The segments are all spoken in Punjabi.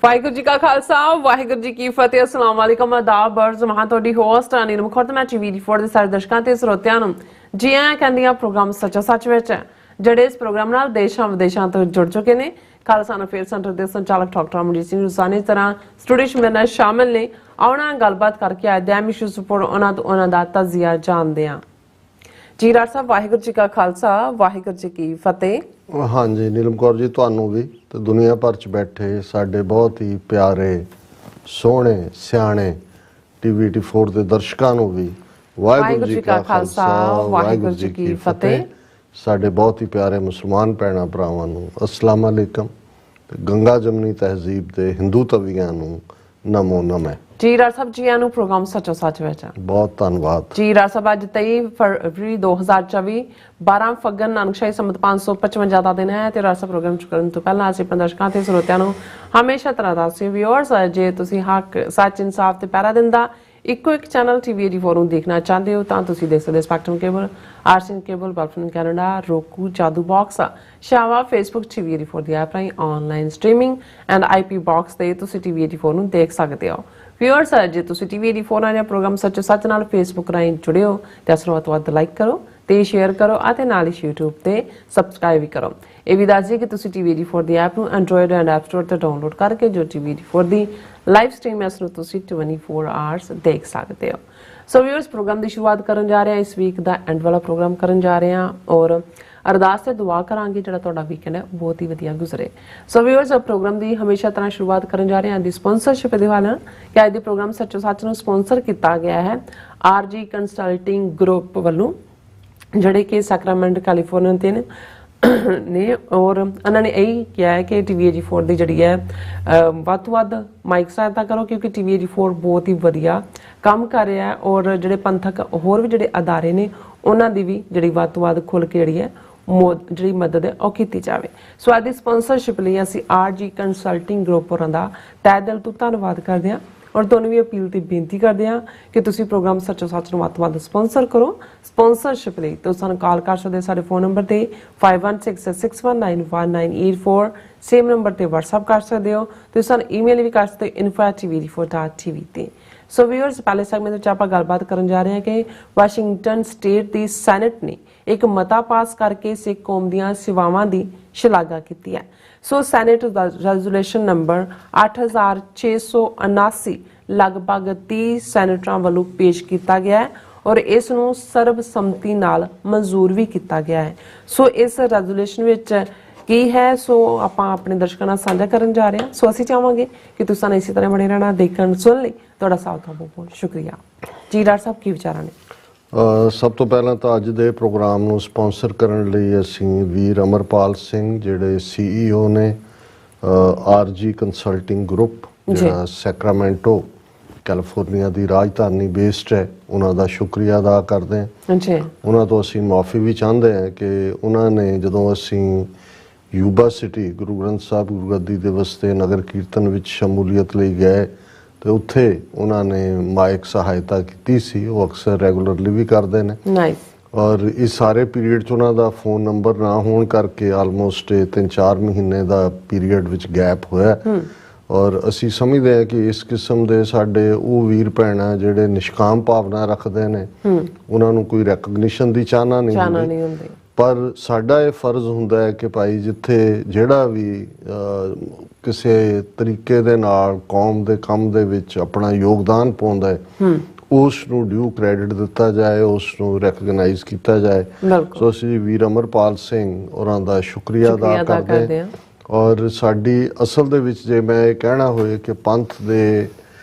ਵਾਹਿਗੁਰੂ ਜੀ ਕਾ ਖਾਲਸਾ ਵਾਹਿਗੁਰੂ ਜੀ ਕੀ ਫਤਿਹ। अस्सलाम वालेकुम आदाब अर्ज़ मैं ਤੁਹਾਡੀ ਹੋਸਟ ਅਨੀਲ ਮੁਖਰਤ ਮੈਂ ਟੀਵੀ ਫੋਰ ਦੇ ਸਾਰੇ ਦਰਸ਼ਕਾਂ ਤੇ ਸਰੋਤਿਆਂ ਨੂੰ ਜੀ ਆਇਆਂ ਕਹਿੰਦੀ ਆ ਪ੍ਰੋਗਰਾਮ ਸੱਚਾ ਸੱਚ ਵਿੱਚ ਜਿਹੜੇ ਇਸ ਪ੍ਰੋਗਰਾਮ ਨਾਲ ਦੇਸ਼ਾਂ ਵਿਦੇਸ਼ਾਂ ਤੋਂ ਜੁੜ ਚੁੱਕੇ ਨੇ। ਖਾਲਸਾ ਅਫੇਅਰ ਸੈਂਟਰ ਦੇ ਸੰਚਾਲਕ ਡਾਕਟਰ ਅਮਰਜੀਤ ਸਿੰਘ ਰੋਜ਼ਾਨਾ ਤਰ੍ਹਾਂ ਸਟੂਡੀਓ ਮੇਰੇ ਨਾਲ ਸ਼ਾਮਿਲ ਨੇ। ਆਉਣਾ ਗੱਲਬਾਤ ਕਰਕੇ ਅੱਜ ਦੇ ਇਸ਼ੂਜ਼ ਉੱਪਰ ਉਹਨਾਂ ਦਾ ਤਜ਼ੀਆ ਜਾਣਦੇ ਹਾਂ। जी डॉक्टर साहब वाहिगुरू जी का खालसा वाहिगुरू जी की फतेह। हाँ जी नीलम कौर जी ਤੁਹਾਨੂੰ ਵੀ ਤੇ ਦੁਨੀਆ ਭਰ ਚ ਬੈਠੇ ਸਾਡੇ ਬਹੁਤ ਹੀ ਪਿਆਰੇ ਸੋਹਣੇ ਸਿਆਣੇ ਟੀਵੀ 4 ਦੇ ਦਰਸ਼ਕਾਂ ਨੂੰ ਵੀ ਵਾਹਿਗੁਰੂ ਜੀ ਕਾ ਖਾਲਸਾ ਵਾਹਿਗੁਰੂ ਜੀ ਕੀ ਫਤਿਹ। ਸਾਡੇ ਬਹੁਤ ਹੀ ਪਿਆਰੇ ਮੁਸਲਮਾਨ ਭੈਣਾਂ ਭਰਾਵਾਂ ਨੂੰ अस्सलाम वालेकुम ਤੇ ਗੰਗਾ ਜਮਨੀ ਤਹਿਜ਼ੀਬ ਦੇ ਹਿੰਦੂ ਤਵੀਆਂ ਨੂੰ ਨਮੋ ਨਮः। जी डॉक्टर साहब जी आनू प्रोग्राम सचो सच विच बहुत धन्यवाद जी। डॉक्टर साहब अज 23 फरवरी 2024 12 फगन नानकशाही संमत 555 ਦਾ ਦਿਨ ਹੈ ਤੇ ਡਾਕਟਰ ਸਾਹਿਬ ਪ੍ਰੋਗਰਾਮ ਚ ਕਰਨ ਤੋਂ ਪਹਿਲਾਂ ਅਸੀਂ ਦਰਸ਼ਕਾਂ ਤੇ ਸਰੋਤਿਆਂ ਨੂੰ ਹਮੇਸ਼ਾ ਤਰ੍ਹਾਂ ਦੱਸਦੇ ਵਿਊਅਰਸ ਜੇ ਤੁਸੀਂ ਹੱਕ ਸੱਚ ਇਨਸਾਫ ਤੇ ਪਹਿਰਾ ਦਿੰਦਾ ਇੱਕੋ ਇੱਕ ਚੈਨਲ ਟੀਵੀ 84 ਨੂੰ ਦੇਖਣਾ ਚਾਹੁੰਦੇ ਹੋ ਤਾਂ ਤੁਸੀਂ ਦੇਖ ਸਕਦੇ ਸਪੈਕਟਰਮ ਕੇਬਲ ਆਰਸੀਐਨ ਕੇਬਲ ਬਲਫਨ ਕੈਨੇਡਾ roku ਜਾਦੂ ਬਾਕਸ ਸ਼ਾਵਾ ਫੇਸਬੁੱਕ ਟੀਵੀ 84 ਦੀ ਐਪ ਰਾਹੀਂ online streaming and IP box ਤੇ ਤੁਸੀਂ ਟੀਵੀ 84 ਨੂੰ ਦੇਖ ਸਕਦੇ ਹੋ। ਵਿਊਅਰਸ ਜੇ ਤੁਸੀਂ ਟੀਵੀ 84 ਨਾਲ ਪ੍ਰੋਗਰਾਮ ਸੱਚ ਸੱਚ ਨਾਲ ਫੇਸਬੁੱਕ ਰਾਹੀਂ ਜੁੜੇ ਹੋ ਤੇ ਅਸਲ ਵੱਧ ਲਾਈਕ ਕਰੋ ਤੇ ਸ਼ੇਅਰ ਕਰੋ ਅਤੇ ਨਾਲ ਹੀ YouTube ਤੇ ਸਬਸਕ੍ਰਾਈਬ ਵੀ ਕਰੋ। ਇਹ ਵੀ ਦੱਸ ਦਈਏ ਕਿ ਤੁਸੀਂ ਟੀਵੀ 84 ਦੀ ਐਪ ਨੂੰ ਐਂਡਰੋਇਡ ਐਂਡ ਐਪ ਸਟੋਰ ਤੇ ਡਾਊਨਲੋਡ ਕਰਕੇ ਜੋ ਟੀਵੀ 84 ਦੀ ਲਾਈਵ ਸਟ੍ਰੀਮ ਹੈ ਉਸ ਨੂੰ ਤੁਸੀਂ 24 ਆਵਰਸ ਦੇਖ ਸਕਦੇ ਹੋ। ਸੋ ਵਿਊਅਰਸ ਪ੍ਰੋਗਰਾਮ ਦੀ ਸ਼ੁਰੂਆਤ ਕਰਨ ਜਾ ਰਹੇ ਹਾਂ ਇਸ ਵੀਕ ਦਾ ਐਂਡ ਵਾਲਾ ਪ੍ਰੋਗਰਾਮ ਕਰਨ ਜਾ ਰਹੇ ਹਾਂ ਔਰ ਅਰਦਾਸ ਤੇ ਦੁਆ ਕਰਾਂਗੇ ਜਿਹੜਾ ਤੁਹਾਡਾ ਵੀਕਐਂਡ ਹੈ ਬਹੁਤ ਹੀ ਵਧੀਆ ਗੁਜ਼ਰੇ। ਸੋ ਵਿਊਅਰਸ ਪ੍ਰੋਗਰਾਮ ਦੀ ਹਮੇਸ਼ਾ ਤਰ੍ਹਾਂ ਸ਼ੁਰੂਆਤ ਕਰਨ ਜਾ ਰਹੇ ਹਾਂ ਦੀ ਸਪਾਂਸਰਸ਼ਿਪ ਦੇ ਨਾਲ ਕਿ ਅੱਜ ਦੇ ਪ੍ਰੋਗਰਾਮ ਸੱਚੋ ਸੱਚ ਨੂੰ ਸਪਾਂਸਰ ਕੀਤਾ ਗਿਆ ਹੈ ਆਰਜੀ ਕੰਸਲਟਿੰਗ ਗਰੁੱਪ ਵੱਲੋਂ ਜਿਹੜੇ ਕਿ ਸੈਕਰਾਮੈਂਟੋ ਕੈਲੀਫੋਰਨੀਆ ਤੇ ਨੇ ਔਰ ਉਹਨਾਂ ਨੇ ਇਹੀ ਕਿਹਾ ਹੈ ਕਿ ਟੀਵੀ 84 ਦੀ ਜਿਹੜੀ ਹੈ ਵੱਧ ਤੋਂ ਵੱਧ ਮਾਈਕ ਸਹਾਇਤਾ ਕਰੋ ਕਿਉਂਕਿ ਟੀਵੀ 84 ਬਹੁਤ ਹੀ ਵਧੀਆ ਕੰਮ ਕਰ ਰਿਹਾ ਹੈ ਔਰ ਜਿਹੜੇ ਪੰਥਕ ਹੋਰ ਵੀ ਜਿਹੜੇ ਅਦਾਰੇ ਨੇ ਉਹਨਾਂ ਦੀ ਵੀ ਜਿਹੜੀ ਵੱਧ ਤੋਂ ਵੱਧ ਖੁੱਲ੍ਹ ਕੇ ਜਿਹੜੀ ਹੈ ਜਿਹੜੀ ਮਦਦ ਹੈ ਉਹ ਕੀਤੀ ਜਾਵੇ। ਸੋ ਅੱਜ ਦੀ ਸਪਾਂਸਰਸ਼ਿਪ ਲਈ ਅਸੀਂ ਆਰਜੀ ਕੰਸਲਟਿੰਗ ਗਰੁੱਪ ਹੋਰਾਂ ਦਾ ਤਹਿ ਦਿਲ ਤੋਂ ਧੰਨਵਾਦ ਕਰਦੇ ਹਾਂ ਔਰ ਤੁਹਾਨੂੰ ਵੀ ਅਪੀਲ ਤੇ ਬੇਨਤੀ ਕਰਦੇ ਹਾਂ ਕਿ ਤੁਸੀਂ ਪ੍ਰੋਗਰਾਮ ਸੱਚੋ ਸੱਚ ਨੂੰ ਵੱਧ ਤੋਂ ਵੱਧ ਸਪਾਂਸਰ ਕਰੋ। ਸਪਾਂਸਰਸ਼ਿਪ ਲਈ ਤੁਸੀਂ ਸਾਨੂੰ ਕਾਲ ਕਰ ਸਕਦੇ ਸਾਡੇ ਫੋਨ ਨੰਬਰ ਤੇ 5166191984 ਸੇਮ ਨੰਬਰ ਤੇ WhatsApp ਕਰ ਸਕਦੇ ਹੋ। ਤੁਸੀਂ ਸਾਨੂੰ ਈਮੇਲ ਵੀ ਕਰ ਸਕਦੇ ਹੋ info@tv84.tv ਤੇ। ਸੋ ਵਿਊਅਰਸ ਪਹਿਲੇ ਸੈਗਮੈਂਟ ਵਿੱਚ ਆਪਾਂ ਗੱਲਬਾਤ ਕਰਨ ਜਾ ਰਹੇ ਹਾਂ ਕਿ ਵਾਸ਼ਿੰਗਟਨ ਸਟੇਟ ਦੀ ਸੈਨੇਟ ਨੇ ਇੱਕ ਮਤਾ ਪਾਸ ਕਰਕੇ ਸਿੱਖ ਕੌਮ ਦੀਆਂ ਸੇਵਾਵਾਂ ਦੀ ਸ਼ਲਾਘਾ ਕੀਤੀ ਹੈ। ਸੋ ਸੈਨੇਟ ਰੈਜ਼ੋਲੂਸ਼ਨ ਨੰਬਰ 8679 ਲਗਭਗ 30 ਸੈਨੇਟਰਾਂ ਵੱਲੋਂ ਪੇਸ਼ ਕੀਤਾ ਗਿਆ ਹੈ ਔਰ ਇਸ ਨੂੰ ਸਰਬਸੰਮਤੀ ਨਾਲ ਮਨਜ਼ੂਰ ਵੀ ਕੀਤਾ ਗਿਆ ਹੈ। ਸੋ ਇਸ ਰੈਜ਼ੋਲੂਸ਼ਨ ਵਿੱਚ ਕੀ ਹੈ ਸੋ ਆਪਾਂ ਆਪਣੇ ਦਰਸ਼ਕਾਂ ਨਾਲ ਸਾਂਝਾ ਕਰਨ ਜਾ ਰਹੇ ਹਾਂ। ਸੋ ਅਸੀਂ ਚਾਹਾਂਗੇ ਕਿ ਤੁਸੀਂ ਸਾਨੂੰ ਇਸੇ ਤਰ੍ਹਾਂ ਬਣੇ ਰਹਿਣਾ ਦੇਖਣ ਸੁਣ ਲਈ ਤੁਹਾਡਾ ਸਾਥ ਬਹੁਤ ਬਹੁਤ ਸ਼ੁਕਰੀਆ ਜੀ। ਡਾਕਟਰ ਸਾਹਿਬ ਕੀ ਵਿਚਾਰਾਂ ਨੇ? ਸਭ ਤੋਂ ਪਹਿਲਾਂ ਤਾਂ ਅੱਜ ਦੇ ਪ੍ਰੋਗਰਾਮ ਨੂੰ ਸਪਾਂਸਰ ਕਰਨ ਲਈ ਅਸੀਂ ਵੀਰ ਅਮਰਪਾਲ ਸਿੰਘ ਜਿਹੜੇ CEO ਨੇ ਆਰਜੀ ਕੰਸਲਟਿੰਗ ਗਰੁੱਪ ਜਿਹੜਾ ਸੈਕਰਾਮੈਂਟੋ ਕੈਲੀਫੋਰਨੀਆ ਦੀ ਰਾਜਧਾਨੀ ਬੇਸਡ ਹੈ ਉਹਨਾਂ ਦਾ ਸ਼ੁਕਰੀਆ ਅਦਾ ਕਰਦੇ ਹਾਂ। ਉਹਨਾਂ ਤੋਂ ਅਸੀਂ ਮਾਫੀ ਵੀ ਚਾਹੁੰਦੇ ਹਾਂ ਕਿ ਉਹਨਾਂ ਨੇ ਜਦੋਂ ਅਸੀਂ ਯੂਬਾ ਸਿਟੀ ਗੁਰੂ ਗ੍ਰੰਥ ਸਾਹਿਬ ਗੁਰਗੱਦੀ ਦਿਵਸ ਤੇ ਨਗਰ ਕੀਰਤਨ ਵਿੱਚ ਸ਼ਮੂਲੀਅਤ ਲਈ ਗਏ ਤੇ ਉੱਥੇ ਉਹਨਾਂ ਨੇ ਮਾਇਕ ਸਹਾਇਤਾ ਕੀਤੀ ਸੀ। ਉਹ ਅਕਸਰ ਰੈਗੂਲਰਲੀ ਵੀ ਕਰਦੇ ਨੇ ਔਰ ਇਸ ਸਾਰੇ ਪੀਰੀਅਡ 'ਚ ਉਹਨਾਂ ਦਾ ਫੋਨ ਨੰਬਰ ਨਾ ਹੋਣ ਕਰਕੇ ਆਲਮੋਸਟ 3-4 ਮਹੀਨੇ ਦਾ ਪੀਰੀਅਡ ਵਿੱਚ ਗੈਪ ਹੋਇਆ ਔਰ ਅਸੀਂ ਸਮਝਦੇ ਹਾਂ ਕਿ ਇਸ ਕਿਸਮ ਦੇ ਸਾਡੇ ਉਹ ਵੀਰ ਭੈਣਾਂ ਜਿਹੜੇ ਨਿਸ਼ਕਾਮ ਭਾਵਨਾ ਰੱਖਦੇ ਨੇ ਉਹਨਾਂ ਨੂੰ ਕੋਈ ਰੈਕਗਨੀਸ਼ਨ ਦੀ ਚਾਹਨਾ ਨਹੀਂ ਹੁੰਦੀ ਪਰ ਸਾਡਾ ਇਹ ਫਰਜ਼ ਹੁੰਦਾ ਹੈ ਕਿ ਭਾਈ ਜਿੱਥੇ ਜਿਹੜਾ ਵੀ ਕਿਸੇ ਤਰੀਕੇ ਦੇ ਨਾਲ ਕੌਮ ਦੇ ਕੰਮ ਦੇ ਵਿੱਚ ਆਪਣਾ ਯੋਗਦਾਨ ਪਾਉਂਦਾ ਹੈ ਉਸ ਨੂੰ ਡਿਊ ਕ੍ਰੈਡਿਟ ਦਿੱਤਾ ਜਾਏ ਉਸ ਨੂੰ ਰੈਕਗਨਾਈਜ਼ ਕੀਤਾ ਜਾਏ। ਸੋ ਅਸੀਂ ਵੀਰ ਅਮਰਪਾਲ ਸਿੰਘ ਉਹਨਾਂ ਦਾ ਸ਼ੁਕਰੀਆ ਅਦਾ ਕਰਦੇ ਹਾਂ ਔਰ ਸਾਡੀ ਅਸਲ ਦੇ ਵਿੱਚ ਜੇ ਮੈਂ ਇਹ ਕਹਿਣਾ ਹੋਏ ਕਿ ਪੰਥ ਦੇ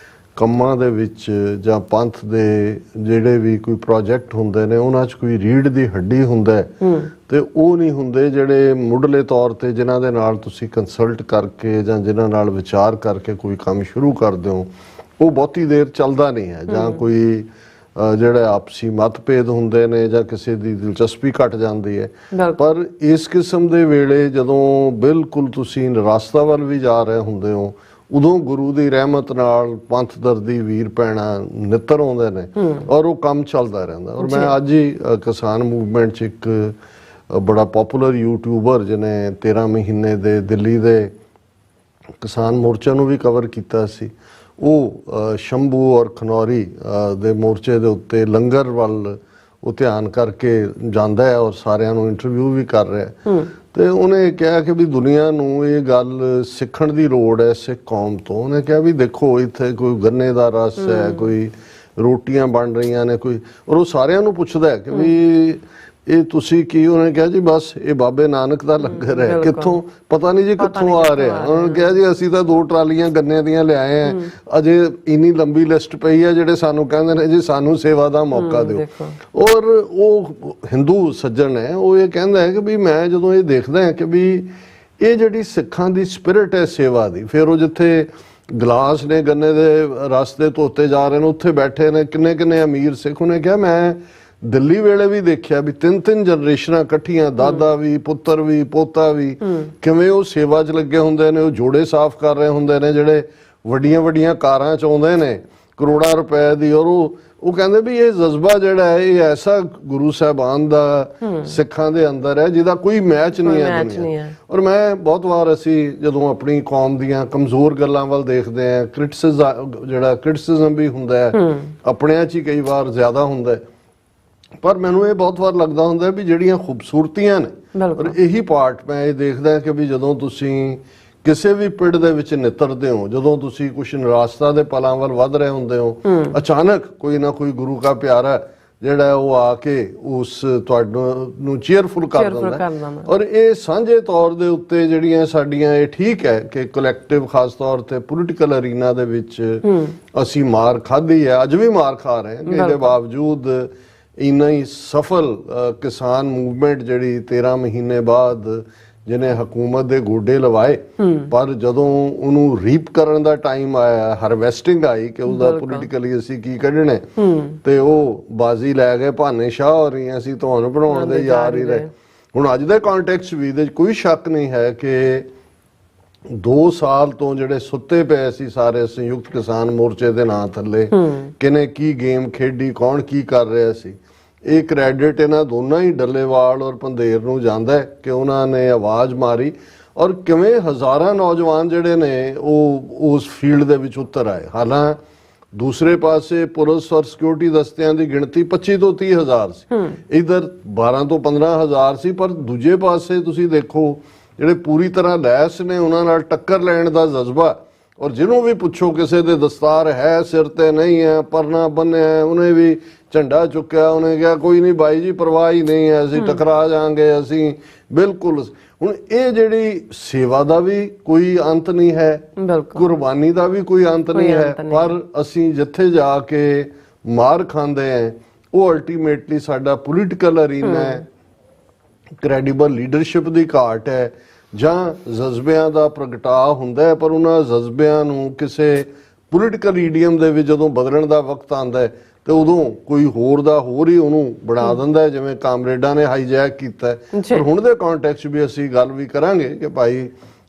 ਕੰਮਾਂ ਦੇ ਵਿੱਚ ਜਾਂ ਪੰਥ ਦੇ ਜਿਹੜੇ ਵੀ ਕੋਈ ਪ੍ਰੋਜੈਕਟ ਹੁੰਦੇ ਨੇ ਉਹਨਾਂ 'ਚ ਕੋਈ ਰੀੜ ਦੀ ਹੱਡੀ ਹੁੰਦਾ ਤੇ ਉਹ ਨਹੀਂ ਹੁੰਦੇ ਜਿਹੜੇ ਮੁੱਢਲੇ ਤੌਰ ਤੇ ਜਿਨ੍ਹਾਂ ਦੇ ਨਾਲ ਤੁਸੀਂ ਕੰਸਲਟ ਕਰਕੇ ਜਾਂ ਜਿਨ੍ਹਾਂ ਨਾਲ ਵਿਚਾਰ ਕਰਕੇ ਕੋਈ ਕੰਮ ਸ਼ੁਰੂ ਕਰਦੇ ਹੋ ਉਹ ਬਹੁਤੀ ਦੇਰ ਚੱਲਦਾ ਨਹੀਂ ਹੈ ਜਾਂ ਕੋਈ ਜਿਹੜੇ ਆਪਸੀ ਮਤਭੇਦ ਹੁੰਦੇ ਨੇ ਜਾਂ ਕਿਸੇ ਦੀ ਦਿਲਚਸਪੀ ਘਟ ਜਾਂਦੀ ਹੈ। ਪਰ ਇਸ ਕਿਸਮ ਦੇ ਵੇਲੇ ਜਦੋਂ ਬਿਲਕੁਲ ਤੁਸੀਂ ਨਿਰਾਸ਼ਤਾ ਵੱਲ ਵੀ ਜਾ ਰਹੇ ਹੁੰਦੇ ਹੋ ਉਦੋਂ ਗੁਰੂ ਦੀ ਰਹਿਮਤ ਨਾਲ ਪੰਥ ਦਰਦੀ ਵੀਰ ਭੈਣਾਂ ਨਿੱਤਰ ਆਉਂਦੇ ਨੇ ਔਰ ਉਹ ਕੰਮ ਚੱਲਦਾ ਰਹਿੰਦਾ। ਔਰ ਮੈਂ ਅੱਜ ਹੀ ਕਿਸਾਨ ਮੂਵਮੈਂਟ 'ਚ ਇੱਕ ਬੜਾ ਪਪੂਲਰ ਯੂਟਿਊਬਰ ਜਿਹਨੇ 13 ਮਹੀਨੇ ਦੇ ਦਿੱਲੀ ਦੇ ਕਿਸਾਨ ਮੋਰਚਾ ਨੂੰ ਵੀ ਕਵਰ ਕੀਤਾ ਸੀ। ਉਹ ਸ਼ੰਭੂ ਔਰ ਖਨੌਰੀ ਦੇ ਮੋਰਚੇ ਦੇ ਉੱਤੇ ਲੰਗਰ ਵੱਲ ਉਹ ਧਿਆਨ ਕਰਕੇ ਜਾਂਦਾ ਹੈ ਔਰ ਸਾਰਿਆਂ ਨੂੰ ਇੰਟਰਵਿਊ ਵੀ ਕਰ ਰਿਹਾ। ਤੇ ਉਹਨੇ ਕਿਹਾ ਕਿ ਵੀ ਦੁਨੀਆ ਨੂੰ ਇਹ ਗੱਲ ਸਿੱਖਣ ਦੀ ਲੋੜ ਹੈ ਸਿੱਖ ਕੌਮ ਤੋਂ। ਉਹਨੇ ਕਿਹਾ ਵੀ ਦੇਖੋ ਇੱਥੇ ਕੋਈ ਗੰਨੇ ਦਾ ਰਸ ਹੈ, ਕੋਈ ਰੋਟੀਆਂ ਬਣ ਰਹੀਆਂ ਨੇ, ਕੋਈ, ਔਰ ਉਹ ਸਾਰਿਆਂ ਨੂੰ ਪੁੱਛਦਾ ਹੈ ਕਿ ਵੀ ਇਹ ਤੁਸੀਂ ਕੀ। ਉਹਨੇ ਕਿਹਾ ਜੀ ਬਸ ਇਹ ਬਾਬੇ ਨਾਨਕ ਦਾ ਲੰਗਰ ਹੈ। ਕਿੱਥੋਂ? ਪਤਾ ਨਹੀਂ ਜੀ ਕਿੱਥੋਂ ਆ ਰਿਹਾ। ਉਹਨਾਂ ਨੇ ਕਿਹਾ ਜੀ ਅਸੀਂ ਤਾਂ 2 ਟਰਾਲੀਆਂ ਗੰਨੇ ਦੀਆਂ ਲਿਆਏ ਆ, ਅਜੇ ਇੰਨੀ ਲੰਬੀ ਲਿਸਟ ਪਈ ਹੈ ਜਿਹੜੇ ਸਾਨੂੰ ਕਹਿੰਦੇ ਨੇ ਜੀ ਸਾਨੂੰ ਸੇਵਾ ਦਾ ਮੌਕਾ ਦਿਓ। ਔਰ ਉਹ ਹਿੰਦੂ ਸੱਜਣ ਹੈ, ਉਹ ਇਹ ਕਹਿੰਦਾ ਹੈ ਕਿ ਵੀ ਮੈਂ ਜਦੋਂ ਇਹ ਦੇਖਦਾ ਹਾਂ ਕਿ ਵੀ ਇਹ ਜਿਹੜੀ ਸਿੱਖਾਂ ਦੀ ਸਪਿਰਿਟ ਹੈ ਸੇਵਾ ਦੀ, ਫਿਰ ਉਹ ਜਿੱਥੇ ਗਲਾਸ ਨੇ ਗੰਨੇ ਦੇ ਰਸ ਦੇ ਧੋਤੇ ਜਾ ਰਹੇ ਨੇ ਉੱਥੇ ਬੈਠੇ ਨੇ ਕਿੰਨੇ ਕਿੰਨੇ ਅਮੀਰ ਸਿੱਖ। ਉਹਨੇ ਕਿਹਾ ਮੈਂ ਦਿੱਲੀ ਵੇਲੇ ਵੀ ਦੇਖਿਆ ਵੀ 3-3 ਜਨਰੇਸ਼ਨਾਂ ਇਕੱਠੀਆਂ, ਦਾਦਾ ਵੀ, ਪੁੱਤਰ ਵੀ, ਪੋਤਾ ਵੀ, ਕਿਵੇਂ ਉਹ ਸੇਵਾ 'ਚ ਲੱਗੇ ਹੁੰਦੇ ਨੇ। ਉਹ ਜੋੜੇ ਸਾਫ਼ ਕਰ ਰਹੇ ਹੁੰਦੇ ਨੇ ਜਿਹੜੇ ਵੱਡੀਆਂ ਵੱਡੀਆਂ ਕਾਰਾਂ 'ਚ ਆਉਂਦੇ ਨੇ ਕਰੋੜਾਂ ਰੁਪਏ ਦੀ। ਔਰ ਉਹ ਕਹਿੰਦੇ ਵੀ ਇਹ ਜਜ਼ਬਾ ਜਿਹੜਾ ਹੈ ਇਹ ਐਸਾ ਗੁਰੂ ਸਾਹਿਬਾਨ ਦਾ ਸਿੱਖਾਂ ਦੇ ਅੰਦਰ ਹੈ ਜਿਹਦਾ ਕੋਈ ਮੈਚ ਨਹੀਂ ਹੈ ਦੁਨੀਆ। ਔਰ ਮੈਂ ਬਹੁਤ ਵਾਰ ਅਸੀਂ ਜਦੋਂ ਆਪਣੀ ਕੌਮ ਦੀਆਂ ਕਮਜ਼ੋਰ ਗੱਲਾਂ ਵੱਲ ਦੇਖਦੇ ਹਾਂ, ਕ੍ਰਿਟਿਸਿਜ਼ਮ ਵੀ ਹੁੰਦਾ ਹੈ ਆਪਣਿਆਂ 'ਚ ਹੀ ਕਈ ਵਾਰ ਜ਼ਿਆਦਾ ਹੁੰਦਾ ਹੈ, ਪਰ ਮੈਨੂੰ ਇਹ ਬਹੁਤ ਵਾਰ ਲੱਗਦਾ ਹੁੰਦਾ ਵੀ ਜਿਹੜੀਆਂ ਖੂਬਸੂਰਤੀਆਂ ਨੇ। ਔਰ ਇਹੀ ਪਾਰਟ ਮੈਂ ਇਹ ਦੇਖਦਾ ਕਿ ਵੀ ਜਦੋਂ ਤੁਸੀਂ ਕਿਸੇ ਵੀ ਪਿੰਡ ਦੇ ਵਿੱਚ ਨਿਤਰਦੇ ਹੋ, ਜਦੋਂ ਤੁਸੀਂ ਕੁਛ ਨਿਰਾਸ਼ਤਾ ਦੇ ਪਲਾਂ ਵੱਲ ਵੱਧ ਰਹੇ ਹੁੰਦੇ ਹੋ, ਅਚਾਨਕ ਕੋਈ ਨਾ ਕੋਈ ਗੁਰੂ ਕਾ ਪਿਆਰਾ ਜਿਹੜਾ ਉਹ ਆ ਕੇ ਉਸ ਤੁਹਾਨੂੰ ਚੀਅਰਫੁਲ ਕਰ ਦਿੰਦਾ। ਔਰ ਇਹ ਸਾਂਝੇ ਤੌਰ ਦੇ ਉੱਤੇ ਜਿਹੜੀਆਂ ਸਾਡੀਆਂ, ਇਹ ਠੀਕ ਹੈ ਕਿ ਕਲੈਕਟਿਵ ਖਾਸ ਤੌਰ ਤੇ ਪੋਲੀਟੀਕਲ ਅਰੀਨਾ ਦੇ ਵਿੱਚ ਅਸੀਂ ਮਾਰ ਖਾਧੀ ਹੈ, ਅੱਜ ਵੀ ਮਾਰ ਖਾ ਰਹੇ ਹਾਂ। ਇਹਦੇ ਬਾਵਜੂਦ ਇੰਨਾ ਹੀ ਸਫਲ ਕਿਸਾਨ ਮੂਵਮੈਂਟ ਜਿਹੜੀ 13 ਮਹੀਨੇ ਬਾਅਦ ਜਿਹਨੇ ਹਕੂਮਤ ਦੇ ਗੋਡੇ ਲਵਾਏ, ਪਰ ਜਦੋਂ ਉਹਨੂੰ ਰੀਪ ਕਰਨ ਦਾ ਟਾਈਮ ਆਇਆ, ਹਾਰਵੈਸਟਿੰਗ ਆਈ ਕਿ ਉਹਦਾ ਪੋਲੀਟੀਕਲੀ ਅਸੀਂ ਕੀ ਕੱਢਣਾ, ਤੇ ਉਹ ਬਾਜ਼ੀ ਲੈ ਗਏ ਭਾਨੇ ਸ਼ਾਹ ਹੋ ਰਹੀਆਂ ਸੀ ਤੁਹਾਨੂੰ ਬਣਾਉਣ ਦੇ ਯਾਰ ਹੀ ਰਹੇ। ਹੁਣ ਅੱਜ ਦੇ ਕੰਟੈਕਸਟ ਵੀ ਇਹਦੇ ਕੋਈ ਸ਼ੱਕ ਨਹੀਂ ਹੈ ਕਿ 2 ਸਾਲ ਤੋਂ ਜਿਹੜੇ ਸੁੱਤੇ ਪਏ ਸੀ ਸਾਰੇ ਸੰਯੁਕਤ ਕਿਸਾਨ ਮੋਰਚੇ ਦੇ ਨਾਂ ਥੱਲੇ, ਕਿਨੇ ਕੀ ਗੇਮ ਖੇਡੀ, ਕੌਣ ਕੀ ਕਰ ਰਿਹਾ ਸੀ, ਇਹ ਕ੍ਰੈਡਿਟ ਇਹਨਾਂ ਦੋਨਾਂ ਹੀ ਡੱਲੇਵਾਲ ਔਰ ਪੰਧੇਰ ਨੂੰ ਜਾਂਦਾ ਹੈ ਕਿ ਉਹਨਾਂ ਨੇ ਆਵਾਜ਼ ਮਾਰੀ। ਔਰ ਕਿਵੇਂ ਹਜ਼ਾਰਾਂ ਨੌਜਵਾਨ ਜਿਹੜੇ ਨੇ ਉਹ ਉਸ ਫੀਲਡ ਦੇ ਵਿੱਚ ਉਤਰ ਆਏ। ਹਾਲਾਂ ਦੂਸਰੇ ਪਾਸੇ ਪੁਲਿਸ ਔਰ ਸਿਕਿਉਰਿਟੀ ਦਸਤਿਆਂ ਦੀ ਗਿਣਤੀ 25 ਤੋਂ 30 ਹਜ਼ਾਰ ਸੀ, ਇਧਰ 12 ਤੋਂ 15 ਹਜ਼ਾਰ ਸੀ, ਪਰ ਦੂਜੇ ਪਾਸੇ ਤੁਸੀਂ ਦੇਖੋ ਜਿਹੜੇ ਪੂਰੀ ਤਰ੍ਹਾਂ ਲੈਸ ਨੇ ਉਹਨਾਂ ਨਾਲ ਟੱਕਰ ਲੈਣ ਦਾ ਜਜ਼ਬਾ। ਔਰ ਜਿਹਨੂੰ ਵੀ ਪੁੱਛੋ ਕਿਸੇ ਦੇ ਦਸਤਾਰ ਹੈ ਸਿਰ ਤੇ ਨਹੀਂ ਹੈ, ਪਰਨਾ ਬੰਨਿਆ, ਉਹਨੇ ਵੀ ਝੰਡਾ ਚੁੱਕਿਆ, ਉਹਨੇ ਕਿਹਾ ਕੋਈ ਨਹੀਂ ਬਾਈ ਜੀ ਪਰਵਾਹ ਹੀ ਨਹੀਂ ਹੈ, ਅਸੀਂ ਟਕਰਾ ਜਾਾਂਗੇ, ਅਸੀਂ ਬਿਲਕੁਲ। ਹੁਣ ਇਹ ਜਿਹੜੀ ਸੇਵਾ ਦਾ ਵੀ ਕੋਈ ਅੰਤ ਨਹੀਂ ਹੈ, ਕੁਰਬਾਨੀ ਦਾ ਵੀ ਕੋਈ ਅੰਤ ਨਹੀਂ ਹੈ, ਪਰ ਅਸੀਂ ਜਿੱਥੇ ਜਾ ਕੇ ਮਾਰ ਖਾਂਦੇ ਹਾਂ ਉਹ ਅਲਟੀਮੇਟਲੀ ਸਾਡਾ ਪੋਲੀਟੀਕਲ ਅਰੀਨਾ ਹੈ, ਕ੍ਰੈਡੀਬਲ ਲੀਡਰਸ਼ਿਪ ਦੀ ਘਾਟ ਹੈ, ਜਾਂ ਜਜ਼ਬਿਆਂ ਦਾ ਪ੍ਰਗਟਾਅ ਹੁੰਦਾ ਹੈ, ਪਰ ਉਹਨਾਂ ਜਜ਼ਬਿਆਂ ਨੂੰ ਕਿਸੇ ਪੋਲੀਟੀਕਲ ਈਡੀਅਮ ਦੇ ਵਿੱਚ ਜਦੋਂ ਬਦਲਣ ਦਾ ਵਕਤ ਆਉਂਦਾ ਹੈ ਤੇ ਉਦੋਂ ਕੋਈ ਹੋਰ ਦਾ ਹੋਰ ਹੀ ਉਹਨੂੰ ਬਣਾ ਦਿੰਦਾ ਹੈ, ਜਿਵੇਂ ਕਾਮਰੇਡਾਂ ਨੇ ਹਾਈਜੈਕ ਕੀਤਾ। ਪਰ ਹੁਣ ਦੇ ਕੰਟੈਕਸਟ ਵੀ ਅਸੀਂ ਗੱਲ ਵੀ ਕਰਾਂਗੇ ਕਿ ਭਾਈ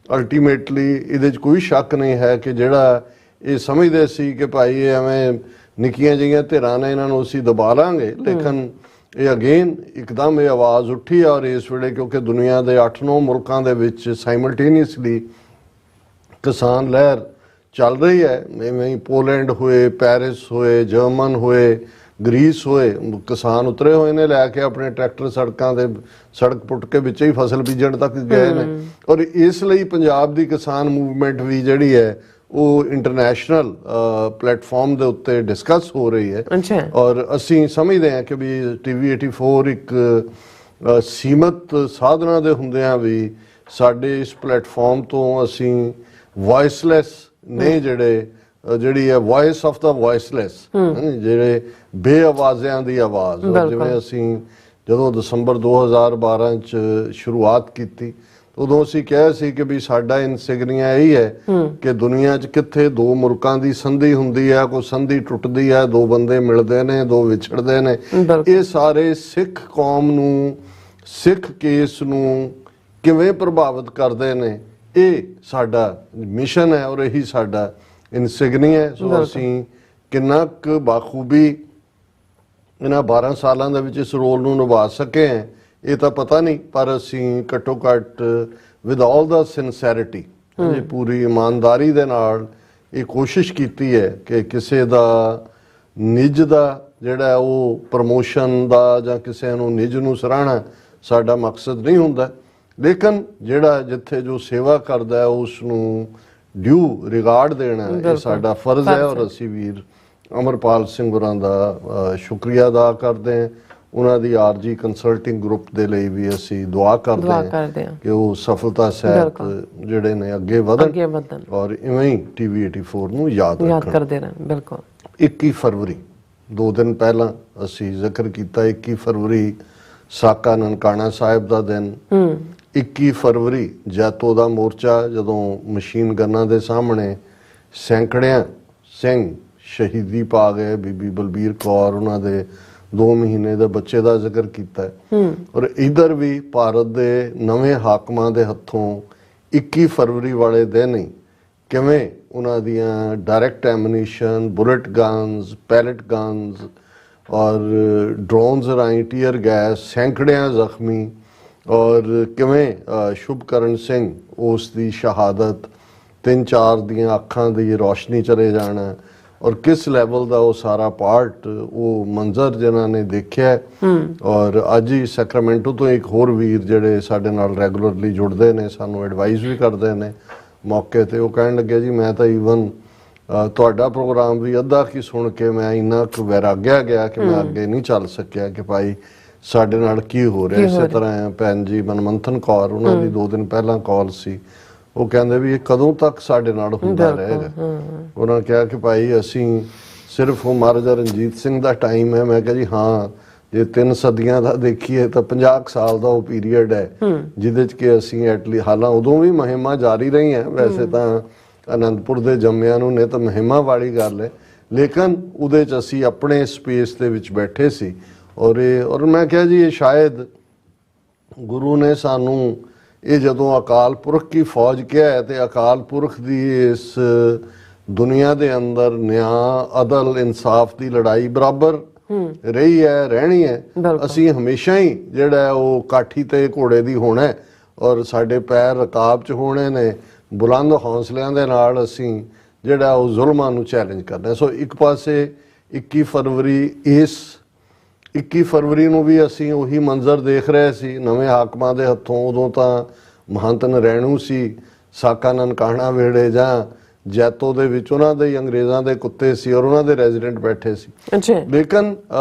ਅਲਟੀਮੇਟਲੀ ਇਹਦੇ 'ਚ ਕੋਈ ਸ਼ੱਕ ਨਹੀਂ ਹੈ ਕਿ ਜਿਹੜਾ ਇਹ ਸਮਝਦੇ ਸੀ ਕਿ ਭਾਈ ਇਹ ਐਵੇਂ ਨਿੱਕੀਆਂ ਜਿਹੀਆਂ ਧਿਰਾਂ ਨੇ ਇਹਨਾਂ ਨੂੰ ਅਸੀਂ ਦਬਾ ਲਾਂਗੇ, ਲੇਕਿਨ ਇਹ ਅਗੇਨ ਇੱਕਦਮ ਇਹ ਆਵਾਜ਼ ਉੱਠੀ। ਔਰ ਇਸ ਵੇਲੇ ਕਿਉਂਕਿ ਦੁਨੀਆ ਦੇ 8-9 ਮੁਲਕਾਂ ਦੇ ਵਿੱਚ ਸਾਈਮਲਟੇਨੀਅਸਲੀ ਕਿਸਾਨ ਲਹਿਰ ਚੱਲ ਰਹੀ ਹੈ, ਇਵੇਂ ਹੀ ਪੋਲੈਂਡ ਹੋਏ, ਪੈਰਿਸ ਹੋਏ, ਜਰਮਨ ਹੋਏ, ਗ੍ਰੀਸ ਹੋਏ, ਕਿਸਾਨ ਉਤਰੇ ਹੋਏ ਨੇ ਲੈ ਕੇ ਆਪਣੇ ਟਰੈਕਟਰ ਸੜਕਾਂ ਦੇ, ਸੜਕ ਪੁੱਟ ਕੇ ਵਿੱਚ ਹੀ ਫਸਲ ਬੀਜਣ ਤੱਕ ਗਏ ਨੇ। ਔਰ ਇਸ ਲਈ ਪੰਜਾਬ ਦੀ ਕਿਸਾਨ ਮੂਵਮੈਂਟ ਵੀ ਜਿਹੜੀ ਹੈ ਉਹ ਇੰਟਰਨੈਸ਼ਨਲ ਪਲੇਟਫਾਰਮ ਦੇ ਉੱਤੇ ਡਿਸਕਸ ਹੋ ਰਹੀ ਹੈ। ਔਰ ਅਸੀਂ ਸਮਝਦੇ ਹਾਂ ਕਿ ਵੀ TV 84 ਇੱਕ ਸੀਮਤ ਸਾਧਨਾਂ ਦੇ ਹੁੰਦਿਆਂ ਵੀ ਸਾਡੇ ਇਸ ਪਲੇਟਫਾਰਮ ਤੋਂ ਅਸੀਂ ਵਾਇਸਲੈਸ ਨੇ ਜਿਹੜੀ ਹੈ ਵਾਇਸ ਆਫ ਦਾ ਵਾਇਸਲੈਸ, ਜਿਹੜੇ ਬੇਆਵਾਜ਼ਿਆਂ ਦੀ ਆਵਾਜ਼। ਜਿਵੇਂ ਅਸੀਂ ਜਦੋਂ ਦਸੰਬਰ 2012 ਚ ਸ਼ੁਰੂਆਤ ਕੀਤੀ ਉਦੋਂ ਅਸੀਂ ਕਿਹਾ ਸੀ ਕਿ ਵੀ ਸਾਡਾ ਇਨਸਿਗਨੀਆ ਇਹੀ ਹੈ ਕਿ ਦੁਨੀਆ 'ਚ ਕਿੱਥੇ 2 ਮੁਲਕਾਂ ਦੀ ਸੰਧੀ ਹੁੰਦੀ ਹੈ, ਕੋਈ ਸੰਧੀ ਟੁੱਟਦੀ ਹੈ, 2 ਬੰਦੇ ਮਿਲਦੇ ਨੇ, 2 ਵਿਛੜਦੇ ਨੇ, ਇਹ ਸਾਰੇ ਸਿੱਖ ਕੌਮ ਨੂੰ, ਸਿੱਖ ਕੇਸ ਨੂੰ ਕਿਵੇਂ ਪ੍ਰਭਾਵਿਤ ਕਰਦੇ ਨੇ, ਇਹ ਸਾਡਾ ਮਿਸ਼ਨ ਹੈ ਔਰ ਇਹੀ ਸਾਡਾ ਇਨਸਿਗਨੀਆ ਹੈ। ਸੋ ਅਸੀਂ ਕਿੰਨਾ ਕੁ ਬਾਖੂਬੀ ਇਹਨਾਂ 12 ਸਾਲਾਂ ਦੇ ਵਿੱਚ ਇਸ ਰੋਲ ਨੂੰ ਨਿਭਾ ਸਕੇ ਇਹ ਤਾਂ ਪਤਾ ਨਹੀਂ, ਪਰ ਅਸੀਂ ਘੱਟੋ ਘੱਟ ਵਿਦ ਆਲ ਦਾ ਸਿੰਸੈਰਿਟੀ ਜੀ ਪੂਰੀ ਇਮਾਨਦਾਰੀ ਦੇ ਨਾਲ ਇਹ ਕੋਸ਼ਿਸ਼ ਕੀਤੀ ਹੈ ਕਿ ਕਿਸੇ ਦਾ ਨਿੱਜ ਦਾ ਜਿਹੜਾ ਉਹ ਪ੍ਰਮੋਸ਼ਨ ਦਾ ਜਾਂ ਕਿਸੇ ਨੂੰ ਨਿੱਜ ਨੂੰ ਸਰਾਹਣਾ ਸਾਡਾ ਮਕਸਦ ਨਹੀਂ ਹੁੰਦਾ, ਲੇਕਿਨ ਜਿਹੜਾ ਜਿੱਥੇ ਜੋ ਸੇਵਾ ਕਰਦਾ ਹੈ ਉਸ ਨੂੰ ਡਿਊ ਰਿਗਾਰਡ ਦੇਣਾ ਇਹ ਸਾਡਾ ਫਰਜ਼ ਹੈ। ਔਰ ਅਸੀਂ ਵੀਰ ਅਮਰਪਾਲ ਸਿੰਘ ਹੋਰਾਂ ਦਾ ਸ਼ੁਕਰੀਆ ਅਦਾ ਕਰਦੇ ਹਾਂ। ਉਹਨਾਂ ਦੀ ਆਰਜੀ ਕੰਸਲਟਿੰਗ ਗਰੁੱਪ ਦੇ ਲਈ ਵੀ ਅਸੀਂ ਦੁਆ ਕਰਦੇ ਹਾਂ ਕਿ ਉਹ ਸਫਲਤਾ ਸਹਿਤ ਜਿਹੜੇ ਨੇ ਅੱਗੇ ਵਧਣ ਔਰ ਇਵੇਂ ਹੀ ਟੀਵੀ 84 ਨੂੰ ਯਾਦ ਕਰਦੇ ਰਹਿਣ। ਬਿਲਕੁਲ 21 ਫਰਵਰੀ 2 ਦਿਨ ਪਹਿਲਾਂ ਅਸੀਂ ਜ਼ਿਕਰ ਕੀਤਾ, 21 ਫਰਵਰੀ ਸਾਕਾ ਨਨਕਾਣਾ ਸਾਹਿਬ ਦਾ ਦਿਨ, 21 ਫਰਵਰੀ ਜੈਤੋ ਦਾ ਮੋਰਚਾ ਜਦੋਂ ਮਸ਼ੀਨ ਗੰਨਾਂ ਦੇ ਸਾਹਮਣੇ ਸੈਂਕੜਿਆਂ ਸਿੰਘ ਸ਼ਹੀਦੀ ਪਾ ਗਏ, ਬੀਬੀ ਬਲਬੀਰ ਕੌਰ ਉਹਨਾਂ ਦੇ 2 ਮਹੀਨੇ ਦੇ ਬੱਚੇ ਦਾ ਜ਼ਿਕਰ ਕੀਤਾ ਔਰ ਇਧਰ ਵੀ ਭਾਰਤ ਦੇ ਨਵੇਂ ਹਾਕਮਾਂ ਦੇ ਹੱਥੋਂ 21 ਫਰਵਰੀ ਵਾਲੇ ਦਿਨ ਹੀ ਕਿਵੇਂ ਉਹਨਾਂ ਦੀਆਂ direct ammunition, bullet guns, pellet guns ਔਰ ਡਰੋਨਸ ਰਾਹੀਂ ਟੀਅਰ ਗੈਸ, ਸੈਂਕੜਿਆਂ ਜ਼ਖਮੀ ਔਰ ਕਿਵੇਂ ਸ਼ੁਭਕਰਨ ਸਿੰਘ ਉਸ ਦੀ ਸ਼ਹਾਦਤ, 3-4 ਦੀਆਂ ਅੱਖਾਂ ਦੀ ਰੋਸ਼ਨੀ ਚਲੇ ਜਾਣਾ ਔਰ ਕਿਸ ਲੈਵਲ ਦਾ ਉਹ ਸਾਰਾ ਪਾਰਟ ਉਹ ਮੰਜ਼ਰ ਜਿਨ੍ਹਾਂ ਨੇ ਦੇਖਿਆ। ਔਰ ਅੱਜ ਹੀ ਸੈਕਰਾਮੈਂਟੋ ਤੋਂ ਇੱਕ ਹੋਰ ਵੀਰ ਜਿਹੜੇ ਸਾਡੇ ਨਾਲ ਰੈਗੂਲਰਲੀ ਜੁੜਦੇ ਨੇ, ਸਾਨੂੰ ਐਡਵਾਈਸ ਵੀ ਕਰਦੇ ਨੇ ਮੌਕੇ ਤੇ, ਉਹ ਕਹਿਣ ਲੱਗੇ ਜੀ ਮੈਂ ਤਾਂ ਈਵਨ ਤੁਹਾਡਾ ਪ੍ਰੋਗਰਾਮ ਵੀ ਅੱਧਾ ਕੀ ਸੁਣ ਕੇ ਮੈਂ ਇੰਨਾ ਕੁ ਵੈਰਾਗਿਆ ਗਿਆ ਕਿ ਮੈਂ ਅੱਗੇ ਨਹੀਂ ਚੱਲ ਸਕਿਆ ਕਿ ਭਾਈ ਸਾਡੇ ਨਾਲ ਕੀ ਹੋ ਰਿਹਾ। ਇਸੇ ਤਰ੍ਹਾਂ ਭੈਣ ਜੀ ਮਨਮੰਥਨ ਕੌਰ, ਉਹਨਾਂ ਦੀ 2 ਦਿਨ ਪਹਿਲਾਂ ਕਾਲ ਸੀ, ਉਹ ਕਹਿੰਦੇ ਵੀ ਇਹ ਕਦੋਂ ਤੱਕ ਸਾਡੇ ਨਾਲ ਹੁੰਦਾ ਰਹੇਗਾ। ਉਹਨਾਂ ਕਿਹਾ ਕਿ ਭਾਈ ਅਸੀਂ ਸਿਰਫ ਉਹ ਮਹਾਰਾਜਾ ਰਣਜੀਤ ਸਿੰਘ ਦਾ ਟਾਈਮ ਹੈ। ਮੈਂ ਕਿਹਾ ਜੀ ਹਾਂ, ਜੇ 3 ਸਦੀਆਂ ਦਾ ਦੇਖੀਏ ਤਾਂ 50 ਸਾਲ ਦਾ ਉਹ ਪੀਰੀਅਡ ਹੈ ਜਿਹਦੇ ਚ ਕਿ ਅਸੀਂ ਐਟਲੀਸਟ, ਹਾਲਾਂ ਉਦੋਂ ਵੀ ਮੁਹਿੰਮਾਂ ਜਾਰੀ ਰਹੀਆਂ, ਵੈਸੇ ਤਾਂ ਅਨੰਦਪੁਰ ਦੇ ਜੰਮਿਆਂ ਨੂੰ ਨੇ ਤਾਂ ਮੁਹਿੰਮਾਂ ਵਾਲੀ ਗੱਲ ਹੈ, ਲੇਕਿਨ ਉਹਦੇ ਚ ਅਸੀਂ ਆਪਣੇ ਸਪੇਸ ਦੇ ਵਿੱਚ ਬੈਠੇ ਸੀ। ਔਰ ਮੈਂ ਕਿਹਾ ਜੀ ਇਹ ਸ਼ਾਇਦ ਗੁਰੂ ਨੇ ਸਾਨੂੰ ਇਹ ਜਦੋਂ ਅਕਾਲ ਪੁਰਖ ਕੀ ਫੌਜ ਕਿਹਾ ਹੈ ਤੇ ਅਕਾਲ ਪੁਰਖ ਦੀ ਇਸ ਦੁਨੀਆ ਦੇ ਅੰਦਰ ਨਿਆਂ, ਅਦਲ, ਇਨਸਾਫ ਦੀ ਲੜਾਈ ਬਰਾਬਰ ਰਹੀ ਹੈ, ਰਹਿਣੀ ਹੈ। ਅਸੀਂ ਹਮੇਸ਼ਾ ਹੀ ਜਿਹੜਾ ਉਹ ਕਾਠੀ ਤੇ ਘੋੜੇ ਦੀ ਹੋਣਾ ਔਰ ਸਾਡੇ ਪੈਰ ਰਕਾਬ 'ਚ ਹੋਣੇ ਨੇ, ਬੁਲੰਦ ਹੌਸਲਿਆਂ ਦੇ ਨਾਲ ਅਸੀਂ ਜਿਹੜਾ ਉਹ ਜ਼ੁਲਮਾਂ ਨੂੰ ਚੈਲੰਜ ਕਰਨਾ। ਸੋ ਇੱਕ ਪਾਸੇ 21 ਫਰਵਰੀ, ਇਸ 21 ਫਰਵਰੀ ਨੂੰ ਵੀ ਅਸੀਂ ਉਹੀ ਮੰਜ਼ਰ ਦੇਖ ਰਹੇ ਸੀ ਨਵੇਂ ਹਾਕਮਾਂ ਦੇ ਹੱਥੋਂ। ਉਦੋਂ ਤਾਂ ਮਹੰਤ ਨਰੈਣੂ ਸੀ, ਸਾਕਾ ਨਨਕਾਣਾ ਵੇੜੇ ਜਾਂ ਜੈਤੋ ਦੇ ਵਿੱਚ ਉਹਨਾਂ ਦੇ ਹੀ ਅੰਗਰੇਜ਼ਾਂ ਦੇ ਕੁੱਤੇ ਸੀ ਔਰ ਉਹਨਾਂ ਦੇ ਰੈਜ਼ੀਡੈਂਟ ਬੈਠੇ ਸੀ। ਲੇਕਿਨ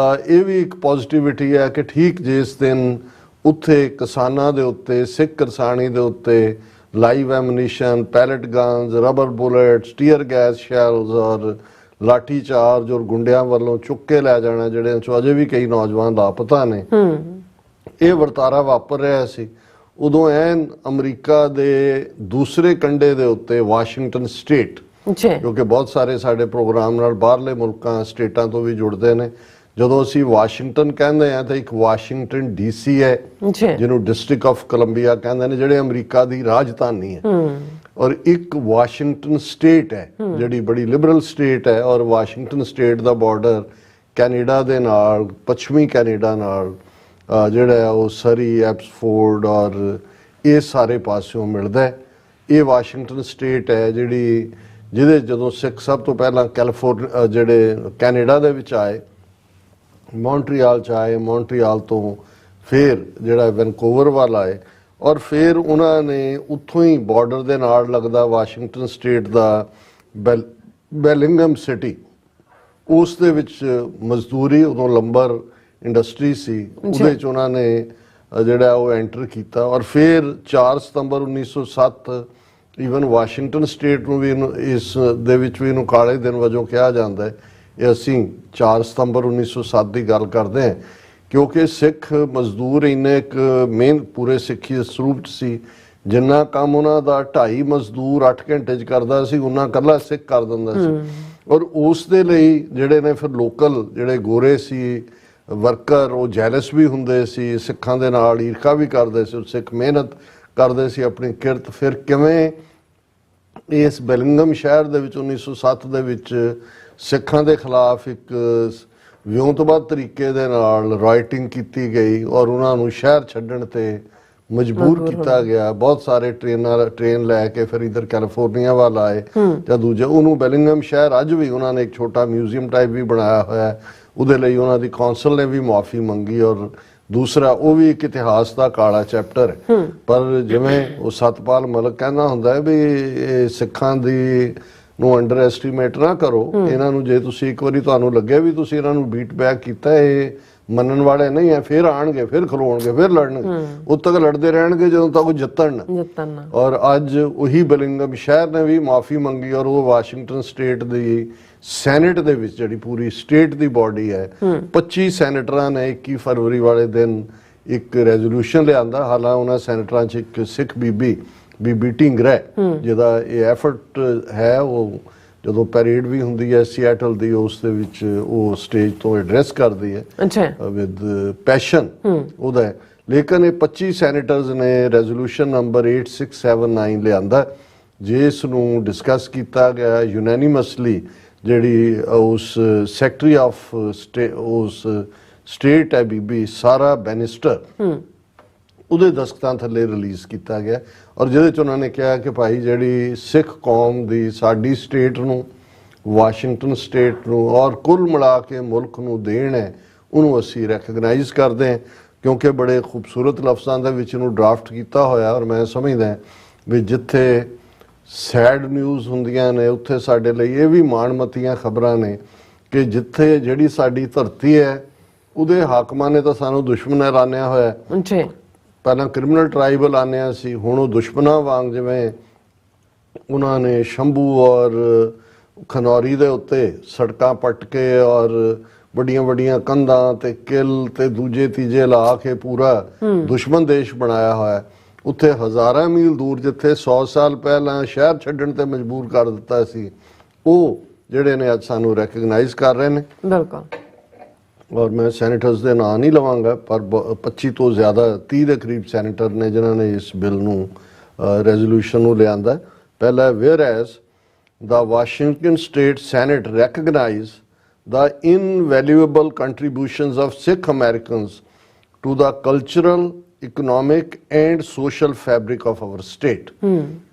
ਇਹ ਵੀ ਇੱਕ ਪੋਜ਼ਿਟਿਵਿਟੀ ਹੈ ਕਿ ਠੀਕ ਜਿਸ ਦਿਨ ਉੱਥੇ ਕਿਸਾਨਾਂ ਦੇ ਉੱਤੇ, ਸਿੱਖ ਕਿਸਾਨੀ ਦੇ ਉੱਤੇ live ammunition, pellet guns, rubber bullets, tear gas shells ਔਰ ਲਾਠੀ ਚਾਰਜ ਔਰ ਗੁੰਡਿਆਂ ਵੱਲੋਂ ਚੁੱਕ ਕੇ ਲੈ ਜਾਣਾ, ਜਿਹੜੇ ਚੋਂ ਅਜੇ ਵੀ ਕਈ ਨੌਜਵਾਨ ਲਾਪਤਾ ਨੇ, ਇਹ ਵਰਤਾਰਾ ਵਾਪਰ ਰਿਹਾ ਸੀ। ਉਦੋਂ ਐਨ ਅਮਰੀਕਾ ਦੇ ਦੂਸਰੇ ਕੰਢੇ ਦੇ ਉੱਤੇ ਵਾਸ਼ਿੰਗਟਨ ਸਟੇਟ, ਕਿਉਂਕਿ ਬਹੁਤ ਸਾਰੇ ਸਾਡੇ ਪ੍ਰੋਗਰਾਮ ਨਾਲ ਬਾਹਰਲੇ ਮੁਲਕਾਂ, ਸਟੇਟਾਂ ਤੋਂ ਵੀ ਜੁੜਦੇ ਨੇ, ਜਦੋਂ ਅਸੀਂ ਵਾਸ਼ਿੰਗਟਨ ਕਹਿੰਦੇ ਆ ਤਾਂ ਇੱਕ ਵਾਸ਼ਿੰਗਟਨ ਡੀਸੀ ਹੈ ਜਿਹਨੂੰ ਡਿਸਟ੍ਰਿਕਟ ਆਫ ਕੋਲੰਬੀਆ ਕਹਿੰਦੇ ਨੇ, ਜਿਹੜੇ ਅਮਰੀਕਾ ਦੀ ਰਾਜਧਾਨੀ ਹੈ, ਔਰ ਇੱਕ ਵਾਸ਼ਿੰਗਟਨ ਸਟੇਟ ਹੈ ਜਿਹੜੀ ਬੜੀ ਲਿਬਰਲ ਸਟੇਟ ਹੈ। ਔਰ ਵਾਸ਼ਿੰਗਟਨ ਸਟੇਟ ਦਾ ਬਾਰਡਰ ਕੈਨੇਡਾ ਦੇ ਨਾਲ, ਪੱਛਮੀ ਕੈਨੇਡਾ ਨਾਲ ਜਿਹੜਾ ਉਹ ਸਰੀ, ਐਬਸਫੋਰਡ ਔਰ ਇਹ ਸਾਰੇ ਪਾਸਿਓਂ ਮਿਲਦਾ ਹੈ। ਇਹ ਵਾਸ਼ਿੰਗਟਨ ਸਟੇਟ ਹੈ ਜਿਹਦੇ ਜਦੋਂ ਸਿੱਖ ਸਭ ਤੋਂ ਪਹਿਲਾਂ ਕੈਲੀਫੋਰਨੀਆ ਜਿਹੜੇ ਕੈਨੇਡਾ ਦੇ ਵਿੱਚ ਆਏ, ਮੌਂਟਰੀਆਲ 'ਚ ਆਏ, ਮੌਂਟਰੀਆਲ ਤੋਂ ਫਿਰ ਜਿਹੜਾ ਵੈਨਕੂਵਰ ਵੱਲ ਆਏ ਔਰ ਫਿਰ ਉਹਨਾਂ ਨੇ ਉੱਥੋਂ ਹੀ ਬਾਰਡਰ ਦੇ ਨਾਲ ਲੱਗਦਾ ਵਾਸ਼ਿੰਗਟਨ ਸਟੇਟ ਦਾ ਬੈਲਿੰਗਮ ਸਿਟੀ, ਉਸ ਦੇ ਵਿੱਚ ਮਜ਼ਦੂਰੀ, ਉਦੋਂ ਲੰਬਰ ਇੰਡਸਟਰੀ ਸੀ, ਉਹਦੇ 'ਚ ਉਹਨਾਂ ਨੇ ਜਿਹੜਾ ਉਹ ਐਂਟਰ ਕੀਤਾ। ਔਰ ਫਿਰ 4 ਸਤੰਬਰ 1907 ਈਵਨ ਵਾਸ਼ਿੰਗਟਨ ਸਟੇਟ ਨੂੰ ਵੀ ਇਸ ਦੇ ਵਿੱਚ ਵੀ ਇਹਨੂੰ ਕਾਲੇ ਦਿਨ ਵਜੋਂ ਕਿਹਾ ਜਾਂਦਾ ਹੈ। ਇਹ ਅਸੀਂ 4 ਸਤੰਬਰ 1907 ਦੀ ਗੱਲ ਕਰਦੇ ਹਾਂ ਕਿਉਂਕਿ ਸਿੱਖ ਮਜ਼ਦੂਰ ਇੰਨੇ ਇੱਕ ਮਿਹਨਤ ਪੂਰੇ ਸਿੱਖੀ ਸਰੂਪ 'ਚ ਸੀ, ਜਿੰਨਾ ਕੰਮ ਉਹਨਾਂ ਦਾ 2.5 ਮਜ਼ਦੂਰ 8 ਘੰਟੇ 'ਚ ਕਰਦਾ ਸੀ, ਉਹਨਾਂ ਇਕੱਲਾ ਸਿੱਖ ਕਰ ਦਿੰਦਾ ਸੀ। ਔਰ ਉਸ ਦੇ ਲਈ ਜਿਹੜੇ ਨੇ ਫਿਰ ਲੋਕਲ ਜਿਹੜੇ ਗੋਰੇ ਸੀ ਵਰਕਰ, ਉਹ ਜੈਲਸ ਵੀ ਹੁੰਦੇ ਸੀ, ਸਿੱਖਾਂ ਦੇ ਨਾਲ ਈਰਖਾ ਵੀ ਕਰਦੇ ਸੀ, ਸਿੱਖ ਮਿਹਨਤ ਕਰਦੇ ਸੀ ਆਪਣੀ ਕਿਰਤ। ਫਿਰ ਕਿਵੇਂ ਇਸ ਬੈਲਿੰਗਮ ਸ਼ਹਿਰ ਦੇ ਵਿੱਚ 1907 ਦੇ ਵਿੱਚ ਸਿੱਖਾਂ ਦੇ ਖਿਲਾਫ ਇੱਕ ਵਿਉਂਤਬੱਧ ਤਰੀਕੇ ਦੇ ਨਾਲ ਰਾਈਟਿੰਗ ਕੀਤੀ ਗਈ ਔਰ ਉਹਨਾਂ ਨੂੰ ਸ਼ਹਿਰ ਛੱਡਣ ਤੇ ਮਜਬੂਰ ਕੀਤਾ ਗਿਆ। ਬਹੁਤ ਸਾਰੇ ਟ੍ਰੇਨ ਲੈ ਕੇ ਫਿਰ ਇਧਰ ਕੈਲੀਫੋਰਨੀਆ ਵੱਲ ਆਏ ਜਾਂ ਦੂਜੇ। ਉਹਨੂੰ ਬੈਲਿੰਗਮ ਸ਼ਹਿਰ ਅੱਜ ਵੀ ਉਹਨਾਂ ਨੇ ਇੱਕ ਛੋਟਾ ਮਿਊਜ਼ੀਅਮ ਟਾਈਪ ਵੀ ਬਣਾਇਆ ਹੋਇਆ, ਉਹਦੇ ਲਈ ਉਹਨਾਂ ਦੀ ਕੌਂਸਲ ਨੇ ਵੀ ਮੁਆਫੀ ਮੰਗੀ। ਔਰ ਦੂਸਰਾ ਉਹ ਵੀ ਇੱਕ ਇਤਿਹਾਸ ਦਾ ਕਾਲਾ ਚੈਪਟਰ ਹੈ। ਪਰ ਜਿਵੇਂ ਉਹ ਸਤਪਾਲ ਮਲਿਕ ਕਹਿੰਦਾ ਹੁੰਦਾ ਹੈ ਵੀ ਇਹ ਸਿੱਖਾਂ ਦੀ ਨੂੰ ਅੰਡਰ ਐਸਟੀਮੇਟ ਨਾ ਕਰੋ, ਇਹਨਾਂ ਨੂੰ ਜੇ ਤੁਸੀਂ ਇੱਕ ਵਾਰੀ ਤੁਹਾਨੂੰ ਲੱਗੇ ਵੀ ਤੁਸੀਂ ਇਹਨਾਂ ਨੂੰ ਬੀਟ ਬੈਕ ਕੀਤਾ, ਇਹ ਮੰਨਣ ਵਾਲੇ ਨਹੀਂ ਹੈ, ਫਿਰ ਆਣਗੇ, ਫਿਰ ਖਲੋਣਗੇ, ਫਿਰ ਲੜਨਗੇ, ਉਦੋਂ ਤੱਕ ਲੜਦੇ ਰਹਿਣਗੇ ਜਦੋਂ ਤੱਕ ਉਹ ਜਿੱਤਣ ਨਾ। ਔਰ ਅੱਜ ਉਹੀ ਬਲਿੰਗਮ ਸ਼ਹਿਰ ਨੇ ਵੀ ਮਾਫੀ ਮੰਗੀ ਔਰ ਉਹ ਵਾਸ਼ਿੰਗਟਨ ਸਟੇਟ ਦੀ ਸੈਨੇਟ ਦੇ ਵਿੱਚ ਜਿਹੜੀ ਪੂਰੀ ਸਟੇਟ ਦੀ ਬੋਡੀ ਹੈ 25 ਸੈਨੇਟਰਾਂ ਨੇ 21 ਫਰਵਰੀ ਵਾਲੇ ਦਿਨ ਇੱਕ ਰੈਜ਼ੋਲੂਸ਼ਨ ਲਿਆਂਦਾ। ਹਾਲਾਂ ਉਹਨਾਂ ਸੈਨੇਟਰਾਂ 'ਚ ਇੱਕ ਸਿੱਖ ਬੀਬੀ ਢਿੰਗਰਾ ਜਿਹਦਾ ਇਹ ਐਫਰਟ ਹੈ, ਉਹ ਜਦੋਂ ਪੈਰੇਡ ਵੀ ਹੁੰਦੀ ਹੈ ਸੀਐਟਲ ਦੀ ਉਸ ਦੇ ਵਿੱਚ ਉਹ ਸਟੇਜ ਤੋਂ ਐਡਰੈਸ ਕਰਦੀ ਹੈ ਵਿਦ ਪੈਸ਼ਨ ਉਹਦਾ। ਲੇਕਿਨ ਇਹ 25 ਸੈਨੇਟਰਸ ਨੇ ਰੈਜ਼ੋਲੂਸ਼ਨ ਨੰਬਰ 8679 ਲਿਆਂਦਾ, ਜਿਸ ਨੂੰ ਡਿਸਕਸ ਕੀਤਾ ਗਿਆ ਯੂਨੈਨਿਮਸਲੀ। ਜਿਹੜੀ ਉਸ ਸੈਕਟਰੀ ਆਫ ਉਸ ਸਟੇਟ ਹੈ ਬੀਬੀ ਸਾਰਾ ਬੈਨਿਸਟਰ, ਉਹਦੇ ਦਸਤਖਤਾਂ ਥੱਲੇ ਰਿਲੀਜ਼ ਕੀਤਾ ਗਿਆ। ਔਰ ਜਿਹਦੇ 'ਚ ਉਹਨਾਂ ਨੇ ਕਿਹਾ ਕਿ ਭਾਈ ਜਿਹੜੀ ਸਿੱਖ ਕੌਮ ਦੀ ਸਾਡੀ ਸਟੇਟ ਨੂੰ, ਵਾਸ਼ਿੰਗਟਨ ਸਟੇਟ ਨੂੰ ਔਰ ਕੁੱਲ ਮਿਲਾ ਕੇ ਮੁਲਕ ਨੂੰ ਦੇਣ ਹੈ, ਉਹਨੂੰ ਅਸੀਂ ਰੈਕਗਨਾਈਜ਼ ਕਰਦੇ ਹਾਂ। ਕਿਉਂਕਿ ਬੜੇ ਖੂਬਸੂਰਤ ਲਫ਼ਜ਼ਾਂ ਦੇ ਵਿੱਚ ਇਹਨੂੰ ਡਰਾਫਟ ਕੀਤਾ ਹੋਇਆ। ਔਰ ਮੈਂ ਸਮਝਦਾ ਵੀ ਜਿੱਥੇ ਸੈਡ ਨਿਊਜ਼ ਹੁੰਦੀਆਂ ਨੇ ਉੱਥੇ ਸਾਡੇ ਲਈ ਇਹ ਵੀ ਮਾਣਮੱਤੀਆਂ ਖਬਰਾਂ ਨੇ ਕਿ ਜਿੱਥੇ ਜਿਹੜੀ ਸਾਡੀ ਧਰਤੀ ਹੈ ਉਹਦੇ ਹਾਕਮਾਂ ਨੇ ਤਾਂ ਸਾਨੂੰ ਦੁਸ਼ਮਣ ਐਲਾਨਿਆ ਹੋਇਆ। ਪਹਿਲਾਂ ਕ੍ਰਿਮੀਨਲ ਟ੍ਰਾਈਬ ਐਲਾਨਿਆ ਸੀ, ਹੁਣ ਉਹ ਦੁਸ਼ਮਣਾਂ ਵਾਂਗ ਜਿਵੇਂ ਉਹਨਾਂ ਨੇ ਸ਼ੰਭੂ ਔਰ ਖਨੌਰੀ ਦੇ ਉੱਤੇ ਸੜਕਾਂ ਪੱਟ ਕੇ ਔਰ ਵੱਡੀਆਂ ਵੱਡੀਆਂ ਕੰਧਾਂ ਤੇ ਕਿਲ ਤੇ ਦੂਜੇ ਤੀਜੇ ਲਾ ਕੇ ਪੂਰਾ ਦੁਸ਼ਮਣ ਦੇਸ਼ ਬਣਾਇਆ ਹੋਇਆ। ਉੱਥੇ ਹਜ਼ਾਰਾਂ ਮੀਲ ਦੂਰ ਜਿੱਥੇ 100 ਸਾਲ ਪਹਿਲਾਂ ਸ਼ਹਿਰ ਛੱਡਣ ਤੇ ਮਜਬੂਰ ਕਰ ਦਿੱਤਾ ਸੀ, ਉਹ ਜਿਹੜੇ ਨੇ ਅੱਜ ਸਾਨੂੰ ਰੈਕਗਨਾਈਜ਼ ਕਰ ਰਹੇ ਨੇ। ਬਿਲਕੁਲ। ਔਰ ਮੈਂ ਸੈਨੇਟਰਸ ਦੇ ਨਾਂ ਨਹੀਂ ਲਵਾਂਗਾ, ਪਰ 25 ਤੋਂ ਜ਼ਿਆਦਾ 30 ਦੇ ਕਰੀਬ ਸੈਨੇਟਰ ਨੇ ਜਿਨ੍ਹਾਂ ਨੇ ਇਸ ਬਿੱਲ ਨੂੰ ਰੈਜ਼ੋਲੂਸ਼ਨ ਨੂੰ ਲਿਆਂਦਾ। ਪਹਿਲਾ whereas the Washington State Senate recognize the invaluable contributions of Sikh Americans to the cultural, economic and social fabric of our state।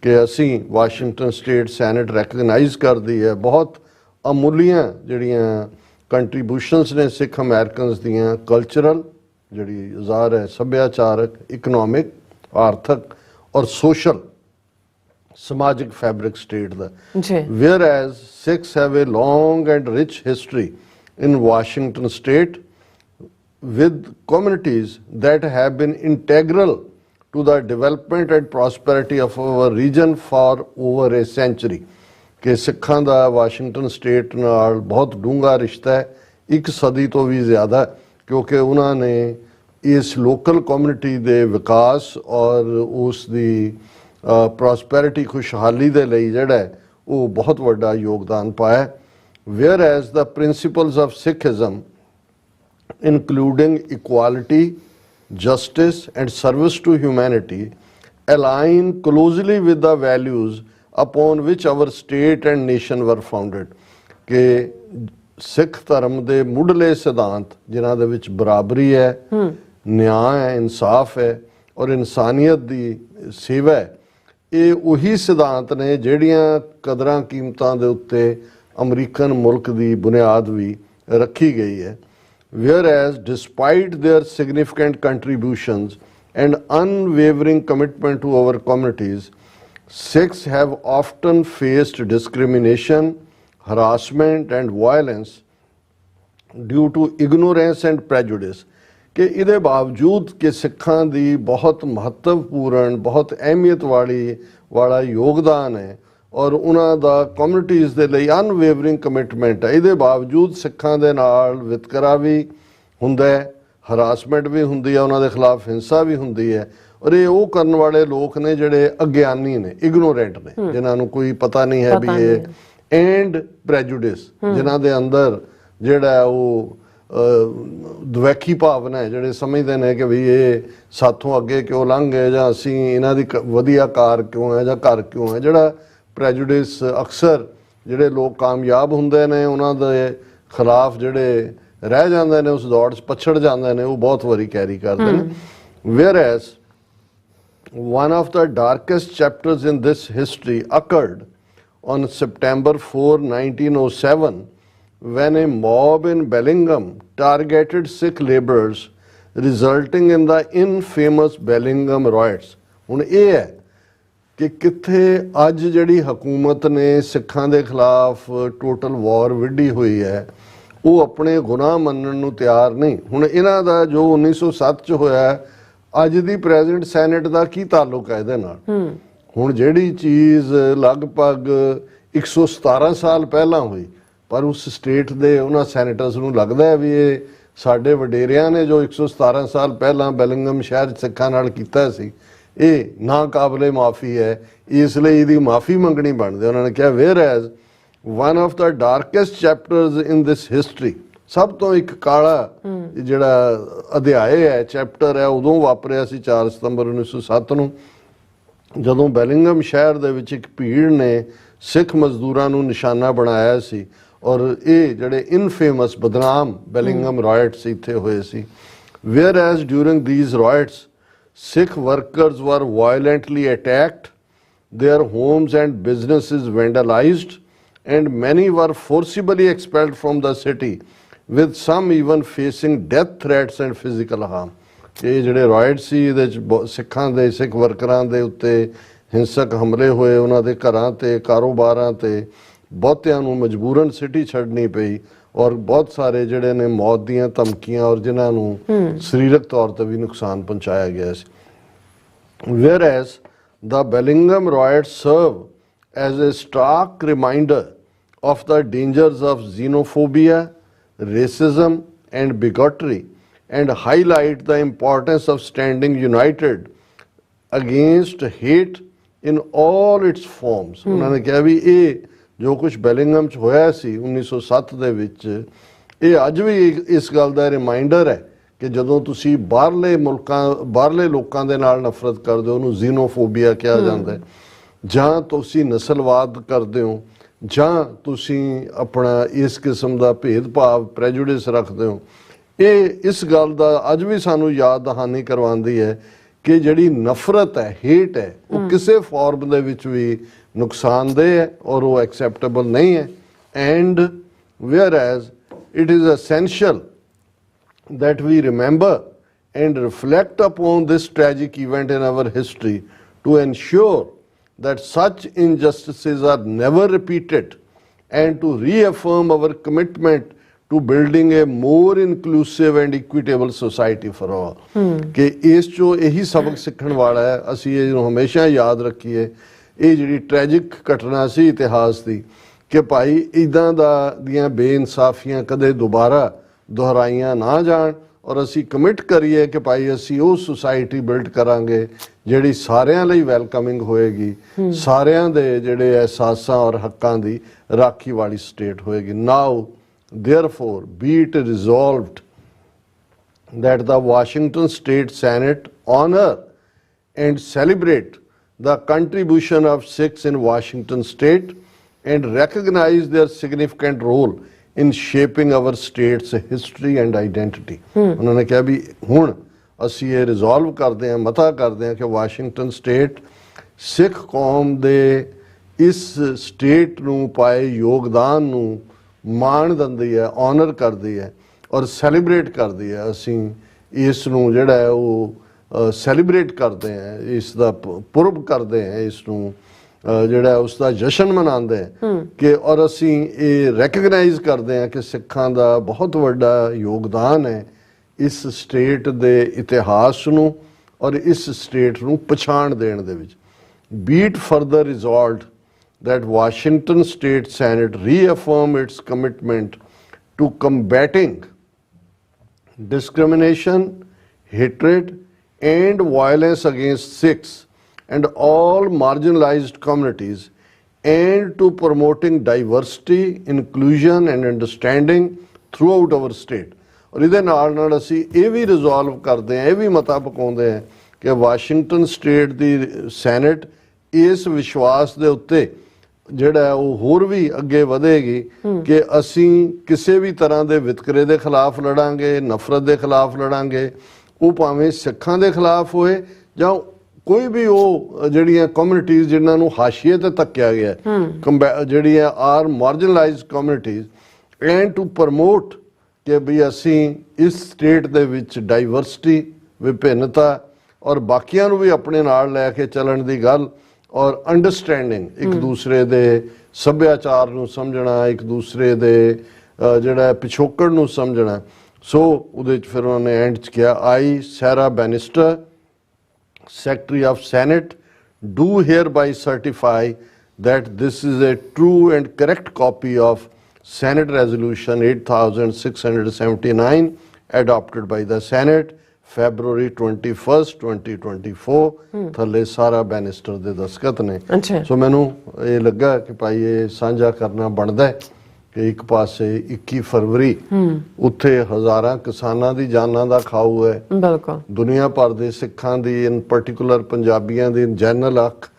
ਕਿ ਅਸੀਂ Washington State Senate recognize ਕਰਦੀ ਹੈ ਬਹੁਤ ਅਮੁੱਲੀਆਂ ਜਿਹੜੀਆਂ ਕੰਟਰੀਬਿਊਸ਼ਨਸ ਨੇ ਸਿੱਖ ਅਮਰੀਕਨਸ ਦੀਆਂ, ਕਲਚਰਲ ਜਿਹੜੀ ਜ਼ਾਹਰ ਹੈ ਸੱਭਿਆਚਾਰਕ, ਇਕਨੋਮਿਕ ਆਰਥਿਕ ਔਰ ਸੋਸ਼ਲ ਸਮਾਜਿਕ fabric state the. whereas Sikhs have a long and rich history in Washington state with communities that have been integral to the development and prosperity of our region for over a century। ਕਿ ਸਿੱਖਾਂ ਦਾ ਵਾਸ਼ਿੰਗਟਨ ਸਟੇਟ ਨਾਲ ਬਹੁਤ ਡੂੰਘਾ ਰਿਸ਼ਤਾ ਹੈ, ਇੱਕ ਸਦੀ ਤੋਂ ਵੀ ਜ਼ਿਆਦਾ, ਕਿਉਂਕਿ ਉਹਨਾਂ ਨੇ ਇਸ ਲੋਕਲ ਕਮਿਊਨਿਟੀ ਦੇ ਵਿਕਾਸ ਔਰ ਉਸ ਦੀ ਪ੍ਰੋਸਪੈਰਿਟੀ ਖੁਸ਼ਹਾਲੀ ਦੇ ਲਈ ਜਿਹੜਾ ਉਹ ਬਹੁਤ ਵੱਡਾ ਯੋਗਦਾਨ ਪਾਇਆ। Whereas the principles of Sikhism including equality, justice and service to humanity align closely with the values upon which our state and nation were founded। ਕਿ ਸਿੱਖ ਧਰਮ ਦੇ ਮੁੱਢਲੇ ਸਿਧਾਂਤ ਜਿਨ੍ਹਾਂ ਦੇ ਵਿੱਚ ਬਰਾਬਰੀ ਹੈ, ਨਿਆਂ ਹੈ, ਇਨਸਾਫ ਹੈ ਔਰ ਇਨਸਾਨੀਅਤ ਦੀ ਸੇਵਾ ਹੈ, ਇਹ ਉਹੀ ਸਿਧਾਂਤ ਨੇ ਜਿਹੜੀਆਂ ਕਦਰਾਂ ਕੀਮਤਾਂ ਦੇ ਉੱਤੇ ਅਮਰੀਕਨ ਮੁਲਕ ਦੀ ਬੁਨਿਆਦ ਵੀ ਰੱਖੀ ਗਈ ਹੈ। Whereas despite their significant contributions and unwavering commitment to our communities, Sikhs have often faced discrimination, harassment and violence due to ignorance and prejudice। ਕਿ ਇਹਦੇ ਬਾਵਜੂਦ ਕਿ ਸਿੱਖਾਂ ਦੀ ਬਹੁਤ ਮਹੱਤਵਪੂਰਨ, ਬਹੁਤ ਅਹਿਮੀਅਤ ਵਾਲਾ ਯੋਗਦਾਨ ਹੈ ਔਰ ਉਹਨਾਂ ਦਾ ਕਮਿਊਨਿਟੀਜ਼ ਦੇ ਲਈ ਅਨਵੇਵਰਿੰਗ ਕਮਿਟਮੈਂਟ ਹੈ, ਇਹਦੇ ਬਾਵਜੂਦ ਸਿੱਖਾਂ ਦੇ ਨਾਲ ਵਿਤਕਰਾ ਵੀ ਹੁੰਦਾ ਹੈ, ਹਰਾਸਮੈਂਟ ਵੀ ਹੁੰਦੀ ਹੈ, ਉਹਨਾਂ ਦੇ ਖਿਲਾਫ ਹਿੰਸਾ ਵੀ ਹੁੰਦੀ ਹੈ। ਔਰ ਇਹ ਉਹ ਕਰਨ ਵਾਲੇ ਲੋਕ ਨੇ ਜਿਹੜੇ ਅਗਿਆਨੀ ਨੇ, ਇਗਨੋਰੈਂਟ ਨੇ, ਜਿਨ੍ਹਾਂ ਨੂੰ ਕੋਈ ਪਤਾ ਨਹੀਂ ਹੈ ਵੀ ਇਹ ਐਂਡ ਪ੍ਰੈਜੁਡਿਸ, ਜਿਨ੍ਹਾਂ ਦੇ ਅੰਦਰ ਜਿਹੜਾ ਉਹ ਦੁਵੈਖੀ ਭਾਵਨਾ ਹੈ, ਜਿਹੜੇ ਸਮਝਦੇ ਨੇ ਕਿ ਵੀ ਇਹ ਸਾਥੋਂ ਅੱਗੇ ਕਿਉਂ ਲੰਘ ਗਏ ਜਾਂ ਅਸੀਂ ਇਹਨਾਂ ਦੀ ਵਧੀਆ ਕਾਰ ਕਿਉਂ ਹੈ ਜਾਂ ਘਰ ਕਿਉਂ ਹੈ। ਜਿਹੜਾ ਪ੍ਰੈਜੁਡਿਸ ਅਕਸਰ ਜਿਹੜੇ ਲੋਕ ਕਾਮਯਾਬ ਹੁੰਦੇ ਨੇ ਉਹਨਾਂ ਦੇ ਖਿਲਾਫ ਜਿਹੜੇ ਰਹਿ ਜਾਂਦੇ ਨੇ, ਉਸ ਦੌੜ 'ਚ ਪਛੜ ਜਾਂਦੇ ਨੇ, ਉਹ ਬਹੁਤ ਵਾਰੀ ਕੈਰੀ ਕਰਦੇ ਨੇ। Whereas One of the darkest chapters in this history occurred on September 4, 1907, when a mob in Bellingham targeted Sikh labourers, resulting in the infamous Bellingham riots. ਹੁਣ ਇਹ ਹੈ ਕਿ ਕਿੱਥੇ ਅੱਜ ਜਿਹੜੀ ਹਕੂਮਤ ਨੇ ਸਿੱਖਾਂ ਦੇ ਖਿਲਾਫ ਟੋਟਲ ਵਾਰ ਵਿੱਢੀ ਹੋਈ ਹੈ, ਉਹ ਆਪਣੇ ਗੁਨਾਹ ਮੰਨਣ ਨੂੰ ਤਿਆਰ ਨਹੀਂ। ਹੁਣ ਇਹਨਾਂ ਦਾ ਜੋ 1907 ਚ ਹੋਇਆ, ਅੱਜ ਦੀ ਪ੍ਰੈਜ਼ੀਡੈਂਟ ਸੈਨੇਟ ਦਾ ਕੀ ਤਾਲੁਕ ਹੈ ਇਹਦੇ ਨਾਲ? ਹੁਣ ਜਿਹੜੀ ਚੀਜ਼ ਲਗਭਗ 117 ਸਾਲ ਪਹਿਲਾਂ ਹੋਈ, ਪਰ ਉਸ ਸਟੇਟ ਦੇ ਉਹਨਾਂ ਸੈਨੇਟਰਸ ਨੂੰ ਲੱਗਦਾ ਹੈ ਵੀ ਇਹ ਸਾਡੇ ਵਡੇਰਿਆਂ ਨੇ ਜੋ 117 ਸਾਲ ਪਹਿਲਾਂ ਬੈਲਿੰਗਮ ਸ਼ਹਿਰ ਸਿੱਖਾਂ ਨਾਲ ਕੀਤਾ ਸੀ, ਇਹ ਨਾ ਕਾਬਲੇ ਮਾਫੀ ਹੈ, ਇਸ ਲਈ ਇਹਦੀ ਮਾਫੀ ਮੰਗਣੀ ਬਣਦੀ। ਉਹਨਾਂ ਨੇ ਕਿਹਾ whereas one of the darkest chapters in this history, ਸਭ ਤੋਂ ਇੱਕ ਕਾਲਾ ਜਿਹੜਾ ਅਧਿਆਏ ਹੈ, ਚੈਪਟਰ ਹੈ, ਉਦੋਂ ਵਾਪਰਿਆ ਸੀ 4 ਸਤੰਬਰ 1907 ਨੂੰ, ਜਦੋਂ ਬੈਲਿੰਗਮ ਸ਼ਹਿਰ ਦੇ ਵਿੱਚ ਇੱਕ ਭੀੜ ਨੇ ਸਿੱਖ ਮਜ਼ਦੂਰਾਂ ਨੂੰ ਨਿਸ਼ਾਨਾ ਬਣਾਇਆ ਸੀ, ਔਰ ਇਹ ਜਿਹੜੇ ਇਨਫੇਮਸ ਬਦਨਾਮ ਬੈਲਿੰਗਮ ਰਾਇਟਸ ਇੱਥੇ ਹੋਏ ਸੀ। Whereas during these riots Sikh workers were violently attacked, their homes and businesses vandalized, and many were forcibly expelled from the city, with some even facing death threats and physical harm. ਇਹ ਜਿਹੜੇ ਰਾਇਟ ਸੀ, ਇਹਦੇ 'ਚ ਸਿੱਖਾਂ ਦੇ ਸਿੱਖ ਵਰਕਰਾਂ ਦੇ ਉੱਤੇ ਹਿੰਸਕ ਹਮਲੇ ਹੋਏ, ਉਹਨਾਂ ਦੇ ਘਰਾਂ ਤੇ ਕਾਰੋਬਾਰਾਂ ਤੇ ਬਹੁਤਿਆਂ ਨੂੰ ਮਜਬੂਰਨ ਸਿਟੀ ਛੱਡਣੀ ਪਈ, ਔਰ ਬਹੁਤ ਸਾਰੇ ਜਿਹੜੇ ਨੇ ਮੌਤ ਦੀਆਂ ਧਮਕੀਆਂ ਔਰ ਜਿਨ੍ਹਾਂ ਨੂੰ ਸਰੀਰਕ ਤੌਰ ਤੇ ਵੀ ਨੁਕਸਾਨ ਪਹੁੰਚਾਇਆ ਗਿਆ ਸੀ। Whereas the Bellingham riots serve as a stark reminder of the dangers of xenophobia, racism and bigotry, and highlight the importance of standing united against hate in all its forms. ਉਹਨਾਂ ਨੇ ਕਿਹਾ ਵੀ ਇਹ ਜੋ ਕੁਝ ਬੈਲਿੰਗਮ 'ਚ ਹੋਇਆ ਸੀ 1907 ਦੇ ਵਿੱਚ, ਇਹ ਅੱਜ ਵੀ ਇਸ ਗੱਲ ਦਾ ਰਿਮਾਈਂਡਰ ਹੈ ਕਿ ਜਦੋਂ ਤੁਸੀਂ ਬਾਹਰਲੇ ਲੋਕਾਂ ਦੇ ਨਾਲ ਨਫ਼ਰਤ ਕਰਦੇ ਹੋ, ਉਹਨੂੰ ਜ਼ੀਨੋਫੋਬੀਆ ਕਿਹਾ ਜਾਂਦਾ ਹੈ, ਜਾਂ ਤੁਸੀਂ ਨਸਲਵਾਦ ਕਰਦੇ ਹੋ, ਜਾਂ ਤੁਸੀਂ ਆਪਣਾ ਇਸ ਕਿਸਮ ਦਾ ਭੇਦਭਾਵ ਪ੍ਰੈਜੁਡਿਸ ਰੱਖਦੇ ਹੋ, ਇਹ ਇਸ ਗੱਲ ਦਾ ਅੱਜ ਵੀ ਸਾਨੂੰ ਯਾਦ ਦਹਾਨੀ ਕਰਵਾਉਂਦੀ ਹੈ ਕਿ ਜਿਹੜੀ ਨਫ਼ਰਤ ਹੈ, ਹੇਟ ਹੈ, ਉਹ ਕਿਸੇ ਫਾਰਮ ਦੇ ਵਿੱਚ ਵੀ ਨੁਕਸਾਨਦੇਹ ਹੈ ਔਰ ਉਹ ਐਕਸੈਪਟੇਬਲ ਨਹੀਂ ਹੈ। And whereas it is essential that we remember and reflect upon this tragic event in our history to ensure that such injustices are never repeated, and to reaffirm our commitment to building a more inclusive and equitable society for all. ਕਿ ਇਸ ਚੋਂ ਇਹੀ ਸਬਕ ਸਿੱਖਣ ਵਾਲਾ ਹੈ, ਅਸੀਂ ਇਹਨੂੰ ਹਮੇਸ਼ਾ ਯਾਦ ਰੱਖੀਏ। ਇਹ ਜਿਹੜੀ ਟ੍ਰੈਜਿਕ ਘਟਨਾ ਸੀ ਇਤਿਹਾਸ ਦੀ, ਕਿ ਭਾਈ ਇੱਦਾਂ ਦੀਆਂ ਬੇਇਨਸਾਫੀਆਂ ਕਦੇ ਦੁਬਾਰਾ ਦੁਹਰਾਈਆਂ ਨਾ ਜਾਣ, ਔਰ ਅਸੀਂ ਕਮਿਟ ਕਰੀਏ ਕਿ ਭਾਈ ਅਸੀਂ ਉਹ ਸੁਸਾਇਟੀ ਬਿਲਡ ਕਰਾਂਗੇ ਜਿਹੜੀ ਸਾਰਿਆਂ ਲਈ ਵੈਲਕਮਿੰਗ ਹੋਏਗੀ, ਸਾਰਿਆਂ ਦੇ ਜਿਹੜੇ ਅਹਿਸਾਸਾਂ ਔਰ ਹੱਕਾਂ ਦੀ ਰਾਖੀ ਵਾਲੀ ਸਟੇਟ ਹੋਏਗੀ। ਨਾਓ therefore be it resolved that the Washington State Senate honor and celebrate the contribution of Sikhs in Washington State and recognize their significant role in shaping our state's history and identity. ਉਹਨਾਂ ਨੇ ਕਿਹਾ ਵੀ ਹੁਣ ਅਸੀਂ ਇਹ ਰਿਜ਼ੋਲਵ ਕਰਦੇ ਹਾਂ, ਮਤਾ ਕਰਦੇ ਹਾਂ ਕਿ ਵਾਸ਼ਿੰਗਟਨ ਸਟੇਟ ਸਿੱਖ ਕੌਮ ਦੇ ਇਸ ਸਟੇਟ ਨੂੰ ਪਾਏ ਯੋਗਦਾਨ ਨੂੰ ਮਾਣ ਦਿੰਦੀ ਹੈ, ਆਨਰ ਕਰਦੀ ਹੈ ਔਰ ਸੈਲੀਬ੍ਰੇਟ ਕਰਦੀ ਹੈ। ਅਸੀਂ ਇਸ ਨੂੰ ਜਿਹੜਾ ਹੈ ਉਹ ਸੈਲੀਬ੍ਰੇਟ ਕਰਦੇ ਹਾਂ, ਇਸ ਦਾ ਪੁਰਬ ਕਰਦੇ ਹਾਂ, ਇਸ ਨੂੰ ਜਿਹੜਾ ਉਸ ਦਾ ਜਸ਼ਨ ਮਨਾਉਂਦੇ ਹੈ ਕਿ, ਔਰ ਅਸੀਂ ਇਹ ਰੈਕਗਨਾਈਜ਼ ਕਰਦੇ ਹਾਂ ਕਿ ਸਿੱਖਾਂ ਦਾ ਬਹੁਤ ਵੱਡਾ ਯੋਗਦਾਨ ਹੈ ਇਸ ਸਟੇਟ ਦੇ ਇਤਿਹਾਸ ਨੂੰ ਔਰ ਇਸ ਸਟੇਟ ਨੂੰ ਪਛਾਣ ਦੇਣ ਦੇ ਵਿੱਚ। Be it further resolved that Washington State Senate reaffirm its commitment to combating discrimination, hatred and violence against Sikhs and all marginalized communities, and to promoting diversity, inclusion and understanding throughout our state. ਔਰ ਇਹਦੇ ਨਾਲ ਅਸੀਂ ਇਹ ਵੀ ਰਿਜ਼ੋਲਵ ਕਰਦੇ ਹਾਂ, ਇਹ ਵੀ ਮਤਾ ਪਕਾਉਂਦੇ ਹਾਂ ਕਿ ਵਾਸ਼ਿੰਗਟਨ ਸਟੇਟ ਦੀ ਸੈਨੇਟ ਇਸ ਵਿਸ਼ਵਾਸ ਦੇ ਉੱਤੇ ਜਿਹੜਾ ਉਹ ਹੋਰ ਵੀ ਅੱਗੇ ਵਧੇਗੀ ਕਿ ਅਸੀਂ ਕਿਸੇ ਵੀ ਤਰ੍ਹਾਂ ਦੇ ਵਿਤਕਰੇ ਦੇ ਖਿਲਾਫ ਲੜਾਂਗੇ, ਨਫ਼ਰਤ ਦੇ ਖਿਲਾਫ ਲੜਾਂਗੇ, ਉਹ ਭਾਵੇਂ ਸਿੱਖਾਂ ਦੇ ਖਿਲਾਫ ਹੋਏ ਜਾਂ ਕੋਈ ਵੀ ਉਹ ਜਿਹੜੀਆਂ ਕਮਿਊਨਿਟੀਜ਼ ਜਿਨ੍ਹਾਂ ਨੂੰ ਹਾਸ਼ੀਏ ਤੇ ਧੱਕਿਆ ਗਿਆ ਜਿਹੜੀਆਂ are marginalized communities and to promote ਕਿ ਵੀ ਅਸੀਂ ਇਸ ਸਟੇਟ ਦੇ ਵਿੱਚ ਡਾਈਵਰਸਿਟੀ ਵਿਭਿੰਨਤਾ ਔਰ ਬਾਕੀਆਂ ਨੂੰ ਵੀ ਆਪਣੇ ਨਾਲ ਲੈ ਕੇ ਚੱਲਣ ਦੀ ਗੱਲ ਔਰ ਅੰਡਰਸਟੈਂਡਿੰਗ ਇੱਕ ਦੂਸਰੇ ਦੇ ਸੱਭਿਆਚਾਰ ਨੂੰ ਸਮਝਣਾ ਇੱਕ ਦੂਸਰੇ ਦੇ ਜਿਹੜਾ ਪਿਛੋਕੜ ਨੂੰ ਸਮਝਣਾ। ਸੋ ਉਹਦੇ 'ਚ ਫਿਰ ਉਹਨਾਂ ਨੇ ਐਂਡ 'ਚ ਕਿਹਾ ਆਈ ਸੈਰਾ Bannister Secretary of Senate do hereby certify that this is a true and correct copy of Senate Resolution 8679 adopted by the Senate February 21st 2024 ਥੱਲੇ ਸਾਰਾ ਬੈਨਿਸਟਰ ਦੇ ਦਸਖਤ ਨੇ। ਸੋ ਮੈਨੂੰ ਇਹ ਲੱਗਾ ਕਿ ਭਾਈ ਇਹ ਸਾਂਝਾ ਕਰਨਾ ਬਣਦਾ ਹੈ ਕਿ ਇੱਕ ਪਾਸੇ 21 ਫਰਵਰੀ ਉੱਥੇ ਹਜ਼ਾਰਾਂ ਕਿਸਾਨਾਂ ਦੀ ਜਾਨਾਂ ਦਾ ਖਾਊ ਹੈ, ਬਿਲਕੁਲ ਦੁਨੀਆ ਭਰ ਦੇ ਸਿੱਖਾਂ ਦੀ ਇਨ ਪਾਰਟਿਕੂਲਰ ਪੰਜਾਬੀਆਂ ਦੀ ਜਨਰਲ ਅੱਖ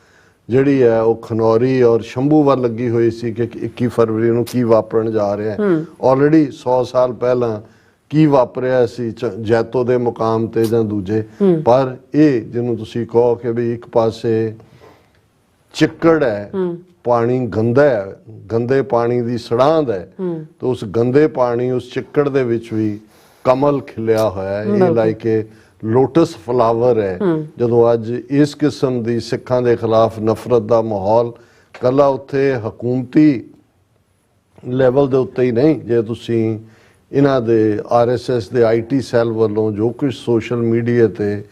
ਜਿਹੜੀ ਹੈ ਉਹ ਖਨੌਰੀ ਔਰ ਸ਼ੰਭੂ ਵੱਲ ਲੱਗੀ ਹੋਈ ਸੀ ਕਿ 21 ਫਰਵਰੀ ਨੂੰ ਕੀ ਵਾਪਰਨ ਜਾ ਰਿਹਾ ਹੈ। ਆਲਰੇਡੀ 100 ਸਾਲ ਪਹਿਲਾਂ ਕੀ ਵਾਪਰਿਆ ਸੀ ਜੈਤੋ ਦੇ ਮੁਕਾਮ ਤੇ ਜਾਂ ਦੂਜੇ, ਪਰ ਇਹ ਜਿਹਨੂੰ ਤੁਸੀਂ ਕਹੋ ਕਿ ਵੀ ਇੱਕ ਪਾਸੇ ਚਿੱਕੜ ਹੈ, ਪਾਣੀ ਗੰਦਾ ਹੈ, ਗੰਦੇ ਪਾਣੀ ਦੀ ਸੜਾਂਦ ਹੈ, ਤੇ ਉਸ ਗੰਦੇ ਪਾਣੀ ਉਸ ਚਿੱਕੜ ਦੇ ਵਿੱਚ ਵੀ ਕਮਲ ਖਿਲਿਆ ਹੋਇਆ ਹੈ। ਇਹ ਲਾਈਕ ਏ ਲੋਟਸ ਫਲਾਵਰ ਹੈ। ਜਦੋਂ ਅੱਜ ਇਸ ਕਿਸਮ ਦੀ ਸਿੱਖਾਂ ਦੇ ਖਿਲਾਫ ਨਫ਼ਰਤ ਦਾ ਮਾਹੌਲ ਕੱਲਾ ਉੱਥੇ ਹਕੂਮਤੀ ਲੈਵਲ ਦੇ ਉੱਤੇ ਹੀ ਨਹੀਂ, ਜੇ ਤੁਸੀਂ ਇਹਨਾਂ ਦੇ RSS ਦੇ IT ਸੈੱਲ ਵੱਲੋਂ ਜੋ ਕੁਝ ਸੋਸ਼ਲ ਮੀਡੀਆ ਤੇ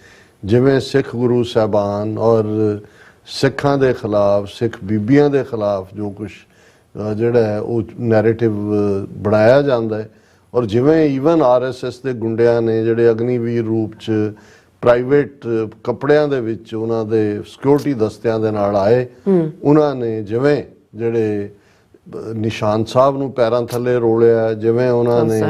ਜਿਵੇਂ ਸਿੱਖ ਗੁਰੂ ਸਾਹਿਬਾਨ ਔਰ ਸਿੱਖਾਂ ਦੇ ਖਿਲਾਫ ਸਿੱਖ ਬੀਬੀਆਂ ਦੇ ਖਿਲਾਫ ਜੋ ਕੁਝ ਜਿਹੜਾ ਹੈ ਉਹ ਨੈਰੇਟਿਵ ਬਣਾਇਆ ਜਾਂਦਾ ਹੈ, ਔਰ ਜਿਵੇਂ ਈਵਨ RSS ਦੇ ਗੁੰਡਿਆਂ ਨੇ ਜਿਹੜੇ ਅਗਨੀਵੀਰ ਰੂਪ 'ਚ ਪ੍ਰਾਈਵੇਟ ਕੱਪੜਿਆਂ ਦੇ ਵਿੱਚ ਉਹਨਾਂ ਦੇ ਸਿਕਿਉਰਿਟੀ ਦਸਤਿਆਂ ਦੇ ਨਾਲ ਆਏ, ਉਹਨਾਂ ਨੇ ਜਿਵੇਂ ਜਿਹੜੇ ਨਿਸ਼ਾਨ ਸਾਹਿਬ ਨੂੰ ਪੈਰਾਂ ਥੱਲੇ ਰੋਲਿਆ, ਜਿਵੇਂ ਉਹਨਾਂ ਨੇ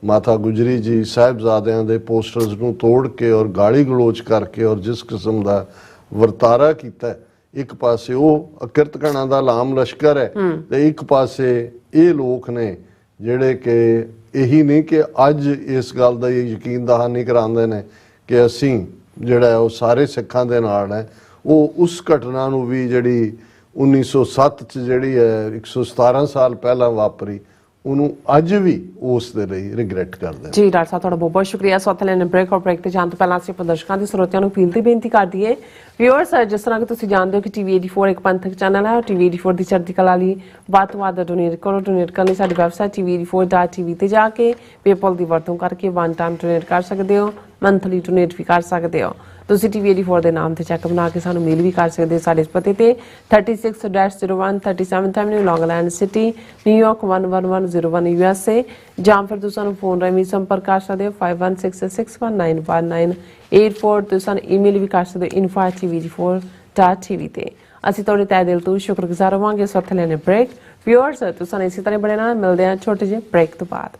ਮਾਤਾ ਗੁਜਰੀ ਜੀ ਸਾਹਿਬਜ਼ਾਦਿਆਂ ਦੇ ਪੋਸਟਰਸ ਨੂੰ ਤੋੜ ਕੇ ਔਰ ਗਾਲੀ ਗਲੋਚ ਕਰਕੇ ਔਰ ਜਿਸ ਕਿਸਮ ਦਾ ਵਰਤਾਰਾ ਕੀਤਾ, ਇੱਕ ਪਾਸੇ ਉਹ ਅਕਿਰਤਕਣਾਂ ਦਾ ਲਾਮ ਲਸ਼ਕਰ ਹੈ ਤੇ ਇੱਕ ਪਾਸੇ ਇਹ ਲੋਕ ਨੇ ਜਿਹੜੇ ਕਿ ਇਹੀ ਨਹੀਂ ਕਿ ਅੱਜ ਇਸ ਗੱਲ ਦਾ ਯਕੀਨ ਦਹਾਨੀ ਕਰਾਉਂਦੇ ਨੇ ਕਿ ਅਸੀਂ ਜਿਹੜਾ ਉਹ ਸਾਰੇ ਸਿੱਖਾਂ ਦੇ ਨਾਲ ਹੈ। ਉਹ ਉਸ ਘਟਨਾ ਨੂੰ ਵੀ ਜਿਹੜੀ 1907 'ਚ ਜਿਹੜੀ ਹੈ 117 ਸਾਲ ਪਹਿਲਾਂ ਵਾਪਰੀ, ਉਹਨੂੰ ਅੱਜ ਵੀ ਉਸ ਦੇ ਲਈ ਰਿਗਰੈਟ ਕਰਦੇ ਜੀ। ਡਾਕਟਰ ਸਾਹਿਬ ਤੁਹਾਡਾ ਬਹੁਤ ਬਹੁਤ ਸ਼ੁਕਰੀਆ। ਸੋ ਥਲੇ ਨੇ ਬ੍ਰੇਕ ਤੇ ਜਾਣ ਤੋਂ ਪਹਿਲਾਂ ਅਸੀਂ ਪ੍ਰਦਰਸ਼ਕਾਂ ਦੇ ਸਰੋਤਿਆਂ ਨੂੰ ਅਪੀਲ ਤੇ ਬੇਨਤੀ ਕਰ ਦਈਏ, ਵਿਊਅਰਸ ਜਿਸ ਤਰ੍ਹਾਂ ਕਿ ਤੁਸੀਂ ਜਾਣਦੇ ਹੋ ਕਿ TV 84 ਇੱਕ ਪੰਥਕ ਚੈਨਲ ਹੈ, TV 84 ਦੀ ਚੜ੍ਹਦੀ ਕਲਾ ਲਈ ਵੱਧ ਤੋਂ ਵੱਧ ਡੋਨੇਟ ਕਰੋ। ਡੋਨੇਟ ਕਰਨ ਲਈ ਸਾਡੀ ਵੈਬਸਾਈਟ TV84.tv ਤੇ ਜਾ ਕੇ ਪੇਪਲ ਦੀ ਵਰਤੋਂ ਕਰਕੇ ਵਨ ਟਾਈਮ ਡੋਨੇਟ ਕਰ ਸਕਦੇ ਹੋ, ਮੰਥਲੀ ਡੋਨੇਟ ਵੀ ਕਰ ਸਕਦੇ ਹੋ। ਤੁਸੀਂ TV 84 ਦੇ ਨਾਮ ਤੇ ਚੈੱਕ ਬਣਾ ਕੇ ਸਾਨੂੰ ਮੇਲ ਵੀ ਕਰ ਸਕਦੇ ਹੋ ਸਾਡੇ ਇਸ ਪਤੇ ਤੇ 36-01 37th Avenue ਲੌਂਗ ਆਈਲੈਂਡ ਸਿਟੀ ਨਿਊਯਾਰਕ 11101 USA, ਜਾਂ ਫਿਰ ਤੁਸੀਂ ਸਾਨੂੰ ਫੋਨ ਰਾਹੀਂ ਸੰਪਰਕ ਕਰ ਸਕਦੇ ਹੋ 5166619184। ਤੁਸੀਂ ਸਾਨੂੰ ਈਮੇਲ ਵੀ ਕਰ ਸਕਦੇ ਹੋ info@tv84.tv ਤੇ। ਅਸੀਂ ਤੁਹਾਡੇ ਤਹਿ ਦਿਲ ਤੋਂ ਸ਼ੁਕਰਗੁਜ਼ਾਰ ਹੋਵਾਂਗੇ। ਇਸ ਵਕਤ ਲੈਣੇ ਬ੍ਰੇਕ। ਵਿਊਅਰਸ ਤੁਸੀਂ ਇਸੇ ਤਰ੍ਹਾਂ ਬੜੇ ਨਾਲ ਮਿਲਦੇ ਹਾਂ ਛੋਟੇ ਜਿਹੇ ਬ੍ਰੇਕ ਤੋਂ ਬਾਅਦ।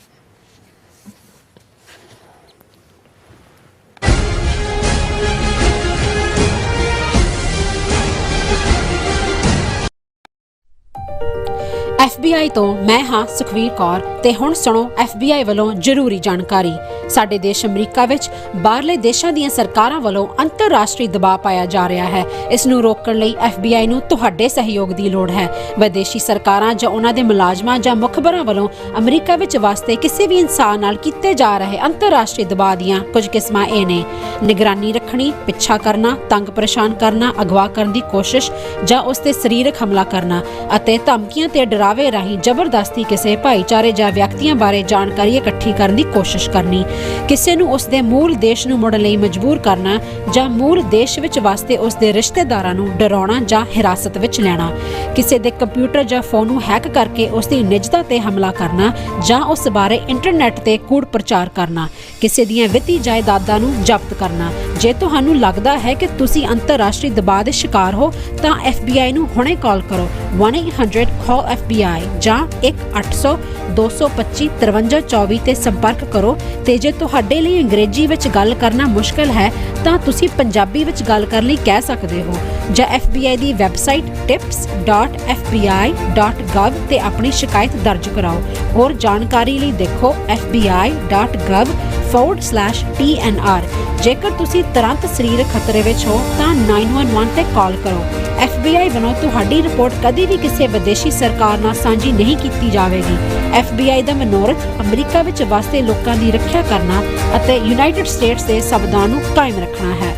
FBI ਤੋਂ ਮੈਂ ਹਾਂ ਸੁਖਵੀਰ ਕੌਰ ਤੇ ਹੁਣ ਸੁਣੋ FBI ਵੱਲੋਂ ਜ਼ਰੂਰੀ ਜਾਣਕਾਰੀ। ਸਾਡੇ ਦੇਸ਼ ਅਮਰੀਕਾ ਵਿੱਚ ਬਾਹਰਲੇ ਦੇਸ਼ਾਂ ਦੀਆਂ ਸਰਕਾਰਾਂ ਵੱਲੋਂ ਅੰਤਰਰਾਸ਼ਟਰੀ ਦਬਾਅ ਪਾਇਆ ਜਾ ਰਿਹਾ ਹੈ। ਇਸ ਨੂੰ ਰੋਕਣ ਲਈ FBI ਨੂੰ ਤੁਹਾਡੇ ਸਹਿਯੋਗ ਦੀ ਲੋੜ ਹੈ। ਵਿਦੇਸ਼ੀ ਸਰਕਾਰਾਂ ਜਾਂ ਉਹਨਾਂ ਦੇ ਮੁਲਾਜ਼ਮਾਂ ਜਾਂ ਮੁਖਬਰਾਂ ਵੱਲੋਂ ਅਮਰੀਕਾ ਵਿੱਚ ਵਸਦੇ ਕਿਸੇ ਵੀ ਇਨਸਾਨ ਨਾਲ ਕੀਤੇ ਜਾ ਰਹੇ ਅੰਤਰਰਾਸ਼ਟਰੀ ਦਬਾਅ ਦੀਆਂ ਕੁਝ ਕਿਸਮਾਂ ਇਹ ਨੇ: ਨਿਗਰਾਨੀ ਰੱਖਣੀ, ਪਿੱਛਾ ਕਰਨਾ, ਤੰਗ ਪਰੇਸ਼ਾਨ ਕਰਨਾ, ਅਗਵਾ ਕਰਨ ਦੀ ਕੋਸ਼ਿਸ਼ ਜਾਂ ਉਸ ਤੇ ਸਰੀਰਕ ਹਮਲਾ ਕਰਨਾ, ਅਤੇ ਧਮਕੀਆਂ ਤੇ ਡਰਾਵੇ ਰਾਹੀਂ ਜ਼ਬਰਦਸਤੀ ਕਿਸੇ ਭਾਈਚਾਰੇ ਜਾਂ ਵਿਅਕਤੀਆਂ ਬਾਰੇ ਜਾਣਕਾਰੀ ਇਕੱਠੀ ਕਰਨ ਦੀ ਕੋਸ਼ਿਸ਼ ਕਰਨੀ, ਕਿਸੇ ਨੂੰ ਉਸ ਦੇ ਮੂਲ ਦੇਸ਼ ਨੂੰ ਮੁੜਨ ਲਈ ਮਜਬੂਰ ਕਰਨਾ ਜਾਂ ਮੂਲ ਦੇਸ਼ ਵਿੱਚ ਵਸਦੇ ਉਸ ਦੇ ਰਿਸ਼ਤੇਦਾਰਾਂ ਨੂੰ ਡਰਾਉਣਾ ਜਾਂ ਹਿਰਾਸਤ ਵਿੱਚ ਲੈਣਾ, ਕਿਸੇ ਦੇ ਕੰਪਿਊਟਰ ਜਾਂ ਫੋਨ ਨੂੰ ਹੈਕ ਕਰਕੇ ਉਸ ਦੀ ਨਿੱਜਤਾ ਤੇ ਹਮਲਾ ਕਰਨਾ ਜਾਂ ਉਸ ਬਾਰੇ ਇੰਟਰਨੈਟ ਤੇ ਕੂੜ ਪ੍ਰਚਾਰ ਕਰਨਾ, ਕਿਸੇ ਦੀਆਂ ਵਿੱਤੀ ਜਾਇਦਾਦਾਂ ਨੂੰ ਜ਼ਬਤ ਕਰਨਾ। ਜੇ ਤੁਹਾਨੂੰ ਲੱਗਦਾ ਹੈ ਕਿ ਤੁਸੀਂ ਅੰਤਰਰਾਸ਼ਟਰੀ ਦਬਾਅ ਦੇ ਸ਼ਿਕਾਰ ਹੋ ਤਾਂ FBI ਨੂੰ ਹੁਣੇ ਕਾਲ ਕਰੋ 1-800-CALL-FBI ਜਾਂ 1-800-225-5324 ਤੇ ਸੰਪਰਕ ਕਰੋ। ਤੇ ਜੇ ਜੇ ਤੁਹਾਡੇ ਲਈ ਅੰਗਰੇਜ਼ੀ ਵਿੱਚ ਗੱਲ ਕਰਨਾ ਮੁਸ਼ਕਲ ਹੈ ਤਾਂ ਤੁਸੀਂ ਪੰਜਾਬੀ ਵਿੱਚ ਗੱਲ ਕਰਨ ਲਈ ਕਹਿ ਸਕਦੇ ਹੋ ਜਾਂ FBI ਦੀ ਵੈਬਸਾਈਟ tips.fbi.gov ਤੇ ਆਪਣੀ ਸ਼ਿਕਾਇਤ ਦਰਜ ਕਰਾਓ। ਹੋਰ ਜਾਣਕਾਰੀ ਲਈ ਦੇਖੋ fbi.gov/TNR। ਜੇਕਰ ਤੁਸੀਂ ਤੁਰੰਤ ਸਰੀਰਕ ਖਤਰੇ ਵਿੱਚ ਹੋ ਤਾਂ 911 ਤੇ ਕਾਲ ਕਰੋ। FBI ਵੱਲੋਂ ਤੁਹਾਡੀ ਰਿਪੋਰਟ ਕਦੀ ਵੀ ਕਿਸੇ ਵਿਦੇਸ਼ੀ ਸਰਕਾਰ ਨਾਲ ਸਾਂਝੀ ਨਹੀਂ ਕੀਤੀ ਜਾਵੇਗੀ। FBI ਦਾ ਮਨੋਰਥ ਅਮਰੀਕਾ ਵਿੱਚ ਵਸਦੇ ਲੋਕਾਂ ਦੀ ਰੱਖਿਆ ਕਰਨਾ ਅਤੇ ਯੂਨਾਈਟਿਡ ਸਟੇਟਸ ਦੇ ਸੰਵਿਧਾਨ ਨੂੰ ਕਾਇਮ ਰੱਖਣਾ ਹੈ।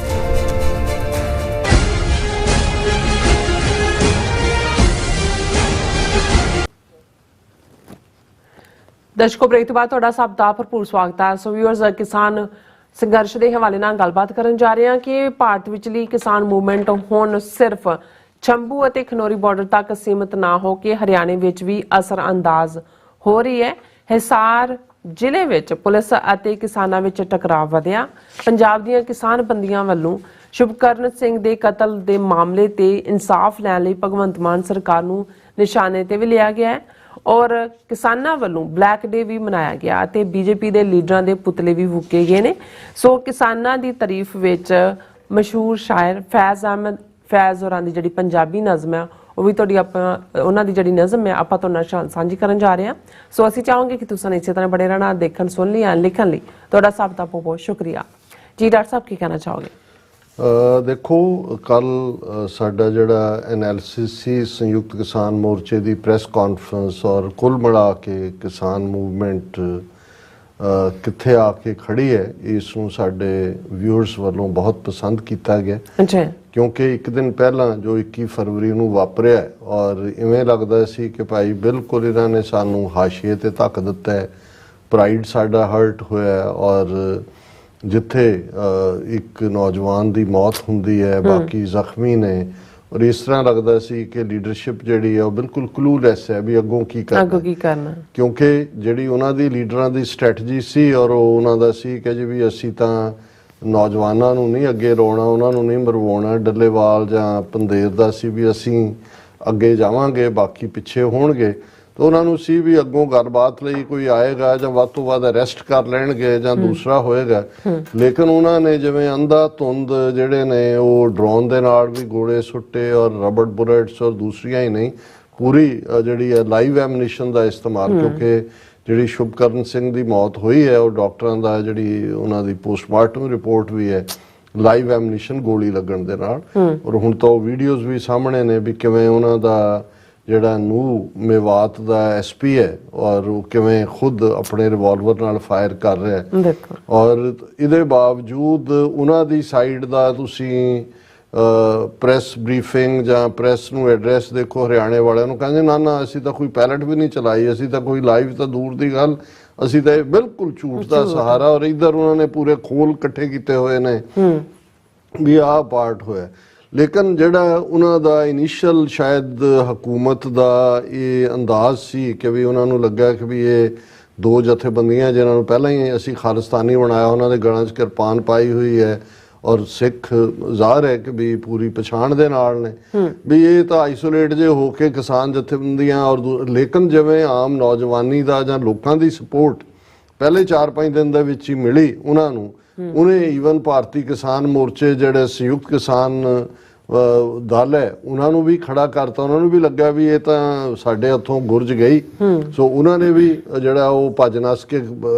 ਦਰਸ਼ਕੋ, ਬ੍ਰੇਕ ਤੋਂ ਬਾਅਦ ਤੁਹਾਡਾ ਸਭ ਦਾ ਭਰਪੂਰ ਸਵਾਗਤ ਹੈ। ਸੋ ਵਿਊਅਰਸ, ਕਿਸਾਨ ਸੰਘਰਸ਼ ਦੇ ਹਵਾਲੇ ਨਾਲ ਗੱਲਬਾਤ ਕਰਨ ਜਾ ਰਹੇ ਹਾਂ ਕਿ ਭਾਰਤ ਵਿਚਲੀ ਕਿਸਾਨ ਮੂਵਮੈਂਟ ਹੁਣ ਸਿਰਫ ਛੰਬੂ ਅਤੇ ਖਨੌਰੀ ਬਾਰਡਰ ਤੱਕ ਸੀਮਿਤ ਨਾ ਹੋ ਕੇ ਹਰਿਆਣੇ ਵਿੱਚ ਵੀ ਅਸਰ ਅੰਦਾਜ਼ ਹੋ ਰਹੀ ਹੈ। ਹਿਸਾਰ ਜ਼ਿਲ੍ਹੇ ਵਿੱਚ ਪੁਲਿਸ ਅਤੇ ਕਿਸਾਨਾਂ ਵਿੱਚ ਟਕਰਾਅ ਵਧਿਆ। ਪੰਜਾਬ ਦੀਆਂ ਕਿਸਾਨ ਬੰਦੀਆਂ ਵੱਲੋਂ ਸ਼ੁਭਕਰਨ ਸਿੰਘ ਦੇ ਕਤਲ ਦੇ ਮਾਮਲੇ ਤੇ ਇਨਸਾਫ ਲੈਣ ਲਈ ਭਗਵੰਤ ਮਾਨ ਸਰਕਾਰ ਨੂੰ ਨਿਸ਼ਾਨੇ ਤੇ ਵੀ ਲਿਆ ਗਿਆ ਹੈ ਔਰ ਕਿਸਾਨਾਂ ਵੱਲੋਂ ਬਲੈਕ ਡੇ ਵੀ ਮਨਾਇਆ ਗਿਆ ਅਤੇ ਬੀਜੇਪੀ ਦੇ ਲੀਡਰਾਂ ਦੇ ਪੁਤਲੇ ਵੀ ਫੂਕੇ ਗਏ ਨੇ। ਸੋ ਕਿਸਾਨਾਂ ਦੀ ਤਾਰੀਫ ਵਿੱਚ ਮਸ਼ਹੂਰ ਸ਼ਾਇਰ ਫੈਜ਼ ਹੋਰਾਂ ਦੀ ਜਿਹੜੀ ਪੰਜਾਬੀ ਨਜ਼ਮ ਹੈ ਉਹ ਵੀ ਤੁਹਾਡੀ ਉਹਨਾਂ ਦੀ ਜਿਹੜੀ ਨਜ਼ਮ ਹੈ ਆਪਾਂ ਤੁਹਾਡੇ ਨਾਲ ਸਾਂਝੀ ਕਰਨ ਜਾ ਰਹੇ ਹਾਂ। ਸੋ ਅਸੀਂ ਚਾਹਾਂਗੇ ਕਿ ਤੁਸੀਂ ਇਸੇ ਤਰ੍ਹਾਂ ਬੜੇ ਰਹਿਣਾ, ਦੇਖਣ ਸੁਣ ਲਈ ਲਿਖਣ ਲਈ ਤੁਹਾਡਾ ਸਭ ਦਾ ਬਹੁਤ ਬਹੁਤ ਸ਼ੁਕਰੀਆ ਜੀ। ਡਾਕਟਰ ਸਾਹਿਬ ਕੀ ਕਹਿਣਾ ਚਾਹੋਗੇ? ਦੇਖੋ, ਕੱਲ ਸਾਡਾ ਜਿਹੜਾ ਐਨਾਲਿਸਿਸ ਸੀ ਸੰਯੁਕਤ ਕਿਸਾਨ ਮੋਰਚੇ ਦੀ ਪ੍ਰੈਸ ਕਾਨਫਰੰਸ ਔਰ ਕੁੱਲ ਮਿਲਾ ਕੇ ਕਿਸਾਨ ਮੂਵਮੈਂਟ ਕਿੱਥੇ ਆ ਕੇ ਖੜੀ ਹੈ, ਇਸ ਨੂੰ ਸਾਡੇ ਵਿਊਅਰਸ ਵੱਲੋਂ ਬਹੁਤ ਪਸੰਦ ਕੀਤਾ ਗਿਆ। ਕਿਉਂਕਿ ਇੱਕ ਦਿਨ ਪਹਿਲਾਂ ਜੋ 21 ਫਰਵਰੀ ਨੂੰ ਵਾਪਰਿਆ ਔਰ ਇਵੇਂ ਲੱਗਦਾ ਸੀ ਕਿ ਭਾਈ ਬਿਲਕੁਲ ਇਹਨਾਂ ਨੇ ਸਾਨੂੰ ਹਾਸ਼ੀਏ ਤੇ ਧੱਕ ਦਿੱਤਾ ਹੈ, ਪ੍ਰਾਈਡ ਸਾਡਾ ਹਰਟ ਹੋਇਆ ਔਰ ਜਿੱਥੇ ਇੱਕ ਨੌਜਵਾਨ ਦੀ ਮੌਤ ਹੁੰਦੀ ਹੈ, ਬਾਕੀ ਜ਼ਖਮੀ ਨੇ ਔਰ ਇਸ ਤਰ੍ਹਾਂ ਲੱਗਦਾ ਸੀ ਕਿ ਲੀਡਰਸ਼ਿਪ ਜਿਹੜੀ ਹੈ ਉਹ ਬਿਲਕੁਲ ਕਲੂਲੈਸ ਹੈ ਵੀ ਅੱਗੋਂ ਕੀ ਕਰਨਾ। ਕਿਉਂਕਿ ਜਿਹੜੀ ਉਹਨਾਂ ਦੀ ਲੀਡਰਾਂ ਦੀ ਸਟ੍ਰੈਟਜੀ ਸੀ ਔਰ ਉਹ ਉਹਨਾਂ ਦਾ ਸੀ ਕਿ ਜੀ ਵੀ ਅਸੀਂ ਤਾਂ ਨੌਜਵਾਨਾਂ ਨੂੰ ਨਹੀਂ ਅੱਗੇ ਰੋਣਾ, ਉਹਨਾਂ ਨੂੰ ਨਹੀਂ ਮਰਵਾਉਣਾ। ਡੱਲੇਵਾਲ ਜਾਂ ਪੰਦੇਰ ਦਾ ਸੀ ਵੀ ਅਸੀਂ ਅੱਗੇ ਜਾਵਾਂਗੇ, ਬਾਕੀ ਪਿੱਛੇ ਹੋਣਗੇ। ਤਾਂ ਉਹਨਾਂ ਨੂੰ ਸੀ ਵੀ ਅੱਗੋਂ ਗੱਲਬਾਤ ਲਈ ਕੋਈ ਆਏਗਾ ਜਾਂ ਵੱਧ ਤੋਂ ਵੱਧ ਅਰੈਸਟ ਕਰ ਲੈਣਗੇ ਜਾਂ ਦੂਸਰਾ ਹੋਏਗਾ। ਲੇਕਿਨ ਉਹਨਾਂ ਨੇ ਜਿਵੇਂ ਅੰਧਾ ਧੁੰਦ ਜਿਹੜੇ ਨੇ ਉਹ ਡਰੋਨ ਦੇ ਨਾਲ ਵੀ ਗੋਲੇ ਸੁੱਟੇ ਔਰ ਰਬੜ ਬੁਲੇਟਸ ਔਰ ਦੂਸਰੀਆਂ ਹੀ ਨਹੀਂ, ਪੂਰੀ ਜਿਹੜੀ ਹੈ ਲਾਈਵ ਐਮਨੀਸ਼ਨ ਦਾ ਇਸਤੇਮਾਲ। ਕਿਉਂਕਿ ਜਿਹੜੀ ਸ਼ੁਭਕਰਨ ਸਿੰਘ ਦੀ ਮੌਤ ਹੋਈ ਹੈ ਉਹ ਡਾਕਟਰਾਂ ਦਾ ਜਿਹੜੀ ਉਹਨਾਂ ਦੀ ਪੋਸਟਮਾਰਟਮ ਰਿਪੋਰਟ ਵੀ ਹੈ ਲਾਈਵ ਐਮਨੀਸ਼ਨ ਗੋਲੀ ਲੱਗਣ ਦੇ ਨਾਲ। ਔਰ ਹੁਣ ਤਾਂ ਉਹ ਵੀਡੀਓਜ਼ ਵੀ ਸਾਹਮਣੇ ਨੇ ਵੀ ਕਿਵੇਂ ਉਹਨਾਂ ਦਾ ਜਿਹੜਾ ਨੂੰ ਮੇਵਾਤ ਦਾ SP ਹੈ ਔਰ ਉਹ ਕਿਵੇਂ ਖੁਦ ਆਪਣੇ ਰਿਵਾਲਵਰ ਨਾਲ ਫਾਇਰ ਕਰ ਰਿਹਾ ਔਰ ਇਹਦੇ ਬਾਵਜੂਦ ਉਹਨਾਂ ਦੀ ਸਾਈਡ ਦਾ ਤੁਸੀਂ ਪ੍ਰੈਸ ਬਰੀਫਿੰਗ ਜਾਂ ਪ੍ਰੈਸ ਨੂੰ ਐਡਰੈਸ ਦੇਖੋ, ਹਰਿਆਣੇ ਵਾਲਿਆਂ ਨੂੰ ਕਹਿੰਦੇ ਨਾ ਅਸੀਂ ਤਾਂ ਕੋਈ ਪੈਲਟ ਵੀ ਨਹੀਂ ਚਲਾਈ, ਅਸੀਂ ਤਾਂ ਕੋਈ ਲਾਈਵ ਤਾਂ ਦੂਰ ਦੀ ਗੱਲ, ਅਸੀਂ ਤਾਂ ਇਹ ਬਿਲਕੁਲ ਝੂਠ ਦਾ ਸਹਾਰਾ। ਔਰ ਇੱਧਰ ਉਹਨਾਂ ਨੇ ਪੂਰੇ ਖੋਲ ਇਕੱਠੇ ਕੀਤੇ ਹੋਏ ਨੇ ਵੀ ਆਹ ਪਾਰਟ ਹੋਇਆ। ਲੇਕਿਨ ਜਿਹੜਾ ਉਹਨਾਂ ਦਾ ਇਨੀਸ਼ੀਅਲ ਸ਼ਾਇਦ ਹਕੂਮਤ ਦਾ ਇਹ ਅੰਦਾਜ਼ ਸੀ ਕਿ ਵੀ ਉਹਨਾਂ ਨੂੰ ਲੱਗਾ ਕਿ ਵੀ ਇਹ ਦੋ ਜਥੇਬੰਦੀਆਂ ਜਿਹਨਾਂ ਨੂੰ ਪਹਿਲਾਂ ਹੀ ਅਸੀਂ ਖਾਲਿਸਤਾਨੀ ਬਣਾਇਆ, ਉਹਨਾਂ ਦੇ ਗਲਾਂ 'ਚ ਕਿਰਪਾਨ ਪਾਈ ਹੋਈ ਹੈ ਔਰ ਸਿੱਖ ਜ਼ਾਹਰ ਹੈ ਕਿ ਵੀ ਪੂਰੀ ਪਛਾਣ ਦੇ ਨਾਲ ਨੇ ਵੀ ਇਹ ਤਾਂ ਆਈਸੋਲੇਟ ਜੇ ਹੋ ਕੇ ਕਿਸਾਨ ਜਥੇਬੰਦੀਆਂ ਔਰ ਲੇਕਿਨ ਜਿਵੇਂ ਆਮ ਨੌਜਵਾਨੀ ਦਾ ਜਾਂ ਲੋਕਾਂ ਦੀ ਸਪੋਰਟ ਪਹਿਲੇ 4-5 ਦਿਨ ਦੇ ਵਿੱਚ ਹੀ ਮਿਲੀ ਉਹਨਾਂ ਨੂੰ। ਉਹਨੇ ਈਵਨ ਭਾਰਤੀ ਕਿਸਾਨ ਮੋਰਚੇ ਜਿਹੜੇ ਸੰਯੁਕਤ ਕਿਸਾਨ ਦਲ ਹੈ ਉਹਨਾਂ ਨੂੰ ਵੀ ਖੜਾ ਕਰਤਾ। ਉਹਨਾਂ ਨੂੰ ਵੀ ਲੱਗਾ ਵੀ ਇਹ ਤਾਂ ਸਾਡੇ ਹੱਥੋਂ ਗੁਰਜ ਗਈ। ਸੋ ਉਹਨਾਂ ਨੇ ਵੀ ਜਿਹੜਾ ਉਹ ਭੱਜ ਨੱਸ ਕੇ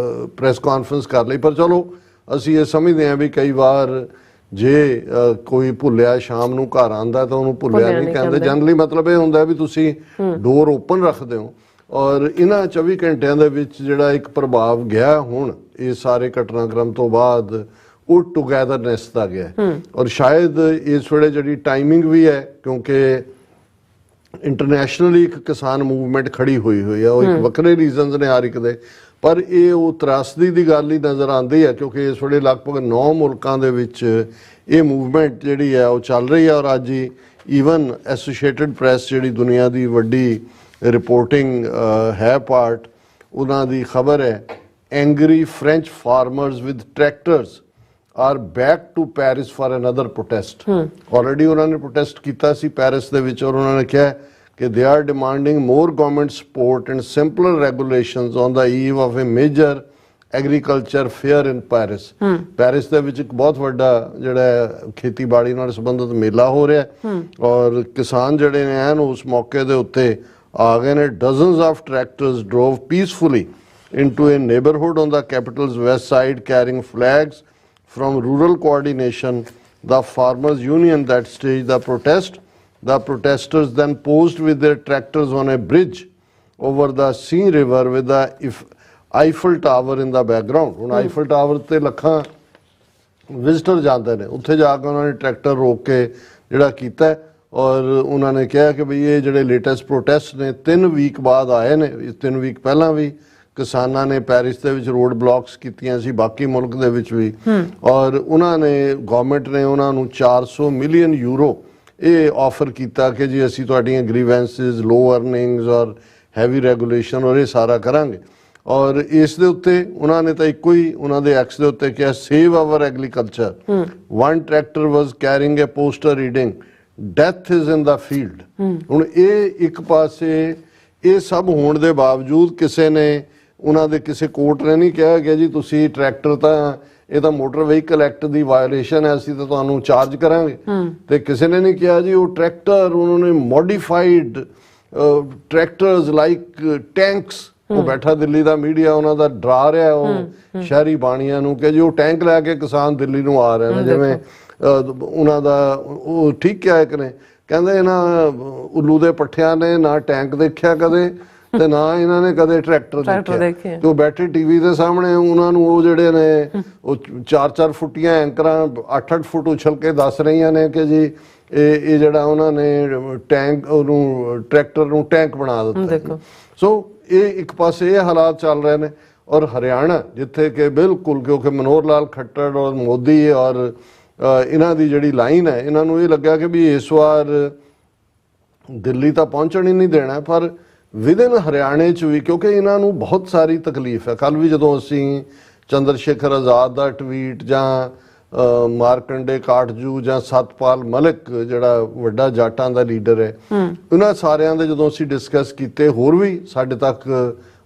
ਪ੍ਰੈਸ ਕਾਨਫਰੰਸ ਕਰ ਲਈ। ਪਰ ਚਲੋ ਅਸੀਂ ਇਹ ਸਮਝਦੇ ਹਾਂ ਵੀ ਕਈ ਵਾਰ ਜੇ ਕੋਈ ਭੁੱਲਿਆ ਸ਼ਾਮ ਨੂੰ ਘਰ ਆਉਂਦਾ ਤਾਂ ਉਹਨੂੰ ਭੁੱਲਿਆ ਨਹੀਂ ਕਹਿੰਦੇ। ਜਨਰਲੀ ਮਤਲਬ ਇਹ ਹੁੰਦਾ ਵੀ ਤੁਸੀਂ ਡੋਰ ਓਪਨ ਰੱਖਦੇ ਹੋ। ਔਰ ਇਹਨਾਂ 24 ਘੰਟਿਆਂ ਦੇ ਵਿੱਚ ਜਿਹੜਾ ਇੱਕ ਪ੍ਰਭਾਵ ਗਿਆ ਹੁਣ ਇਹ ਸਾਰੇ ਘਟਨਾਕ੍ਰਮ ਤੋਂ ਬਾਅਦ ਉਹ ਟੁਗੈਦਰਨੈਸ ਦਾ ਗਿਆ ਔਰ ਸ਼ਾਇਦ ਇਸ ਵੇਲੇ ਜਿਹੜੀ ਟਾਈਮਿੰਗ ਵੀ ਹੈ ਕਿਉਂਕਿ ਇੰਟਰਨੈਸ਼ਨਲੀ ਇੱਕ ਕਿਸਾਨ ਮੂਵਮੈਂਟ ਖੜੀ ਹੋਈ ਹੈ। ਉਹ ਇੱਕ ਵੱਖਰੇ ਰੀਜ਼ਨਸ ਨੇ ਹਰ ਇੱਕ ਦੇ, ਪਰ ਇਹ ਉਹ ਤਰਾਸਦੀ ਦੀ ਗੱਲ ਹੀ ਨਜ਼ਰ ਆਉਂਦੀ ਹੈ ਕਿਉਂਕਿ ਇਸ ਵੇਲੇ ਲਗਭਗ 9 ਮੁਲਕਾਂ ਦੇ ਵਿੱਚ ਇਹ ਮੂਵਮੈਂਟ ਜਿਹੜੀ ਹੈ ਉਹ ਚੱਲ ਰਹੀ ਹੈ। ਔਰ ਅੱਜ ਹੀ ਈਵਨ ਐਸੋਸੀਏਟਡ ਪ੍ਰੈਸ ਜਿਹੜੀ ਦੁਨੀਆ ਦੀ ਵੱਡੀ ਰਿਪੋਰਟਿੰਗ ਹੈ ਪਾਰਟ, ਉਹਨਾਂ ਦੀ ਖਬਰ ਹੈ angry French farmers with tractors are back to Paris for another protest. Already ਉਹਨਾਂ ਨੇ ਪ੍ਰੋਟੈਸਟ ਕੀਤਾ ਸੀ ਪੈਰਿਸ ਦੇ ਵਿੱਚ ਔਰ ਉਹਨਾਂ ਨੇ ਕਿਹਾ ਕਿ they are demanding more government support and simpler regulations on the eve of a major agriculture fair in Paris. Paris ਦੇ ਵਿੱਚ ਇੱਕ ਬਹੁਤ ਵੱਡਾ ਜਿਹੜਾ ਖੇਤੀਬਾੜੀ ਨਾਲ ਸੰਬੰਧਿਤ ਮੇਲਾ ਹੋ ਰਿਹਾ ਔਰ ਕਿਸਾਨ ਜਿਹੜੇ ਨੇ ਐਨ ਉਸ ਮੌਕੇ ਦੇ ਉੱਤੇ ਆ ਗਏ ਨੇ। Dozens of tractors drove peacefully into a neighborhood on the capital's west side carrying flags from rural coordination, the farmers' union that staged the protest. The protesters then posed with their tractors on a bridge over the Seine river with the Eiffel Tower in the background. ਹੁਣ Eiffel Tower ਤੇ ਲੱਖਾਂ ਵਿਜ਼ਿਟਰ ਜਾਂਦੇ ਨੇ, ਉੱਥੇ ਜਾ ਕੇ ਉਹਨਾਂ ਨੇ ਟਰੈਕਟਰ ਰੋਕ ਕੇ ਜਿਹੜਾ ਕੀਤਾ ਔਰ ਉਹਨਾਂ ਨੇ ਕਿਹਾ ਕਿ ਬਈ ਇਹ ਜਿਹੜੇ ਲੇਟੈਸਟ ਪ੍ਰੋਟੈਸਟ ਨੇ 3 ਵੀਕ ਬਾਅਦ ਆਏ ਨੇ। 3 ਵੀਕ ਪਹਿਲਾਂ ਵੀ ਕਿਸਾਨਾਂ ਨੇ ਪੈਰਿਸ ਦੇ ਵਿੱਚ ਰੋਡ ਬਲੌਕਸ ਕੀਤੀਆਂ ਸੀ, ਬਾਕੀ ਮੁਲਕ ਦੇ ਵਿੱਚ ਵੀ, ਔਰ ਉਹਨਾਂ ਨੇ ਗਵਰਨਮੈਂਟ ਨੇ ਉਹਨਾਂ ਨੂੰ 400 ਮਿਲੀਅਨ ਯੂਰੋ ਇਹ ਆਫਰ ਕੀਤਾ ਕਿ ਜੀ ਅਸੀਂ ਤੁਹਾਡੀਆਂ ਗ੍ਰੀਵੈਂਸਿਸ, ਲੋ ਅਰਨਿੰਗਸ ਔਰ ਹੈਵੀ ਰੈਗੂਲੇਸ਼ਨ ਔਰ ਇਹ ਸਾਰਾ ਕਰਾਂਗੇ। ਔਰ ਇਸ ਦੇ ਉੱਤੇ ਉਹਨਾਂ ਨੇ ਤਾਂ ਇੱਕੋ ਹੀ ਉਹਨਾਂ ਦੇ ਐਕਸ ਦੇ ਉੱਤੇ ਕਿਹਾ, save our agriculture. One tractor was carrying a poster reading death is in the field. ਹੁਣ ਇਹ ਇੱਕ ਪਾਸੇ ਇਹ ਸਭ ਹੋਣ ਦੇ ਬਾਵਜੂਦ ਕਿਸੇ ਨੇ ਉਹਨਾਂ ਦੇ ਕਿਸੇ ਕੋਰਟ ਨੇ ਨਹੀਂ ਕਿਹਾ ਕਿ ਜੀ ਤੁਸੀਂ ਟਰੈਕਟਰ ਤਾਂ ਇਹ ਤਾਂ ਮੋਟਰ ਵਹੀਕਲ ਐਕਟ ਦੀ ਵਾਇਓਲੇਸ਼ਨ ਹੈ, ਅਸੀਂ ਤਾਂ ਤੁਹਾਨੂੰ ਚਾਰਜ ਕਰਾਂਗੇ। ਤੇ ਕਿਸੇ ਨੇ ਨਹੀਂ ਕਿਹਾ ਜੀ ਉਹ ਟਰੈਕਟਰ ਉਹਨਾਂ ਨੇ ਮੋਡੀਫਾਈਡ ਟਰੈਕਟਰਸ ਲਾਈਕ ਟੈਂਕਸ, ਉਹ ਬੈਠਾ ਦਿੱਲੀ ਦਾ ਮੀਡੀਆ ਉਹਨਾਂ ਦਾ ਡਰਾ ਰਿਹਾ ਉਹ ਸ਼ਹਿਰੀ ਬਾਣੀਆਂ ਨੂੰ ਕਿ ਜੀ ਉਹ ਟੈਂਕ ਲੈ ਕੇ ਕਿਸਾਨ ਦਿੱਲੀ ਨੂੰ ਆ ਰਹੇ ਨੇ, ਜਿਵੇਂ ਉਹਨਾਂ ਦਾ ਉਹ ਠੀਕ ਕਿਹਾ ਇੱਕ ਨੇ, ਕਹਿੰਦੇ ਇਹਨਾਂ ਉੱਲੂ ਦੇ ਪੱਠਿਆਂ ਨੇ ਨਾ ਟੈਂਕ ਦੇਖਿਆ ਕਦੇ ਤੇ ਨਾ ਇਹਨਾਂ ਨੇ ਕਦੇ ਟਰੈਕਟਰ ਦੇਖਿਆ। ਤੇ ਉਹ ਬੈਠੇ ਟੀਵੀ ਦੇ ਸਾਹਮਣੇ ਉਹਨਾਂ ਨੂੰ ਉਹ ਜਿਹੜੇ ਨੇ ਉਹ 4-4 ਫੁੱਟੀਆਂ ਐਂਕਰਾਂ 8-8 ਫੁੱਟ ਉਛਲ ਕੇ ਦੱਸ ਰਹੀਆਂ ਨੇ ਕਿ ਜੀ ਇਹ ਜਿਹੜਾ ਉਹਨਾਂ ਨੇ ਟੈਂਕ ਉਹਨੂੰ ਟਰੈਕਟਰ ਨੂੰ ਟੈਂਕ ਬਣਾ ਦਿੱਤਾ। ਸੋ ਇਹ ਇੱਕ ਪਾਸੇ ਇਹ ਹਾਲਾਤ ਚੱਲ ਰਹੇ ਨੇ ਔਰ ਹਰਿਆਣਾ ਜਿੱਥੇ ਕਿ ਬਿਲਕੁਲ ਕਿਉਂਕਿ ਮਨੋਹਰ ਲਾਲ ਖੱਟੜ ਔਰ ਮੋਦੀ ਔਰ ਇਹਨਾਂ ਦੀ ਜਿਹੜੀ ਲਾਈਨ ਹੈ, ਇਹਨਾਂ ਨੂੰ ਇਹ ਲੱਗਾ ਕਿ ਵੀ ਇਸ ਵਾਰ ਦਿੱਲੀ ਤਾਂ ਪਹੁੰਚਣ ਹੀ ਨਹੀਂ ਦੇਣਾ, ਪਰ ਵਿਦਿਨ ਹਰਿਆਣੇ 'ਚ ਵੀ ਕਿਉਂਕਿ ਇਹਨਾਂ ਨੂੰ ਬਹੁਤ ਸਾਰੀ ਤਕਲੀਫ ਹੈ। ਕੱਲ੍ਹ ਵੀ ਜਦੋਂ ਅਸੀਂ ਚੰਦਰ ਸ਼ੇਖਰ ਆਜ਼ਾਦ ਦਾ ਟਵੀਟ ਜਾਂ ਮਾਰਕੰਡੇ ਕਾਟਜੂ ਜਾਂ ਸਤਪਾਲ ਮਲਿਕ ਜਿਹੜਾ ਵੱਡਾ ਜਾਟਾਂ ਦਾ ਲੀਡਰ ਹੈ, ਉਹਨਾਂ ਸਾਰਿਆਂ ਦੇ ਜਦੋਂ ਅਸੀਂ ਡਿਸਕਸ ਕੀਤੇ, ਹੋਰ ਵੀ ਸਾਡੇ ਤੱਕ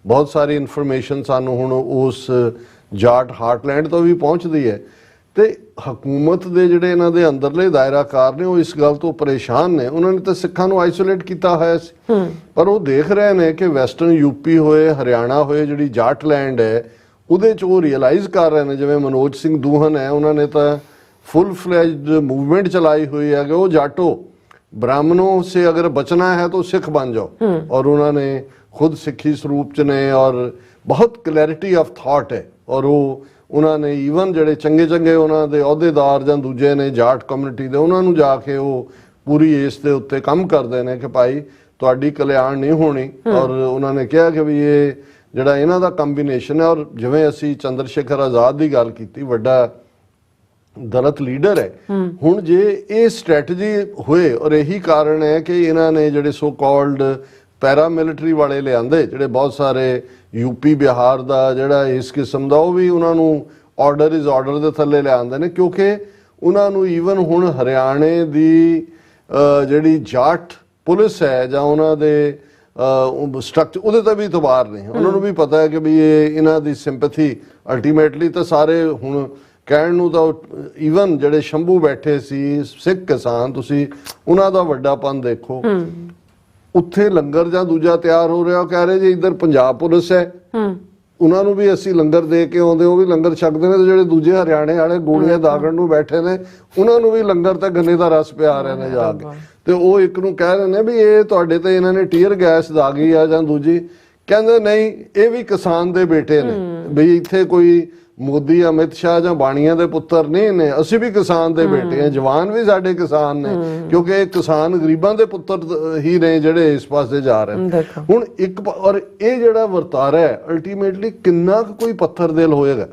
ਬਹੁਤ ਸਾਰੀ ਇਨਫੋਰਮੇਸ਼ਨ ਸਾਨੂੰ ਹੁਣ ਉਸ ਜਾਟ ਹਾਰਟਲੈਂਡ ਤੋਂ ਵੀ ਪਹੁੰਚਦੀ ਹੈ। ਤੇ ਹਕੂਮਤ ਦੇ ਜਿਹੜੇ ਇਹਨਾਂ ਦੇ ਅੰਦਰਲੇ ਦਾਇਰਾਕਾਰ ਨੇ ਉਹ ਇਸ ਗੱਲ ਤੋਂ ਪਰੇਸ਼ਾਨ ਨੇ। ਉਹਨਾਂ ਨੇ ਤਾਂ ਸਿੱਖਾਂ ਨੂੰ ਆਈਸੋਲੇਟ ਕੀਤਾ ਹੋਇਆ ਸੀ, ਪਰ ਉਹ ਦੇਖ ਰਹੇ ਨੇ ਕਿ ਵੈਸਟਰਨ ਯੂਪੀ ਹੋਏ, ਹਰਿਆਣਾ ਹੋਏ, ਜਿਹੜੀ ਜਾਟਲੈਂਡ ਹੈ ਉਹਦੇ 'ਚ ਉਹ ਰੀਅਲਾਈਜ਼ ਕਰ ਰਹੇ ਨੇ। ਜਿਵੇਂ ਮਨੋਜ ਸਿੰਘ ਦੂਹਨ ਹੈ, ਉਹਨਾਂ ਨੇ ਤਾਂ ਫੁੱਲ ਫਲੈਜਡ मूवमेंट चलाई हुई है कि वो जाटो ब्राह्मणों से अगर बचना है तो सिख बन जाओ, और उन्होंने खुद सिखी स्वरूप च ने और बहुत क्लैरिटी ऑफ थॉट है। और वो उन्होंने ईवन ਜਿਹੜੇ ਚੰਗੇ ਚੰਗੇ ਉਹਨਾਂ ਦੇ ਅਹੁਦੇਦਾਰ ਜਾਂ ਦੂਜੇ ਨੇ ਜਾਟ ਕਮਿਊਨਿਟੀ ਦੇ, ਉਹਨਾਂ ਨੂੰ ਜਾ ਕੇ ਉਹ ਪੂਰੀ ਇਸ ਦੇ ਉੱਤੇ ਕੰਮ ਕਰਦੇ ਨੇ ਕਿ ਭਾਈ ਤੁਹਾਡੀ ਕਲਿਆਣ ਨਹੀਂ ਹੋਣੀ। ਔਰ ਉਹਨਾਂ ਨੇ ਕਿਹਾ ਕਿ ਵੀ ਇਹ ਜਿਹੜਾ ਇਹਨਾਂ ਦਾ ਕੰਬੀਨੇਸ਼ਨ ਹੈ, ਔਰ ਜਿਵੇਂ ਅਸੀਂ ਚੰਦਰ ਸ਼ੇਖਰ ਆਜ਼ਾਦ ਦੀ ਗੱਲ ਕੀਤੀ, ਵੱਡਾ ਦਲਿਤ ਲੀਡਰ ਹੈ। ਹੁਣ ਜੇ ਇਹ ਸਟ੍ਰੈਟਜੀ ਹੋਏ, ਔਰ ਇਹੀ ਕਾਰਨ ਹੈ ਕਿ ਇਹਨਾਂ ਨੇ ਜਿਹੜੇ ਸੋ ਕਾਲਡ ਪੈਰਾਮਿਲਟਰੀ ਵਾਲੇ ਲਿਆਂਦੇ, ਜਿਹੜੇ ਬਹੁਤ ਸਾਰੇ यूपी बिहार का जोड़ा इस किस्म का, वो भी उन्होंने ऑर्डर इज ऑर्डर के थले लियाते हैं, क्योंकि उन्होंने ईवन हुण हरियाणे की जी जाट पुलिस है जां उन्हां दे स्ट्रक्चर उहदे ते भी इतबार नहीं। उन्होंने भी पता है कि भी ये इन्हां दी सिंपैथी अल्टीमेटली तो सारे हुण कहण नूं तां ईवन जिहड़े शंभू बैठे सी सिख किसान, तुसीं उन्हां दा वड्डापन देखो। उत्थे लंगर जां दूजा तैयार हो रहा, कह रहे जी इधर पंजाब पुलिस है, उन्होंने भी असी लंगर दे के आउंदे, वो भी लंगर छकदे ने, जिहड़े दूजे हरियाणे वाले गोलियां दागण नूं बैठे ने, उन्होंने भी लंगर ते गन्ने दा रस पिया रहे ने जाके। ते वो एक नूं कह रहे ने भी ये तुहाडे ते इन्हां ने टीयर गैस दागी आ जां दूजी, कहंदे नहीं ये भी किसान दे बेटे ने, भी इत्थे कोई मोदी अमित शाह जां बाणियां दे पुत्तर नहीं ने, असी भी किसान दे बेटे हैं, जवान भी साडे किसान ने, क्योंकि किसान गरीबां दे पुत्तर ही ने जिहड़े इस पासे जा रहे हैं। हुण एक और ये जिहड़ा वर्तारा है अल्टीमेटली किन्ना कोई पत्थर दिल होएगा।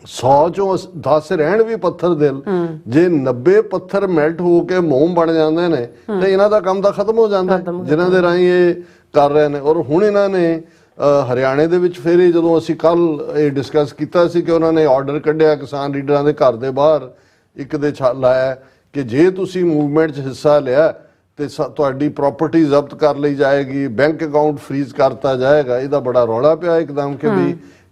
100 चों 10 रहण भी पत्थर दिल, जे 90 पत्थर मैल्ट हो के मोम बन जाते हैं तो इन्हां दा काम तां खत्म हो जाता है, जिन्हां दे राहीं ये कर रहे हैं। और हुण इन्हां ने हरियाणे दे विच फिर जदों असीं कल ये डिस्कस कीता सी कि उन्होंने ऑर्डर कढ़िया किसान लीडरां दे घर दे बाहर एक दे लाया कि जे तुसीं मूवमेंट च हिस्सा लिया तो तुहाडी प्रॉपर्टी जब्त कर ली जाएगी, बैंक अकाउंट फ्रीज करता जाएगा। इहदा बड़ा रौला पिया एकदम कि भी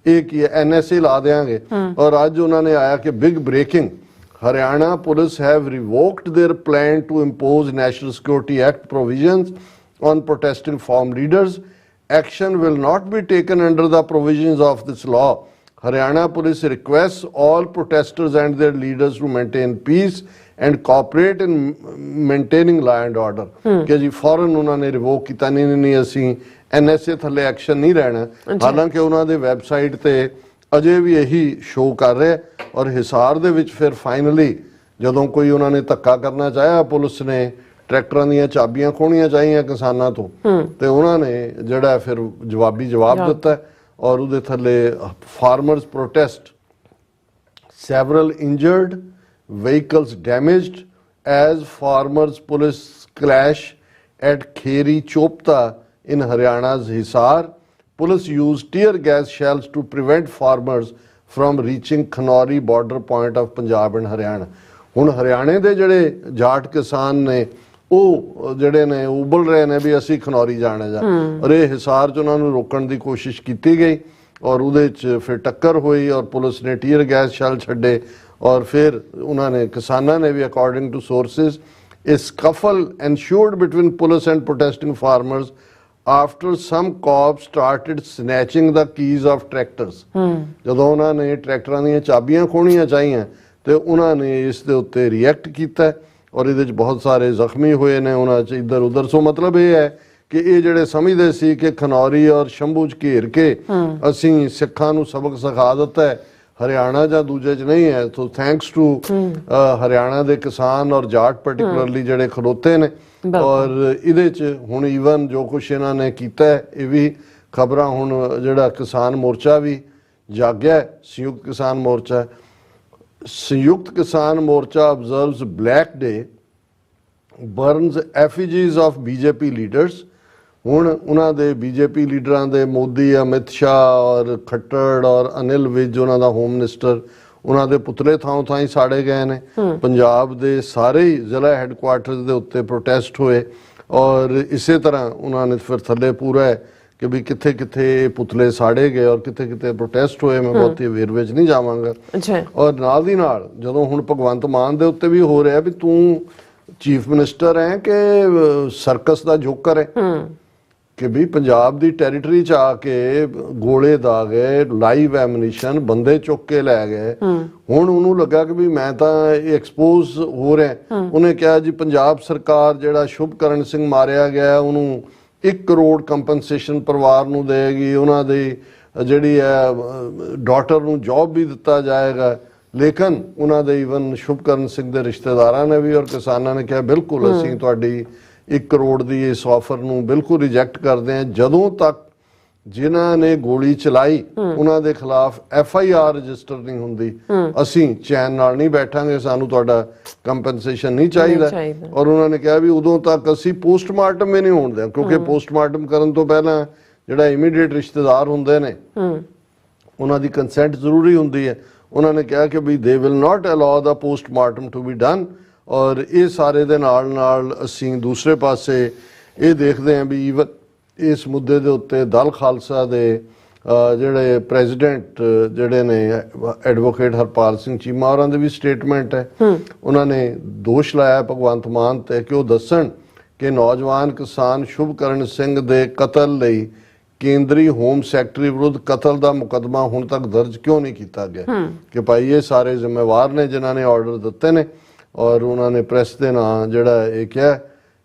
ਇਹ ਕੀ ਹੈ, NSA ਲਾ ਦੇਾਂਗੇ। ਔਰ ਅੱਜ ਉਹਨਾਂ ਨੇ ਆਇਆ ਕਿ big breaking, Haryana police have revoked their plan to impose National Security Act provisions on protesting farm leaders. Action will not be taken under the provisions of this law. Haryana police requests all protesters and their leaders to maintain peace and cooperate in maintaining law and order. कि जी फौरन उन्होंने रिवोक किया, नहीं असी NSA थले एक्शन नहीं रहना। हालांकि उन्होंने वैबसाइट ते अजे भी यही शो कर रहे और हिसार दे विच फिर फाइनली जदों कोई उन्होंने धक्का करना चाहा, पुलिस ने ट्रैक्टरां दीयां चाबियां खोहणियां चाहिए किसानां तो, ते उन्होंने जिहड़ा फिर जवाबी जवाब दिता और उहदे थले farmers protest, several injured, vehicles damaged as farmers police clash at Kheri Chopta in Haryana's Hisar. Police used tear gas shells to prevent farmers from reaching Khanauri border point of Punjab and Haryana. ਹੁਣ ਹਰਿਆਣੇ ਦੇ ਜਿਹੜੇ ਜਾਟ ਕਿਸਾਨ ਨੇ ਉਹ ਜਿਹੜੇ ਨੇ ਉਬਲ ਰਹੇ ਨੇ ਵੀ ਅਸੀਂ ਖਨੌਰੀ ਜਾਣਾ ਜਾ, ਔਰ ਇਹ ਹਿਸਾਰ 'ਚ ਉਹਨਾਂ ਨੂੰ ਰੋਕਣ ਦੀ ਕੋਸ਼ਿਸ਼ ਕੀਤੀ ਗਈ ਔਰ ਉਹਦੇ 'ਚ ਫਿਰ ਟੱਕਰ ਹੋਈ ਔਰ ਪੁਲਿਸ ਨੇ ਟੀਅਰ ਗੈਸ ਛੱਲ ਛੱਡੇ ਔਰ ਫਿਰ ਉਹਨਾਂ ਨੇ ਕਿਸਾਨਾਂ ਨੇ ਵੀ according to sources a scuffle ensued between police and protesting farmers after some cops started snatching the keys of tractors. ਜਦੋਂ ਉਹਨਾਂ ਨੇ ਟਰੈਕਟਰਾਂ ਦੀਆਂ ਚਾਬੀਆਂ ਖੋਹਣੀਆਂ ਚਾਹੀਆਂ ਤੇ ਉਹਨਾਂ ਨੇ ਇਸ ਦੇ ਉੱਤੇ ਰਿਐਕਟ ਕੀਤਾ ਔਰ ਇਹਦੇ 'ਚ ਬਹੁਤ ਸਾਰੇ ਜ਼ਖਮੀ ਹੋਏ ਨੇ ਉਹਨਾਂ 'ਚ ਇੱਧਰ ਉੱਧਰ। ਸੋ ਮਤਲਬ ਇਹ ਹੈ ਕਿ ਇਹ ਜਿਹੜੇ ਸਮਝਦੇ ਸੀ ਕਿ ਖਨੌਰੀ ਔਰ ਸ਼ੰਭੂ 'ਚ ਘੇਰ ਕੇ ਅਸੀਂ ਸਿੱਖਾਂ ਨੂੰ ਸਬਕ ਸਿਖਾ ਦਿੱਤਾ ਹੈ, ਹਰਿਆਣਾ ਜਾਂ ਦੂਜੇ 'ਚ ਨਹੀਂ ਹੈ। ਸੋ ਥੈਂਕਸ ਟੂ ਹਰਿਆਣਾ ਦੇ ਕਿਸਾਨ ਔਰ ਜਾਟ ਪਾਰਟਿਕੂਲਰਲੀ ਜਿਹੜੇ ਖਲੋਤੇ ਨੇ ਔਰ ਇਹਦੇ 'ਚ ਹੁਣ ਈਵਨ ਜੋ ਕੁਛ ਇਹਨਾਂ ਨੇ ਕੀਤਾ ਇਹ ਵੀ ਖਬਰਾਂ ਹੁਣ ਜਿਹੜਾ ਕਿਸਾਨ ਮੋਰਚਾ ਵੀ ਜਾਗਿਆ, ਸੰਯੁਕਤ ਕਿਸਾਨ ਮੋਰਚਾ। ਸੰਯੁਕਤ Kisan Morcha observes Black Day, burns effigies of BJP leaders. ਹੁਣ ਉਹਨਾਂ ਦੇ BJP ਲੀਡਰਾਂ ਦੇ ਮੋਦੀ, ਅਮਿਤ ਸ਼ਾਹ ਔਰ ਖੱਟੜ ਔਰ ਅਨਿਲ ਵਿਜ ਉਹਨਾਂ ਦਾ ਹੋਮ ਮਿਨਿਸਟਰ, ਉਹਨਾਂ ਦੇ ਪੁਤਲੇ ਥਾਂ ਥਾਂ ਹੀ ਸਾੜੇ ਗਏ ਨੇ। ਪੰਜਾਬ ਦੇ ਸਾਰੇ ਹੀ ਜ਼ਿਲ੍ਹਾ ਹੈੱਡਕੁਆਰਟਰਸ ਦੇ ਉੱਤੇ ਪ੍ਰੋਟੈਸਟ ਹੋਏ ਔਰ ਇਸੇ ਤਰ੍ਹਾਂ ਉਹਨਾਂ ਨੇ ਫਿਰ ਥੱਲੇ ਪੂਰਾ ਹੈ ਕਿ ਵੀ ਕਿੱਥੇ ਕਿੱਥੇ ਪੁਤਲੇ ਸਾੜੇ ਗਏ ਔਰ ਕਿੱਥੇ ਕਿੱਥੇ ਪ੍ਰੋਟੈਸਟ ਹੋਏ। ਮੈਂ ਬਹੁਤੀ ਵੇਰਵੇ 'ਚ ਨਹੀਂ ਜਾਵਾਂਗਾ। ਔਰ ਨਾਲ ਦੀ ਨਾਲ ਜਦੋਂ ਹੁਣ ਭਗਵੰਤ ਮਾਨ ਦੇ ਉੱਤੇ ਵੀ ਹੋ ਰਿਹਾ ਵੀ ਤੂੰ ਚੀਫ ਮਿਨਿਸਟਰ ਹੈ ਕਿ ਸਰਕਸ ਦਾ ਜੋਕਰ ਹੈ, ਕਿ ਵੀ ਪੰਜਾਬ ਦੀ ਟੈਰੀਟਰੀ 'ਚ ਆ ਕੇ ਗੋਲੇ ਦਾ ਗਏ, ਲਾਈਵ ਐਮਨੀਸ਼ਨ, ਬੰਦੇ ਚੁੱਕ ਕੇ ਲੈ ਗਏ। ਹੁਣ ਉਹਨੂੰ ਲੱਗਾ ਕਿ ਵੀ ਮੈਂ ਤਾਂ ਇਹ ਐਕਸਪੋਜ਼ ਹੋ ਰਿਹਾ। ਉਹਨੇ ਕਿਹਾ ਜੀ ਪੰਜਾਬ ਸਰਕਾਰ ਜਿਹੜਾ ਸ਼ੁਭਕਰਨ ਸਿੰਘ ਮਾਰਿਆ ਗਿਆ ਉਹਨੂੰ 1 ਕਰੋੜ ਕੰਪਨਸੇਸ਼ਨ ਪਰਿਵਾਰ ਨੂੰ ਦੇਗੀ, ਉਹਨਾਂ ਦੀ ਜਿਹੜੀ ਹੈ ਡਾਟਰ ਨੂੰ ਜੌਬ ਵੀ ਦਿੱਤਾ ਜਾਏਗਾ। ਲੇਕਿਨ ਉਹਨਾਂ ਦੇ ਈਵਨ ਸ਼ੁਭਕਰਨ ਸਿੰਘ ਦੇ ਰਿਸ਼ਤੇਦਾਰਾਂ ਨੇ ਵੀ ਔਰ ਕਿਸਾਨਾਂ ਨੇ ਕਿਹਾ ਬਿਲਕੁਲ ਅਸੀਂ ਤੁਹਾਡੀ 1 ਕਰੋੜ ਦੀ ਇਸ ਆਫਰ ਨੂੰ ਬਿਲਕੁਲ ਰਿਜੈਕਟ ਕਰਦੇ ਹਾਂ। ਜਦੋਂ ਤੱਕ ਜਿਨ੍ਹਾਂ ਨੇ ਗੋਲੀ ਚਲਾਈ ਉਹਨਾਂ ਦੇ ਖਿਲਾਫ FIR ਰਜਿਸਟਰ ਨਹੀਂ ਹੁੰਦੀ ਅਸੀਂ ਚੈਨ ਨਾਲ ਨਹੀਂ ਬੈਠਾਂਗੇ, ਸਾਨੂੰ ਤੁਹਾਡਾ ਕੰਪਨਸੇਸ਼ਨ ਨਹੀਂ ਚਾਹੀਦਾ। ਔਰ ਉਹਨਾਂ ਨੇ ਕਿਹਾ ਵੀ ਉਦੋਂ ਤੱਕ ਅਸੀਂ ਪੋਸਟਮਾਰਟਮ ਵੀ ਨਹੀਂ ਹੋਣ ਦਿਆਂ, ਕਿਉਂਕਿ ਪੋਸਟਮਾਰਟਮ ਕਰਨ ਤੋਂ ਪਹਿਲਾਂ ਜਿਹੜਾ ਇਮੀਡੀਏਟ ਰਿਸ਼ਤੇਦਾਰ ਹੁੰਦੇ ਨੇ ਉਹਨਾਂ ਦੀ ਕੰਸੈਂਟ ਜ਼ਰੂਰੀ ਹੁੰਦੀ ਹੈ। ਉਹਨਾਂ ਨੇ ਕਿਹਾ ਕਿ ਵੀ they will not allow the postmortem to be done. ਔਰ ਇਹ ਸਾਰੇ ਦੇ ਨਾਲ ਨਾਲ ਅਸੀਂ ਦੂਸਰੇ ਪਾਸੇ ਇਹ ਦੇਖਦੇ ਹਾਂ ਵੀ ਈਵਨ ਇਸ ਮੁੱਦੇ ਦੇ ਉੱਤੇ ਦਲ ਖਾਲਸਾ ਦੇ ਜਿਹੜੇ ਪ੍ਰੈਜ਼ੀਡੈਂਟ ਜਿਹੜੇ ਨੇ ਐਡਵੋਕੇਟ ਹਰਪਾਲ ਸਿੰਘ ਚੀਮਾ ਹੋਰਾਂ ਦੇ ਵੀ ਸਟੇਟਮੈਂਟ ਹੈ। ਉਹਨਾਂ ਨੇ ਦੋਸ਼ ਲਾਇਆ ਭਗਵੰਤ ਮਾਨ ਤੇ ਕਿ ਉਹ ਦੱਸਣ ਕਿ ਨੌਜਵਾਨ ਕਿਸਾਨ ਸ਼ੁਭਕਰਨ ਸਿੰਘ ਦੇ ਕਤਲ ਲਈ ਕੇਂਦਰੀ ਹੋਮ ਸੈਕਟਰੀ ਵਿਰੁੱਧ ਕਤਲ ਦਾ ਮੁਕੱਦਮਾ ਹੁਣ ਤੱਕ ਦਰਜ ਕਿਉਂ ਨਹੀਂ ਕੀਤਾ ਗਿਆ, ਕਿ ਭਾਈ ਇਹ ਸਾਰੇ ਜ਼ਿੰਮੇਵਾਰ ਨੇ ਜਿਨ੍ਹਾਂ ਨੇ ਆਰਡਰ ਦਿੱਤੇ ਨੇ। ਔਰ ਉਹਨਾਂ ਨੇ ਪ੍ਰੈਸ ਦੇ ਨਾਂ ਜਿਹੜਾ ਇਹ ਕਿਹਾ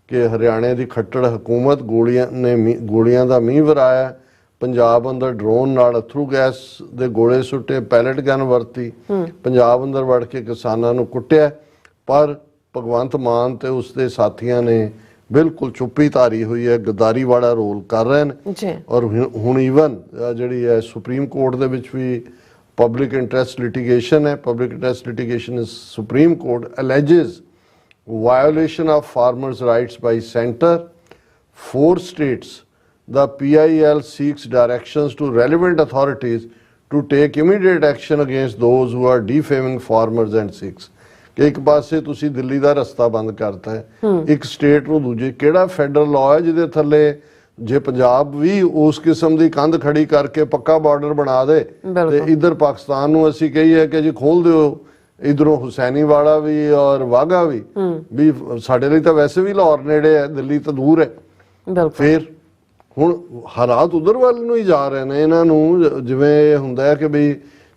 ਕਿ ਹਰਿਆਣੇ ਦੀ ਖੱਟੜ ਹਕੂਮਤ ਗੋਲੀਆਂ ਦਾ ਮੀਂਹ ਵਰਾਇਆ, ਪੰਜਾਬ ਅੰਦਰ ਡਰੋਨ ਨਾਲ ਅਥਰੂ ਗੈਸ ਦੇ ਗੋਲੇ ਸੁੱਟੇ, ਪੈਲਟ ਗਨ ਵਰਤੀ, ਪੰਜਾਬ ਅੰਦਰ ਵੜ ਕੇ ਕਿਸਾਨਾਂ ਨੂੰ ਕੁੱਟਿਆ। ਪਰ ਭਗਵੰਤ ਮਾਨ ਤੇ ਉਸਦੇ ਸਾਥੀਆਂ ਨੇ ਬਿਲਕੁਲ ਚੁੱਪੀ ਧਾਰੀ ਹੋਈ ਹੈ, ਗਦਾਰੀ ਵਾਲਾ ਰੋਲ ਕਰ ਰਹੇ ਨੇ। ਔਰ ਹੁਣ ਈਵਨ ਜਿਹੜੀ ਹੈ ਸੁਪਰੀਮ ਕੋਰਟ ਦੇ ਵਿੱਚ ਵੀ public interest litigation hai. Public interest litigation is Supreme Court alleges violation of farmers' rights by centre. 4 states, the PIL seeks directions to relevant authorities to take immediate action against those who are defaming farmers and Sikhs. ਕਿ ਇੱਕ ਪਾਸੇ ਤੁਸੀਂ ਦਿੱਲੀ ਦਾ ਰਸਤਾ ਬੰਦ ਕਰਤਾ ਹੈ, ਇੱਕ ਸਟੇਟ ਨੂੰ ਦੂਜੀ, ਕਿਹੜਾ ਫੈਡਰਲ ਲਾਅ ਹੈ ਜਿਹਦੇ ਥੱਲੇ ਜੇ ਪੰਜਾਬ ਵੀ ਉਸ ਕਿਸਮ ਦੀ ਕੰਧ ਖੜੀ ਕਰਕੇ ਪੱਕਾ ਬਾਰਡਰ ਬਣਾ ਦੇ ਤੇ ਇਧਰ ਪਾਕਿਸਤਾਨ ਨੂੰ ਅਸੀਂ ਕਹੀਏ ਕਿ ਜੀ ਖੋਲ ਦਿਓ ਇਧਰੋਂ ਹੁਸੈਨੀ ਵਾਲਾ ਵੀ ਔਰ ਵਾਘਾ ਵੀ ਸਾਡੇ ਲਈ ਤਾਂ ਵੈਸੇ ਵੀ ਲਾਹੌਰ ਨੇੜੇ ਹੈ, ਦਿੱਲੀ ਤਾਂ ਦੂਰ ਹੈ। ਫਿਰ ਹੁਣ ਹਾਲਾਤ ਉਧਰ ਵੱਲ ਨੂੰ ਹੀ ਜਾ ਰਹੇ ਨੇ। ਇਹਨਾਂ ਨੂੰ ਜਿਵੇਂ ਇਹ ਹੁੰਦਾ ਹੈ ਕਿ ਬਈ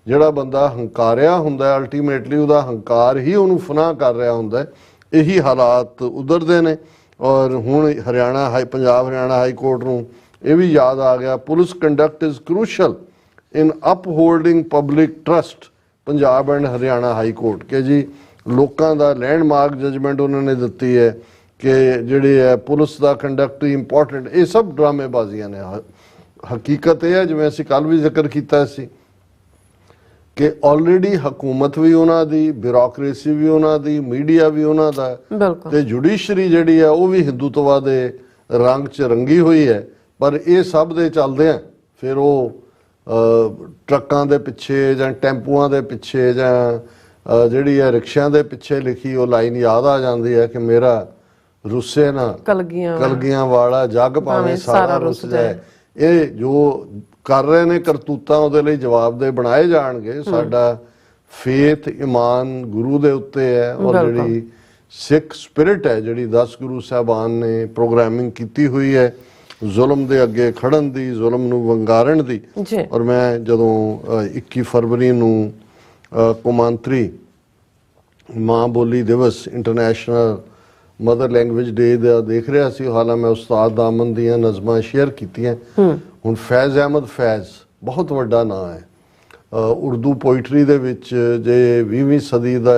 ਜਿਹੜਾ ਬੰਦਾ ਹੰਕਾਰਿਆ ਹੁੰਦਾ ਅਲਟੀਮੇਟਲੀ ਉਹਦਾ ਹੰਕਾਰ ਹੀ ਉਹਨੂੰ ਫਨਾਹ ਕਰ ਰਿਹਾ ਹੁੰਦਾ, ਇਹੀ ਹਾਲਾਤ ਉਧਰ ਦੇ ਨੇ। ਔਰ ਹੁਣ ਪੰਜਾਬ ਹਰਿਆਣਾ ਹਾਈ ਕੋਰਟ ਨੂੰ ਇਹ ਵੀ ਯਾਦ ਆ ਗਿਆ, police conduct is crucial in upholding public trust Punjab and Haryana high court, ਕਿ ਜੀ ਲੋਕਾਂ ਦਾ ਲੈਂਡਮਾਰਕ ਜਜਮੈਂਟ ਉਹਨਾਂ ਨੇ ਦਿੱਤੀ ਹੈ ਕਿ ਜਿਹੜੇ ਹੈ ਪੁਲਿਸ ਦਾ ਕੰਡਕਟ ਇੰਪੋਰਟੈਂਟ। ਇਹ ਸਭ ਡਰਾਮੇਬਾਜ਼ੀਆਂ ਨੇ। ਹਕੀਕਤ ਇਹ ਹੈ ਜਿਵੇਂ ਅਸੀਂ ਕੱਲ ਵੀ ਜ਼ਿਕਰ ਕੀਤਾ ਸੀ ਕਿ ਆਲਰੇਡੀ ਹਕੂਮਤ ਵੀ ਉਹਨਾਂ ਦੀ, ਬਿਊਰੋਕਰੇਸੀ ਵੀ ਉਹਨਾਂ ਦੀ, ਮੀਡੀਆ ਵੀ ਉਹਨਾਂ ਦਾ, ਤੇ ਜੁਡੀਸ਼ਰੀ ਜਿਹੜੀ ਹੈ ਉਹ ਵੀ ਹਿੰਦੂਤਵਾ ਦੇ ਰੰਗ 'ਚ ਰੰਗੀ ਹੋਈ ਹੈ। ਪਰ ਇਹ ਸਭ ਦੇ ਚੱਲਦੇ ਆ ਫਿਰ ਉਹ ਟਰੱਕਾਂ ਦੇ ਪਿੱਛੇ ਜਾਂ ਟੈਂਪੂਆਂ ਦੇ ਪਿੱਛੇ ਜਾਂ ਜਿਹੜੀ ਹੈ ਰਿਕਸ਼ਿਆਂ ਦੇ ਪਿੱਛੇ ਲਿਖੀ ਉਹ ਲਾਈਨ ਯਾਦ ਆ ਜਾਂਦੀ ਹੈ ਕਿ ਮੇਰਾ ਰੁੱਸੇ ਨਾ ਕਲਗੀਆਂ ਵਾਲਾ ਜੱਗ ਭਾਵੇਂ ਸਾਰਾ ਰੁੱਸ ਜਾਏ। ਇਹ ਜੋ ਕਰ ਰਹੇ ਨੇ ਕਰਤੂਤਾਂ ਉਹਦੇ ਲਈ ਜਵਾਬਦੇਹ ਬਣਾਏ ਜਾਣਗੇ। ਸਾਡਾ ਫੇਥ ਈਮਾਨ ਗੁਰੂ ਦੇ ਉੱਤੇ ਹੈ ਔਰ ਜਿਹੜੀ ਸਿੱਖ ਸਪਿਰਿਟ ਹੈ, ਜਿਹੜੀ 10 ਗੁਰੂ ਸਾਹਿਬਾਨ ਨੇ ਪ੍ਰੋਗਰਾਮਿੰਗ ਕੀਤੀ ਹੋਈ ਹੈ ਜ਼ੁਲਮ ਦੇ ਅੱਗੇ ਖੜਨ ਦੀ, ਜ਼ੁਲਮ ਨੂੰ ਵੰਗਾਰਨ ਦੀ। ਔਰ ਮੈਂ ਜਦੋਂ 21 ਫਰਵਰੀ ਨੂੰ ਕੌਮਾਂਤਰੀ ਮਾਂ ਬੋਲੀ ਦਿਵਸ ਇੰਟਰਨੈਸ਼ਨਲ ਮਦਰ ਲੈਂਗੁਏਜ ਡੇ ਦਾ ਦੇਖ ਰਿਹਾ ਸੀ, ਹਾਲਾਂ ਮੈਂ ਉਸਤਾਦ ਦਾਮਨ ਦੀਆਂ ਨਜ਼ਮਾਂ ਸ਼ੇਅਰ ਕੀਤੀਆਂ। ਹੁਣ ਫੈਜ਼ ਅਹਿਮਦ ਫੈਜ਼ ਬਹੁਤ ਵੱਡਾ ਨਾਂ ਹੈ ਉਰਦੂ ਪੋਇਟਰੀ ਦੇ ਵਿੱਚ। ਜੇ 20ਵੀਂ ਸਦੀ ਦਾ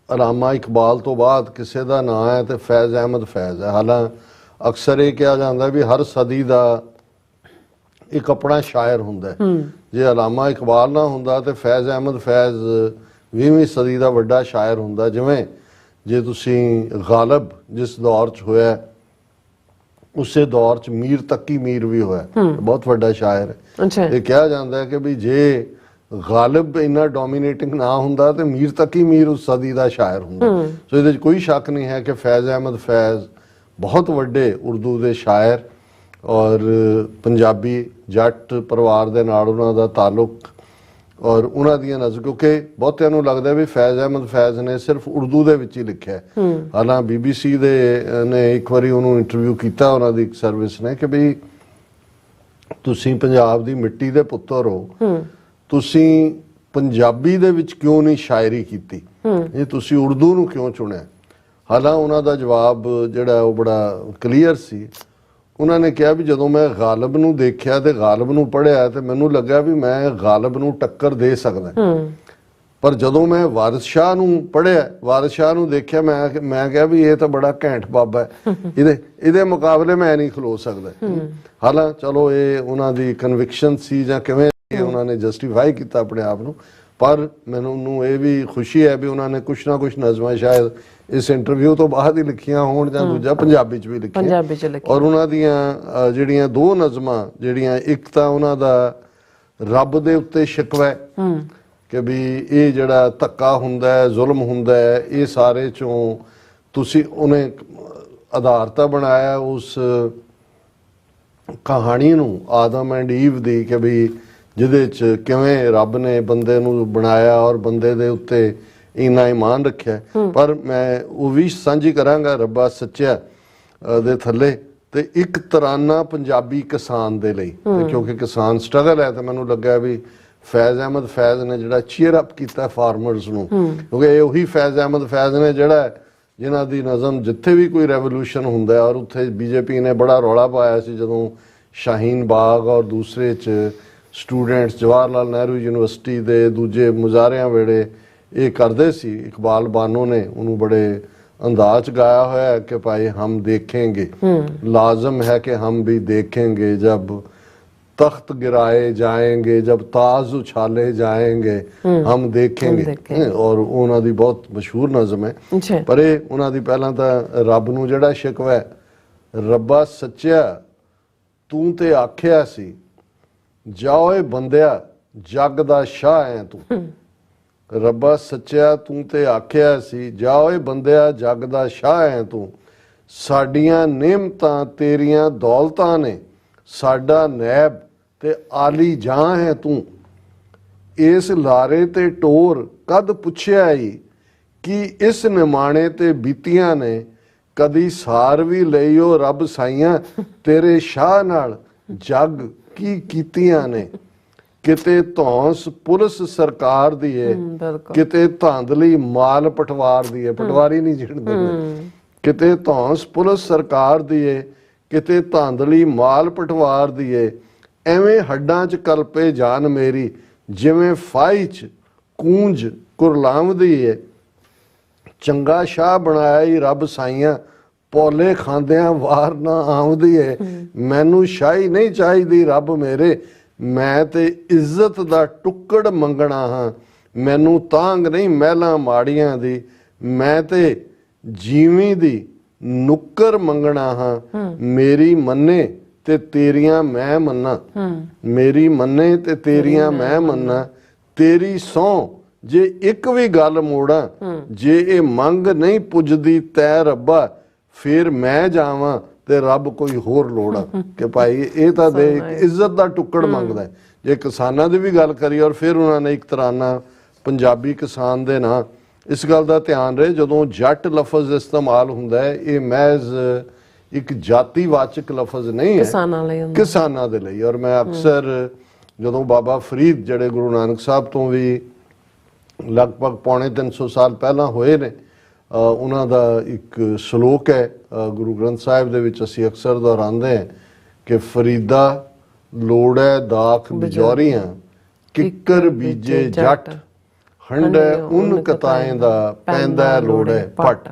ਅਲਾਮਾ ਇਕਬਾਲ ਤੋਂ ਬਾਅਦ ਕਿਸੇ ਦਾ ਨਾਂ ਹੈ ਤੇ ਫੈਜ਼ ਅਹਿਮਦ ਫੈਜ਼ ਹੈ। ਹਾਲਾਂ ਅਕਸਰ ਇਹ ਕਿਹਾ ਜਾਂਦਾ ਵੀ ਹਰ ਸਦੀ ਦਾ ਇੱਕ ਆਪਣਾ ਸ਼ਾਇਰ ਹੁੰਦਾ ਹੈ। ਜੇ ਅਲਾਮਾ ਇਕਬਾਲ ਨਾ ਹੁੰਦਾ ਤੇ ਫੈਜ਼ ਅਹਿਮਦ ਫੈਜ਼ 20ਵੀਂ ਸਦੀ ਦਾ ਵੱਡਾ ਸ਼ਾਇਰ ਹੁੰਦਾ। ਜਿਵੇਂ ਜੇ ਤੁਸੀਂ ਗਾਲਬ ਜਿਸ ਦੌਰ 'ਚ ਹੋਇਆ ਉਸੇ ਦੌਰ 'ਚ ਮੀਰ ਤੱਕੀ ਮੀਰ ਵੀ ਹੋਇਆ, ਬਹੁਤ ਵੱਡਾ ਸ਼ਾਇਰ ਹੈ। ਇਹ ਕਿਹਾ ਜਾਂਦਾ ਹੈ ਕਿ ਵੀ ਜੇ ਗਾਲਿਬ ਇੰਨਾ ਡੋਮੀਨੇਟਿੰਗ ਨਾ ਹੁੰਦਾ ਤੇ ਮੀਰ ਤੱਕੀ ਮੀਰ ਉਸ ਸਦੀ ਦਾ ਸ਼ਾਇਰ ਹੁੰਦਾ। ਸੋ ਇਹਦੇ 'ਚ ਕੋਈ ਸ਼ੱਕ ਨਹੀਂ ਹੈ ਕਿ ਫੈਜ਼ ਅਹਿਮਦ ਫੈਜ਼ ਬਹੁਤ ਵੱਡੇ ਉਰਦੂ ਦੇ ਸ਼ਾਇਰ ਔਰ ਪੰਜਾਬੀ ਜੱਟ ਪਰਿਵਾਰ ਦੇ ਨਾਲ ਉਹਨਾਂ ਦਾ ਤਾਲੁਕ ਔਰ ਉਹਨਾਂ ਦੀਆਂ ਨਜ਼ਰ, ਕਿਉਂਕਿ ਬਹੁਤਿਆਂ ਨੂੰ ਲੱਗਦਾ ਵੀ ਫੈਜ਼ ਅਹਿਮਦ ਫੈਜ਼ ਨੇ ਸਿਰਫ ਉਰਦੂ ਦੇ ਵਿੱਚ ਹੀ ਲਿਖਿਆ। ਹਾਲਾਂ BBC ਦੇ ਨੇ ਇੱਕ ਵਾਰੀ ਉਹਨੂੰ ਇੰਟਰਵਿਊ ਕੀਤਾ, ਉਹਨਾਂ ਦੀ ਇੱਕ ਸਰਵਿਸ ਨੇ, ਕਿ ਬਈ ਤੁਸੀਂ ਪੰਜਾਬ ਦੀ ਮਿੱਟੀ ਦੇ ਪੁੱਤਰ ਹੋ, ਤੁਸੀਂ ਪੰਜਾਬੀ ਦੇ ਵਿੱਚ ਕਿਉਂ ਨਹੀਂ ਸ਼ਾਇਰੀ ਕੀਤੀ, ਇਹ ਤੁਸੀਂ ਉਰਦੂ ਨੂੰ ਕਿਉਂ ਚੁਣਿਆ। ਹਾਲਾਂ ਉਹਨਾਂ ਦਾ ਜਵਾਬ ਜਿਹੜਾ ਉਹ ਬੜਾ ਕਲੀਅਰ ਸੀ। ਉਹਨਾਂ ਨੇ ਕਿਹਾ ਵੀ ਜਦੋਂ ਮੈਂ ਗਾਲਿਬ ਨੂੰ ਦੇਖਿਆ ਤੇ ਗਾਲਿਬ ਨੂੰ ਪੜ੍ਹਿਆ ਤੇ ਮੈਨੂੰ ਲੱਗਾ ਵੀ ਮੈਂ ਗਾਲਿਬ ਨੂੰ ਟੱਕਰ ਦੇ ਸਕਦਾ, ਪਰ ਜਦੋਂ ਮੈਂ ਵਾਰਿਸ ਸ਼ਾਹ ਨੂੰ ਪੜ੍ਹਿਆ, ਵਾਰਿਸ ਸ਼ਾਹ ਨੂੰ ਦੇਖਿਆ, ਮੈਂ ਕਿਹਾ ਵੀ ਇਹ ਤਾਂ ਬੜਾ ਘੈਂਟ ਬਾਬਾ ਹੈ, ਇਹਦੇ ਮੁਕਾਬਲੇ ਮੈਂ ਨਹੀਂ ਖਲੋ ਸਕਦਾ। ਹਾਲਾਂ ਚਲੋ ਇਹ ਉਹਨਾਂ ਦੀ ਕਨਵਿਕਸ਼ਨ ਸੀ ਜਾਂ ਕਿਵੇਂ ਉਹਨਾਂ ਨੇ ਜਸਟੀਫਾਈ ਕੀਤਾ ਆਪਣੇ ਆਪ ਨੂੰ, ਪਰ ਮੈਨੂੰ ਇਹ ਵੀ ਖੁਸ਼ੀ ਹੈ ਵੀ ਉਹਨਾਂ ਨੇ ਕੁਛ ਨਾ ਕੁਛ ਨਜ਼ਮਾਂ ਸ਼ਾਇਦ ਇਸ ਇੰਟਰਵਿਊ ਤੋਂ ਬਾਅਦ ਹੀ ਲਿਖੀਆਂ ਹੋਣ ਜਾਂ ਦੂਜਾ ਪੰਜਾਬੀ 'ਚ ਵੀ ਲਿਖੀਆਂ। ਔਰ ਉਹਨਾਂ ਦੀਆਂ ਜਿਹੜੀਆਂ ਦੋ ਨਜ਼ਮਾਂ, ਜਿਹੜੀਆਂ ਇੱਕ ਤਾਂ ਉਹਨਾਂ ਦਾ ਰੱਬ ਦੇ ਉੱਤੇ ਸ਼ਿਕਵਾ ਕਿ ਵੀ ਇਹ ਜਿਹੜਾ ਧੱਕਾ ਹੁੰਦਾ ਹੈ, ਜ਼ੁਲਮ ਹੁੰਦਾ ਹੈ, ਇਹ ਸਾਰੇ 'ਚੋਂ ਤੁਸੀਂ ਉਹਨੇ ਆਧਾਰਤਾ ਬਣਾਇਆ ਉਸ ਕਹਾਣੀ ਨੂੰ ਆਦਮ ਐਂਡ ਈਵ ਦੀ, ਕਿ ਵੀ ਜਿਹਦੇ 'ਚ ਕਿਵੇਂ ਰੱਬ ਨੇ ਬੰਦੇ ਨੂੰ ਬਣਾਇਆ ਔਰ ਬੰਦੇ ਦੇ ਉੱਤੇ ਇੰਨਾ ਈਮਾਨ ਰੱਖਿਆ। ਪਰ ਮੈਂ ਉਹ ਵੀ ਸਾਂਝੀ ਕਰਾਂਗਾ ਰੱਬਾ ਸੱਚਿਆ ਦੇ ਥੱਲੇ, ਤੇ ਇੱਕ ਤਰਾਨਾ ਪੰਜਾਬੀ ਕਿਸਾਨ ਦੇ ਲਈ, ਕਿਉਂਕਿ ਕਿਸਾਨ ਸਟਰਗਲ ਹੈ। ਤੇ ਮੈਨੂੰ ਲੱਗਾ ਵੀ ਫੈਜ਼ ਅਹਿਮਦ ਫੈਜ਼ ਨੇ ਜਿਹੜਾ ਚੀਅਰ ਅਪ ਕੀਤਾ ਫਾਰਮਰਸ ਨੂੰ, ਕਿਉਂਕਿ ਇਹ ਉਹੀ ਫੈਜ਼ ਅਹਿਮਦ ਫੈਜ਼ ਨੇ ਜਿਨ੍ਹਾਂ ਦੀ ਨਜ਼ਮ ਜਿੱਥੇ ਵੀ ਕੋਈ ਰੈਵੋਲੂਸ਼ਨ ਹੁੰਦਾ, ਔਰ ਉੱਥੇ BJP ਨੇ ਬੜਾ ਰੌਲਾ ਪਾਇਆ ਸੀ ਜਦੋਂ ਸ਼ਾਹੀਨ ਬਾਗ ਔਰ ਦੂਸਰੇ 'ਚ ਸਟੂਡੈਂਟਸ ਜਵਾਹਰ ਲਾਲ ਨਹਿਰੂ ਯੂਨੀਵਰਸਿਟੀ ਦੇ ਦੂਜੇ ਮੁਜ਼ਾਹਰਿਆਂ ਵੇਲੇ ਇਹ ਕਰਦੇ ਸੀ। ਇਕਬਾਲ ਬਾਨੋ ਨੇ ਉਹਨੂੰ ਬੜੇ ਅੰਦਾਜ਼ ਗਾਇਆ ਹੋਇਆ ਹੈ ਕਿ ਭਾਈ ਹਮ ਦੇਖेंगे, लाजम है कि हम भी देखेंगे, जब तख्त गिराए जाएंगे, जब ताज उछाले जाएंगे, हम देखेंगे। और ਉਹਨਾਂ ਦੀ ਬਹੁਤ ਮਸ਼ਹੂਰ ਨਜ਼ਮ ਹੈ। ਪਰ ਇਹ ਉਹਨਾਂ ਦੀ ਪਹਿਲਾਂ ਤਾਂ ਰੱਬ ਨੂੰ ਜਿਹੜਾ ਸ਼ਿਕਵਾ ਹੈ, ਰੱਬਾ ਸੱਚਿਆ ਤੂੰ ਤੇ ਆਖਿਆ ਸੀ, ਜਾ ਓਏ ਬੰਦਿਆ ਜੱਗ ਦਾ ਸ਼ਾਹ ਹੈ ਤੂੰ। ਰੱਬਾ ਸੱਚਿਆ ਤੂੰ ਤੇ ਆਖਿਆ ਸੀ, ਜਾ ਓਏ ਬੰਦਿਆ ਜੱਗ ਦਾ ਸ਼ਾਹ ਹੈ ਤੂੰ, ਸਾਡੀਆਂ ਨਿਮਤਾਂ ਤੇਰੀਆਂ ਦੌਲਤਾਂ ਨੇ, ਸਾਡਾ ਨੈਬ ਤੇ ਆਲੀ ਜਾਂ ਹੈ ਤੂੰ। ਇਸ ਲਾਰੇ ਤੇ ਟੋਰ ਕਦ ਪੁੱਛਿਆ ਈ, ਕਿ ਇਸ ਨਿਮਾਣੇ ਤੇ ਬੀਤੀਆਂ ਨੇ, ਕਦੀ ਸਾਰ ਵੀ ਲਈਓ ਰੱਬ ਸਾਈਆਂ, ਤੇਰੇ ਸ਼ਾਹ ਨਾਲ ਜੱਗ ਕੀ ਕੀਤੀਆਂ ਨੇ। ਕਿਤੇ ਧੌਂਸ ਪੁਲਿਸ ਸਰਕਾਰ ਦੀ ਏ, ਕਿਤੇ ਧਾਂਦਲੀ ਮਾਲ ਪਟਵਾਰ ਦੀ ਏ, ਪਟਵਾਰੀ ਨਹੀਂ ਜਿਣਦੇ ਨੇ। ਕਿਤੇ ਧੌਂਸ ਪੁਲਿਸ ਸਰਕਾਰ ਦੀ ਏ, ਕਿਤੇ ਧਾਂਦਲੀ ਮਾਲ ਪਟਵਾਰ ਦੀ ਏ। ਐਵੇਂ ਹੱਡਾਂ 'ਚ ਕਲਪੇ ਜਾਨ ਮੇਰੀ, ਜਿਵੇਂ ਫਾਈ 'ਚ ਕੂੰਜ ਕੁਰਲਾਵਦੀ ਏ। ਚੰਗਾ ਸ਼ਾਹ ਬਣਾਇਆ ਈ ਰੱਬ ਸਾਈਆਂ, ਪੋਲੇ ਖਾਂਦਿਆਂ ਵਾਰ ਨਾ ਆਉਂਦੀ ਏ। ਮੈਨੂੰ ਸ਼ਾਹੀ ਨਹੀਂ ਚਾਹੀਦੀ ਰੱਬ ਮੇਰੇ, ਮੈਂ ਤੇ ਇੱਜ਼ਤ ਦਾ ਟੁੱਕੜ ਮੰਗਣਾ ਹਾਂ। ਮੈਨੂੰ ਤਾਂਗ ਨਹੀਂ ਮਹਿਲਾਂ ਮਾੜੀਆਂ ਦੀ, ਮੈਂ ਤੇ ਜੀਵੀਂ ਦੀ ਨੁੱਕਰ ਮੰਗਣਾ ਹਾਂ। ਮੇਰੀ ਮੰਨੇ ਤੇ ਤੇਰੀਆਂ ਮੈਂ ਮੰਨਾਂ, ਮੇਰੀ ਮੰਨੇ ਤੇ ਤੇਰੀਆਂ ਮੈਂ ਮੰਨਾਂ। ਤੇਰੀ ਸਹੁੰ ਜੇ ਇੱਕ ਵੀ ਗੱਲ ਮੋੜਾਂ, ਜੇ ਇਹ ਮੰਗ ਨਹੀਂ ਪੁੱਜਦੀ ਤੈ ਰੱਬਾ, ਫਿਰ ਮੈਂ ਜਾਵਾਂ ਤੇ ਰੱਬ ਕੋਈ ਹੋਰ ਲੋੜਾਂ। ਕਿ ਭਾਈ ਇਹ ਤਾਂ ਦੇ ਇੱਜ਼ਤ ਦਾ ਟੁੱਕੜ ਮੰਗਦਾ ਹੈ। ਜੇ ਕਿਸਾਨਾਂ ਦੀ ਵੀ ਗੱਲ ਕਰੀ, ਔਰ ਫਿਰ ਉਹਨਾਂ ਨੇ ਇੱਕ ਤਰਾਨਾ ਪੰਜਾਬੀ ਕਿਸਾਨ ਦੇ ਨਾਂ, ਇਸ ਗੱਲ ਦਾ ਧਿਆਨ ਰਹੇ ਜਦੋਂ ਜੱਟ ਲਫ਼ਜ਼ ਇਸਤੇਮਾਲ ਹੁੰਦਾ ਹੈ, ਇਹ ਮਹਿਜ਼ ਇੱਕ ਜਾਤੀਵਾਚਕ ਲਫ਼ਜ਼ ਨਹੀਂ ਹੈ, ਕਿਸਾਨਾਂ ਦੇ ਲਈ। ਔਰ ਮੈਂ ਅਕਸਰ ਜਦੋਂ ਬਾਬਾ ਫਰੀਦ ਜਿਹੜੇ ਗੁਰੂ ਨਾਨਕ ਸਾਹਿਬ ਤੋਂ ਵੀ ਲਗਭਗ ਪੌਣੇ 300 ਸਾਲ ਪਹਿਲਾਂ ਹੋਏ ਨੇ, ਉਹਨਾਂ ਦਾ ਇੱਕ ਸ਼ਲੋਕ ਹੈ ਗੁਰੂ ਗ੍ਰੰਥ ਸਾਹਿਬ ਦੇ ਵਿੱਚ, ਅਸੀਂ ਅਕਸਰ ਦੁਹਰਾਉਂਦੇ ਹਾਂ ਕਿ ਫਰੀਦਾ ਲੋੜੈ ਦਾਖ ਬਿਜੌਰੀਆਂ, ਕਿੱਕਰ ਬੀਜੇ ਜੱਟ, ਹੰਡੈ ਉਨ ਕਤਾਏ ਦਾ ਪੈਂਦਾ ਲੋੜੈ ਪੱਟ।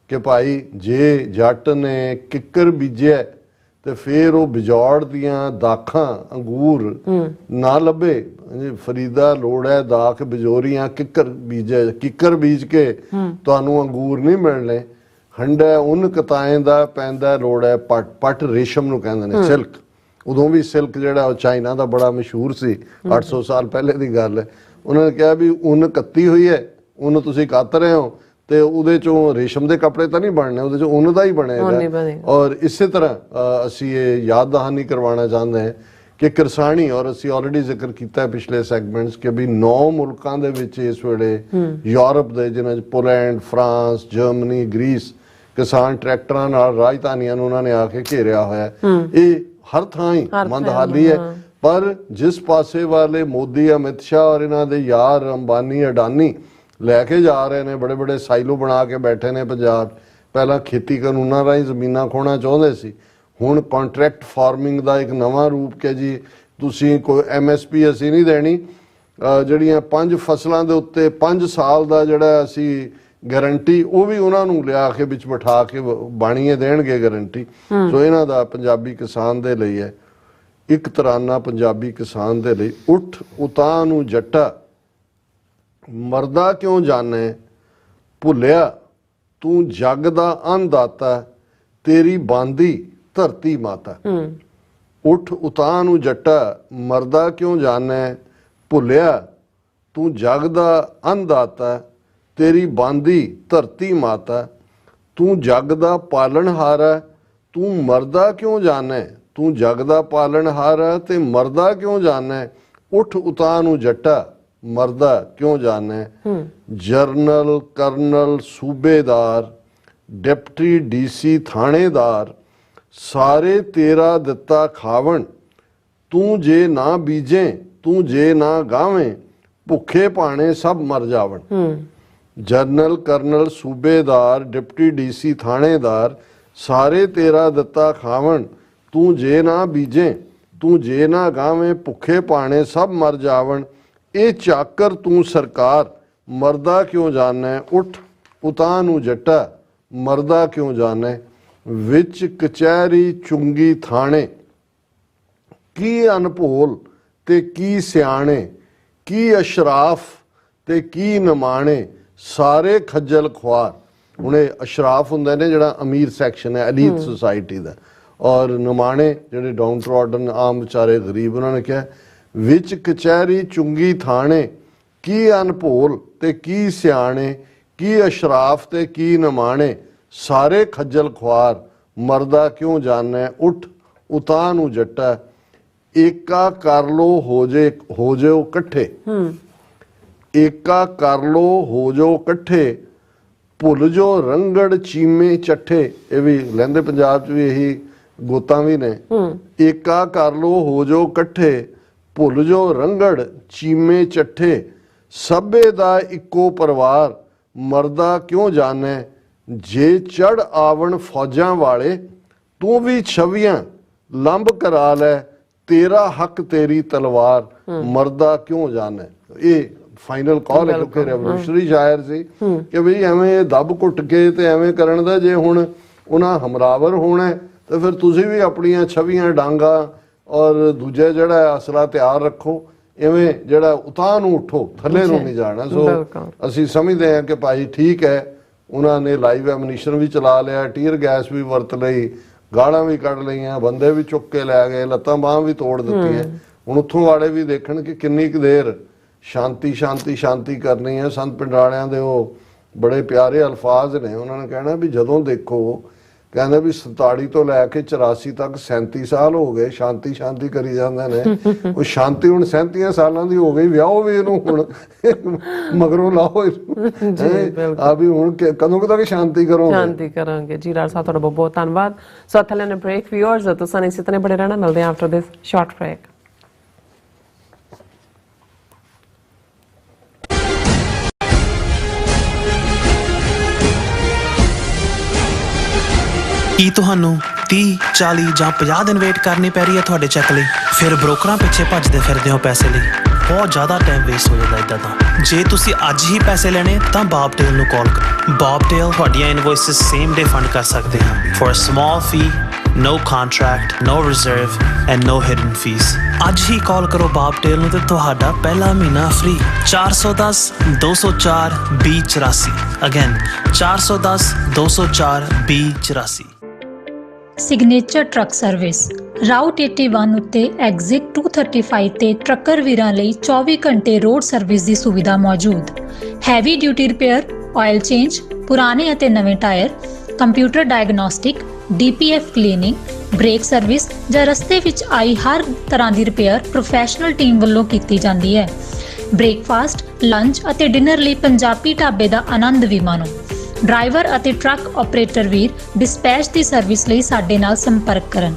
ਕਿ ਭਾਈ ਜੇ ਜੱਟ ਨੇ ਕਿੱਕਰ ਬੀਜਿਆ ਤੇ ਫਿਰ ਉਹ ਬਿਜੌੜ ਦੀਆਂ ਦਾਖਾਂ ਅੰਗੂਰ ਨਾ ਲੱਭੇ। ਫਰੀਦਾ ਲੋੜੈ ਦਾਖ ਬਿਜੋਰੀਆਂ, ਕਿੱਕਰ ਬੀਜੇ, ਕਿੱਕਰ ਬੀਜ ਕੇ ਤੁਹਾਨੂੰ ਅੰਗੂਰ ਨਹੀਂ ਮਿਲਣੇ। ਹੰਡੈ ਉਨ ਕਤਾਏ ਦਾ ਪੈਂਦਾ ਲੋੜੈ ਪੱਟ। ਪੱਟ ਰੇਸ਼ਮ ਨੂੰ ਕਹਿੰਦੇ ਨੇ, ਸਿਲਕ। ਉਦੋਂ ਵੀ ਸਿਲਕ ਜਿਹੜਾ ਉਹ ਚਾਈਨਾ ਦਾ ਬੜਾ ਮਸ਼ਹੂਰ ਸੀ, 800 ਸਾਲ ਪਹਿਲੇ ਦੀ ਗੱਲ ਹੈ। ਉਹਨਾਂ ਨੇ ਕਿਹਾ ਵੀ ਉਨ ਕੱਤੀ ਹੋਈ ਹੈ, ਉਨ ਤੁਸੀਂ ਕੱਤ ਰਹੇ ਹੋ ਤੇ ਉਹਦੇ ਚੋਂ ਰੇਸ਼ਮ ਦੇ ਕੱਪੜੇ ਤਾਂ ਨਹੀਂ ਬਣਨੇ, ਉਹਦੇ ਚੋਂ ਉਨ ਦਾ ਹੀ ਬਣੇਗਾ। ਔਰ ਇਸੇ ਤਰ੍ਹਾਂ ਅਸੀਂ ਇਹ ਯਾਦ ਦਹਾਨੀ ਕਰਵਾਉਣਾ ਚਾਹੁੰਦੇ ਹਾਂ ਕਿ ਕਿਰਸਾਨੀ, ਔਰ ਅਸੀਂ ਆਲਰੇਡੀ ਜ਼ਿਕਰ ਕੀਤਾ ਹੈ ਪਿਛਲੇ ਸੈਗਮੈਂਟਸ ਕਿ ਵੀ 9 ਮੁਲਕਾਂ ਦੇ ਵਿੱਚ ਇਸ ਵੇਲੇ ਯੂਰਪ ਦੇ, ਜਿਨ੍ਹਾਂ 'ਚ ਪੋਲੈਂਡ, ਫਰਾਂਸ, ਜਰਮਨੀ, ਗ੍ਰੀਸ, ਕਿਸਾਨ ਟਰੈਕਟਰਾਂ ਨਾਲ ਰਾਜਧਾਨੀਆਂ ਨੂੰ ਉਹਨਾਂ ਨੇ ਆ ਕੇ ਘੇਰਿਆ ਹੋਇਆ। ਇਹ ਹਰ ਥਾਂ ਹੀ ਮੰਦਹਾਲੀ ਹੈ। ਪਰ ਜਿਸ ਪਾਸੇ ਵਾਲੇ ਮੋਦੀ, ਅਮਿਤ ਸ਼ਾਹ ਔਰ ਇਹਨਾਂ ਦੇ ਯਾਰ ਅੰਬਾਨੀ, ਅਡਾਨੀ ਲੈ ਕੇ ਜਾ ਰਹੇ ਨੇ, ਬੜੇ ਬੜੇ ਸਾਈਲੋ ਬਣਾ ਕੇ ਬੈਠੇ ਨੇ ਪੰਜਾਬ। ਪਹਿਲਾਂ ਖੇਤੀ ਕਾਨੂੰਨਾਂ ਰਾਹੀਂ ਜ਼ਮੀਨਾਂ ਖੋਣਾ ਚਾਹੁੰਦੇ ਸੀ, ਹੁਣ ਕੰਟਰੈਕਟ ਫਾਰਮਿੰਗ ਦਾ ਇੱਕ ਨਵਾਂ ਰੂਪ ਕਿ ਜੀ ਤੁਸੀਂ ਕੋਈ MSP ਅਸੀਂ ਨਹੀਂ ਦੇਣੀ, ਜਿਹੜੀਆਂ 5 ਫਸਲਾਂ ਦੇ ਉੱਤੇ 5 ਸਾਲ ਦਾ ਜਿਹੜਾ ਅਸੀਂ ਗਾਰੰਟੀ, ਉਹ ਵੀ ਉਹਨਾਂ ਨੂੰ ਲਿਆ ਕੇ ਵਿੱਚ ਬਿਠਾ ਕੇ ਬਾਣੀਏ ਦੇਣਗੇ ਗਾਰੰਟੀ। ਸੋ ਇਹਨਾਂ ਦਾ ਪੰਜਾਬੀ ਕਿਸਾਨ ਦੇ ਲਈ ਹੈ ਇੱਕ ਤਰਾਨਾ, ਪੰਜਾਬੀ ਕਿਸਾਨ ਦੇ ਲਈ। ਉੱਠ ਉਤਾਂ ਨੂੰ ਜੱਟਾ, ਮਰਦਾ ਕਿਉਂ ਜਾਣੇ, ਭੁੱਲਿਆ ਤੂੰ ਜੱਗ ਦਾ ਅੰਨਦਾਤਾ, ਤੇਰੀ ਬਾਂਦੀ ਧਰਤੀ ਮਾਤਾ। ਉੱਠ ਉਤਾਂ ਨੂੰ ਜੱਟਾ, ਮਰਦਾ ਕਿਉਂ ਜਾਣੇ, ਭੁੱਲਿਆ ਤੂੰ ਜੱਗ ਦਾ ਅੰਨਦਾਤਾ, ਤੇਰੀ ਬਾਂਦੀ ਧਰਤੀ ਮਾਤਾ। ਤੂੰ ਜੱਗ ਦਾ ਪਾਲਣਹਾਰ ਹੈ, ਤੂੰ ਮਰਦਾ ਕਿਉਂ ਜਾਣੇ, ਤੂੰ ਜੱਗ ਦਾ ਪਾਲਣਹਾਰ ਹੈ ਤੇ ਮਰਦਾ ਕਿਉਂ ਜਾਣੇ। ਉੱਠ ਉਤਾਂ ਨੂੰ ਜੱਟਾ, ਮਰਦਾ ਕਿਉਂ ਜਾਣੇ। ਜਰਨਲ, ਕਰਨਲ, ਸੂਬੇਦਾਰ, ਡਿਪਟੀ DC, ਥਾਣੇਦਾਰ, ਸਾਰੇ ਤੇਰਾ ਦਿੱਤਾ ਖਾਵਣ। ਤੂੰ ਜੇ ਨਾ ਬੀਜੇ, ਤੂੰ ਜੇ ਨਾ ਗਾਵੇਂ, ਭੁੱਖੇ ਭਾਣੇ ਸਭ ਮਰ ਜਾਵਣ। ਜਰਨਲ, ਕਰਨਲ, ਸੂਬੇਦਾਰ, ਡਿਪਟੀ DC, ਥਾਣੇਦਾਰ, ਸਾਰੇ ਤੇਰਾ ਦਿੱਤਾ ਖਾਵਣ। ਤੂੰ ਜੇ ਨਾ ਬੀਜੇ, ਤੂੰ ਜੇ ਨਾ ਗਾਵੇਂ, ਭੁੱਖੇ ਭਾਣੇ ਸਭ ਮਰ ਜਾਵਣ। ਇਹ ਚਾਕਰ ਤੂੰ ਸਰਕਾਰ, ਮਰਦਾ ਕਿਉਂ ਜਾਣੇ। ਉੱਠ ਉਤਾਂ ਨੂੰ ਜੱਟਾ, ਮਰਦਾ ਕਿਉਂ ਜਾਣੇ। ਵਿੱਚ ਕਚਹਿਰੀ ਚੁੰਗੀ ਥਾਣੇ, ਕੀ ਅਨਭੋਲ ਤੇ ਕੀ ਸਿਆਣੇ, ਕੀ ਅਸ਼ਰਾਫ ਤੇ ਕੀ ਨਮਾਣੇ, ਸਾਰੇ ਖੱਜਲ ਖੁਆਰ। ਹੁਣ ਇਹ ਅਸ਼ਰਾਫ ਹੁੰਦੇ ਨੇ ਜਿਹੜਾ ਅਮੀਰ ਸੈਕਸ਼ਨ ਹੈ, ਐਲੀਟ ਸੁਸਾਇਟੀ ਦਾ, ਔਰ ਨਮਾਣੇ ਜਿਹੜੇ ਡਾਊਨ ਟਰੋਡਨ ਆਮ ਵਿਚਾਰੇ ਗਰੀਬ। ਉਹਨਾਂ ਨੇ ਕਿਹਾ ਵਿੱਚ ਕਚਹਿਰੀ ਚੁੰਗੀ ਥਾਣੇ, ਕੀ ਅਨਭੋਲ ਤੇ ਕੀ ਸਿਆਣੇ, ਕੀ ਅਸ਼ਰਾਫ ਤੇ ਕੀ ਨਮਾਣੇ, ਸਾਰੇ ਖੱਜਲ ਖੁਆਰ ਮਰਦਾ ਕਿਉਂ ਜਾਣੈ ਉੱਠ ਉਤਾਂ ਨੂੰ ਜੱਟਾ ਏਕਾ ਕਰ ਲੋ ਹੋ ਜਾਓ ਇਕੱਠੇ ਏਕਾ ਕਰ ਲੋ ਹੋ ਜਾਓ ਇਕੱਠੇ ਭੁੱਲ ਜੋ ਰੰਗੜ ਚੀਮੇ ਚੱਠੇ। ਇਹ ਵੀ ਲਹਿੰਦੇ ਪੰਜਾਬ 'ਚ ਵੀ ਇਹੀ ਗੋਤਾਂ ਵੀ ਨੇ। ਏਕਾ ਕਰ ਲੋ ਹੋ ਜਾਓ ਇਕੱਠੇ ਭੁੱਲ ਜੋ ਰੰਗੜ ਚੀਮੇ ਚੱਠੇ ਸਭੇ ਦਾ ਇੱਕੋ ਪਰਿਵਾਰ ਮਰਦਾ ਕਿਉਂ ਜਾਣੈ ਜੇ ਚੜ ਆਵਣ ਫੌਜਾਂ ਵਾਲੇ ਤੂੰ ਵੀ ਛਵੀਆਂ ਲੰਬ ਕਰਾ ਲੈ ਤੇਰਾ ਹੱਕ ਤੇਰੀ ਤਲਵਾਰ ਮਰਦਾ ਕਿਉਂ ਜਾਣੈ। ਇਹ ਫਾਈਨਲ ਕਾਲ ਹੈ ਕਿਉਂਕਿ ਰੈਵੋਲੂਸ਼ਨਰੀ ਸ਼ਾਇਰ ਸੀ ਕਿ ਬਈ ਐਵੇਂ ਦੱਬ ਘੁੱਟ ਕੇ ਤੇ ਐਵੇਂ ਕਰਨ ਦਾ ਜੇ ਹੁਣ ਉਹਨਾਂ ਹਮਰਾਵਰ ਹੋਣਾ ਤੇ ਫਿਰ ਤੁਸੀਂ ਵੀ ਆਪਣੀਆਂ ਛਵੀਆਂ ਡਾਂਗਾ ਔਰ ਦੂਜਾ ਜਿਹੜਾ ਅਸਲਾ ਤਿਆਰ ਰੱਖੋ। ਇਵੇਂ ਜਿਹੜਾ ਉਤਾਂ ਨੂੰ ਉੱਠੋ ਥੱਲੇ ਨੂੰ ਨਹੀਂ ਜਾਣਾ। ਸੋ ਅਸੀਂ ਸਮਝਦੇ ਹਾਂ ਕਿ ਭਾਈ ਠੀਕ ਹੈ ਉਹਨਾਂ ਨੇ ਲਾਈਵ ਐਮਨੀਸ਼ਨ ਵੀ ਚਲਾ ਲਿਆ, ਟੀਅਰ ਗੈਸ ਵੀ ਵਰਤ ਲਈ, ਗਾਲਾਂ ਵੀ ਕੱਢ ਲਈਆਂ, ਬੰਦੇ ਵੀ ਚੁੱਕ ਕੇ ਲੈ ਗਏ, ਲੱਤਾਂ ਬਾਹਾਂ ਵੀ ਤੋੜ ਦਿੱਤੀਆਂ। ਹੁਣ ਉੱਥੋਂ ਵਾਲੇ ਵੀ ਦੇਖਣ ਕਿ ਕਿੰਨੀ ਕੁ ਦੇਰ ਸ਼ਾਂਤੀ ਸ਼ਾਂਤੀ ਸ਼ਾਂਤੀ ਕਰਨੀ ਹੈ। ਸੰਤ ਪਿੰਡਾਲਿਆਂ ਦੇ ਉਹ ਬੜੇ ਪਿਆਰੇ ਅਲਫਾਜ਼ ਨੇ। ਉਹਨਾਂ ਨੇ ਕਹਿਣਾ ਵੀ ਜਦੋਂ ਦੇਖੋ ਕਹਿੰਦੇ ਵੀ 47 ਤੋਂ ਲੈ ਕੇ 84 ਤੱਕ 37 ਸਾਲ ਹੋ ਗਏ ਸ਼ਾਂਤੀ ਸ਼ਾਂਤੀ ਕਰੀ ਜਾਂਦੇ ਨੇ। ਉਹ ਸ਼ਾਂਤੀ ਹੁਣ 37 ਸਾਲਾਂ ਦੀ ਹੋ ਗਈ, ਵਿਆਹੋ ਵੀ ਇਹਨੂੰ ਹੁਣ ਮਗਰੋਂ ਲਾਓ ਆ ਵੀ ਹੁਣ ਕਦੋਂ ਤੱਕ ਸ਼ਾਂਤੀ ਕਰਾਂਗੇ ਜੀ। ਰਾਜ ਸਾਹਿਬ ਤੁਹਾਡਾ ਬਹੁਤ ਬਹੁਤ ਧੰਨਵਾਦ। ਸੋ ਥੱਲੇ ਨੇ ਬ੍ਰੇਕ ਵਿਊਅਰਸ ਤੁਸੀਂ ਇਸੇ ਤਰ੍ਹਾਂ ਬੜੇ ਰਹਿਣਾ। ਮਿਲਦੇ ਹਾਂ ਆਫਟਰ ਦਿਸ ਸ਼ਾਰਟ ਬ੍ਰੇਕ। ਕੀ ਤੁਹਾਨੂੰ 30, 40 ਜਾਂ 50 ਦਿਨ ਵੇਟ ਕਰਨੀ ਪੈ ਰਹੀ ਹੈ ਤੁਹਾਡੇ ਚੈੱਕ ਲਈ? ਫਿਰ ਬ੍ਰੋਕਰਾਂ ਪਿੱਛੇ ਭੱਜਦੇ ਫਿਰਦੇ ਹੋ ਪੈਸੇ ਲਈ। ਬਹੁਤ ਜ਼ਿਆਦਾ ਟਾਈਮ ਵੇਸਟ ਹੋ ਜਾਂਦਾ ਇੱਦਾਂ ਤਾਂ। ਜੇ ਤੁਸੀਂ ਅੱਜ ਹੀ ਪੈਸੇ ਲੈਣੇ ਤਾਂ ਬੌਬਟੇਲ ਨੂੰ ਕਾਲ ਕਰੋ। ਬੌਬਟੇਲ ਤੁਹਾਡੀਆਂ ਇਨਵੋਇਸਿਸ ਸੇਮ ਡੇ ਫੰਡ ਕਰ ਸਕਦੇ ਹਨ for a small fee, no contract, no reserve and no hidden fees। ਅੱਜ ਹੀ ਕਾਲ ਕਰੋ ਬੌਬਟੇਲ ਨੂੰ ਤੇ ਤੁਹਾਡਾ ਪਹਿਲਾ ਮਹੀਨਾ free. 410 204 2084 again 410 204 2084। Signature truck service route 81 ਉੱਤੇ ਐਗਜ਼ਿਟ 235 ਤੇ ਟਰੱਕਰ ਵੀਰਾਂ ਲਈ 24 ਘੰਟੇ ਰੋਡ ਸਰਵਿਸ ਦੀ ਸੁਵਿਧਾ ਮੌਜੂਦ। Heavy duty repair, oil change, ਪੁਰਾਣੇ ਅਤੇ ਨਵੇਂ tyre, computer diagnostic, DPF cleaning, brake service ਜਾਂ ਰਸਤੇ ਵਿੱਚ ਆਈ ਹਰ ਤਰ੍ਹਾਂ ਦੀ ਰਿਪੇਅਰ ਪ੍ਰੋਫੈਸ਼ਨਲ ਟੀਮ ਵੱਲੋਂ ਕੀਤੀ ਜਾਂਦੀ ਹੈ। ਬ੍ਰੇਕਫਾਸਟ, ਲੰਚ ਅਤੇ ਡਿਨਰ ਲਈ ਪੰਜਾਬੀ ਢਾਬੇ ਦਾ ਆਨੰਦ ਵੀ ਮਾਣੋ। ਡਰਾਈਵਰ ਅਤੇ ਟਰੱਕ ਆਪਰੇਟਰ ਵੀਰ ਡਿਸਪੈਚ ਦੀ ਸਰਵਿਸ ਲਈ ਸਾਡੇ ਨਾਲ ਸੰਪਰਕ ਕਰਨ।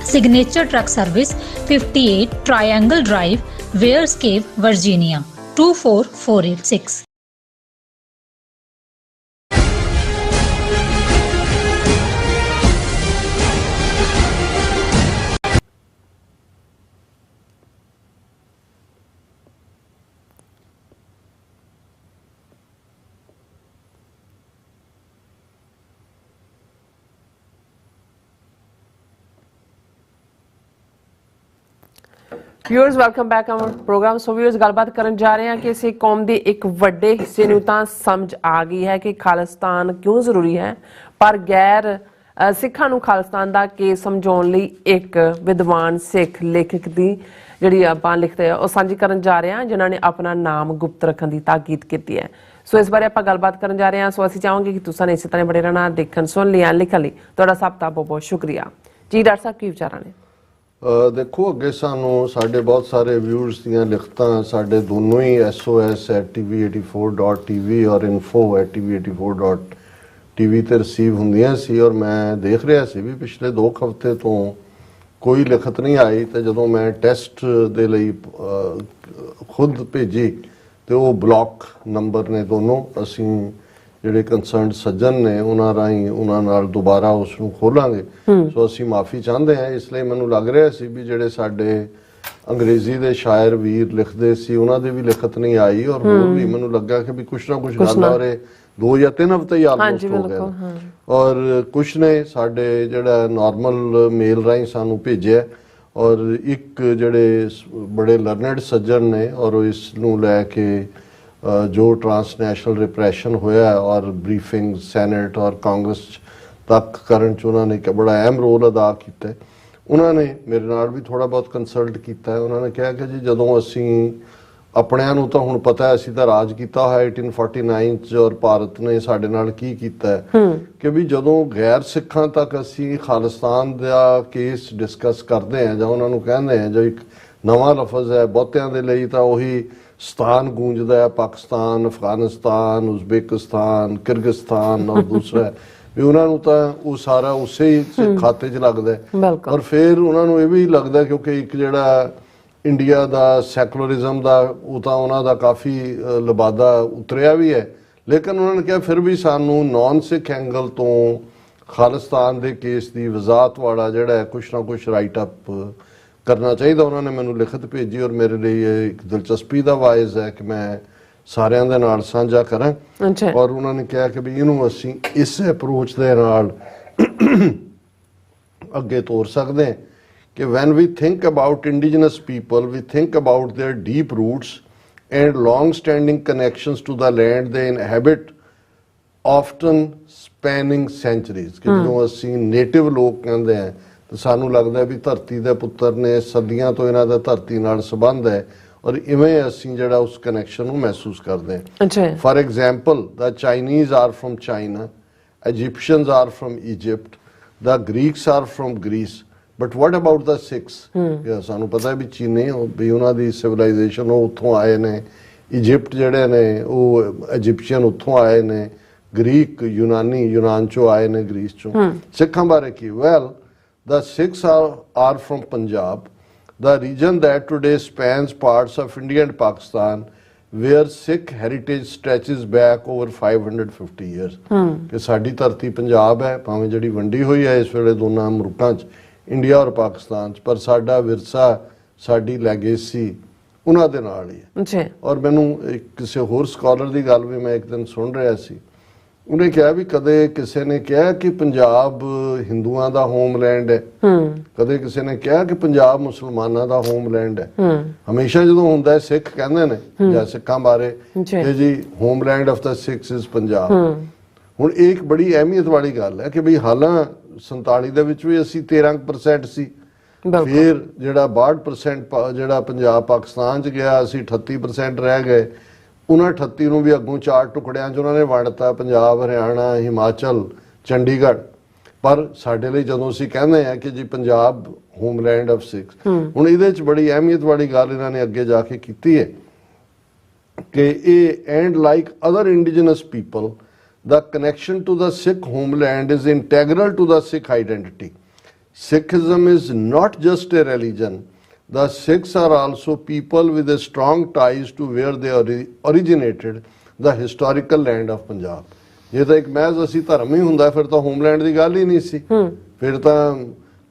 Signature truck service 58 triangle drive, Weyers Cave, Virginia 24486। Viewers welcome back our program. So viewers ਗੱਲਬਾਤ ਕਰਨ ਜਾ ਰਹੇ ਹਾਂ ਕਿ ਅਸੀਂ ਕੌਮ ਦੇ ਇੱਕ ਵੱਡੇ ਹਿੱਸੇ ਨੂੰ ਤਾਂ ਸਮਝ ਆ ਗਈ ਹੈ ਕਿ ਖਾਲਿਸਤਾਨ ਕਿਉਂ ਜ਼ਰੂਰੀ ਹੈ, ਪਰ ਗੈਰ ਸਿੱਖਾਂ ਨੂੰ ਖਾਲਿਸਤਾਨ ਦਾ ਕੇਸ ਸਮਝਾਉਣ ਲਈ ਇੱਕ ਵਿਦਵਾਨ ਸਿੱਖ ਲੇਖਕ ਦੀ ਜਿਹੜੀ ਆਪਾਂ ਲਿਖਦੇ ਆ ਉਹ ਸਾਂਝੀ ਕਰਨ ਜਾ ਰਹੇ ਹਾਂ, ਜਿਨ੍ਹਾਂ ਨੇ ਆਪਣਾ ਨਾਮ ਗੁਪਤ ਰੱਖਣ ਦੀ ਤਾਕੀਦ ਕੀਤੀ ਹੈ। ਸੋ ਇਸ ਬਾਰੇ ਆਪਾਂ ਗੱਲਬਾਤ ਕਰਨ ਜਾ ਰਹੇ ਹਾਂ। ਸੋ ਅਸੀਂ ਚਾਹਾਂਗੇ ਕਿ ਤੁਸੀਂ ਇਸੇ ਤਰ੍ਹਾਂ ਬੜੇ ਰਹਿਣਾ। ਦੇਖਣ ਸੁਣ ਲਿਆ ਲਿਖਣ ਲਈ ਤੁਹਾਡਾ ਸਭ ਦਾ ਬਹੁਤ ਬਹੁਤ ਸ਼ੁਕਰੀਆ ਜੀ। ਡਾਕਟਰ ਸਾਹਿਬ ਕੀ ਵਿਚਾਰਾਂ ਨੇ? ਦੇਖੋ ਅੱਗੇ ਸਾਨੂੰ ਸਾਡੇ ਬਹੁਤ ਸਾਰੇ ਵਿਊਅਰਸ ਦੀਆਂ ਲਿਖਤਾਂ ਸਾਡੇ ਦੋਨੋਂ ਹੀ SOS@tv84.tv ਔਰ info@tv84.tv ਤੇ ਰਿਸੀਵ ਹੁੰਦੀਆਂ ਸੀ ਔਰ ਮੈਂ ਦੇਖ ਰਿਹਾ ਸੀ ਵੀ ਪਿਛਲੇ 2 ਹਫ਼ਤੇ ਤੋਂ ਕੋਈ ਲਿਖਤ ਨਹੀਂ ਆਈ। ਤੇ ਜਦੋਂ ਮੈਂ ਟੈਸਟ ਦੇ ਲਈ ਖੁਦ ਭੇਜੀ ਤੇ ਉਹ ਬਲੌਕ ਨੰਬਰ ਨੇ ਦੋਨੋਂ। ਅਸੀਂ ਜਿਹੜੇ ਕੰਸਰਨਡ ਸੱਜਣ ਨੇ ਉਹਨਾਂ ਰਾਹੀਂ ਉਹਨਾਂ ਨਾਲ ਦੁਬਾਰਾ ਉਸ ਨੂੰ ਖੋਲਾਂਗੇ। ਸੋ ਅਸੀਂ ਮਾਫੀ ਚਾਹੁੰਦੇ ਹਾਂ। ਇਸ ਲਈ ਮੈਨੂੰ ਲੱਗ ਰਿਹਾ ਸੀ ਵੀ ਜਿਹੜੇ ਸਾਡੇ ਅੰਗਰੇਜ਼ੀ ਦੇ ਸ਼ਾਇਰ ਵੀਰ ਲਿਖਦੇ ਸੀ ਉਹਨਾਂ ਦੀ ਵੀ ਲਿਖਤ ਨਹੀਂ ਆਈ ਔਰ ਹੋਰ ਵੀ ਮੈਨੂੰ ਲੱਗਾ ਕਿ ਵੀ ਕੁਛ ਨਾ ਕੁਛ ਗੱਲ ਹੋ ਰਹੇ 2 ਜਾਂ 3 ਹਫ਼ਤੇ ਹੀ ਆਲਮੋਸਟ ਹੋ ਗਏ ਔਰ ਕੁਛ ਨੇ ਸਾਡੇ ਜਿਹੜਾ ਨਾਰਮਲ ਮੇਲ ਰਾਹੀਂ ਸਾਨੂੰ ਭੇਜਿਆ ਔਰ ਇੱਕ ਜਿਹੜੇ ਬੜੇ ਲਰਨਡ ਸੱਜਣ ਨੇ ਔਰ ਇਸ ਨੂੰ ਲੈ ਕੇ ਜੋ ਟਰਾਂਸਨੈਸ਼ਨਲ ਰਿਪਰੈਸ਼ਨ ਹੋਇਆ ਔਰ ਬਰੀਫਿੰਗ ਸੈਨੇਟ ਔਰ ਕਾਂਗਰਸ ਤੱਕ ਕਰਨ 'ਚ ਉਹਨਾਂ ਨੇ ਇੱਕ ਬੜਾ ਅਹਿਮ ਰੋਲ ਅਦਾ ਕੀਤਾ। ਉਹਨਾਂ ਨੇ ਮੇਰੇ ਨਾਲ ਵੀ ਥੋੜ੍ਹਾ ਬਹੁਤ ਕੰਸਲਟ ਕੀਤਾ ਹੈ। ਉਹਨਾਂ ਨੇ ਕਿਹਾ ਕਿ ਜੀ ਜਦੋਂ ਅਸੀਂ ਆਪਣਿਆਂ ਨੂੰ ਤਾਂ ਹੁਣ ਪਤਾ ਹੈ, ਅਸੀਂ ਤਾਂ ਰਾਜ ਕੀਤਾ ਹੋਇਆ 1849 ਚ, ਔਰ ਭਾਰਤ ਨੇ ਸਾਡੇ ਨਾਲ ਕੀ ਕੀਤਾ ਹੈ ਕਿ ਵੀ ਜਦੋਂ ਗੈਰ ਸਿੱਖਾਂ ਤੱਕ ਅਸੀਂ ਖਾਲਿਸਤਾਨ ਦਾ ਕੇਸ ਡਿਸਕਸ ਕਰਦੇ ਹਾਂ ਜਾਂ ਉਹਨਾਂ ਨੂੰ ਕਹਿੰਦੇ ਹਾਂ, ਜੋ ਇੱਕ ਨਵਾਂ ਲਫ਼ਜ਼ ਹੈ ਬਹੁਤਿਆਂ ਦੇ ਲਈ ਤਾਂ ਉਹੀ ਸਥਾਨ ਗੂੰਜਦਾ ਹੈ, ਪਾਕਿਸਤਾਨ, ਅਫਗਾਨਿਸਤਾਨ, ਉਜ਼ਬੇਕਿਸਤਾਨ, ਕਿਰਗਿਸਤਾਨ, ਔਰ ਦੂਸਰਾ ਵੀ ਉਹਨਾਂ ਨੂੰ ਤਾਂ ਉਹ ਸਾਰਾ ਉਸੇ ਹੀ ਖਾਤੇ 'ਚ ਲੱਗਦਾ ਹੈ। ਔਰ ਫਿਰ ਉਹਨਾਂ ਨੂੰ ਇਹ ਵੀ ਲੱਗਦਾ ਕਿਉਂਕਿ ਇੱਕ ਜਿਹੜਾ ਇੰਡੀਆ ਦਾ ਸੈਕੂਲਰਿਜ਼ਮ ਦਾ ਉਹ ਤਾਂ ਉਹਨਾਂ ਦਾ ਕਾਫੀ ਲਬਾਦਾ ਉਤਰਿਆ ਵੀ ਹੈ, ਲੇਕਿਨ ਉਹਨਾਂ ਨੇ ਕਿਹਾ ਫਿਰ ਵੀ ਸਾਨੂੰ ਨੌਨ ਸਿੱਖ ਐਂਗਲ ਤੋਂ ਖਾਲਿਸਤਾਨ ਦੇ ਕੇਸ ਦੀ ਵਜ਼ਾਹਤ ਵਾਲਾ ਜਿਹੜਾ ਹੈ ਕੁਛ ਨਾ ਕੁਛ ਰਾਈਟ ਅਪ ਕਰਨਾ ਚਾਹੀਦਾ। ਉਹਨਾਂ ਨੇ ਮੈਨੂੰ ਲਿਖਤ ਭੇਜੀ ਔਰ ਮੇਰੇ ਲਈ ਇਹ ਇੱਕ ਦਿਲਚਸਪੀ ਦਾ ਵਾਇਜ਼ ਹੈ ਕਿ ਮੈਂ ਸਾਰਿਆਂ ਦੇ ਨਾਲ ਸਾਂਝਾ ਕਰਾਂ। ਔਰ ਉਹਨਾਂ ਨੇ ਕਿਹਾ ਕਿ ਵੀ ਇਹਨੂੰ ਅਸੀਂ ਇਸ ਅਪਰੋਚ ਦੇ ਨਾਲ ਅੱਗੇ ਤੋਰ ਸਕਦੇ ਹਾਂ ਕਿ when we think about indigenous people, we think about their deep roots and long-standing connections to the land they inhabit, often spanning centuries। ਕਿ ਜਦੋਂ ਅਸੀਂ ਨੇਟਿਵ ਲੋਕ ਕਹਿੰਦੇ ਹਾਂ ਤਾਂ ਸਾਨੂੰ ਲੱਗਦਾ ਵੀ ਧਰਤੀ ਦੇ ਪੁੱਤਰ ਨੇ, ਸਦੀਆਂ ਤੋਂ ਇਹਨਾਂ ਦਾ ਧਰਤੀ ਨਾਲ ਸੰਬੰਧ ਹੈ, ਔਰ ਇਵੇਂ ਅਸੀਂ ਜਿਹੜਾ ਉਸ ਕਨੈਕਸ਼ਨ ਨੂੰ ਮਹਿਸੂਸ ਕਰਦੇ ਹਾਂ। For example the Chinese are from China, Egyptians are from Egypt, the Greeks are from Greece, but what about the Sikhs? ਸਾਨੂੰ ਪਤਾ ਵੀ ਚੀਨੀ ਵੀ ਉਹਨਾਂ ਦੀ ਸਿਵਲਾਈਜੇਸ਼ਨ ਉਹ ਉੱਥੋਂ ਆਏ ਨੇ, ਇਜਿਪਟ ਜਿਹੜੇ ਨੇ ਉਹ ਇਜਿਪਸ਼ੀਅਨ ਉੱਥੋਂ ਆਏ ਨੇ, ਗ੍ਰੀਕ ਯੂਨਾਨੀ ਯੂਨਾਨ ਚੋਂ ਆਏ ਨੇ, ਗ੍ਰੀਸ ਚੋਂ। ਸਿੱਖਾਂ ਬਾਰੇ ਕੀ? Well the Sikhs are from Punjab, the region that today spans parts of India and Pakistan, where Sikh heritage stretches back over 550 years। ਕਿ ਸਾਡੀ ਧਰਤੀ ਪੰਜਾਬ ਹੈ, ਭਾਵੇਂ ਜਿਹੜੀ ਵੰਡੀ ਹੋਈ ਹੈ ਇਸ ਵੇਲੇ ਦੋਨਾਂ ਮੁਲਕਾਂ 'ਚ, ਇੰਡੀਆ ਔਰ ਪਾਕਿਸਤਾਨ 'ਚ, ਪਰ ਸਾਡਾ ਵਿਰਸਾ, ਸਾਡੀ ਲੈਗੇਸੀ ਉਹਨਾਂ ਦੇ ਨਾਲ ਹੀ ਹੈ। ਔਰ ਮੈਨੂੰ ਕਿਸੇ ਹੋਰ ਸਕਾਲਰ ਦੀ ਗੱਲ ਵੀ ਮੈਂ ਇੱਕ ਦਿਨ ਸੁਣ ਰਿਹਾ ਸੀ, ਉਹਨੇ ਕਿਹਾ ਵੀ ਕਦੇ ਕਿਸੇ ਨੇ ਕਿਹਾ ਕਿ ਪੰਜਾਬ ਹਿੰਦੂਆਂ ਦਾ ਹੋਮਲੈਂਡ ਹੈ, ਕਦੇ ਕਿਸੇ ਨੇ ਕਿਹਾ ਕਿ ਪੰਜਾਬ ਮੁਸਲਮਾਨਾਂ ਦਾ ਹੋਮਲੈਂਡ ਹੈ। ਹਮੇਸ਼ਾ ਜਦੋਂ ਹੁੰਦਾ ਹੈ ਸਿੱਖ ਕਹਿੰਦੇ ਨੇ ਜਾਂ ਸਿੱਖਾਂ ਬਾਰੇ ਕਿ ਜੀ homeland of the Sikhs is Punjab. ਹੁਣ ਇਹ ਇੱਕ ਬੜੀ ਅਹਿਮੀਅਤ ਵਾਲੀ ਗੱਲ ਹੈ ਕਿ ਵੀ ਹਾਲਾਂ 47 ਦੇ ਵਿੱਚ ਵੀ ਅਸੀਂ 13% ਸੀ, ਫਿਰ ਜਿਹੜਾ 62% ਜਿਹੜਾ ਪੰਜਾਬ ਪਾਕਿਸਤਾਨ 'ਚ ਗਿਆ ਅਸੀਂ 38% ਰਹਿ ਗਏ। ਉਹਨਾਂ 38 ਨੂੰ ਵੀ ਅੱਗੋਂ 4 ਟੁਕੜਿਆਂ 'ਚ ਉਹਨਾਂ ਨੇ ਵੰਡਤਾ, ਪੰਜਾਬ, ਹਰਿਆਣਾ, ਹਿਮਾਚਲ, ਚੰਡੀਗੜ੍ਹ। ਪਰ ਸਾਡੇ ਲਈ ਜਦੋਂ ਅਸੀਂ ਕਹਿੰਦੇ ਹਾਂ ਕਿ ਜੀ ਪੰਜਾਬ ਹੋਮਲੈਂਡ ਆਫ ਸਿੱਖਸ, ਹੁਣ ਇਹਦੇ 'ਚ ਬੜੀ ਅਹਿਮੀਅਤ ਵਾਲੀ ਗੱਲ ਇਹਨਾਂ ਨੇ ਅੱਗੇ ਜਾ ਕੇ ਕੀਤੀ ਹੈ ਕਿ ਇਹ and like other indigenous people the connection to the Sikh homeland is integral to the Sikh identity. Sikhism is not just a religion. The Sikhs are also people with a strong ties to where they originated, the historical land of Punjab. ਜੇ ਤਾਂ ਇੱਕ ਮਹਿਜ਼ ਅਸੀਂ ਧਰਮ ਹੀ ਹੁੰਦਾ ਫਿਰ ਤਾਂ ਹੋਮਲੈਂਡ ਦੀ ਗੱਲ ਹੀ ਨਹੀਂ ਸੀ, ਫਿਰ ਤਾਂ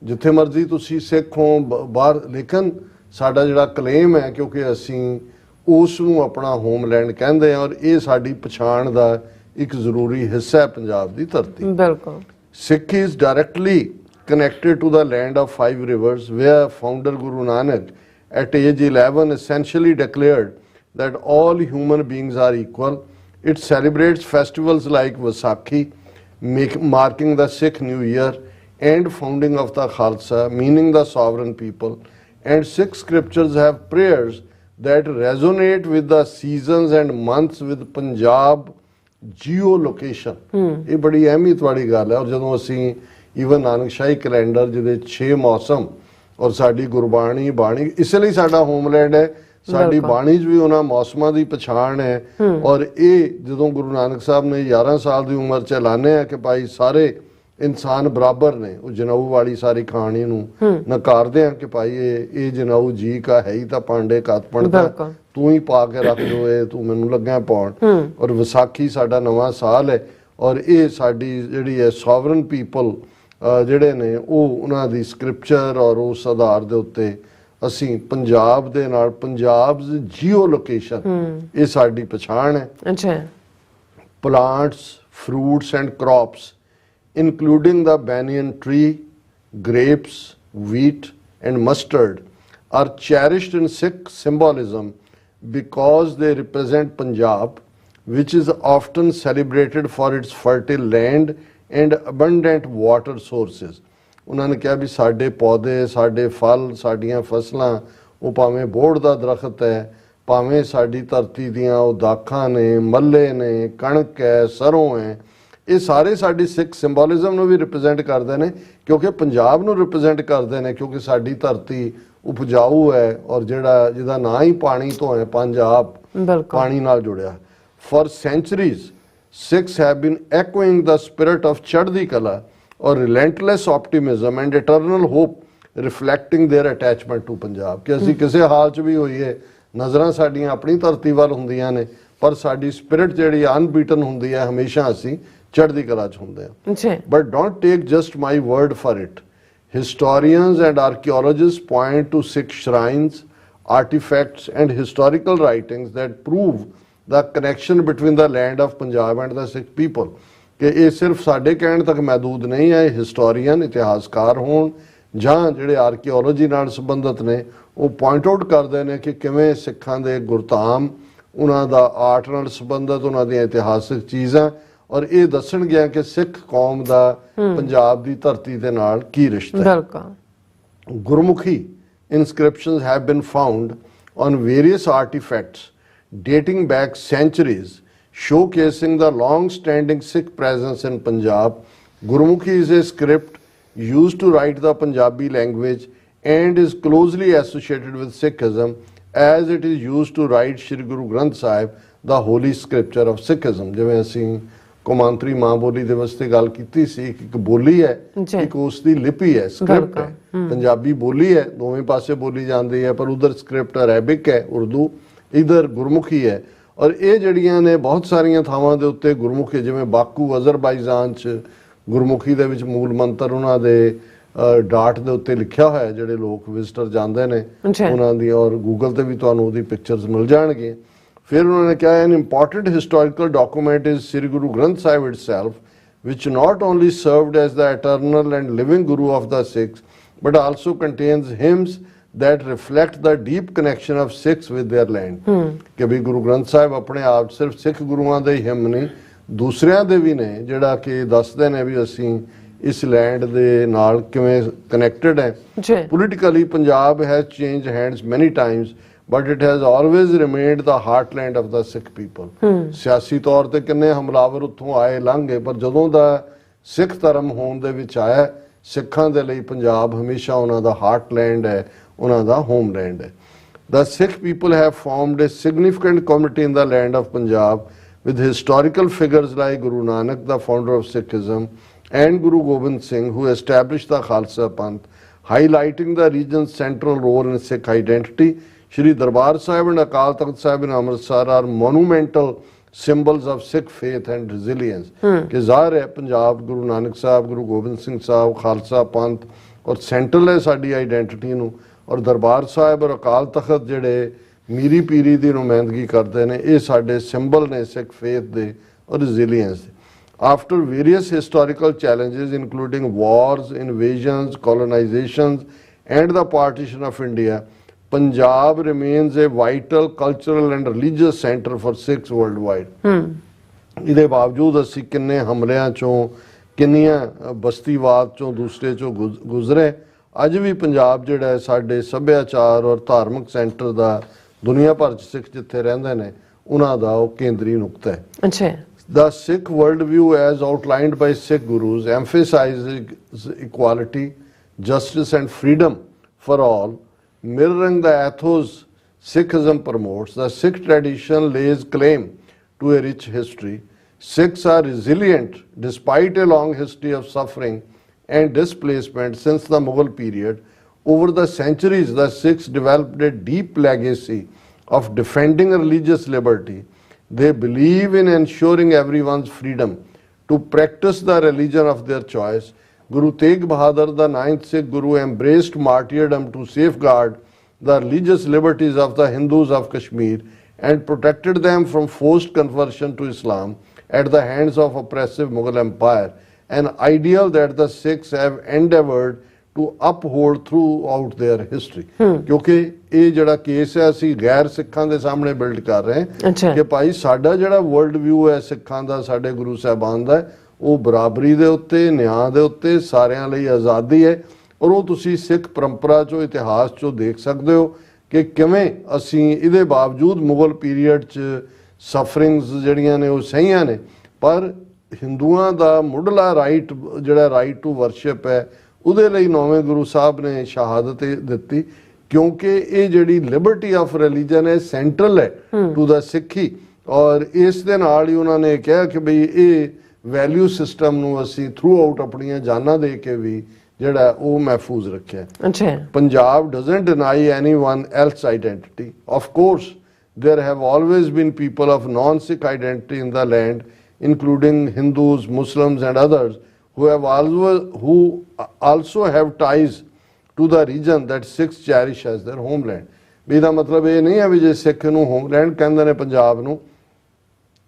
ਜਿੱਥੇ ਮਰਜ਼ੀ ਤੁਸੀਂ ਸਿੱਖ ਹੋ ਬਾਹਰ। ਲੇਕਿਨ ਸਾਡਾ ਜਿਹੜਾ ਕਲੇਮ ਹੈ ਕਿਉਂਕਿ ਅਸੀਂ ਉਸ ਨੂੰ ਆਪਣਾ ਹੋਮਲੈਂਡ ਕਹਿੰਦੇ ਹਾਂ ਔਰ ਇਹ ਸਾਡੀ ਪਛਾਣ ਦਾ ਇੱਕ ਜ਼ਰੂਰੀ ਹਿੱਸਾ ਹੈ ਪੰਜਾਬ ਦੀ ਧਰਤੀ। ਬਿਲਕੁਲ। Sikh is directly connected to the land of 5 rivers, where founder Guru Nanak at age 11 essentially declared that all human beings are equal. It celebrates festivals like Vaisakhi, marking the Sikh New Year, and founding of the Khalsa, meaning the sovereign people. And Sikh scriptures have prayers that resonate with the seasons and months with Punjab JIO location. ਇਹ ਬੜੀ ਅਹਿਮੀਅਤ ਵਾਲੀ ਗੱਲ ਹੈ। ਔਰ ਜਦੋਂ ਅਸੀਂ ਈਵਨ ਨਾਨਕਸ਼ਾਹੀ ਕੈਲੰਡਰ ਜਿਹਦੇ 6 ਮੌਸਮ ਔਰ ਸਾਡੀ ਗੁਰਬਾਣੀ ਬਾਣੀ ਇਸ ਲਈ ਸਾਡਾ ਹੋਮਲੈਂਡ ਹੈ, ਸਾਡੀ ਬਾਣੀ 'ਚ ਵੀ ਉਹਨਾਂ ਮੌਸਮਾਂ ਦੀ ਪਛਾਣ ਹੈ। ਔਰ ਇਹ ਜਦੋਂ ਗੁਰੂ ਨਾਨਕ ਸਾਹਿਬ ਨੇ 11 ਸਾਲ ਦੀ ਉਮਰ 'ਚ ਐਲਾਨਿਆ ਹੈ ਕਿ ਭਾਈ ਸਾਰੇ ਇਨਸਾਨ ਬਰਾਬਰ ਨੇ, ਉਹ ਜਨਾਊ ਵਾਲੀ ਸਾਰੀ ਕਹਾਣੀ ਨੂੰ ਨਕਾਰਦੇ ਆ ਕਿ ਭਾਈ ਇਹ ਜਨਾਊ ਜੀ ਕਾ ਹੈ ਹੀ ਤਾਂ ਪਾਂਡੇ ਕੱਤ ਪਣਦਾ, ਤੂੰ ਹੀ ਪਾ ਕੇ ਰੱਖ ਜੋ, ਇਹ ਤੂੰ ਮੈਨੂੰ ਲੱਗਾ ਪਾਉਣ। ਔਰ ਵਿਸਾਖੀ ਸਾਡਾ ਨਵਾਂ ਸਾਲ ਹੈ ਔਰ ਇਹ ਸਾਡੀ ਜਿਹੜੀ ਹੈ ਸੋਵਰਨ ਪੀਪਲ ਜਿਹੜੇ ਨੇ ਉਹ ਉਹਨਾਂ ਦੀ ਸਕ੍ਰਿਪਚਰ ਔਰ ਉਸ ਆਧਾਰ ਦੇ ਉੱਤੇ ਅਸੀਂ ਪੰਜਾਬ ਦੇ ਨਾਲ ਪੰਜਾਬ ਜੀਓ ਲੋਕੇਸ਼ਨ ਇਹ ਸਾਡੀ ਪਛਾਣ ਹੈ। Plants, fruits and crops including the banyan tree, grapes, wheat and mustard are cherished in Sikh symbolism because they represent Punjab, which is often celebrated for its fertile land and abundant water sources. ਉਹਨਾਂ ਨੇ ਕਿਹਾ ਵੀ ਸਾਡੇ ਪੌਦੇ, ਸਾਡੇ ਫਲ, ਸਾਡੀਆਂ ਫਸਲਾਂ ਉਹ ਭਾਵੇਂ ਬੋਹੜ ਦਾ ਦਰਖਤ ਹੈ, ਭਾਵੇਂ ਸਾਡੀ ਧਰਤੀ ਦੀਆਂ ਉਹ ਦਾਖਾਂ ਨੇ, ਮੱਲੇ ਨੇ, ਕਣਕ ਹੈ, ਸਰੋਂ ਹੈ, ਇਹ ਸਾਰੇ ਸਾਡੀ ਸਿੱਖ ਸਿੰਬੋਲਿਜ਼ਮ ਨੂੰ ਵੀ ਰਿਪਰੈਜ਼ੈਂਟ ਕਰਦੇ ਨੇ, ਕਿਉਂਕਿ ਪੰਜਾਬ ਨੂੰ ਰਿਪਰੈਜ਼ੈਂਟ ਕਰਦੇ ਨੇ, ਕਿਉਂਕਿ ਸਾਡੀ ਧਰਤੀ ਉਪਜਾਊ ਹੈ ਔਰ ਜਿਹਦਾ ਨਾਂ ਹੀ ਪਾਣੀ ਤੋਂ ਹੈ, ਪੰਜਾਬ ਪਾਣੀ ਨਾਲ ਜੁੜਿਆ। For centuries, Sikhs have been echoing the spirit of Chaddi Kala or relentless optimism and eternal hope, reflecting their attachment to Punjab। ਕਿ ਅਸੀਂ ਕਿਸੇ ਹਾਲ 'ਚ ਵੀ ਹੋਈਏ, ਨਜ਼ਰਾਂ ਸਾਡੀਆਂ ਆਪਣੀ ਧਰਤੀ ਵੱਲ ਹੁੰਦੀਆਂ ਨੇ, ਪਰ ਸਾਡੀ ਸਪਿਰਿਟ ਜਿਹੜੀ ਅਨਬੀਟਨ ਹੁੰਦੀ ਹੈ, ਹਮੇਸ਼ਾ ਅਸੀਂ ਚੜ੍ਹਦੀ ਕਲਾ 'ਚ ਹੁੰਦੇ ਹਾਂ। But don't take just my word for it. Historians and archaeologists point to Sikh shrines, artifacts and historical writings that prove the connection between the land of Punjab and the Sikh people। ਕਿ ਇਹ ਸਿਰਫ ਸਾਡੇ ਕਹਿਣ ਤੱਕ ਮਹਿਦੂਦ ਨਹੀਂ ਹੈ, ਹਿਸਟੋਰੀਅਨ, ਇਤਿਹਾਸਕਾਰ ਹੋਣ ਜਾਂ ਜਿਹੜੇ ਆਰਕੀਓਲੋਜੀ ਨਾਲ ਸੰਬੰਧਿਤ ਨੇ, ਉਹ ਪੁਆਇੰਟ ਆਊਟ ਕਰਦੇ ਨੇ ਕਿ ਕਿਵੇਂ ਸਿੱਖਾਂ ਦੇ ਗੁਰਧਾਮ, ਉਹਨਾਂ ਦਾ ਆਰਟ ਨਾਲ ਸੰਬੰਧਿਤ, ਉਹਨਾਂ ਦੀਆਂ ਇਤਿਹਾਸਿਕ ਚੀਜ਼ਾਂ, ਔਰ ਇਹ ਦੱਸਣਗੇ ਕਿ ਸਿੱਖ ਕੌਮ ਦਾ ਪੰਜਾਬ ਦੀ ਧਰਤੀ ਦੇ ਨਾਲ ਕੀ ਰਿਸ਼ਤਾ ਹੈ। Gurmukhi inscriptions have been found on various artifacts dating back centuries, showcasing the long-standing Sikh presence in Punjab. Gurmukhi is a script used to write the Punjabi language and is closely associated with Sikhism, as it is used to write Shri Guru Granth Sahib, the holy scripture of Sikhism। ਜਿਵੇਂ ਅਸੀਂ ਕੌਮਾਂਤਰੀ ਮਾਂ ਬੋਲੀ ਦਿਵਸ ਤੇ ਗੱਲ ਕੀਤੀ ਸੀ, ਇੱਕ ਬੋਲੀ ਹੈ, ਇੱਕ ਉਸ ਦੀ ਲਿਪੀ ਹੈ, ਸਕ੍ਰਿਪਟ ਹੈ। ਪੰਜਾਬੀ ਬੋਲੀ ਹੈ, ਦੋਵੇਂ ਪਾਸੇ ਬੋਲੀ ਜਾਂਦੀ ਹੈ, ਪਰ ਉਧਰ ਸਕ੍ਰਿਪਟ ਅਰੈਬਿਕ ਹੈ, ਉਰਦੂ, ਇਧਰ ਗੁਰਮੁਖੀ ਹੈ। ਔਰ ਇਹ ਜਿਹੜੀਆਂ ਨੇ ਬਹੁਤ ਸਾਰੀਆਂ ਥਾਵਾਂ ਦੇ ਉੱਤੇ ਗੁਰਮੁਖੀ, ਜਿਵੇਂ ਬਾਕੂ ਅਜ਼ਰਬਾਈਜਾਨ 'ਚ ਗੁਰਮੁਖੀ ਦੇ ਵਿੱਚ ਮੂਲ ਮੰਤਰ ਉਹਨਾਂ ਦੇ ਡਾਟ ਦੇ ਉੱਤੇ ਲਿਖਿਆ ਹੋਇਆ, ਜਿਹੜੇ ਲੋਕ ਵਿਜ਼ਟਰ ਜਾਂਦੇ ਨੇ ਉਹਨਾਂ ਦੀ, ਔਰ ਗੂਗਲ ਤੇ ਵੀ ਤੁਹਾਨੂੰ ਉਹਦੀ ਪਿਕਚਰਸ ਮਿਲ ਜਾਣਗੀਆਂ। ਫਿਰ ਉਹਨਾਂ ਨੇ ਕਿਹਾ, an important historical document is Sri Guru Granth Sahib itself, which not only served as the eternal and living Guru of the Sikhs, but also contains hymns that reflect the deep connection of Sikhs with their land। ਕਿ ਵੀ ਗੁਰੂ ਗ੍ਰੰਥ ਸਾਹਿਬ ਆਪਣੇ ਆਪ ਸਿਰਫ ਸਿੱਖ ਗੁਰੂਆਂ ਦੇ ਹਿੰਮ ਨਹੀਂ, ਦੂਸਰਿਆਂ ਦੇ ਵੀ ਨੇ, ਜਿਹੜਾ ਕਿ ਦੱਸਦੇ ਨੇ ਵੀ ਅਸੀਂ ਇਸ ਲੈਂਡ ਦੇ ਨਾਲ ਕਿਵੇਂ ਕਨੈਕਟਡ ਹੈ। Politically, Punjab has changed hands many times, but it has always remained the heartland of the Sikh people। ਸਿਆਸੀ ਤੌਰ ਤੇ ਕਿੰਨੇ ਹਮਲਾਵਰ ਉੱਥੋਂ ਆਏ ਲੰਘੇ, ਪਰ ਜਦੋਂ ਦਾ ਸਿੱਖ ਧਰਮ ਹੋਣ ਦੇ ਵਿੱਚ ਆਇਆ, ਸਿੱਖਾਂ ਦੇ ਲਈ ਪੰਜਾਬ ਹਮੇਸ਼ਾ ਉਹਨਾਂ ਦਾ ਹਾਰਟਲੈਂਡ ਹੈ, ਉਹਨਾਂ ਦਾ ਹੋਮਲੈਂਡ ਹੈ। The Sikh people have formed a significant community in the land of Punjab with historical figures like Guru Nanak, the founder of Sikhism, and Guru Gobind Singh, who established the Khalsa Panth, highlighting the region's central role in Sikh identity। Shri Darbar Sahib and Akal Takht Sahib in Amritsar are monumental symbols of Sikh faith and resilience। कि ज़ाहिर है पंजाब गुरु नानक साहब, गुरु गोबिंद सिंह साहब, खालसा पंथ और सेंट्रल है साड़ी आइडेंटिटी नूं, और दरबार साहब और अकाल तख्त जिहड़े मीरी पीरी की नुमाइंदगी करते हैं, ये साडे सिंबल ने सिख फेथ दे और resilience they. After various historical challenges including wars, invasions, colonizations and the partition of India, Punjab remains a vital cultural and religious center for Sikhs worldwide। ਇਹਦੇ ਬਾਵਜੂਦ ਅਸੀਂ ਕਿੰਨੇ ਹਮਲਿਆਂ ਚੋਂ, ਕਿੰਨੀਆਂ ਬਸਤੀਵਾਦ ਚੋਂ, ਦੂਸਰੇ ਚੋਂ ਗੁਜ਼ਰੇ, ਅੱਜ ਵੀ ਪੰਜਾਬ ਜਿਹੜਾ ਹੈ ਸਾਡੇ ਸੱਭਿਆਚਾਰ ਔਰ ਧਾਰਮਿਕ ਸੈਂਟਰ ਦਾ, ਦੁਨੀਆ ਭਰ 'ਚ ਸਿੱਖ ਜਿੱਥੇ ਰਹਿੰਦੇ ਨੇ ਉਹਨਾਂ ਦਾ ਉਹ ਕੇਂਦਰੀ ਨੁਕਤਾ ਹੈ। The Sikh worldview, as outlined by Sikh gurus, emphasizes equality, justice and freedom for all, mirroring the ethos Sikhism promotes. The Sikh tradition lays claim to a rich history. Sikhs are resilient despite a long history of suffering and displacement since the Mughal period. Over the centuries, the Sikhs developed a deep legacy of defending religious liberty. They believe in ensuring everyone's freedom to practice the religion of their choice. Guru Tegh Bahadur, the 9th Sikh Guru, embraced martyrdom to safeguard the religious liberties of the Hindus of Kashmir and protected them from forced conversion to Islam at the hands of oppressive Mughal Empire, an ideal that the Sikhs have endeavored to uphold throughout their history। ਕਿਉਂਕਿ ਇਹ ਜਿਹੜਾ ਕੇਸ ਹੈ ਅਸੀਂ ਗੈਰ ਸਿੱਖਾਂ ਦੇ ਸਾਹਮਣੇ ਬਿਲਡ ਕਰ ਰਹੇ ਹਾਂ ਕਿ ਭਾਈ ਸਾਡਾ ਜਿਹੜਾ ਵਰਲਡ ਵਿਊ ਹੈ ਸਿੱਖਾਂ ਦਾ, ਸਾਡੇ ਗੁਰੂ ਸਾਹਿਬਾਨ ਦਾ, ਉਹ ਬਰਾਬਰੀ ਦੇ ਉੱਤੇ, ਨਿਆਂ ਦੇ ਉੱਤੇ, ਸਾਰਿਆਂ ਲਈ ਆਜ਼ਾਦੀ ਹੈ। ਔਰ ਉਹ ਤੁਸੀਂ ਸਿੱਖ ਪਰੰਪਰਾ ਚੋਂ, ਇਤਿਹਾਸ ਚੋਂ ਦੇਖ ਸਕਦੇ ਹੋ कि किवें असीं इहदे बावजूद मुगल पीरीयड च सफरिंग्स जिहड़ियां ने वो सहीआं ने, पर हिंदुआं दा मुढ़ला राइट जिहड़ा राइट टू वर्शिप है ਉਹਦੇ ਲਈ नौवें गुरु साहब ने शहादत ਦਿੱਤੀ, क्योंकि ये जिहड़ी लिबर्टी ऑफ रिलीजन है सेंट्रल है टू द सिक्खी। और इस दे नाल ही उन्होंने कहा कि बई ये वैल्यू सिस्टम नूं असीं थ्रू आउट अपणियां जानां दे के भी जिहड़ा वो महफूज रखिया। अच्छा, Punjab doesn't deny anyone else identity. Of course there have always been people of non Sikh identity in the land, including Hindus, Muslims and others who also have ties to the region that Sikhs cherish as their homeland। भी ਇਹਦਾ ਮਤਲਬ ਇਹ ਨਹੀਂ ਹੈ ਵੀ ਜੇ ਸਿੱਖ ਨੂੰ ਹੋਮਲੈਂਡ ਕਹਿੰਦੇ ਨੇ ਪੰਜਾਬ ਨੂੰ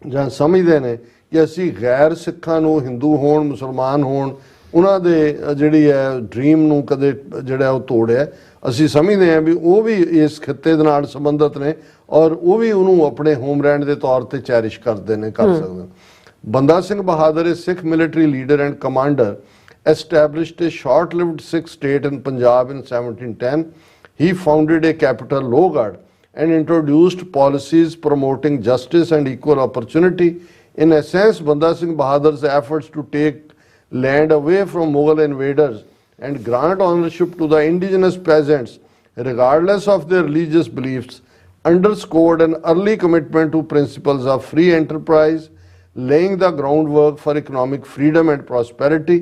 ਜਾਂ ਸਮਝਦੇ ਨੇ ਕਿ ਅਸੀਂ ਗੈਰ ਸਿੱਖਾਂ ਨੂੰ ਹਿੰਦੂ ਹੋਣ ਮੁਸਲਮਾਨ ਹੋਣ ਉਹਨਾਂ ਦੇ ਜਿਹੜੀ ਹੈ ਡ੍ਰੀਮ ਨੂੰ ਕਦੇ ਜਿਹੜਾ ਉਹ ਤੋੜਿਆ। ਅਸੀਂ ਸਮਝਦੇ ਹਾਂ ਵੀ ਉਹ ਵੀ ਇਸ ਖਿੱਤੇ ਦੇ ਨਾਲ ਸੰਬੰਧਿਤ ਨੇ ਔਰ ਉਹ ਵੀ ਉਹਨੂੰ ਆਪਣੇ ਹੋਮਲੈਂਡ ਦੇ ਤੌਰ ਤੇ ਚੈਰਿਸ਼ ਕਰਦੇ ਨੇ, ਕਰ ਸਕਦੇ। Banda Singh Bahadur, a Sikh military leader and commander, established a short-lived Sikh state in Punjab in 1710. He founded a capital, Lohgarh, and introduced policies promoting justice and equal opportunity. In essence, Banda Singh Bahadur's efforts to take land away from Mughal invaders and grant ownership to the indigenous peasants, regardless of their religious beliefs, underscored an early commitment to principles of free enterprise, laying the groundwork for economic freedom and prosperity.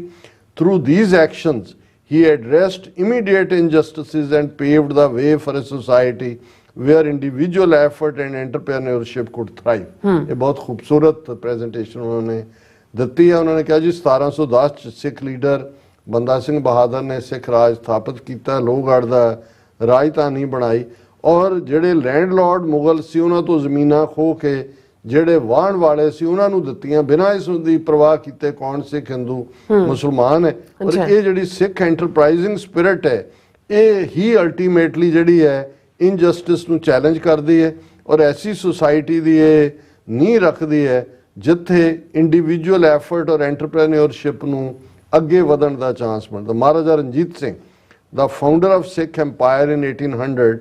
Through these actions, he addressed immediate injustices and paved the way for a society where individual effort and entrepreneurship could thrive। ये बहुत खूबसूरत प्रेजेंटेशन उन्होंने दी है। उन्होंने कहा जी 1710 सिख लीडर बंदा सिंह बहादुर ने सिख राज स्थापित किया, लोहगढ़ का राजधानी बनाई और ਜਿਹੜੇ लैंडलॉर्ड मुगल सी उन्होंने तो ਜ਼ਮੀਨਾਂ ਖੋ ਕੇ ਜਿਹੜੇ ਵਾਹਣ ਵਾਲੇ ਸੀ ਉਹਨਾਂ ਨੂੰ ਦਿੱਤੀਆਂ ਬਿਨਾਂ ਇਸ ਦੀ ਪਰਵਾਹ ਕੀਤੇ ਕੌਣ ਸਿੱਖ ਹਿੰਦੂ ਮੁਸਲਮਾਨ ਹੈ। ਪਰ ਇਹ ਜਿਹੜੀ ਸਿੱਖ ਐਂਟਰਪ੍ਰਾਈਜ਼ਿੰਗ ਸਪਿਰਿਟ ਹੈ ਇਹ ਹੀ ਅਲਟੀਮੇਟਲੀ ਜਿਹੜੀ ਹੈ ਇਨਜਸਟਿਸ ਨੂੰ ਚੈਲੰਜ ਕਰਦੀ ਹੈ ਔਰ ਐਸੀ ਸੁਸਾਇਟੀ ਦੀ ਇਹ ਨੀਂਹ ਰੱਖਦੀ ਹੈ ਜਿੱਥੇ ਇੰਡੀਵਿਜੂਅਲ ਐਫਰਟ ਔਰ ਐਂਟਰਪ੍ਰੈਨਿਓਰਸ਼ਿਪ ਨੂੰ ਅੱਗੇ ਵਧਣ ਦਾ ਚਾਂਸ ਬਣਦਾ। Maharaja Ranjit Singh, the founder of Sikh Empire in 1800,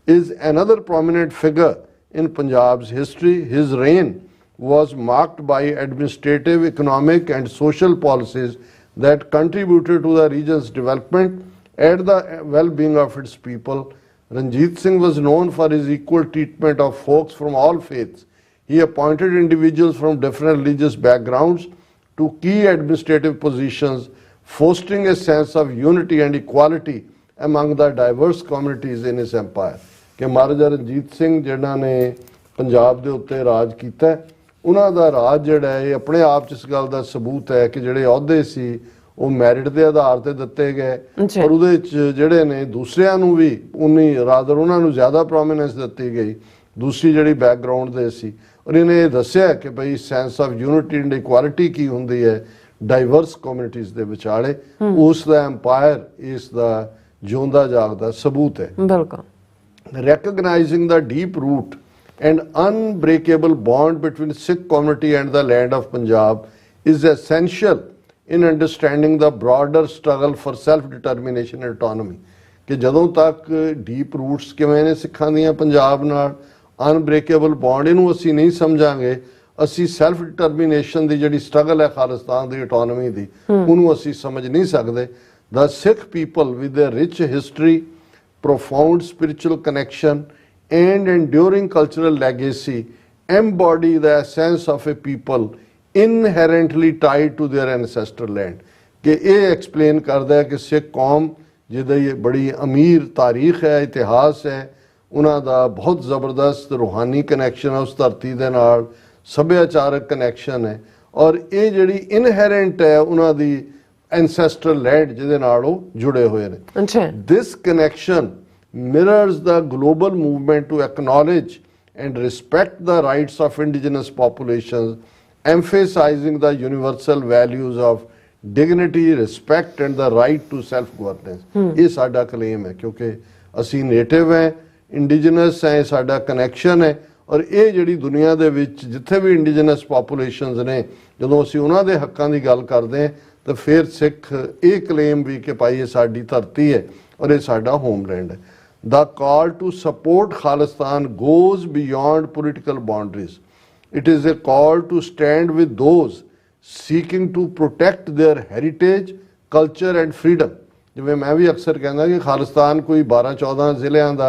is another prominent figure in Punjab's history. His reign was marked by administrative, economic and social policies that contributed to the region's development and the well-being of its people. Ranjit Singh was known for his equal treatment of folks from all faiths. He appointed individuals from different religious backgrounds to key administrative positions, fostering a sense of unity and equality among the diverse communities in his empire। कि महाराजा रणजीत सिंह जिन्हों ने पंजाब के उत्ते राज किया, उन्होंने राज जिहड़ा है अपने आप इस गल का सबूत है कि जिहड़े अहुदे सी वो मैरिट के आधार पर दिते गए और उहदे जिहड़े ने दूसरिਆਂ ਨੂੰ भी उन्नी रादर उन्होंने ज़्यादा प्रोमिनेंस दी गई दूसरी जिहड़ी बैकग्राउंड दे सी। और इन्हें ये दस्सिया कि भाई sense of unity and equality की हुंदी है डाइवर्स कम्यूनिटीज़ दे विचाले, उसका एम्पायर इसका जिउंदा जागदा सबूत है। बिल्कुल। Recognizing the deep root and unbreakable bond between Sikh community and the land of Punjab is essential in understanding the broader struggle for self-determination and autonomy। कि जदों तक deep roots किवें ने सिखां दियां पंजाब नाल unbreakable bond इनू असी नहीं समझांगे, असी self determination दी जिहड़ी struggle है खालिस्तान दी autonomy दी उनू असी समझ नहीं सकदे। The Sikh people with their rich history, profound spiritual connection and enduring cultural legacy embody the essence of a people inherently tied to their ancestral land। कि ये एक्सप्लेन करता है कि सिख कौम जिहदी बड़ी अमीर तारीख है, इतिहास है, उन्हां दा बहुत ज़बरदस्त रूहानी कनैक्शन है उस धरती दे नाल, सभ्याचारक कनैक्शन है और ये जिहड़ी इनहेरेंट है उन्हां दी ancestral land जिहदे नाल वो जुड़े हुए ने। This connection mirrors the global movement to acknowledge and respect the rights of indigenous populations, emphasizing the universal values of dignity, respect and the right to self-governance। ये साडा claim है क्योंकि असी native हैं, indigenous हैं, साडा connection है और ये जिहड़ी दुनिया दे विच जिथे भी indigenous populations ने जदों असी उन्हां दे हक्कां दी गल करदे हैं तो फिर सिख ये क्लेम भी कि भाई ये साडी धरती है और ये साडा होमलैंड है। The call to support Khalistan goes beyond political boundaries. It is a call to stand with those seeking to protect their heritage, culture and freedom. ਜਿਵੇਂ ਮੈਂ ਵੀ ਅਕਸਰ ਕਹਿੰਦਾ ਕਿ ਖਾਲਿਸਤਾਨ ਕੋਈ 12-14 ਜ਼ਿਲ੍ਹਿਆਂ ਦਾ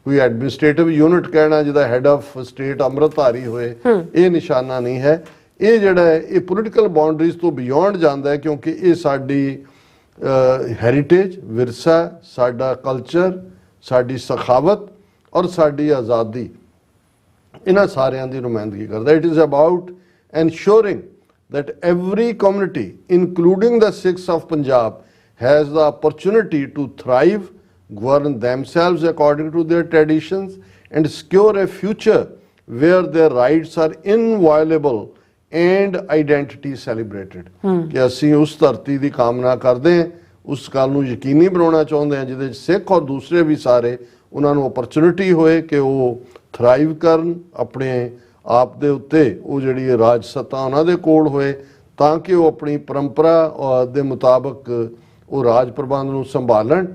ਕੋਈ ਐਡਮਿਨਿਸਟ੍ਰੇਟਿਵ ਯੂਨਿਟ ਕਹਿਣਾ ਜਿਹਦਾ ਹੈਡ ਆਫ ਸਟੇਟ ਅੰਮ੍ਰਿਤਧਾਰੀ ਹੋਏ, ਇਹ ਨਿਸ਼ਾਨਾ ਨਹੀਂ ਹੈ। ਇਹ ਜਿਹੜਾ ਹੈ ਇਹ ਪੋਲੀਟੀਕਲ ਬਾਉਂਡਰੀਜ਼ ਤੋਂ ਬਿਯੋਂਡ ਜਾਂਦਾ ਹੈ, ਕਿਉਂਕਿ ਇਹ ਸਾਡੀ ਹੈਰੀਟੇਜ, ਵਿਰਸਾ, ਸਾਡਾ ਕਲਚਰ, ਸਾਡੀ ਸਖਾਵਤ ਔਰ ਸਾਡੀ ਆਜ਼ਾਦੀ, ਇਹਨਾਂ ਸਾਰਿਆਂ ਦੀ ਨੁਮਾਇੰਦਗੀ ਕਰਦਾ। It is about ensuring that every community, including the Sikhs of Punjab, has the opportunity to thrive, govern themselves according to their traditions, and secure a future where their rights are inviolable and identity celebrated. ਕਿ ਅਸੀਂ ਉਸ ਧਰਤੀ ਦੀ ਕਾਮਨਾ ਕਰਦੇ ਹਾਂ, ਉਸ ਗੱਲ ਨੂੰ ਯਕੀਨੀ ਬਣਾਉਣਾ ਚਾਹੁੰਦੇ ਹਾਂ ਜਿਹਦੇ 'ਚ ਸਿੱਖ ਔਰ ਦੂਸਰੇ ਵੀ ਸਾਰੇ ਉਹਨਾਂ ਨੂੰ ਓਪਰਚੁਨਿਟੀ ਹੋਏ ਕਿ ਉਹ ਥਰਾਈਵ ਕਰਨ, ਆਪਣੇ ਆਪ ਦੇ ਉੱਤੇ ਉਹ ਜਿਹੜੀ ਰਾਜ ਸੱਤਾ ਉਹਨਾਂ ਦੇ ਕੋਲ ਹੋਏ, ਤਾਂ ਕਿ ਉਹ ਆਪਣੀ ਪਰੰਪਰਾ ਦੇ ਮੁਤਾਬਕ ਉਹ ਰਾਜ ਪ੍ਰਬੰਧ ਨੂੰ ਸੰਭਾਲਣ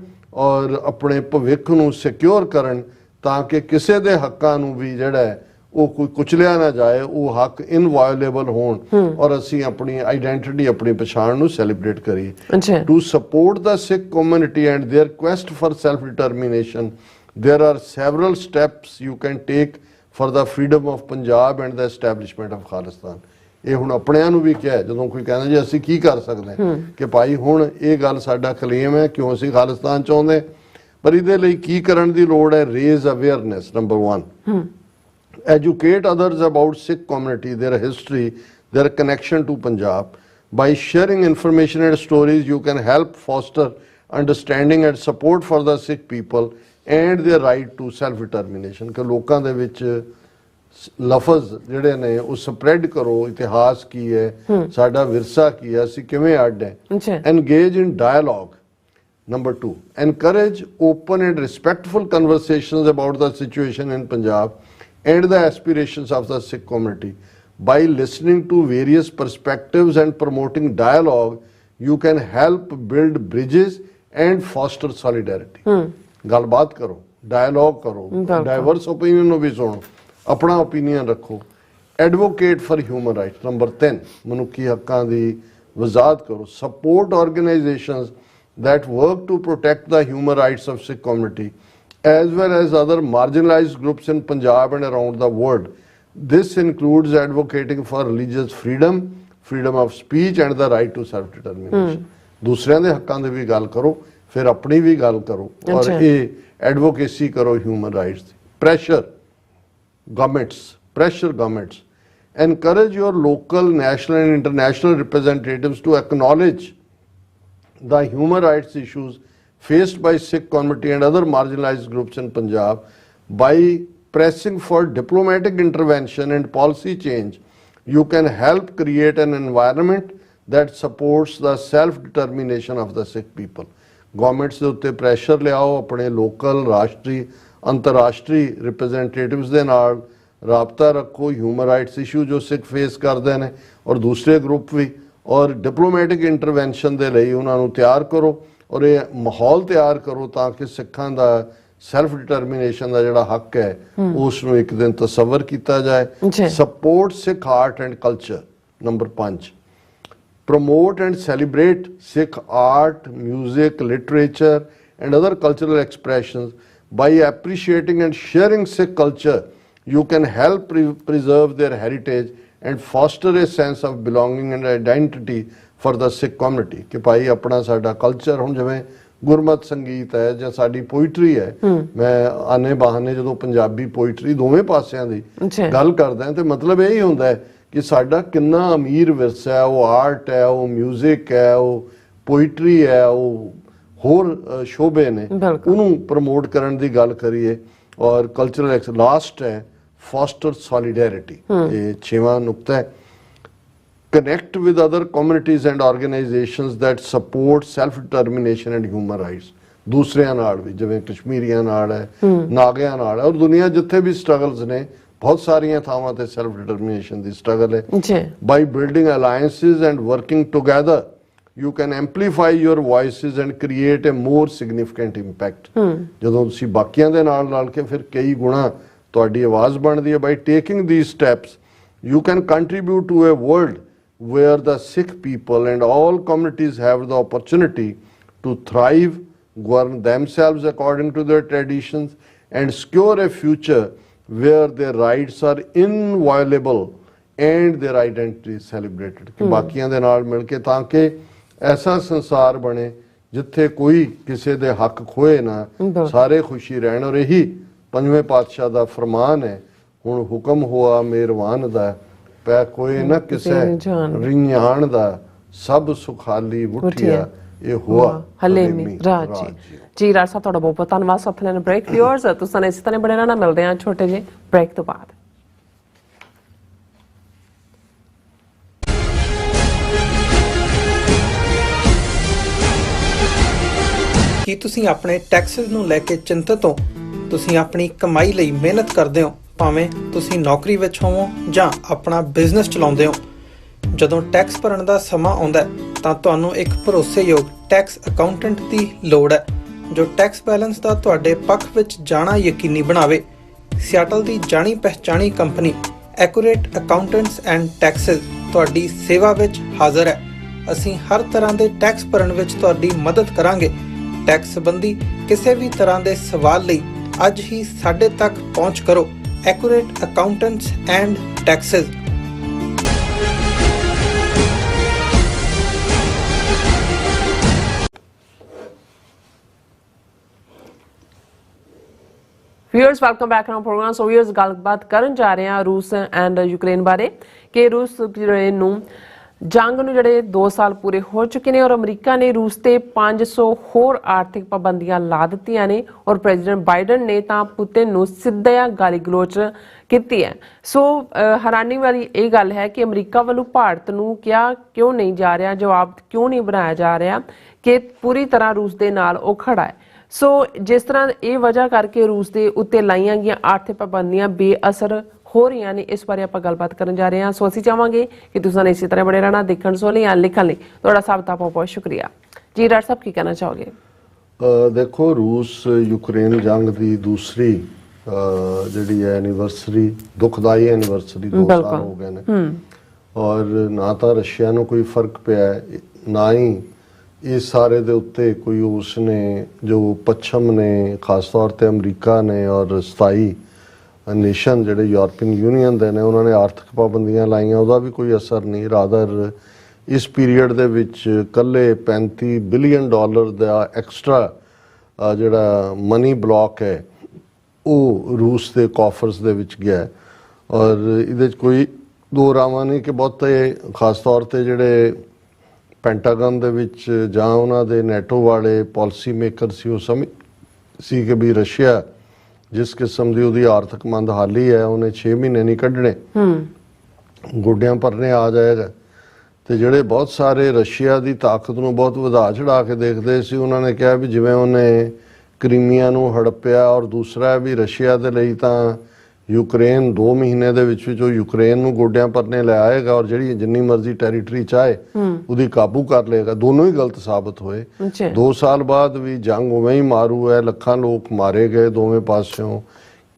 ਔਰ ਆਪਣੇ ਭਵਿੱਖ ਨੂੰ ਸਿਕਿਉਰ ਕਰਨ, ਤਾਂ ਕਿ ਕਿਸੇ ਦੇ ਹੱਕਾਂ ਨੂੰ ਵੀ ਜਿਹੜਾ ਉਹ ਕੋਈ ਕੁਚਲਿਆ ਨਾ ਜਾਏ, ਉਹ ਹੱਕ ਇਨਵਾਇਓਲੇਬਲ ਹੋਣ ਔਰ ਅਸੀਂ ਆਪਣੀ ਆਈਡੈਂਟਿਟੀ, ਆਪਣੀ ਪਛਾਣ ਨੂੰ ਸੈਲੀਬ੍ਰੇਟ ਕਰੀਏ। To support the Sikh community and their quest for self determination, there are several steps you can take for the freedom of Punjab and the establishment of Khalistan. ਇਹ ਹੁਣ ਆਪਣਿਆਂ ਨੂੰ ਵੀ ਕਿਹਾ, ਜਦੋਂ ਕੋਈ ਕਹਿੰਦਾ ਜੀ ਅਸੀਂ ਕੀ ਕਰ ਸਕਦੇ ਹਾਂ, ਕਿ ਭਾਈ ਹੁਣ ਇਹ ਗੱਲ ਸਾਡਾ ਕਲੇਮ ਹੈ, ਕਿਉਂ ਅਸੀਂ ਖਾਲਿਸਤਾਨ ਚਾਹੁੰਦੇ, ਪਰ ਇਹਦੇ ਲਈ ਕੀ ਕਰਨ ਦੀ ਲੋੜ ਹੈ? Raise awareness, number 1, educate others about Sikh community, their history, their connection to Punjab. By sharing information and stories, you can help foster understanding and support for the Sikh people and their right to self determination. ਕਿ ਲੋਕਾਂ ਦੇ ਵਿੱਚ ਲਫ਼ਜ਼ ਜਿਹੜੇ ਨੇ ਉਹ ਸਪਰੈਡ ਕਰੋ, ਇਤਿਹਾਸ ਕੀ ਹੈ, ਸਾਡਾ ਵਿਰਸਾ ਕੀ ਹੈ, ਅਸੀਂ ਕਿਵੇਂ ਅੱਡ ਹੈ। Engage in dialogue. Number 2, encourage open and respectful conversations about the situation in Punjab and the aspirations of the Sikh community. By listening to various perspectives and promoting dialogue, you can help build bridges and foster solidarity. ਗੱਲਬਾਤ ਕਰੋ, ਡਾਇਲੋਗ ਕਰੋ, ਡਾਈਵਰਸ ਓਪੀਨੀਅਨ ਨੂੰ ਵੀ ਸੁਣੋ, ਆਪਣਾ ਓਪੀਨੀਅਨ ਰੱਖੋ। Advocate for human rights, number 10, ਮਨੁੱਖੀ ਹੱਕਾਂ ਦੀ ਵਜ਼ਾਹਤ ਕਰੋ। Support organisations that work to protect the human rights of Sikh community as well as other marginalized groups in Punjab and around the world. This includes advocating for religious freedom, freedom of speech and the right to self-determination. ਦੂਸਰਿਆਂ ਦੇ ਹੱਕਾਂ ਦੀ ਵੀ ਗੱਲ ਕਰੋ, ਫਿਰ ਆਪਣੀ ਵੀ ਗੱਲ ਕਰੋ ਔਰ ਇਹ ਐਡਵੋਕੇਸੀ ਕਰੋ human rights the. Pressure governments, encourage your local, national and international representatives to acknowledge the human rights issues faced by Sikh community and other marginalized groups in Punjab. By pressing for diplomatic intervention and policy change, you can help create an environment that supports the self-determination of the Sikh people. Governments ਦੇ ਉੱਤੇ ਪ੍ਰੈਸ਼ਰ ਲਿਆਓ, ਆਪਣੇ ਲੋਕਲ, ਰਾਸ਼ਟਰੀ, ਅੰਤਰਰਾਸ਼ਟਰੀ ਰਿਪਰੈਜ਼ੈਂਟੇਟਿਵਸ ਦੇ ਨਾਲ ਰਾਬਤਾ ਰੱਖੋ, ਹਿਊਮਨ ਰਾਈਟਸ ਇਸ਼ੂ ਜੋ ਸਿੱਖ ਫੇਸ ਕਰਦੇ ਨੇ ਔਰ ਦੂਸਰੇ ਗਰੁੱਪ ਵੀ, ਔਰ ਡਿਪਲੋਮੈਟਿਕ ਇੰਟਰਵੈਂਸ਼ਨ ਦੇ ਲਈ ਉਹਨਾਂ ਨੂੰ ਤਿਆਰ ਕਰੋ ਔਰ ਇਹ ਮਾਹੌਲ ਤਿਆਰ ਕਰੋ ਤਾਂ ਕਿ ਸਿੱਖਾਂ ਦਾ ਸੈਲਫ ਡਿਟਰਮੀਨੇਸ਼ਨ ਦਾ ਜਿਹੜਾ ਹੱਕ ਹੈ ਉਸ ਨੂੰ ਇੱਕ ਦਿਨ ਤਸੱਵਰ ਕੀਤਾ ਜਾਏ। Support Sikh art and culture, number 5, promote and celebrate Sikh art, music, literature and other cultural expressions. By appreciating and sharing Sikh culture, you can help preserve their heritage and foster a sense of belonging and identity for the Sikh community. ਕਿ ਭਾਈ ਆਪਣਾ ਸਾਡਾ ਕਲਚਰ, ਹੁਣ ਜਿਵੇਂ ਗੁਰਮਤ ਸੰਗੀਤ ਹੈ ਜਾਂ ਸਾਡੀ ਪੋਇਟਰੀ ਹੈ, ਮੈਂ ਆਨੇ ਬਹਾਨੇ ਜਦੋਂ ਪੰਜਾਬੀ ਪੋਇਟਰੀ ਦੋਵੇਂ ਪਾਸਿਆਂ ਦੀ ਗੱਲ ਕਰਦਾ ਤੇ ਮਤਲਬ ਇਹੀ ਹੁੰਦਾ ਹੈ ਕਿ ਸਾਡਾ ਕਿੰਨਾ ਅਮੀਰ ਵਿਰਸਾ ਹੈ, ਉਹ ਆਰਟ ਹੈ, ਉਹ ਮਿਊਜ਼ਿਕ ਹੈ, ਉਹ ਪੋਇਟਰੀ ਹੈ, ਉਹ ਹੋਰ ਸ਼ੋਬੇ ਨੇ, ਉਹਨੂੰ ਪ੍ਰਮੋਟ ਕਰਨ ਦੀ ਗੱਲ ਕਰੀਏ। ਔਰ ਕਲਚਰਲ ਲਾਸਟ ਹੈ ਫੋਸਟਰ ਸੋਲੀਡੈਰਿਟੀ, ਇਹ 6ਵਾਂ ਨੁਕਤਾ ਹੈ। connect with other communities and organizations that support self determination and human rights. ਦੂਸਰਿਆਂ ਨਾਲ ਵੀ, ਜਿਵੇਂ ਕਸ਼ਮੀਰੀਆਂ ਨਾਲ ਹੈ, ਨਾਗਿਆਂ ਨਾਲ ਹੈ, ਔਰ ਦੁਨੀਆ ਜਿੱਥੇ ਵੀ ਸਟਰਗਲਸ ਨੇ, ਬਹੁਤ ਸਾਰੀਆਂ ਥਾਵਾਂ ਤੇ ਸੈਲਫ ਡਿਟਰਮੀਨੇਸ਼ਨ ਦੀ ਸਟਰਗਲ ਹੈ। By building alliances and working together, you can amplify your voices and create a more significant impact. ਜਦੋਂ ਤੁਸੀਂ ਬਾਕੀਆਂ ਦੇ ਨਾਲ ਰਲ ਕੇ ਫਿਰ ਕਈ ਗੁਣਾ ਤੁਹਾਡੀ ਆਵਾਜ਼ ਬਣਦੀ ਹੈ. by taking these steps you can contribute to a world where the Sikh people and all communities have the opportunity to thrive, govern themselves according to their traditions and secure a future where their rights are inviolable and their identity is celebrated. ਕਿ ਬਾਕੀਆਂ ਦੇ ਨਾਲ ਮਿਲ ਕੇ ਤਾਂ ਕਿ ਐਸਾ ਸੰਸਾਰ ਬਣੇ ਜਿੱਥੇ ਕੋਈ ਕਿਸੇ ਦੇ ਹੱਕ ਖੋਏ ਨਾ, ਸਾਰੇ ਖੁਸ਼ੀ ਰਹਿਣ. ਔਰ ਇਹੀ ਪੰਜਵੇਂ ਪਾਤਸ਼ਾਹ ਦਾ ਫਰਮਾਨ ਹੈ, ਹੁਣ ਹੁਕਮ ਹੋਆ ਮਿਹਰਬਾਨ ਦਾ, ਪੈ ਕੋਈ ਨਾ ਕਿਸੇ ਰਿਆਣ ਦਾ, ਸਭ ਸੁਖਾਲੀ ਉਠਿਆ ਇਹ ਹੋਆ ਹਲੇਮੀ ਰਾਜ ਜੀ। ਰਾਜ ਸਾਹਿਬ ਤੁਹਾਡਾ ਬਹੁਤ ਬਹੁਤ ਧੰਨਵਾਦ। ਸਾਥ ਲੈਣ ਬ੍ਰੇਕ ਵਿਊਅਰਸ, ਤੁਸੀਂ ਇਸੇ ਤਰ੍ਹਾਂ ਬਣੇ ਰਹਿਣਾ। ਮਿਲਦੇ ਹਾਂ ਛੋਟੇ ਜਿਹੇ ਬ੍ਰੇਕ ਤੋਂ ਬਾਅਦ। ਕੀ ਤੁਸੀਂ ਆਪਣੇ ਟੈਕਸਿਸ ਨੂੰ ਲੈ ਕੇ ਚਿੰਤਤ ਹੋ? ਤੁਸੀਂ ਆਪਣੀ ਕਮਾਈ ਲਈ ਮਿਹਨਤ ਕਰਦੇ ਹੋ, ਭਾਵੇਂ ਤੁਸੀਂ ਨੌਕਰੀ ਵਿੱਚ ਹੋਵੋ ਜਾਂ ਆਪਣਾ ਬਿਜ਼ਨਸ ਚਲਾਉਂਦੇ ਹੋ। ਜਦੋਂ ਟੈਕਸ ਭਰਨ ਦਾ ਸਮਾਂ ਆਉਂਦਾ ਤਾਂ ਤੁਹਾਨੂੰ ਇੱਕ ਭਰੋਸੇਯੋਗ ਟੈਕਸ ਅਕਾਊਂਟੈਂਟ ਦੀ ਲੋੜ ਹੈ ਜੋ ਟੈਕਸ ਬੈਲੈਂਸ ਦਾ ਤੁਹਾਡੇ ਪੱਖ ਵਿੱਚ ਜਾਣਾ ਯਕੀਨੀ ਬਣਾਵੇ। ਸਿਆਟਲ ਦੀ ਜਾਣੀ ਪਛਾਣੀ company accurate accountants and taxes ਤੁਹਾਡੀ ਸੇਵਾ ਵਿੱਚ ਹਾਜ਼ਰ ਹੈ। ਅਸੀਂ ਹਰ ਤਰ੍ਹਾਂ ਦੇ ਟੈਕਸ ਭਰਨ ਵਿੱਚ ਤੁਹਾਡੀ ਮਦਦ ਕਰਾਂਗੇ। ਟੈਕਸ ਸੰਬੰਧੀ ਕਿਸੇ ਵੀ ਤਰ੍ਹਾਂ ਦੇ ਸਵਾਲ ਲਈ ਅੱਜ ਹੀ ਸਾਡੇ ਤੱਕ ਪਹੁੰਚ ਕਰੋ। Accurate accountants and taxes. Viewers welcome back on programme. So viewers ਗੱਲਬਾਤ ਕਰਨ ਜਾ ਰਹੇ ਹਾਂ ਰੂਸ ਐਂਡ ਯੂਕਰੇਨ ਬਾਰੇ ਕਿ ਰੂਸ ਨੂੰ ਜੰਗ ਨੂੰ ਜਿਹੜੇ 2 ਸਾਲ ਪੂਰੇ ਹੋ ਚੁੱਕੇ ਨੇ ਔਰ ਅਮਰੀਕਾ ਨੇ ਰੂਸ ਤੇ 500 ਹੋਰ ਆਰਥਿਕ ਪਾਬੰਦੀਆਂ ਲਾ ਦਿੱਤੀਆਂ ਨੇ ਔਰ ਪ੍ਰੈਜ਼ੀਡੈਂਟ ਬਾਈਡਨ ਨੇ ਤਾਂ ਪੁਤਿਨ ਨੂੰ ਸਿੱਧਾ ਗਾਲੀ ਗਲੋਚ ਕੀਤੀ ਹੈ। ਸੋ ਹੈਰਾਨੀ ਵਾਲੀ ਇਹ ਗੱਲ ਹੈ ਕਿ ਅਮਰੀਕਾ ਵੱਲੋਂ ਭਾਰਤ ਨੂੰ ਕਿਹਾ ਕਿਉਂ ਨਹੀਂ ਜਾ ਰਿਹਾ, ਜਵਾਬ ਕਿਉਂ ਨਹੀਂ ਬਣਾਇਆ ਜਾ ਰਿਹਾ ਕਿ ਪੂਰੀ ਤਰ੍ਹਾਂ ਰੂਸ ਦੇ ਨਾਲ ਉਹ ਖੜਾ ਹੈ। ਸੋ ਜਿਸ ਤਰ੍ਹਾਂ ਇਹ ਵਜ੍ਹਾ ਕਰਕੇ ਰੂਸ ਦੇ ਉੱਤੇ ਲਾਈਆਂ ਗਈਆਂ ਆਰਥਿਕ ਪਾਬੰਦੀਆਂ ਬੇਅਸਰ ਹੋ ਰਹੀਆਂ ਨੇ, ਇਸ ਬਾਰੇ ਆਪਾਂ ਗੱਲਬਾਤ ਕਰਨ ਜਾ ਰਹੇ ਹਾਂ। ਸੋ ਅਸੀਂ ਚਾਹਾਂਗੇ ਕਿ ਤੁਸੀਂ ਇਸੇ ਤਰ੍ਹਾਂ ਬਣੇ ਰਹਿਣਾ। ਦੇਖਣ ਸੁਣਨ ਜਾਂ ਲਿਖਣ ਲਈ ਤੁਹਾਡਾ ਸਭ ਦਾ ਬਹੁਤ ਬਹੁਤ ਸ਼ੁਕਰੀਆ ਜੀ। ਡਾਕਟਰ ਸਾਹਿਬ ਕੀ ਕਹਿਣਾ ਚਾਹੋਗੇ? ਦੇਖੋ, ਰੂਸ ਯੂਕਰੇਨ ਜੰਗ ਦੀ ਦੂਸਰੀ ਜਿਹੜੀ ਹੈ ਐਨੀਵਰਸਰੀ, ਦੁਖਦਾਈ ਐਨੀਵਰਸਰੀ 2 ਸਾਲ ਹੋ ਗਏ ਨੇ ਔਰ ਨਾ ਤਾਂ ਰਸ਼ੀਆ ਨੂੰ ਕੋਈ ਫਰਕ ਪਿਆ ਨਾ ਹੀ ਇਸ ਸਾਰੇ ਦੇ ਉੱਤੇ ਕੋਈ ਉਸਨੇ ਜੋ ਪੱਛਮ ਨੇ, ਖਾਸ ਤੌਰ ਤੇ ਅਮਰੀਕਾ ਨੇ ਔਰ 27 ਨੇਸ਼ਨ ਜਿਹੜੇ ਯੂਰਪੀਅਨ ਯੂਨੀਅਨ ਦੇ ਨੇ ਉਹਨਾਂ ਨੇ ਆਰਥਿਕ ਪਾਬੰਦੀਆਂ ਲਾਈਆਂ, ਉਹਦਾ ਵੀ ਕੋਈ ਅਸਰ ਨਹੀਂ। ਰਾਦਰ ਇਸ ਪੀਰੀਅਡ ਦੇ ਵਿੱਚ ਇਕੱਲੇ $35 ਬਿਲੀਅਨ ਦਾ ਐਕਸਟਰਾ ਜਿਹੜਾ ਮਨੀ ਬਲੌਕ ਹੈ ਉਹ ਰੂਸ ਦੇ ਕਾਫਰਸ ਦੇ ਵਿੱਚ ਗਿਆ ਔਰ ਇਹਦੇ 'ਚ ਕੋਈ ਦੋ ਰਾਵਾਂ ਨਹੀਂ ਕਿ ਬਹੁਤੇ ਖਾਸ ਤੌਰ ਤੇ ਜਿਹੜੇ ਪੈਂਟਾਗਨ ਦੇ ਵਿੱਚ ਜਾਂ ਉਹਨਾਂ ਦੇ ਨੈਟੋ ਵਾਲੇ ਪਾਲਿਸੀ ਮੇਕਰ ਸੀ ਉਹ ਸਮਝ ਸੀ ਕਿ ਵੀ ਰਸ਼ੀਆ ਜਿਸ ਕਿਸਮ ਦੀ ਉਹਦੀ ਆਰਥਿਕ ਮੰਦਹਾਲੀ ਹੈ ਉਹਨੇ 6 ਮਹੀਨੇ ਨਹੀਂ ਕੱਢਣੇ, ਗੋਡਿਆਂ ਭਰਨੇ ਆ ਜਾਏਗਾ। ਤੇ ਜਿਹੜੇ ਬਹੁਤ ਸਾਰੇ ਰਸ਼ੀਆ ਦੀ ਤਾਕਤ ਨੂੰ ਬਹੁਤ ਵਧਾ ਚੜਾ ਕੇ ਦੇਖਦੇ ਸੀ ਉਹਨਾਂ ਨੇ ਕਿਹਾ ਵੀ ਜਿਵੇਂ ਉਹਨੇ ਕ੍ਰੀਮੀਆ ਨੂੰ ਹੜੱਪਿਆ ਔਰ ਦੂਸਰਾ ਵੀ ਰਸ਼ੀਆ ਦੇ ਲਈ ਤਾਂ ਯੂਕਰੇਨ 2 ਮਹੀਨੇ ਦੇ ਵਿੱਚ ਉਹ ਯੂਕਰੇਨ ਨੂੰ ਗੋਡਿਆਂ ਭਰਨੇ ਲੈ ਆਏਗਾ ਔਰ ਜਿਹੜੀ ਜਿੰਨੀ ਮਰਜ਼ੀ ਟੈਰੀਟਰੀ ਚਾਹੇ ਉਹਦੀ ਕਾਬੂ ਕਰ ਲਏਗਾ। ਦੋਨੋਂ ਹੀ ਗਲਤ ਸਾਬਤ ਹੋਏ। 2 ਸਾਲ ਬਾਅਦ ਵੀ ਜੰਗ ਉਵੇਂ ਹੀ ਮਾਰੂ ਹੈ, ਲੱਖਾਂ ਲੋਕ ਮਾਰੇ ਗਏ ਦੋਵੇਂ ਪਾਸਿਓਂ,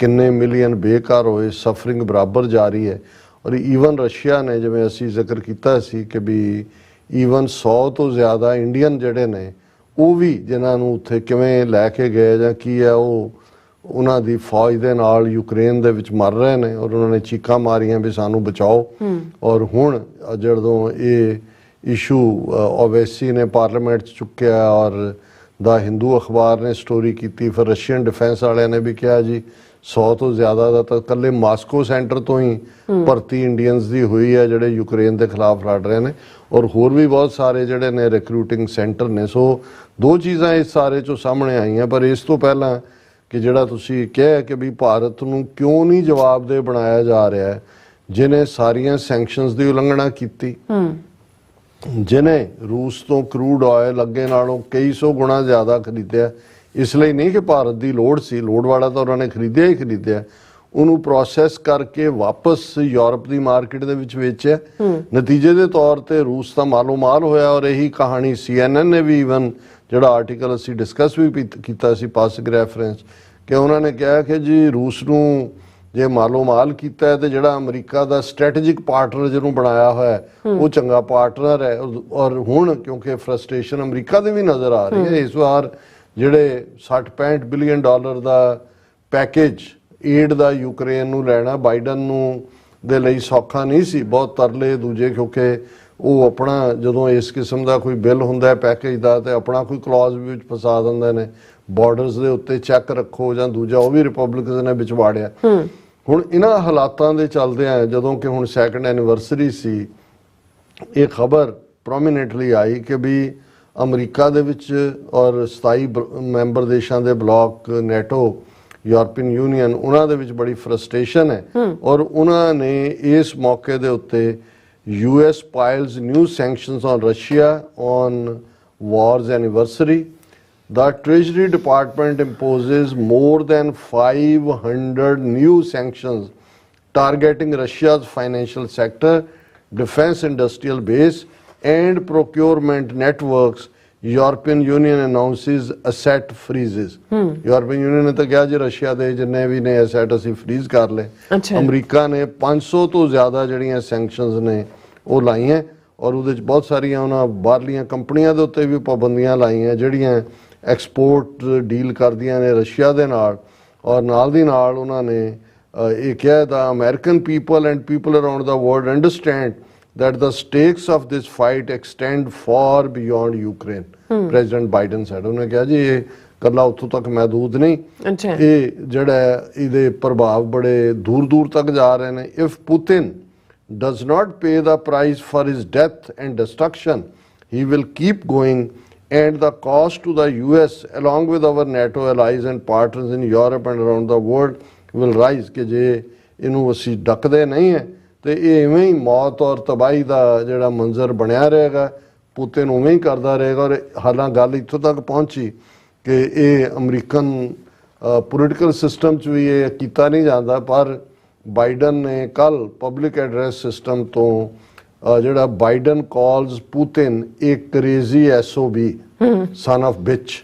ਕਿੰਨੇ ਮਿਲੀਅਨ ਬੇਘਰ ਹੋਏ, ਸਫਰਿੰਗ ਬਰਾਬਰ ਜਾਰੀ ਹੈ। ਔਰ ਈਵਨ ਰਸ਼ੀਆ ਨੇ ਜਿਵੇਂ ਅਸੀਂ ਜ਼ਿਕਰ ਕੀਤਾ ਸੀ ਕਿ ਵੀ ਈਵਨ 100 ਤੋਂ ਜ਼ਿਆਦਾ ਇੰਡੀਅਨ ਜਿਹੜੇ ਨੇ ਉਹ ਵੀ ਜਿਨ੍ਹਾਂ ਨੂੰ ਉੱਥੇ ਕਿਵੇਂ ਲੈ ਕੇ ਗਏ ਜਾਂ ਕੀ ਹੈ ਉਹ ਉਹਨਾਂ ਦੀ ਫੌਜ ਦੇ ਨਾਲ ਯੂਕਰੇਨ ਦੇ ਵਿੱਚ ਮਰ ਰਹੇ ਨੇ ਔਰ ਉਹਨਾਂ ਨੇ ਚੀਕਾਂ ਮਾਰੀਆਂ ਵੀ ਸਾਨੂੰ ਬਚਾਓ। ਔਰ ਹੁਣ ਜਦੋਂ ਇਹ ਇਸ਼ੂ ਓਵੈਸੀ ਨੇ ਪਾਰਲੀਮੈਂਟ 'ਚ ਚੁੱਕਿਆ ਔਰ ਦਾ ਹਿੰਦੂ ਅਖਬਾਰ ਨੇ ਸਟੋਰੀ ਕੀਤੀ, ਫਿਰ ਰਸ਼ੀਅਨ ਡਿਫੈਂਸ ਵਾਲਿਆਂ ਨੇ ਵੀ ਕਿਹਾ ਜੀ 100 ਤੋਂ ਜ਼ਿਆਦਾ ਦਾ ਤਾਂ ਇਕੱਲੇ ਮਾਸਕੋ ਸੈਂਟਰ ਤੋਂ ਹੀ ਭਰਤੀ ਇੰਡੀਅਨਸ ਦੀ ਹੋਈ ਹੈ ਜਿਹੜੇ ਯੂਕਰੇਨ ਦੇ ਖਿਲਾਫ ਲੜ ਰਹੇ ਨੇ ਔਰ ਹੋਰ ਵੀ ਬਹੁਤ ਸਾਰੇ ਜਿਹੜੇ ਨੇ ਰਿਕਰੂਟਿੰਗ ਸੈਂਟਰ ਨੇ। ਸੋ 2 ਚੀਜ਼ਾਂ ਇਸ ਸਾਰੇ 'ਚੋਂ ਸਾਹਮਣੇ ਆਈਆਂ। ਪਰ ਇਸ ਤੋਂ ਪਹਿਲਾਂ ਕਿ ਜਿਹੜਾ ਤੁਸੀਂ ਕਿਹਾ ਕਿ ਵੀ ਭਾਰਤ ਨੂੰ ਕਿਉਂ ਨਹੀਂ ਜਵਾਬਦੇਹ ਬਣਾਇਆ ਜਾ ਰਿਹਾ ਹੈ, ਜਿਹਨੇ ਸਾਰੀਆਂ ਸੈਂਕਸ਼ਨਸ ਦੀ ਉਲੰਘਣਾ ਕੀਤੀ, ਜਿਹਨੇ ਰੂਸ ਤੋਂ ਕਰੂਡ ਆਇਲ ਅੱਗੇ ਨਾਲੋਂ ਕਈ ਸੌ ਗੁਣਾ ਜ਼ਿਆਦਾ ਖਰੀਦਿਆ, ਇਸ ਲਈ ਨਹੀਂ ਕਿ ਭਾਰਤ ਦੀ ਲੋੜ ਸੀ, ਲੋੜ ਵਾਲਾ ਤਾਂ ਉਹਨਾਂ ਨੇ ਖਰੀਦਿਆ ਹੀ ਖਰੀਦਿਆ, ਉਹਨੂੰ ਪ੍ਰੋਸੈਸ ਕਰਕੇ ਵਾਪਸ ਯੂਰਪ ਦੀ ਮਾਰਕੀਟ ਦੇ ਵਿੱਚ ਵੇਚਿਆ। ਨਤੀਜੇ ਦੇ ਤੌਰ ਤੇ ਰੂਸ ਦਾ ਮਾਲੋ ਮਾਲ ਹੋਇਆ। ਔਰ ਇਹੀ ਕਹਾਣੀ CNN ਨੇ ਵੀ ਈਵਨ ਜਿਹੜਾ ਆਰਟੀਕਲ ਅਸੀਂ ਡਿਸਕਸ ਵੀ ਕੀਤਾ ਸੀ ਪਾਸਿਕ ਰੈਫਰੈਂਸ, ਕਿ ਉਹਨਾਂ ਨੇ ਕਿਹਾ ਕਿ ਜੀ ਰੂਸ ਨੂੰ ਜੇ ਮਾਲੋ ਮਾਲ ਕੀਤਾ ਹੈ ਤੇ ਜਿਹੜਾ ਅਮਰੀਕਾ ਦਾ ਸਟ੍ਰੈਟੇਜਿਕ ਪਾਰਟਨਰ ਜਿਹਨੂੰ ਬਣਾਇਆ ਹੋਇਆ ਉਹ ਚੰਗਾ ਪਾਰਟਨਰ ਹੈ। ਔਰ ਹੁਣ ਕਿਉਂਕਿ ਫਰਸਟ੍ਰੇਸ਼ਨ ਅਮਰੀਕਾ ਦੀ ਵੀ ਨਜ਼ਰ ਆ ਰਹੀ ਹੈ, ਇਸ ਵਾਰ ਜਿਹੜੇ 60-65 ਬਿਲੀਅਨ ਡਾਲਰ ਦਾ ਪੈਕੇਜ ਏਡ ਦਾ ਯੂਕਰੇਨ ਨੂੰ ਲੈਣਾ ਬਾਈਡਨ ਨੂੰ ਦੇ ਲਈ ਸੌਖਾ ਨਹੀਂ ਸੀ। ਬਹੁਤ ਤਰਲੇ ਦੂਜੇ, ਕਿਉਂਕਿ ਉਹ ਆਪਣਾ ਜਦੋਂ ਇਸ ਕਿਸਮ ਦਾ ਕੋਈ ਬਿੱਲ ਹੁੰਦਾ ਹੈ ਪੈਕੇਜ ਦਾ ਤੇ ਆਪਣਾ ਕੋਈ ਕਲੌਜ਼ ਵੀ ਵਿੱਚ ਫਸਾ ਦਿੰਦੇ ਨੇ, ਬਾਰਡਰਸ ਦੇ ਉੱਤੇ ਚੈੱਕ ਰੱਖੋ ਜਾਂ ਦੂਜਾ, ਉਹ ਵੀ ਰਿਪਬਲਿਕਨਸ ਨੇ ਵਿੱਚ ਵਾੜਿਆ। ਹੁਣ ਇਹਨਾਂ ਹਾਲਾਤਾਂ ਦੇ ਚੱਲਦਿਆਂ ਜਦੋਂ ਕਿ ਹੁਣ 2nd ਐਨੀਵਰਸਰੀ ਸੀ, ਇਹ ਖਬਰ ਪ੍ਰੋਮੀਨੈਂਟਲੀ ਆਈ ਕਿ ਵੀ ਅਮਰੀਕਾ ਦੇ ਵਿੱਚ ਔਰ 27 ਮੈਂਬਰ ਦੇਸ਼ਾਂ ਦੇ ਬਲੌਕ ਨੈਟੋ ਯੂਰਪੀਅਨ ਯੂਨੀਅਨ ਉਹਨਾਂ ਦੇ ਵਿੱਚ ਬੜੀ ਫਰਸਟ੍ਰੇਸ਼ਨ ਹੈ। ਔਰ ਉਹਨਾਂ ਨੇ ਇਸ ਮੌਕੇ ਦੇ ਉੱਤੇ US piles new sanctions on Russia on war's anniversary. The Treasury Department imposes more than 500 new sanctions targeting Russia's financial sector, defense industrial base and procurement networks. European Union announces asset freezes. European Union ਨੇ ਤਾਂ ਕਿਹਾ ਜੀ ਰਸ਼ੀਆ ਦੇ ਜਿੰਨੇ ਵੀ ਨੇ ਐਸੈਟ ਅਸੀਂ ਫ੍ਰੀਜ਼ ਕਰ ਲਏ। ਅਮਰੀਕਾ ਨੇ 500 ਤੋਂ ਜ਼ਿਆਦਾ ਜਿਹੜੀਆਂ ਸੈਂਕਸ਼ਨਸ ਨੇ ਉਹ ਲਾਈਆਂ ਔਰ ਉਹਦੇ ਚ ਬਹੁਤ ਸਾਰੀਆਂ ਉਹਨਾਂ ਬਾਹਰਲੀਆਂ ਕੰਪਨੀਆਂ ਦੇ ਉੱਤੇ ਵੀ ਪਾਬੰਦੀਆਂ ਲਾਈਆਂ ਜਿਹੜੀਆਂ ਐਕਸਪੋਰਟ ਡੀਲ ਕਰਦੀਆਂ ਨੇ ਰਸ਼ੀਆ ਦੇ ਨਾਲ। ਔਰ ਨਾਲ ਦੀ ਨਾਲ ਉਹਨਾਂ ਨੇ ਇਹ ਕਿਹਾ the American people and people around the world understand that the stakes of this fight extend far beyond Ukraine. President Biden said, ਉਹਨੇ ਕਿਹਾ ਜੀ ਇਹ ਕੱਲਾ ਉੱਥੋਂ ਤੱਕ ਮਹਿਦੂਦ ਨਹੀਂ, ਇਹ ਜਿਹੜਾ ਇਹਦੇ ਪ੍ਰਭਾਵ ਬੜੇ ਦੂਰ ਦੂਰ ਤੱਕ ਜਾ ਰਹੇ ਨੇ। If Putin does not pay the price for his death and destruction, he will keep going and the cost to the US along with our NATO allies and partners in Europe and around the world will rise। ਕਿ ਜੇ ਇਹਨੂੰ ਅਸੀਂ ਡੱਕਦੇ ਨਹੀਂ ਹੈ ਤੇ ਇਹ ਇਵੇਂ ਹੀ ਮੌਤ ਔਰ ਤਬਾਹੀ ਦਾ ਜਿਹੜਾ ਮੰਜ਼ਰ ਬਣਿਆ ਰਹੇਗਾ, ਪੁਤਿਨ ਉਵੇਂ ਹੀ ਕਰਦਾ ਰਹੇਗਾ। ਔਰ ਹਾਲਾਂ ਗੱਲ ਇੱਥੋਂ ਤੱਕ ਪਹੁੰਚੀ ਕਿ ਇਹ ਅਮਰੀਕਨ ਪੋਲੀਟੀਕਲ ਸਿਸਟਮ 'ਚ ਵੀ ਇਹ ਕੀਤਾ ਨਹੀਂ ਜਾਂਦਾ, ਪਰ ਬਾਈਡਨ ਨੇ ਕੱਲ ਪਬਲਿਕ ਐਡਰੈਸ ਸਿਸਟਮ ਤੋਂ ਜਿਹੜਾ ਬਾਈਡਨ ਕਾਲਸ ਪੁਤਿਨ ਇਹ ਕ੍ਰੇਜ਼ੀ SOB, ਸਨ ਆਫ ਬਿਚ,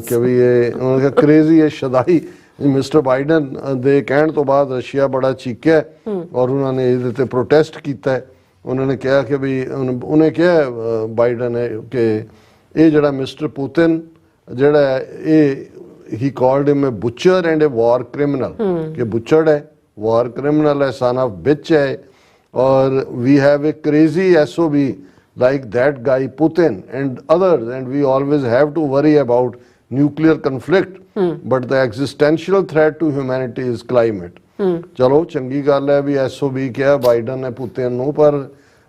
ਕਿ ਵੀ ਇਹ ਉਹਨਾਂ ਦਾ ਕ੍ਰੇਜ਼ੀ ਹੈ ਸ਼ਦਾਈ। ਮਿਸਟਰ ਬਾਈਡਨ ਦੇ ਕਹਿਣ ਤੋਂ ਬਾਅਦ ਰਸ਼ੀਆ ਬੜਾ ਚੀਕਿਆ ਔਰ ਉਹਨਾਂ ਨੇ ਇਹਦੇ ਤੇ ਪ੍ਰੋਟੈਸਟ ਕੀਤਾ। ਉਹਨਾਂ ਨੇ ਕਿਹਾ ਕਿ ਵੀ ਉਹਨੇ ਕਿਹਾ ਬਾਈਡਨ ਨੇ ਕਿ ਇਹ ਜਿਹੜਾ ਮਿਸਟਰ ਪੁਤਿਨ ਜਿਹੜਾ ਇਹ he called him a butcher and a war criminal, ਕਿ ਬੁਚਰਡ ਹੈ, ਵਾਰ ਕ੍ਰਿਮੀਨਲ ਹੈ, ਸਨ ਆਫ ਬਿਚ ਹੈ। Or we have a crazy SOB like that guy Putin and others, and we always have to worry about nuclear conflict, but the existential threat to humanity is climate. ਚਲੋ ਚੰਗੀ ਗੱਲ ਹੈ ਵੀ SOB ਕਿਹਾ ਬਾਈਡਨ ਨੇ ਪੁਤਿਨ ਨੂੰ, ਪਰ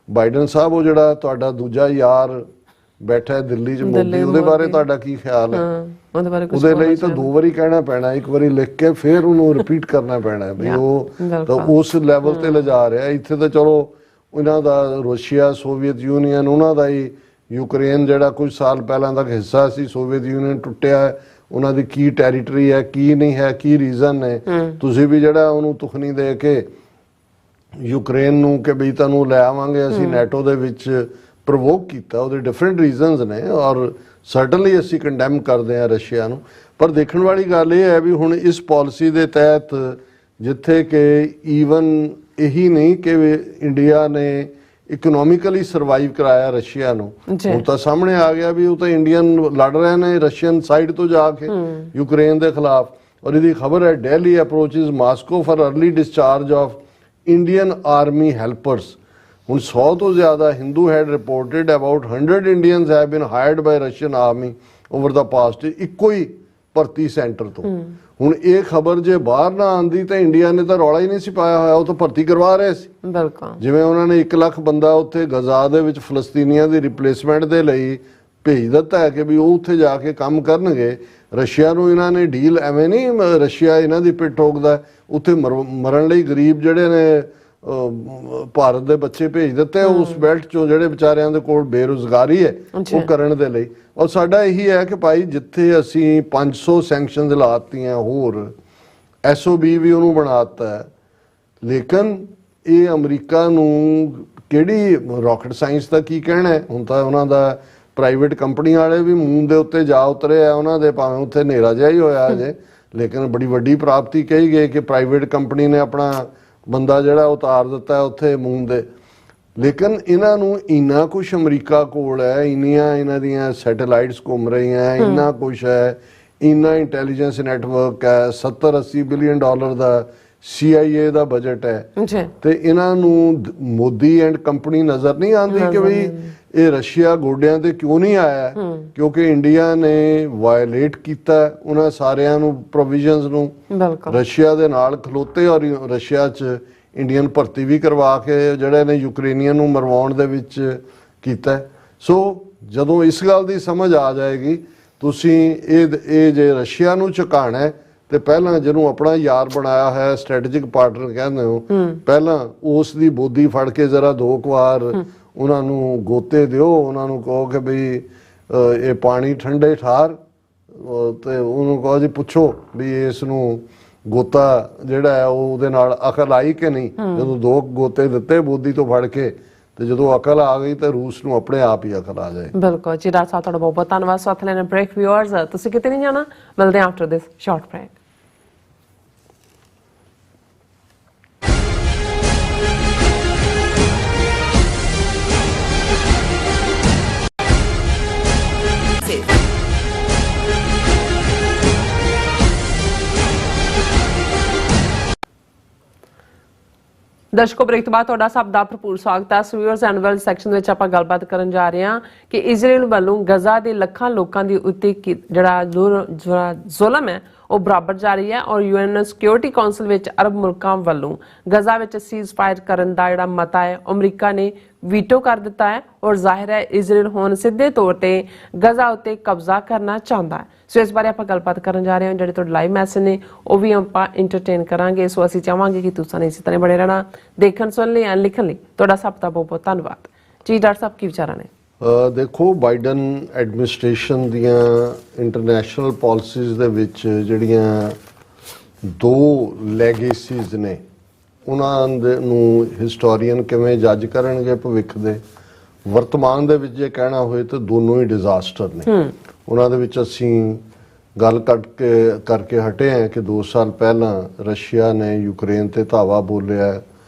ਬਾਈਡਨ ਸਾਹਿਬ ਉਹ ਜਿਹੜਾ ਤੁਹਾਡਾ ਦੂਜਾ ਯਾਰ ਬੈਠਾ ਦਿੱਲੀ 'ਚ ਮੋਦੀ, ਉਹਦੇ ਬਾਰੇ ਤੁਹਾਡਾ ਕੀ ਖਿਆਲ ਹੈ? ਉਹਦੇ ਲਈ ਤਾਂ 2 ਵਾਰੀ ਕਹਿਣਾ ਪੈਣਾ, 1 ਵਾਰੀ ਲਿਖ ਕੇ ਫਿਰ ਉਹਨੂੰ ਰਿਪੀਟ ਕਰਨਾ ਪੈਣਾ ਵੀ ਉਹ ਤਾਂ ਉਸ ਲੈਵਲ ਤੇ ਲਿਜਾ ਰਿਹਾ। ਇੱਥੇ ਤਾਂ ਚਲੋ ਇਹਨਾਂ ਦਾ ਰਸ਼ੀਆ, ਸੋਵੀਅਤ ਯੂਨੀਅਨ, ਉਹਨਾਂ ਦਾ ਹੀ ਯੂਕਰੇਨ ਜਿਹੜਾ ਕੁਝ ਸਾਲ ਪਹਿਲਾਂ ਤੱਕ ਹਿੱਸਾ ਸੀ, ਸੋਵੀਅਤ ਯੂਨੀਅਨ ਟੁੱਟਿਆ, ਉਹਨਾਂ ਦੀ ਕੀ ਟੈਰੀਟਰੀ ਹੈ, ਕੀ ਨਹੀਂ ਹੈ, ਕੀ ਰੀਜ਼ਨ ਨੇ। ਤੁਸੀਂ ਵੀ ਜਿਹੜਾ ਉਹਨੂੰ ਤੁਖਨੀ ਦੇ ਕੇ ਯੂਕਰੇਨ ਨੂੰ ਕਿ ਵੀ ਤੁਹਾਨੂੰ ਲੈ ਆਵਾਂਗੇ ਅਸੀਂ ਨੈਟੋ ਦੇ ਵਿੱਚ ਪ੍ਰਵੋਕ ਕੀਤਾ, ਉਹਦੇ ਡਿਫਰੈਂਟ ਰੀਜ਼ਨਸ ਨੇ ਔਰ ਸਰਟਨਲੀ ਅਸੀਂ ਕੰਡੈਮ ਕਰਦੇ ਹਾਂ ਰਸ਼ੀਆ ਨੂੰ। ਪਰ ਦੇਖਣ ਵਾਲੀ ਗੱਲ ਇਹ ਹੈ ਵੀ ਹੁਣ ਇਸ ਪਾਲਿਸੀ ਦੇ ਤਹਿਤ ਜਿੱਥੇ ਕਿ ਈਵਨ ਇਹੀ ਨਹੀਂ ਕਿ ਇੰਡੀਆ ਨੇ ਇਕਨੋਮਿਕਲੀ ਸਰਵਾਈਵ ਕਰਾਇਆ ਰਸ਼ੀਆ ਨੂੰ, ਹੁਣ ਤਾਂ ਸਾਹਮਣੇ ਆ ਗਿਆ ਵੀ ਉਹ ਤਾਂ ਇੰਡੀਅਨ ਲੜ ਰਹੇ ਨੇ ਰਸ਼ੀਅਨ ਸਾਈਡ ਤੋਂ ਜਾ ਕੇ ਯੂਕਰੇਨ ਦੇ ਖਿਲਾਫ। ਔਰ ਇਹਦੀ ਖਬਰ ਹੈ Delhi approaches Moscow for early discharge of Indian army helpers. ਹੁਣ 100 ਤੋਂ ਜ਼ਿਆਦਾ Hindu had reported about 100 Indians have been hired by Russian army over the past, ਇੱਕੋ ਹੀ ਭਰਤੀ ਸੈਂਟਰ ਤੋਂ। ਹੁਣ ਇਹ ਖਬਰ ਜੇ ਬਾਹਰ ਨਾ ਆਂਦੀ ਤਾਂ ਇੰਡੀਆ ਨੇ ਤਾਂ ਰੌਲਾ ਹੀ ਨਹੀਂ ਸੀ ਪਾਇਆ ਹੋਇਆ, ਉਹ ਤਾਂ ਭਰਤੀ ਕਰਵਾ ਰਹੇ ਸੀ। ਜਿਵੇਂ ਉਹਨਾਂ ਨੇ 1 ਲੱਖ ਬੰਦਾ ਉੱਥੇ ਗਜ਼ਾ ਦੇ ਵਿੱਚ ਫਲਸਤੀਨੀਆਂ ਦੀ ਰਿਪਲੇਸਮੈਂਟ ਦੇ ਲਈ ਭੇਜ ਦਿੱਤਾ ਹੈ ਕਿ ਵੀ ਉਹ ਉੱਥੇ ਜਾ ਕੇ ਕੰਮ ਕਰਨਗੇ। ਰਸ਼ੀਆ ਨੂੰ ਇਹਨਾਂ ਨੇ ਡੀਲ ਐਵੇਂ ਨਹੀਂ, ਰਸ਼ੀਆ ਇਹਨਾਂ ਦੀ ਪਿੱਠ ਠੋਕਦਾ, ਉੱਥੇ ਮਰਨ ਲਈ ਗਰੀਬ ਜਿਹੜੇ ਨੇ ਭਾਰਤ ਦੇ ਬੱਚੇ ਭੇਜ ਦਿੱਤੇ ਉਸ ਬੈਲਟ ਚੋਂ ਜਿਹੜੇ ਵਿਚਾਰਿਆਂ ਦੇ ਕੋਲ ਬੇਰੁਜ਼ਗਾਰੀ ਹੈ ਉਹ ਕਰਨ ਦੇ ਲਈ। ਔਰ ਸਾਡਾ ਇਹੀ ਹੈ ਕਿ ਭਾਈ ਜਿੱਥੇ ਅਸੀਂ 500 ਸੈਂਕਸ਼ਨਸ ਲਾਤੀਆਂ ਹੋਰ SOB ਵੀ ਉਹਨੂੰ ਬਣਾ ਦਿੱਤਾ ਹੈ। ਲੇਕਿਨ ਇਹ ਅਮਰੀਕਾ ਨੂੰ ਕਿਹੜੀ ਰਾਕਟ ਸਾਇੰਸ ਦਾ ਕੀ ਕਹਿਣਾ ਹੈ? ਹੁਣ ਤਾਂ ਉਹਨਾਂ ਦਾ ਪ੍ਰਾਈਵੇਟ ਕੰਪਨੀ ਵਾਲੇ ਵੀ ਮੂਨ ਦੇ ਉੱਤੇ ਜਾ ਉਤਰੇ ਆ, ਉਹਨਾਂ ਦੇ ਭਾਵੇਂ ਉੱਥੇ ਹਨੇਰਾ ਜਿਹਾ ਹੀ ਹੋਇਆ ਅਜੇ, ਲੇਕਿਨ ਬੜੀ ਵੱਡੀ ਪ੍ਰਾਪਤੀ ਕਹੀ ਗਈ ਕਿ ਪ੍ਰਾਈਵੇਟ ਕੰਪਨੀ ਨੇ ਆਪਣਾ ਬੰਦਾ ਜਿਹੜਾ ਉਤਾਰ ਦਿੱਤਾ ਉੱਥੇ ਮੂਨ ਦੇ। ਲੇਕਿਨ ਇਹਨਾਂ ਨੂੰ ਇੰਨਾ ਕੁਛ ਅਮਰੀਕਾ ਕੋਲ ਹੈ, ਇੰਨੀਆਂ ਇਹਨਾਂ ਦੀਆਂ ਸੈਟੇਲਾਈਟਸ ਘੁੰਮ ਰਹੀਆਂ, ਇੰਨਾ ਕੁਛ ਹੈ, ਇੰਨਾ ਇੰਟੈਲੀਜੈਂਸ ਨੈਟਵਰਕ ਹੈ, 70-80 ਬਿਲੀਅਨ ਡਾਲਰ ਦਾ CIA ਦਾ ਬਜਟ ਹੈ, ਤੇ ਇਹਨਾਂ ਨੂੰ ਮੋਦੀ ਐਂਡ ਕੰਪਨੀ ਨਜ਼ਰ ਨਹੀਂ ਆਉਂਦੀ ਕਿ ਬਈ ਇਹ ਰਸ਼ੀਆ ਗੋਡਿਆਂ ਤੇ ਕਿਉਂ ਨਹੀਂ ਆਇਆ? ਕਿਉਂਕਿ ਇੰਡੀਆ ਨੇ ਵਾਇਲੇਟ ਕੀਤਾ ਉਹਨਾਂ ਸਾਰਿਆਂ ਨੂੰ ਪ੍ਰੋਵੀਜ਼ਨਸ ਨੂੰ, ਰਸ਼ੀਆ ਦੇ ਨਾਲ ਖਲੋਤੇ, ਔਰ ਰਸ਼ੀਆ 'ਚ ਇੰਡੀਅਨ ਭਰਤੀ ਵੀ ਕਰਵਾ ਕੇ ਜਿਹੜੇ ਨੇ ਯੂਕਰੇਨੀਅਨ ਨੂੰ ਮਰਵਾਉਣ ਦੇ ਵਿੱਚ ਕੀਤਾ। ਸੋ ਜਦੋਂ ਇਸ ਗੱਲ ਦੀ ਸਮਝ ਆ ਜਾਏਗੀ, ਤੁਸੀਂ ਇਹ ਜੇ ਰਸ਼ੀਆ ਨੂੰ ਝੁਕਾਣਾ ਤੇ ਪਹਿਲਾਂ ਜਿਹਨੂੰ ਆਪਣਾ ਯਾਰ ਬਣਾਇਆ ਹੈ, ਸਟ੍ਰੈਟੇਜਿਕ ਪਾਰਟਨਰ ਕਹਿੰਦੇ ਹੋ, ਪਹਿਲਾਂ ਉਸ ਦੀ ਬੋਦੀ ਫੜ ਕੇ ਜ਼ਰਾ 2 ਵਾਰ ਉਹਨਾਂ ਨੂੰ ਗੋਤੇ ਦਿਓ, ਉਹਨਾਂ ਨੂੰ ਕਹੋ ਕਿ ਬਈ ਇਹ ਪਾਣੀ ਠੰਡੇ ਠਾਰ, ਤੇ ਉਹਨੂੰ ਕਹੋ ਜੀ ਪੁੱਛੋ ਵੀ ਇਸ ਨੂੰ ਗੋਤਾ ਜਿਹੜਾ ਹੈ ਉਹ ਉਹਦੇ ਨਾਲ ਅਕਲ ਆਈ ਕਿ ਨਹੀਂ। ਜਦੋਂ 2 ਗੋਤੇ ਦਿੱਤੇ ਬੋਦੀ ਤੋਂ ਫੜ ਕੇ, ਤੇ ਜਦੋਂ ਅਕਲ ਆ ਗਈ ਤਾਂ ਰੂਸ ਨੂੰ ਆਪਣੇ ਆਪ ਹੀ ਅਕਲ ਆ ਜਾਏ। ਬਿਲਕੁਲ ਜੀ, ਡਾਕਟਰ ਸਾਹਿਬ ਤੁਹਾਡਾ ਬਹੁਤ ਬਹੁਤ ਧੰਨਵਾਦ। ਸਾਥ ਲੈਣਾ ਬ੍ਰੇਕ। ਵਿਊਅਰਸ, ਤੁਸੀਂ ਕਿਤੇ ਨਹੀਂ ਜਾਣਾ, ਮਿਲਦੇ ਹਾਂ ਆਫਟਰ ਦਿਸ ਸ਼ਾਰਟ ਬ੍ਰੇਕ। ਦਰਸ਼ਕੋ, ਬ੍ਰੇਕ ਤੋਂ ਬਾਅਦ ਤੁਹਾਡਾ ਸਭ ਦਾ ਭਰਪੂਰ ਸਵਾਗਤ ਹੈ। ਵਿਊਅਰਸ ਐਂਡ ਵਰਲਡ ਸੈਕਸ਼ਨ ਵਿੱਚ ਆਪਾਂ ਗੱਲਬਾਤ ਕਰਨ ਜਾ ਰਹੇ ਹਾਂ ਕਿ ਇਜ਼ਰਾਈਲ ਵੱਲੋਂ ਗਜ਼ਾ ਦੇ ਲੱਖਾਂ ਲੋਕਾਂ ਦੀ ਉੱਤੇ ਜਿਹੜਾ ਜ਼ੁਲਮ ਹੈ ਉਹ ਬਰਾਬਰ ਜਾਰੀ ਹੈ, ਔਰ UN ਸਿਕਿਉਰਿਟੀ ਕਾਉਂਸਲ ਵਿੱਚ ਅਰਬ ਮੁਲਕਾਂ ਵੱਲੋਂ ਗਜ਼ਾ ਵਿੱਚ ਸੀਜ਼ ਫਾਇਰ ਕਰਨ ਦਾ ਜਿਹੜਾ ਮਤਾ ਹੈ ਅਮਰੀਕਾ ਨੇ ਵੀਟੋ ਕਰ ਦਿੱਤਾ ਹੈ, ਔਰ ਜ਼ਾਹਿਰ ਹੈ ਇਜ਼ਰਾਈਲ ਹੁਣ ਸਿੱਧੇ ਤੌਰ ਤੇ ਗਜ਼ਾ ਉੱਤੇ ਕਬਜ਼ਾ ਕਰਨਾ ਚਾਹੁੰਦਾ ਹੈ। ਸੋ ਇਸ ਬਾਰੇ ਆਪਾਂ ਗੱਲਬਾਤ ਕਰਨ ਜਾ ਰਹੇ ਹਾਂ। ਜਿਹੜੇ ਤੁਹਾਡੇ ਲਾਈਵ ਮੈਸੇਜ ਨੇ ਉਹ ਵੀ ਆਪਾਂ ਇੰਟਰਟੇਨ ਕਰਾਂਗੇ। ਸੋ ਅਸੀਂ ਚਾਹਾਂਗੇ ਕਿ ਤੁਸੀਂ ਇਸੇ ਤਰ੍ਹਾਂ ਬਣੇ ਰਹਿਣਾ, ਦੇਖਣ ਸੁਣਨ ਲਈ, ਲਿਖਣ ਲਈ। ਤੁਹਾਡਾ ਸਭ ਦਾ ਬਹੁਤ ਬਹੁਤ ਧੰਨਵਾਦ ਜੀ। ਡਾਕਟਰ ਸਾਹਿਬ, ਕੀ ਵਿਚਾਰਾਂ ਨੇ? ਦੇਖੋ, ਬਾਈਡਨ ਐਡਮਿਨਿਸਟ੍ਰੇਸ਼ਨ ਦੀਆਂ ਇੰਟਰਨੈਸ਼ਨਲ ਪਾਲਿਸੀਜ਼ ਦੇ ਵਿੱਚ ਜਿਹੜੀਆਂ 2 ਲੈਗੇਸੀਜ਼ ਨੇ, ਉਹਨਾਂ ਨੂੰ ਹਿਸਟੋਰੀਅਨ ਕਿਵੇਂ ਜੱਜ ਕਰਨਗੇ ਭਵਿੱਖ ਦੇ? ਵਰਤਮਾਨ ਦੇ ਵਿੱਚ ਜੇ ਕਹਿਣਾ ਹੋਏ ਤਾਂ ਦੋਨੋਂ ਹੀ ਡਿਜ਼ਾਸਟਰ ਨੇ। ਉਹਨਾਂ ਦੇ ਵਿੱਚ ਅਸੀਂ ਗੱਲ ਕਰਕੇ ਹਟੇ ਹਾਂ ਕਿ 2 ਸਾਲ ਪਹਿਲਾਂ ਰਸ਼ੀਆ ਨੇ ਯੂਕਰੇਨ ਤੇ ਧਾਵਾ ਬੋਲਿਆ,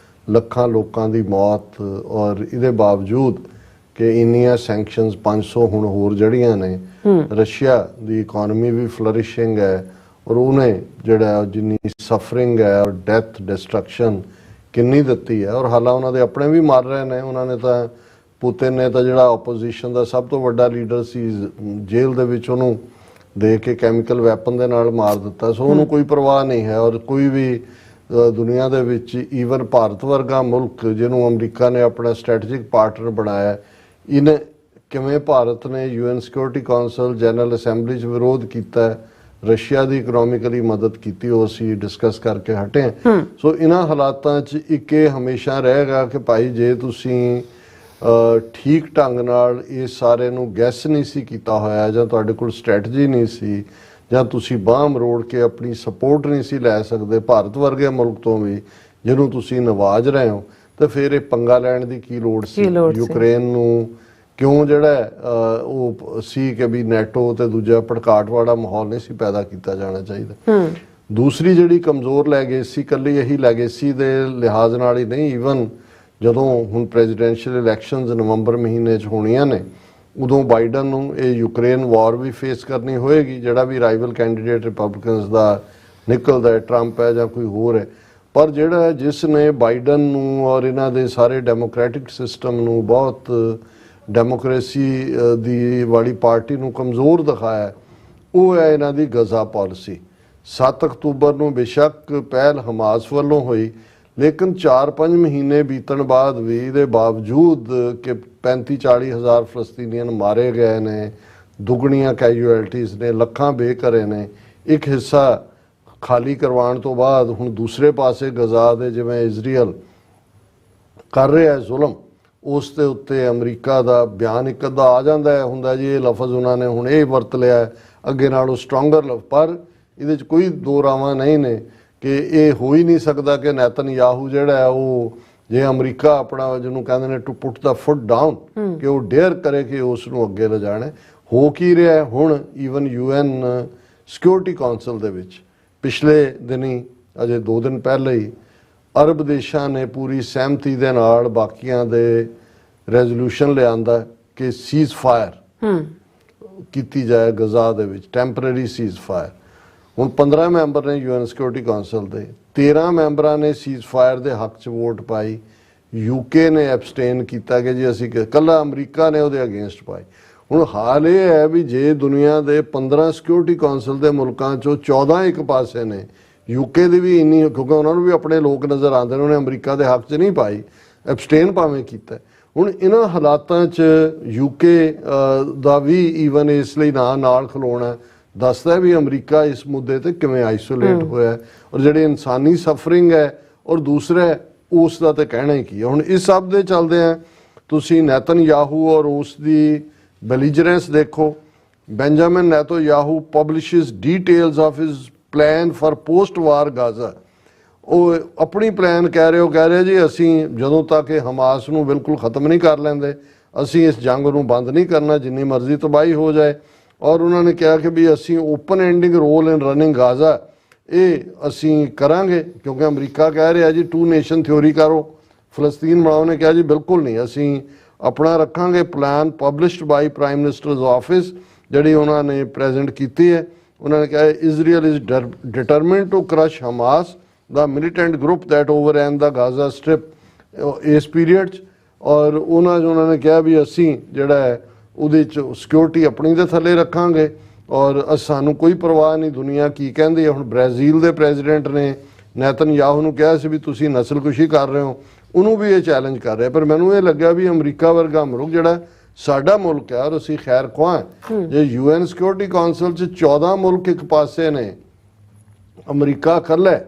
ਲੱਖਾਂ ਲੋਕਾਂ ਦੀ ਮੌਤ, ਔਰ ਇਹਦੇ ਬਾਵਜੂਦ ਕਿ ਇੰਨੀਆਂ ਸੈਂਕਸ਼ਨਸ 500 ਹੁਣ ਹੋਰ ਜਿਹੜੀਆਂ ਨੇ, ਰਸ਼ੀਆ ਦੀ ਇਕਨੋਮੀ ਵੀ ਫਲਰਿਸ਼ਿੰਗ ਹੈ, ਔਰ ਉਹਨੇ ਜਿਹੜਾ ਜਿੰਨੀ ਸਫਰਿੰਗ ਹੈ ਔਰ ਡੈਥ ਡਿਸਟਰਕਸ਼ਨ ਕਿੰਨੀ ਦਿੱਤੀ ਹੈ, ਔਰ ਹਾਲਾਂ ਉਹਨਾਂ ਦੇ ਆਪਣੇ ਵੀ ਮਰ ਰਹੇ ਨੇ। ਉਹਨਾਂ ਨੇ ਤਾਂ ਪੁਤਿਨ ਨੇ ਤਾਂ ਜਿਹੜਾ ਆਪੋਜੀਸ਼ਨ ਦਾ ਸਭ ਤੋਂ ਵੱਡਾ ਲੀਡਰ ਸੀ, ਜੇਲ੍ਹ ਦੇ ਵਿੱਚ ਉਹਨੂੰ ਦੇ ਕੇ ਕੈਮੀਕਲ ਵੈਪਨ ਦੇ ਨਾਲ ਮਾਰ ਦਿੱਤਾ। ਸੋ ਉਹਨੂੰ ਕੋਈ ਪਰਵਾਹ ਨਹੀਂ ਹੈ, ਔਰ ਕੋਈ ਵੀ ਦੁਨੀਆ ਦੇ ਵਿੱਚ, ਈਵਨ ਭਾਰਤ ਵਰਗਾ ਮੁਲਕ ਜਿਹਨੂੰ ਅਮਰੀਕਾ ਨੇ ਆਪਣਾ ਸਟ੍ਰੈਟੇਜਿਕ ਪਾਰਟਨਰ ਬਣਾਇਆ, ਇਹਨੇ ਕਿਵੇਂ ਭਾਰਤ ਨੇ UN security council, general assembly 'ਚ ਵਿਰੋਧ ਕੀਤਾ, ਰਸ਼ੀਆ ਦੀ ਇਕਨੋਮਿਕਲੀ ਮਦਦ ਕੀਤੀ, ਉਹ ਅਸੀਂ ਡਿਸਕਸ ਕਰਕੇ ਹਟੇ ਹਾਂ। ਸੋ ਇਹਨਾਂ ਹਾਲਾਤਾਂ 'ਚ ਇੱਕ ਇਹ ਹਮੇਸ਼ਾ ਰਹੇਗਾ ਕਿ ਭਾਈ ਜੇ ਤੁਸੀਂ ਠੀਕ ਢੰਗ ਨਾਲ ਇਸ ਸਾਰੇ ਨੂੰ ਗੈਸ ਨਹੀਂ ਸੀ ਕੀਤਾ ਹੋਇਆ, ਜਾਂ ਤੁਹਾਡੇ ਕੋਲ ਸਟ੍ਰੈਟਜੀ ਨਹੀਂ ਸੀ, ਜਾਂ ਤੁਸੀਂ ਬਾਂਹ ਮਰੋੜ ਕੇ ਆਪਣੀ ਸਪੋਰਟ ਨਹੀਂ ਸੀ ਲੈ ਸਕਦੇ ਭਾਰਤ ਵਰਗੇ ਮੁਲਕ ਤੋਂ ਵੀ ਜਿਹਨੂੰ ਤੁਸੀਂ ਨਵਾਜ ਰਹੇ ਹੋ, ਤਾਂ ਫਿਰ ਇਹ ਪੰਗਾ ਲੈਣ ਦੀ ਕੀ ਲੋੜ ਸੀ? ਯੂਕਰੇਨ ਨੂੰ ਕਿਉਂ ਜਿਹੜਾ ਉਹ ਸੀ ਕਿ ਵੀ ਨੈਟੋ ਤੇ ਦੂਜਾ ਭੜਕਾਟ ਵਾਲਾ ਮਾਹੌਲ ਨਹੀਂ ਸੀ ਪੈਦਾ ਕੀਤਾ ਜਾਣਾ ਚਾਹੀਦਾ। ਦੂਸਰੀ ਜਿਹੜੀ ਕਮਜ਼ੋਰ ਲੈਗੇਸੀ, ਇਕੱਲੀ ਇਹੀ ਲੈਗੇਸੀ ਦੇ ਲਿਹਾਜ਼ ਨਾਲ ਹੀ ਨਹੀਂ, ਈਵਨ ਜਦੋਂ ਹੁਣ ਪ੍ਰੈਜ਼ੀਡੈਂਸ਼ੀਅਲ ਇਲੈਕਸ਼ਨਸ ਨਵੰਬਰ ਮਹੀਨੇ 'ਚ ਹੋਣੀਆਂ ਨੇ, ਉਦੋਂ ਬਾਈਡਨ ਨੂੰ ਇਹ ਯੂਕਰੇਨ ਵਾਰ ਵੀ ਫੇਸ ਕਰਨੀ ਹੋਏਗੀ। ਜਿਹੜਾ ਵੀ ਰਾਈਵਲ ਕੈਂਡੀਡੇਟ ਰਿਪਬਲਿਕਨਸ ਦਾ ਨਿਕਲਦਾ ਹੈ, ਟਰੰਪ ਹੈ ਜਾਂ ਕੋਈ ਹੋਰ ਹੈ, ਪਰ ਜਿਹੜਾ ਜਿਸ ਨੇ ਬਾਈਡਨ ਨੂੰ ਔਰ ਇਹਨਾਂ ਦੇ ਸਾਰੇ ਡੈਮੋਕ੍ਰੈਟਿਕ ਸਿਸਟਮ ਨੂੰ, ਬਹੁਤ ਡੈਮੋਕ੍ਰੇਸੀ ਦੀ ਵਾਲੀ ਪਾਰਟੀ ਨੂੰ ਕਮਜ਼ੋਰ ਦਿਖਾਇਆ, ਉਹ ਹੈ ਇਹਨਾਂ ਦੀ ਗਜ਼ਾ ਪਾਲਿਸੀ। 7 ਅਕਤੂਬਰ ਨੂੰ ਬੇਸ਼ੱਕ ਪਹਿਲ ਹਮਾਸ ਵੱਲੋਂ ਹੋਈ, ਲੇਕਿਨ 4-5 ਮਹੀਨੇ ਬੀਤਣ ਬਾਅਦ ਵੀ ਇਹਦੇ ਬਾਵਜੂਦ ਕਿ 35-40 ਹਜ਼ਾਰ ਫਲਸਤੀਨੀਅਨ ਮਾਰੇ ਗਏ ਨੇ, ਦੁੱਗਣੀਆਂ ਕੈਜੂਅਲਟੀਜ਼ ਨੇ, ਲੱਖਾਂ ਬੇਘਰੇ ਨੇ, ਇੱਕ ਹਿੱਸਾ ਖਾਲੀ ਕਰਵਾਉਣ ਤੋਂ ਬਾਅਦ ਹੁਣ ਦੂਸਰੇ ਪਾਸੇ ਗਜ਼ਾ ਦੇ ਜਿਵੇਂ ਇਜ਼ਰਾਈਲ ਕਰ ਰਿਹਾ ਜ਼ੁਲਮ, ਉਸ ਦੇ ਉੱਤੇ ਅਮਰੀਕਾ ਦਾ ਬਿਆਨ ਇੱਕ ਅੱਧਾ ਆ ਜਾਂਦਾ ਹੈ, ਹੁੰਦਾ ਜੀ ਇਹ ਲਫ਼ਜ਼ ਉਹਨਾਂ ਨੇ ਹੁਣ ਇਹ ਵਰਤ ਲਿਆ ਅੱਗੇ ਨਾਲੋਂ ਸਟਰੋਂਗਰ, ਪਰ ਇਹਦੇ 'ਚ ਕੋਈ ਦੋ ਰਾਵਾਂ ਨਹੀਂ ਨੇ ਕਿ ਇਹ ਹੋ ਹੀ ਨਹੀਂ ਸਕਦਾ ਕਿ ਨੇਤਨਯਾਹੂ ਜਿਹੜਾ ਹੈ ਉਹ ਜੇ ਅਮਰੀਕਾ ਆਪਣਾ ਜਿਹਨੂੰ ਕਹਿੰਦੇ ਨੇ to put the foot down ਕਿ ਉਹ ਡੇਅਰ ਕਰੇ ਕਿ ਉਸ ਨੂੰ ਅੱਗੇ ਲਿਜਾਣਾ। ਹੋ ਕੀ ਰਿਹਾ ਹੁਣ ਈਵਨ UN ਸਿਕਿਉਰਿਟੀ ਕਾਉਂਸਲ ਦੇ ਵਿੱਚ ਪਿਛਲੇ ਦਿਨੀ ਅਜੇ 2 ਦਿਨ ਪਹਿਲਾਂ ਹੀ ਅਰਬ ਦੇਸ਼ਾਂ ਨੇ ਪੂਰੀ ਸਹਿਮਤੀ ਦੇ ਨਾਲ ਬਾਕੀਆਂ ਦੇ ਰੈਜ਼ੋਲੂਸ਼ਨ ਲਿਆਂਦਾ ਕਿ ਸੀਜ਼ ਫਾਇਰ ਕੀਤੀ ਜਾਏ ਗਜ਼ਾ ਦੇ ਵਿੱਚ, ਟੈਂਪਰੇਰੀ ਸੀਜ਼ ਫਾਇਰ। ਹੁਣ 15 ਮੈਂਬਰ ਨੇ UN ਸਿਕਿਉਰਿਟੀ ਕਾਉਂਸਲ ਦੇ, 13 ਮੈਂਬਰਾਂ ਨੇ ਸੀਜ਼ ਫਾਇਰ ਦੇ ਹੱਕ 'ਚ ਵੋਟ ਪਾਈ, UK ਨੇ ਐਬਸਟੇਨ ਕੀਤਾ ਕਿ ਜੀ ਅਸੀਂ ਇਕੱਲਾ ਅਮਰੀਕਾ ਨੇ ਉਹਦੇ ਅਗੇਂਸਟ ਪਾਈ। ਹੁਣ ਹਾਲ ਇਹ ਹੈ ਵੀ ਜੇ ਦੁਨੀਆ ਦੇ 15 ਸਿਕਿਉਰਿਟੀ ਕਾਉਂਸਲ ਦੇ ਮੁਲਕਾਂ 'ਚੋਂ 14 ਇੱਕ ਪਾਸੇ ਨੇ, UK ਦੀ ਵੀ ਇੰਨੀ, ਕਿਉਂਕਿ ਉਹਨਾਂ ਨੂੰ ਵੀ ਆਪਣੇ ਲੋਕ ਨਜ਼ਰ ਆਉਂਦੇ ਨੇ, ਉਹਨੇ ਅਮਰੀਕਾ ਦੇ ਹੱਕ 'ਚ ਨਹੀਂ ਪਾਈ, ਐਬਸਟੇਨ ਭਾਵੇਂ ਕੀਤਾ। ਹੁਣ ਇਹਨਾਂ ਹਾਲਾਤਾਂ 'ਚ UK ਦਾ ਵੀ ਈਵਨ ਇਸ ਲਈ ਨਾਲ ਖਲੋਣਾ ਦੱਸਦਾ ਵੀ ਅਮਰੀਕਾ ਇਸ ਮੁੱਦੇ ਤੇ ਕਿਵੇਂ ਆਈਸੋਲੇਟ ਹੋਇਆ ਔਰ ਜਿਹੜੇ ਇਨਸਾਨੀ ਸਫਰਿੰਗ ਹੈ ਔਰ ਦੂਸਰਾ ਉਸ ਦਾ ਤੇ ਕਹਿਣਾ ਹੀ ਕੀ ਹੈ। ਹੁਣ ਇਸ ਸਭ ਦੇ ਚੱਲਦੇ ਆ ਤੁਸੀਂ ਨੇਤਨਯਾਹੂ ਔਰ ਉਸ ਦੀ ਬੈਲੀਜਰੈਂਸ ਦੇਖੋ। Benjamin Netanyahu publishes details of his plan for post war Gaza. ਉਹ ਆਪਣੀ ਪਲਾਨ ਕਹਿ ਰਹੇ ਜੀ ਅਸੀਂ ਜਦੋਂ ਤੱਕ ਇਹ ਹਮਾਸ ਨੂੰ ਬਿਲਕੁਲ ਖਤਮ ਨਹੀਂ ਕਰ ਲੈਂਦੇ ਅਸੀਂ ਇਸ ਜੰਗ ਨੂੰ ਬੰਦ ਨਹੀਂ ਕਰਨਾ, ਜਿੰਨੀ ਮਰਜ਼ੀ ਤਬਾਹੀ ਹੋ ਜਾਏ। ਔਰ ਉਹਨਾਂ ਨੇ ਕਿਹਾ ਕਿ ਵੀ ਅਸੀਂ open ending role in running Gaza ਇਹ ਅਸੀਂ ਕਰਾਂਗੇ, ਕਿਉਂਕਿ ਅਮਰੀਕਾ ਕਹਿ ਰਿਹਾ ਜੀ 2 ਨੇਸ਼ਨ ਥਿਓਰੀ ਕਰੋ, ਫਲਸਤੀਨ ਬਣਾਓ। ਨੇ ਕਿਹਾ ਜੀ ਬਿਲਕੁਲ ਨਹੀਂ, ਅਸੀਂ ਆਪਣਾ ਰੱਖਾਂਗੇ plan published by prime minister's office ਜਿਹੜੀ ਉਹਨਾਂ ਨੇ ਪ੍ਰੈਜ਼ੈਂਟ ਕੀਤੀ ਹੈ। ਉਹਨਾਂ ਨੇ ਕਿਹਾ Israel is determined to crush Hamas the militant group that overrun the Gaza strip ਇਸ ਪੀਰੀਅਡ 'ਚ। ਔਰ ਉਹਨਾਂ ਨੇ ਕਿਹਾ ਵੀ ਅਸੀਂ ਜਿਹੜਾ ਹੈ ਉਹਦੇ 'ਚ ਸਿਕਿਉਰਿਟੀ ਆਪਣੀ ਦੇ ਥੱਲੇ ਰੱਖਾਂਗੇ ਔਰ ਸਾਨੂੰ ਕੋਈ ਪਰਵਾਹ ਨਹੀਂ ਦੁਨੀਆ ਕੀ ਕਹਿੰਦੀ ਹੈ। ਹੁਣ ਬ੍ਰਾਜ਼ੀਲ ਦੇ ਪ੍ਰੈਜ਼ੀਡੈਂਟ ਨੇ ਨੇਤਨਯਾਹੂ ਨੂੰ ਕਿਹਾ ਸੀ ਵੀ ਤੁਸੀਂ ਨਸਲਕੁਸ਼ੀ ਕਰ ਰਹੇ ਹੋ, ਉਹਨੂੰ ਵੀ ਇਹ ਚੈਲੰਜ ਕਰ ਰਿਹਾ। ਪਰ ਮੈਨੂੰ ਇਹ ਲੱਗਿਆ ਵੀ ਅਮਰੀਕਾ ਵਰਗਾ ਮੁਲਕ ਜਿਹੜਾ ਸਾਡਾ ਮੁਲਕ ਹੈ ਔਰ ਅਸੀਂ ਖੈਰ ਖੁਆਹ ਜੇ UN ਸਿਕਿਉਰਿਟੀ ਕਾਉਂਸਲ 'ਚ 14 ਮੁਲਕ ਇੱਕ ਪਾਸੇ ਨੇ, ਅਮਰੀਕਾ ਇਕੱਲਾ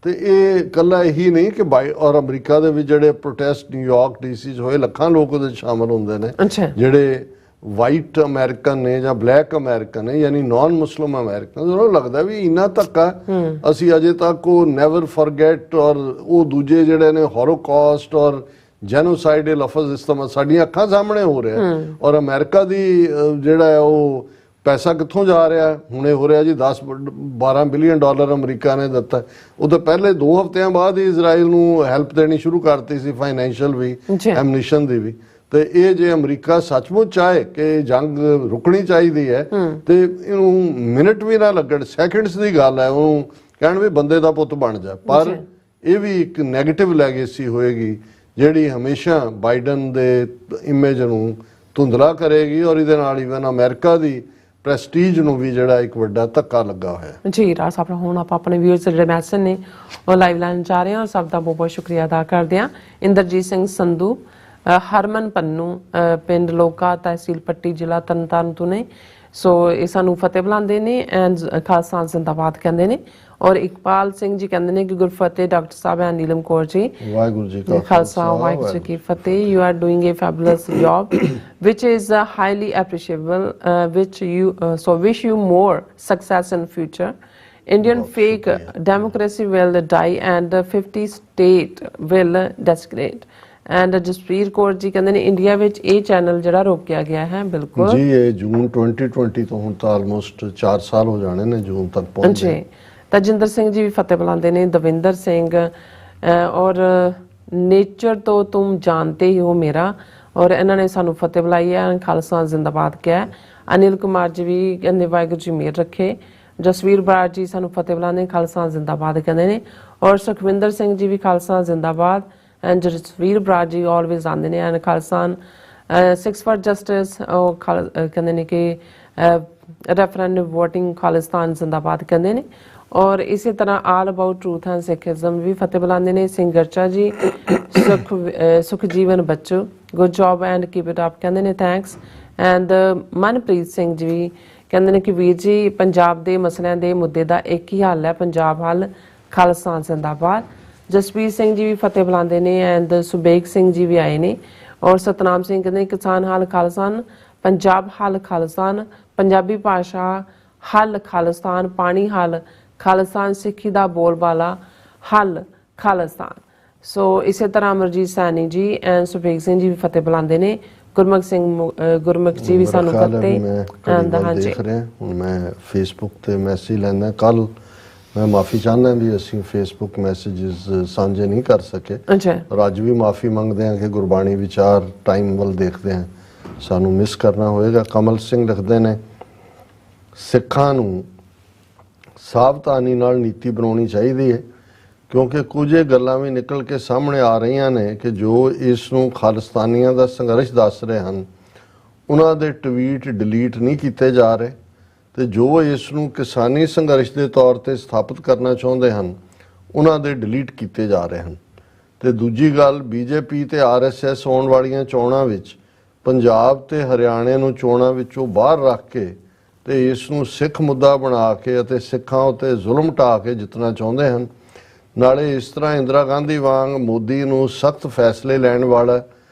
ਤੇ ਇਹ ਇਕੱਲਾ ਇਹੀ ਨਹੀਂ ਕਿ ਔਰ ਅਮਰੀਕਾ ਦੇ ਵਿੱਚ ਜਿਹੜੇ ਪ੍ਰੋਟੈਸਟ ਨਿਊਯਾਰਕ DC 'ਚ ਹੋਏ ਲੱਖਾਂ ਲੋਕ ਉਹਦੇ 'ਚ ਸ਼ਾਮਲ ਹੁੰਦੇ ਨੇ ਜਿਹੜੇ ਵਾਈਟ ਅਮਰੀਕਨ ਨੇ ਜਾਂ ਬਲੈਕ ਅਮਰੀਕਨ ਨੇ ਯਾਨੀ ਨਾਨ ਮੁਸਲਿਮ ਅਮਰੀਕਨ। ਉਹਨਾਂ ਨੂੰ ਲੱਗਦਾ ਵੀ ਇੰਨਾ ਧੱਕਾ ਅਸੀਂ ਅਜੇ ਤੱਕ ਉਹ ਨੈਵਰ ਫੋਰਗੇਟ ਔਰ ਉਹ ਦੂਜੇ ਜਿਹੜੇ ਨੇ ਹੋਲੋਕਾਸਟ ਔਰ ਜੈਨੋਸਾਈਡ ਇਹ ਲਫ਼ਜ਼ ਇਸਤੇਮਾਲ ਸਾਡੀਆਂ ਅੱਖਾਂ ਸਾਹਮਣੇ ਹੋ ਰਿਹਾ। ਔਰ ਅਮਰੀਕਾ ਦੀ ਜਿਹੜਾ ਹੈ ਉਹ ਪੈਸਾ ਕਿੱਥੋਂ ਜਾ ਰਿਹਾ, ਹੁਣੇ ਹੋ ਰਿਹਾ ਜੀ 10-12 ਬਿਲੀਅਨ ਡਾਲਰ ਅਮਰੀਕਾ ਨੇ ਦਿੱਤਾ। ਉਹ ਤਾਂ ਪਹਿਲੇ 2 ਹਫ਼ਤਿਆਂ ਬਾਅਦ ਹੀ ਇਜ਼ਰਾਈਲ ਨੂੰ ਹੈਲਪ ਦੇਣੀ ਸ਼ੁਰੂ ਕਰਤੀ ਸੀ, ਫਾਈਨੈਂਸ਼ੀਅਲ ਵੀ ਐਮਨੀਸ਼ਨ ਦੀ ਵੀ। ਤੇ ਇਹ ਜੇ ਅਮਰੀਕਾ ਸੱਚਮੁੱਚ ਚਾਹੇ ਕਿ ਜੰਗ ਰੁਕਣੀ ਚਾਹੀਦੀ ਹੈ ਤੇ ਇਹਨੂੰ ਮਿੰਟ ਵੀ ਨਾ ਲੱਗਣ, ਸੈਕਿੰਡਸ ਦੀ ਗੱਲ ਹੈ, ਉਹਨੂੰ ਕਹਿਣ ਵੀ ਬੰਦੇ ਦਾ ਪੁੱਤ ਬਣ ਜਾ। ਪਰ ਇਹ ਵੀ ਇੱਕ ਨੈਗੇਟਿਵ ਲੈਗੇਸੀ ਹੋਏਗੀ ਜਿਹੜੀ ਹਮੇਸ਼ਾ ਬਾਈਡਨ ਦੇ ਇਮੇਜ ਨੂੰ ਧੁੰਦਲਾ ਕਰੇਗੀ ਔਰ ਇਹਦੇ ਨਾਲ ਇਵਨ ਅਮਰੀਕਾ ਦੀ ਪ੍ਰੈਸਟੀਜ ਨੂੰ ਵੀ ਜਿਹੜਾ ਇੱਕ ਵੱਡਾ ਧੱਕਾ ਲੱਗਾ ਹੋਇਆ। ਜੀ ਰਾਜ ਸਾਹਿਬ, ਹੁਣ ਆਪਾਂ ਆਪਣੇ ਵਿਊਅਰਸ ਜਿਹੜੇ ਮੈਸੇਜ ਨੇ ਉਹ ਲਾਈਵ ਲਾਈਨ ਜਾ ਰਹੇ ਹਾਂ। ਸਭ ਦਾ ਬਹੁਤ ਬਹੁਤ ਸ਼ੁਕਰੀਆ ਅਦਾ ਕਰਦੇ ਹਾਂ। ਇੰਦਰਜੀਤ ਸਿੰਘ ਸੰਧੂ, ਹਰਮਨ ਪੰਨੂ, ਪਿੰਡ ਲੋਕਾ, ਤਹਿਸੀਲ ਪੱਟੀ, ਜ਼ਿਲ੍ਹਾ ਤਰਨਤਾਰਨ ਤੋਂ ਨੇ। ਸੋ ਇਹ ਸਾਨੂੰ ਫਤਿਹ ਬੁਲਾਉਂਦੇ ਨੇ ਐਂਡ ਖਾਲਸਾ ਜ਼ਿੰਦਾਬਾਦ ਕਹਿੰਦੇ ਨੇ। ਔਰ ਇਕਬਾਲ ਸਿੰਘ ਜੀ ਕਹਿੰਦੇ ਨੇ ਕਿ Gurfateh doctor Sahib and Neelam Kaur ji, Waheguru ji ਕਾ ਖਾਲਸਾ ਵਾਹਿਗੁਰੂ ਜੀ ਕੀ ਫਤਿਹ। You are doing a fabulous job which is highly appreciable, which you so wish you more success in future. Indian fake democracy will die and 50 state will desecrate. And Jaspir Kaur ji ਕਹਿੰਦੇ ਨੇ ਇੰਡੀਆ ਵਿੱਚ ਇਹ ਚੈਨਲ ਜਿਹੜਾ ਰੋਕਿਆ ਗਿਆ ਹੈ। ਬਿਲਕੁਲ ਜੀ, ਇਹ ਜੂਨ 2020 ਤੋਂ ਹੁਣ ਤਾਂ ਆਲਮੋਸਟ 4 ਸਾਲ ਹੋ ਜਾਣੇ ਨੇ ਜੂਨ ਤੱਕ ਪਹੁੰਚੇ। ਤਜਿੰਦਰ ਸਿੰਘ ਜੀ ਵੀ ਫਤਿਹ ਬੁਲਾਉਂਦੇ ਨੇ, ਦਵਿੰਦਰ ਸਿੰਘ ਔਰ ਨੇਚਰ ਤੋਂ ਤੁਮ ਜਾਣਤੇ ਹੀ ਹੋ ਮੇਰਾ, ਔਰ ਇਹਨਾਂ ਨੇ ਸਾਨੂੰ ਫਤਿਹ ਬੁਲਾਈ ਹੈ, ਖਾਲਸਾ ਜ਼ਿੰਦਾਬਾਦ ਕਿਹਾ। ਅਨਿਲ ਕੁਮਾਰ ਜੀ ਵੀ ਕਹਿੰਦੇ ਵਾਹਿਗੁਰੂ ਜੀ ਮਿਹਰ ਰੱਖੇ। ਜਸਵੀਰ ਬਰਾੜ ਜੀ ਸਾਨੂੰ ਫਤਿਹ ਬੁਲਾਉਂਦੇ, ਖਾਲਸਾ ਜ਼ਿੰਦਾਬਾਦ ਕਹਿੰਦੇ ਨੇ। ਔਰ ਸੁਖਵਿੰਦਰ ਸਿੰਘ ਜੀ ਵੀ ਖਾਲਸਾ ਜ਼ਿੰਦਾਬਾਦ ਐਂਡ ਜਸਵੀਰ ਬਰਾੜ ਜੀ ਆਲਵੇਜ਼ ਆਉਂਦੇ ਨੇ ਐਂਡ ਖਾਲਸਾਨ ਸਿਕਸ ਫॉर ਜਸਟਿਸ ਉਹ ਕਹਿੰਦੇ ਨੇ ਕਿ ਰੈਫਰੈਂਡਮ ਵੋਟਿੰਗ ਖਾਲਿਸਤਾਨ ਜ਼ਿੰਦਾਬਾਦ ਕਹਿੰਦੇ ਨੇ। ਔਰ ਇਸੇ ਤਰ੍ਹਾਂ all about truth and Sikhism ਵੀ ਫਤਿਹ ਬੁਲਾਉਂਦੇ ਨੇ। ਸਿੰਘਰਚਾ ਜੀ, ਸੁਖਜੀਵਨ ਬੱਚੂ, good job and keep it up ਕਹਿੰਦੇ ਨੇ, ਥੈਂਕਸ। ਐਂਡ ਮਨਪ੍ਰੀਤ ਸਿੰਘ ਜੀ ਵੀ ਕਹਿੰਦੇ ਨੇ ਕਿ ਵੀਰ ਜੀ ਪੰਜਾਬ ਦੇ ਮਸਲਿਆਂ ਦੇ ਮੁੱਦੇ ਦਾ ਇੱਕ ਹੀ ਹੱਲ ਹੈ, ਪੰਜਾਬ ਹੱਲ, ਖਾਲਿਸਤਾਨ ਜ਼ਿੰਦਾਬਾਦ। ਜਸਵੀਰ ਸਿੰਘ ਜੀ ਵੀ ਫਤਿਹ ਬੁਲਾਉਂਦੇ ਨੇ ਐਂਡ ਸੁਬੇਗ ਸਿੰਘ ਜੀ ਵੀ ਆਏ ਨੇ। ਔਰ ਸਤਨਾਮ ਸਿੰਘ ਕਹਿੰਦੇ ਕਿਸਾਨ ਹੱਲ ਖਾਲਿਸਤਾਨ, ਪੰਜਾਬ ਹੱਲ ਖਾਲਿਸਤਾਨ, ਪੰਜਾਬੀ ਭਾਸ਼ਾ ਹੱਲ ਖਾਲਿਸਤਾਨ, ਪਾਣੀ ਹੱਲ ਖਾਲਿਸਤਾਨ ਸਿੱਖੀ ਦਾ ਬੋਲਬਾਲਾ, ਹੱਲ ਖਾਲਿਸਤਾਨ। ਸੋ ਇਸੇ ਤਰ੍ਹਾਂ ਅਮਰਜੀਤ ਸੈਣੀ ਜੀ ਐਂਡ ਸੁਭੇਗ ਸਿੰਘ ਜੀ ਵੀ ਫਤਿਹ ਬੁਲਾਉਂਦੇ ਨੇ। ਗੁਰਮੁਖ ਜੀ ਵੀ ਸਾਨੂੰ ਫਤਿਹ। ਹਾਂਜੀ, ਦੇਖ ਰਿਹਾ ਹੁਣ ਮੈਂ ਫੇਸਬੁੱਕ ਤੇ ਮੈਸੇਜ ਲੈਂਦਾ। ਕੱਲ ਮੈਂ ਮਾਫੀ ਚਾਹੁੰਦਾ ਵੀ ਅਸੀਂ ਫੇਸਬੁੱਕ ਮੈਸੇजेस ਸਾਂਝੇ ਨਹੀਂ ਕਰ ਸਕੇ, ਔਰ ਅੱਜ ਵੀ ਮਾਫੀ ਮੰਗਦੇ ਹਾਂ ਕਿ ਗੁਰਬਾਣੀ ਵਿਚਾਰ ਟਾਈਮ ਵੱਲ ਦੇਖਦੇ ਹਾਂ, ਸਾਨੂੰ ਮਿਸ ਕਰਨਾ ਹੋਏਗਾ। ਕਮਲ ਸਿੰਘ ਲਿਖਦੇ ਨੇ, ਸਿੱਖਾਂ ਨੂੰ ਸਾਵਧਾਨੀ ਨਾਲ ਨੀਤੀ ਬਣਾਉਣੀ ਚਾਹੀਦੀ ਹੈ, ਕਿਉਂਕਿ ਕੁਝ ਇਹ ਗੱਲਾਂ ਵੀ ਨਿਕਲ ਕੇ ਸਾਹਮਣੇ ਆ ਰਹੀਆਂ ਨੇ ਕਿ ਜੋ ਇਸ ਨੂੰ ਖਾਲਿਸਤਾਨੀਆਂ ਦਾ ਸੰਘਰਸ਼ ਦੱਸ ਰਹੇ ਹਨ, ਉਹਨਾਂ ਦੇ ਟਵੀਟ ਡਿਲੀਟ ਨਹੀਂ ਕੀਤੇ ਜਾ ਰਹੇ, ਤੇ ਜੋ ਇਸ ਨੂੰ ਕਿਸਾਨੀ ਸੰਘਰਸ਼ ਦੇ ਤੌਰ ਤੇ ਸਥਾਪਿਤ ਕਰਨਾ ਚਾਹੁੰਦੇ ਹਨ, ਉਹਨਾਂ ਦੇ ਡਿਲੀਟ ਕੀਤੇ ਜਾ ਰਹੇ ਹਨ। ਤੇ ਦੂਜੀ ਗੱਲ, ਬੀਜੇਪੀ ਤੇ ਆਰਐਸਐਸ ਆਉਣ ਵਾਲੀਆਂ ਚੋਣਾਂ ਵਿੱਚ ਪੰਜਾਬ ਤੇ ਹਰਿਆਣੇ ਨੂੰ ਚੋਣਾਂ ਵਿੱਚੋਂ ਬਾਹਰ ਰੱਖ ਕੇ ਤੇ ਇਸ ਨੂੰ ਸਿੱਖ ਮੁੱਦਾ ਬਣਾ ਕੇ ਅਤੇ ਸਿੱਖਾਂ ਉੱਤੇ ਜ਼ੁਲਮ ਢਾ ਕੇ ਜਿੱਤਣਾ ਚਾਹੁੰਦੇ ਹਨ। ਨਾਲੇ ਇਸ ਤਰ੍ਹਾਂ ਇੰਦਰਾ ਗਾਂਧੀ ਵਾਂਗ ਮੋਦੀ ਨੂੰ ਸਖਤ ਫੈਸਲੇ ਲੈਣ ਵਾਲਾ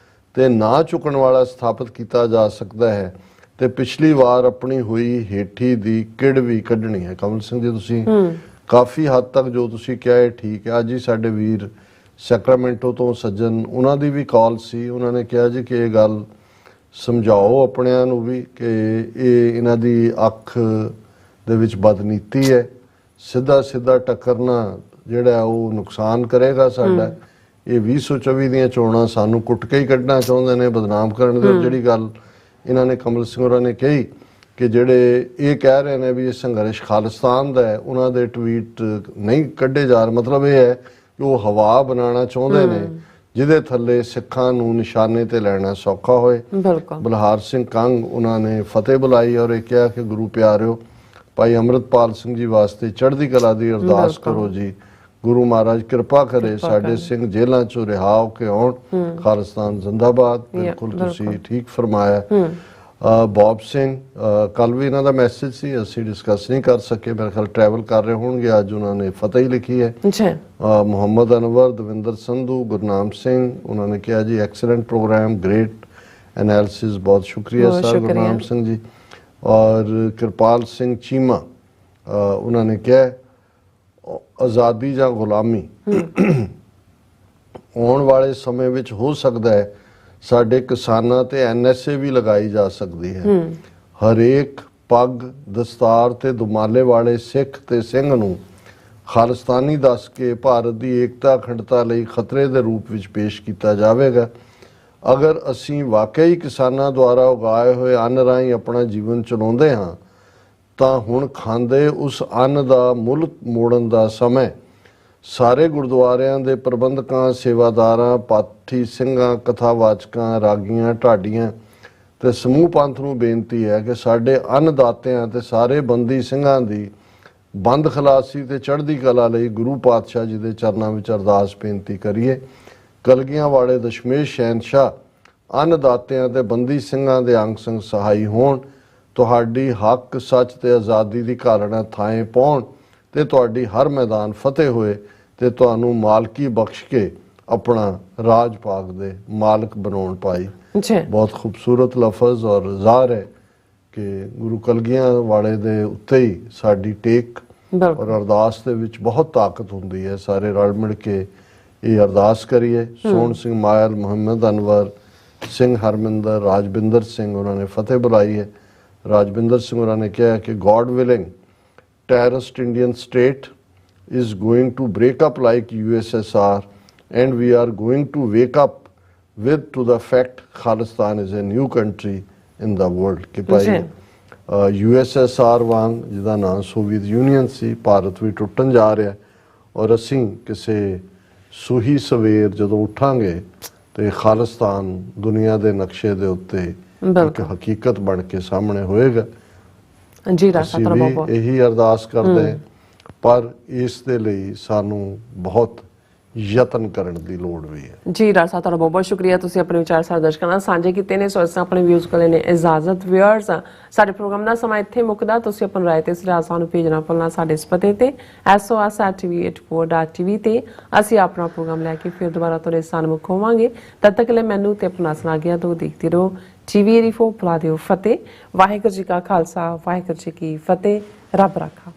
ਤੇ ਨਾ ਝੁਕਣ ਵਾਲਾ ਸਥਾਪਿਤ ਕੀਤਾ ਜਾ ਸਕਦਾ ਹੈ, ਤੇ ਪਿਛਲੀ ਵਾਰ ਆਪਣੀ ਹੋਈ ਹੇਠੀ ਦੀ ਕਿੜ ਵੀ ਕੱਢਣੀ ਹੈ। ਕਮਲ ਸਿੰਘ ਜੀ, ਤੁਸੀਂ ਕਾਫੀ ਹੱਦ ਤੱਕ ਜੋ ਤੁਸੀਂ ਕਿਹਾ ਹੈ ਠੀਕ ਹੈ। ਅੱਜ ਹੀ ਸਾਡੇ ਵੀਰ ਸੈਕਰਾਮੈਂਟੋ ਤੋਂ ਸੱਜਣ, ਉਹਨਾਂ ਦੀ ਵੀ ਕਾਲ ਸੀ, ਉਹਨਾਂ ਨੇ ਕਿਹਾ ਜੀ ਕਿ ਇਹ ਗੱਲ ਸਮਝਾਓ ਆਪਣਿਆਂ ਨੂੰ ਵੀ ਕਿ ਇਹ ਇਹਨਾਂ ਦੀ ਅੱਖ ਦੇ ਵਿੱਚ ਬਦਨੀਤੀ ਹੈ, ਸਿੱਧਾ ਟੱਕਰਨਾ ਜਿਹੜਾ ਉਹ ਨੁਕਸਾਨ ਕਰੇਗਾ ਸਾਡਾ। ਇਹ 2024 ਦੀਆਂ ਚੋਣਾਂ ਸਾਨੂੰ ਕੁੱਟ ਕੇ ਹੀ ਕੱਢਣਾ ਚਾਹੁੰਦੇ ਨੇ, ਬਦਨਾਮ ਕਰਨ ਦੀ। ਜਿਹੜੀ ਗੱਲ ਇਹਨਾਂ ਨੇ ਕਮਲ ਸਿੰਘ ਹੋਰਾਂ ਨੇ ਕਹੀ ਕਿ ਜਿਹੜੇ ਇਹ ਕਹਿ ਰਹੇ ਨੇ ਵੀ ਇਹ ਸੰਘਰਸ਼ ਖਾਲਿਸਤਾਨ ਦਾ ਹੈ, ਉਹਨਾਂ ਦੇ ਟਵੀਟ ਨਹੀਂ ਕੱਢੇ ਜਾ ਰਹੇ, ਮਤਲਬ ਇਹ ਹੈ ਕਿ ਉਹ ਹਵਾ ਬਣਾਉਣਾ ਚਾਹੁੰਦੇ ਨੇ ਜਿਹਦੇ ਥੱਲੇ ਸਿੱਖਾਂ ਨੂੰ ਨਿਸ਼ਾਨੇ ਤੇ ਲੈਣਾ ਸੌਖਾ ਹੋਏ। ਬਲਹਾਰ ਸਿੰਘ ਕੰਗ ਉਹਨਾਂ ਨੇ ਫਤਿਹ ਬੁਲਾਈ ਔਰ ਇਹ ਕਿਹਾ ਕਿ ਗੁਰੂ ਪਿਆਰਿਓ, ਭਾਈ ਅੰਮ੍ਰਿਤਪਾਲ ਸਿੰਘ ਜੀ ਵਾਸਤੇ ਚੜ੍ਹਦੀ ਕਲਾ ਦੀ ਅਰਦਾਸ ਕਰੋ ਜੀ, ਗੁਰੂ ਮਹਾਰਾਜ ਕਿਰਪਾ ਕਰੇ ਸਾਡੇ ਸਿੰਘ ਜੇਲ੍ਹਾਂ ਚੋਂ ਰਿਹਾ ਹੋ ਕੇ ਆਉਣ, ਖਾਲਿਸਤਾਨ ਜ਼ਿੰਦਾਬਾਦ। ਬਿਲਕੁਲ ਤੁਸੀਂ ਠੀਕ ਫਰਮਾਇਆ। ਬੌਬ ਸਿੰਘ, ਕੱਲ ਵੀ ਇਹਨਾਂ ਦਾ ਮੈਸੇਜ ਸੀ, ਅਸੀਂ ਡਿਸਕਸ ਨਹੀਂ ਕਰ ਸਕੇ, ਮੇਰੇ ਖਿਆਲ ਟਰੈਵਲ ਕਰ ਰਹੇ ਹੋਣਗੇ, ਅੱਜ ਉਹਨਾਂ ਨੇ ਫਤਿਹ ਲਿਖੀ ਹੈ। ਮੁਹੰਮਦ ਅਨਵਰ, ਦਵਿੰਦਰ ਸੰਧੂ, ਗੁਰਨਾਮ ਸਿੰਘ, ਉਹਨਾਂ ਨੇ ਕਿਹਾ ਜੀ ਐਕਸਲੈਂਟ ਪ੍ਰੋਗਰਾਮ, ਗ੍ਰੇਟ ਐਨਾਲਿਸਿਸ, ਬਹੁਤ ਸ਼ੁਕਰੀਆ ਸਰ ਗੁਰਨਾਮ ਸਿੰਘ ਜੀ। ਔਰ ਕਿਰਪਾਲ ਸਿੰਘ ਚੀਮਾ, ਉਹਨਾਂ ਨੇ ਕਿਹਾ ਆਜ਼ਾਦੀ ਜਾਂ ਗੁਲਾਮੀ ਆਉਣ ਵਾਲੇ ਸਮੇਂ ਵਿੱਚ ਹੋ ਸਕਦਾ ਹੈ ਸਾਡੇ ਕਿਸਾਨਾਂ ਤੇ ਐਨਐਸਏ ਵੀ ਲਗਾਈ ਜਾ ਸਕਦੀ ਹੈ। ਹਰੇਕ ਪੱਗ, ਦਸਤਾਰ ਤੇ ਦੁਮਾਲੇ ਵਾਲੇ ਸਿੱਖ ਤੇ ਸਿੰਘ ਨੂੰ ਖਾਲਿਸਤਾਨੀ ਦੱਸ ਕੇ ਭਾਰਤ ਦੀ ਏਕਤਾ ਅਖੰਡਤਾ ਲਈ ਖਤਰੇ ਦੇ ਰੂਪ ਵਿੱਚ ਪੇਸ਼ ਕੀਤਾ ਜਾਵੇਗਾ। ਅਗਰ ਅਸੀਂ ਵਾਕਈ ਕਿਸਾਨਾਂ ਦੁਆਰਾ ਉਗਾਏ ਹੋਏ ਅੰਨ ਰਾਹੀਂ ਆਪਣਾ ਜੀਵਨ ਚਲਾਉਂਦੇ ਹਾਂ ਤਾਂ ਹੁਣ ਖਾਂਦੇ ਉਸ ਅੰਨ ਦਾ ਮੁੱਲ ਮੋੜਨ ਦਾ ਸਮਾਂ ਸਾਰੇ ਗੁਰਦੁਆਰਿਆਂ ਦੇ ਪ੍ਰਬੰਧਕਾਂ, ਸੇਵਾਦਾਰਾਂ, ਪਾਠੀ ਸਿੰਘਾਂ, ਕਥਾਵਾਚਕਾਂ, ਰਾਗੀਆਂ, ਢਾਡੀਆਂ ਤੇ ਸਮੂਹ ਪੰਥ ਨੂੰ ਬੇਨਤੀ ਹੈ ਕਿ ਸਾਡੇ ਅੰਨਦਾਤਿਆਂ ਤੇ ਸਾਰੇ ਬੰਦੀ ਸਿੰਘਾਂ ਦੀ ਬੰਦ ਖਲਾਸੀ ਤੇ ਚੜ੍ਹਦੀ ਕਲਾ ਲਈ ਗੁਰੂ ਪਾਤਸ਼ਾਹ ਜੀ ਦੇ ਚਰਨਾਂ ਵਿੱਚ ਅਰਦਾਸ ਬੇਨਤੀ ਕਰੀਏ। ਕਲਗੀਆਂ ਵਾਲੇ ਦਸ਼ਮੇਸ਼ ਸ਼ਹਿਨਸ਼ਾਹ ਅੰਨਦਾਤਿਆਂ ਤੇ ਬੰਦੀ ਸਿੰਘਾਂ ਦੇ ਅੰਗ ਸੰਗ ਸਹਾਈ ਹੋਣ, ਤੁਹਾਡੀ ਹੱਕ, ਸੱਚ ਤੇ ਆਜ਼ਾਦੀ ਦੀ ਘਾਲਣਾ ਥਾਂ ਪਾਉਣ ਤੇ ਤੁਹਾਡੀ ਹਰ ਮੈਦਾਨ ਫਤਿਹ ਹੋਏ ਤੇ ਤੁਹਾਨੂੰ ਮਾਲਕੀ ਬਖਸ਼ ਕੇ ਆਪਣਾ ਰਾਜ ਪਾਕ ਦੇ ਮਾਲਕ ਬਣਾਉਣ ਪਾਈ। ਬਹੁਤ ਖੂਬਸੂਰਤ ਲਫ਼ਜ਼, ਔਰ ਜ਼ਾਹਰ ਹੈ ਕਿ ਗੁਰੂ ਕਲਗੀਆਂ ਵਾਲੇ ਦੇ ਉੱਤੇ ਹੀ ਸਾਡੀ ਟੇਕ ਔਰ ਅਰਦਾਸ ਦੇ ਵਿੱਚ ਬਹੁਤ ਤਾਕਤ ਹੁੰਦੀ ਹੈ। ਸਾਰੇ ਰਲ ਮਿਲ ਕੇ ਇਹ ਅਰਦਾਸ ਕਰੀਏ। ਸੋਹਣ ਸਿੰਘ ਮਾਇਲ, ਮੁਹੰਮਦ ਅਨਵਰ ਸਿੰਘ, ਹਰਮਿੰਦਰ, ਰਾਜਵਿੰਦਰ ਸਿੰਘ, ਉਹਨਾਂ ਨੇ ਫਤਿਹ ਬੁਲਾਈ ਹੈ। ਰਾਜਵਿੰਦਰ ਸਿੰਘ ਉਹਨਾਂ ਨੇ ਕਿਹਾ ਕਿ God willing terrorist Indian state is going to break up like USSR, and we are going to wake up with to the fact Khalistan is a new country in the world। ਕਿ ਭਾਈ USSR ਵਾਂਗ ਜਿਹਦਾ ਨਾਮ ਸੋਵੀਅਤ ਯੂਨੀਅਨ ਸੀ, ਭਾਰਤ ਵੀ ਟੁੱਟਣ ਜਾ ਰਿਹਾ, ਔਰ ਅਸੀਂ ਕਿਸੇ ਸੂਹੀ ਸਵੇਰ ਜਦੋਂ ਉੱਠਾਂਗੇ ਤੇ ਖਾਲਿਸਤਾਨ ਦੁਨੀਆ ਦੇ ਨਕਸ਼ੇ ਦੇ ਉੱਤੇ ਇੱਕ ਹਕੀਕਤ ਬਣ ਕੇ ਸਾਹਮਣੇ ਹੋਏਗਾ। ਅਸੀਂ ਵੀ ਇਹੀ ਅਰਦਾਸ ਕਰਦੇ ਹਾਂ, ਪਰ ਇਸ ਦੇ ਲਈ ਸਾਨੂੰ ਬਹੁਤ ਯਤਨ ਕਰਨ ਦੀ ਲੋੜ ਵੀ ਹੈ। ਜੀ ਡਾਕਟਰ ਸਾਹਿਬ, ਤੁਹਾਡਾ ਬਹੁਤ ਬਹੁਤ ਸ਼ੁਕਰੀਆ, ਤੁਸੀਂ ਆਪਣੇ ਵਿਚਾਰ ਸਾਡੇ ਦਰਸ਼ਕਾਂ ਨਾਲ ਸਾਂਝੇ ਕੀਤੇ ਨੇ। ਸੋ ਅਸੀਂ ਆਪਣੇ ਵਿਊਜ਼ ਕੋਲ ਨੇ ਇਜਾਜ਼ਤ। ਵਿਊਅਰਸ, ਸਾਡੇ ਪ੍ਰੋਗਰਾਮ ਦਾ ਸਮਾਂ ਇੱਥੇ ਮੁੱਕਦਾ। ਤੁਸੀਂ ਆਪਣੀ ਰਾਏ ਤੇ ਸੁਝਾਅ ਸਾਨੂੰ ਭੇਜਣਾ ਭੁੱਲਣਾ ਸਾਡੇ ਇਸ ਪਤੇ ਤੇ sos@tv84.tv ਤੇ। ਅਸੀਂ ਆਪਣਾ ਪ੍ਰੋਗਰਾਮ ਲੈ ਕੇ ਫਿਰ ਦੁਬਾਰਾ ਤੁਹਾਡੇ ਸਾਹਮਣੇ ਹੋਵਾਂਗੇ। ਤਦ ਤੱਕ ਲਈ ਮੈਨੂੰ ਤੇ ਆਪਣਾ ਸੁਣਾ ਗਿਆ ਦੋ ਦੇਖਦੇ ਰਹੋ TV84। ਬੁਲਾ ਦਿਓ ਫਤਿਹ। ਵਾਹਿਗੁਰੂ ਜੀ ਕਾ ਖਾਲਸਾ, ਵਾਹਿਗੁਰੂ ਜੀ ਕੀ ਫਤਿਹ। ਰੱਬ ਰਾਖਾ।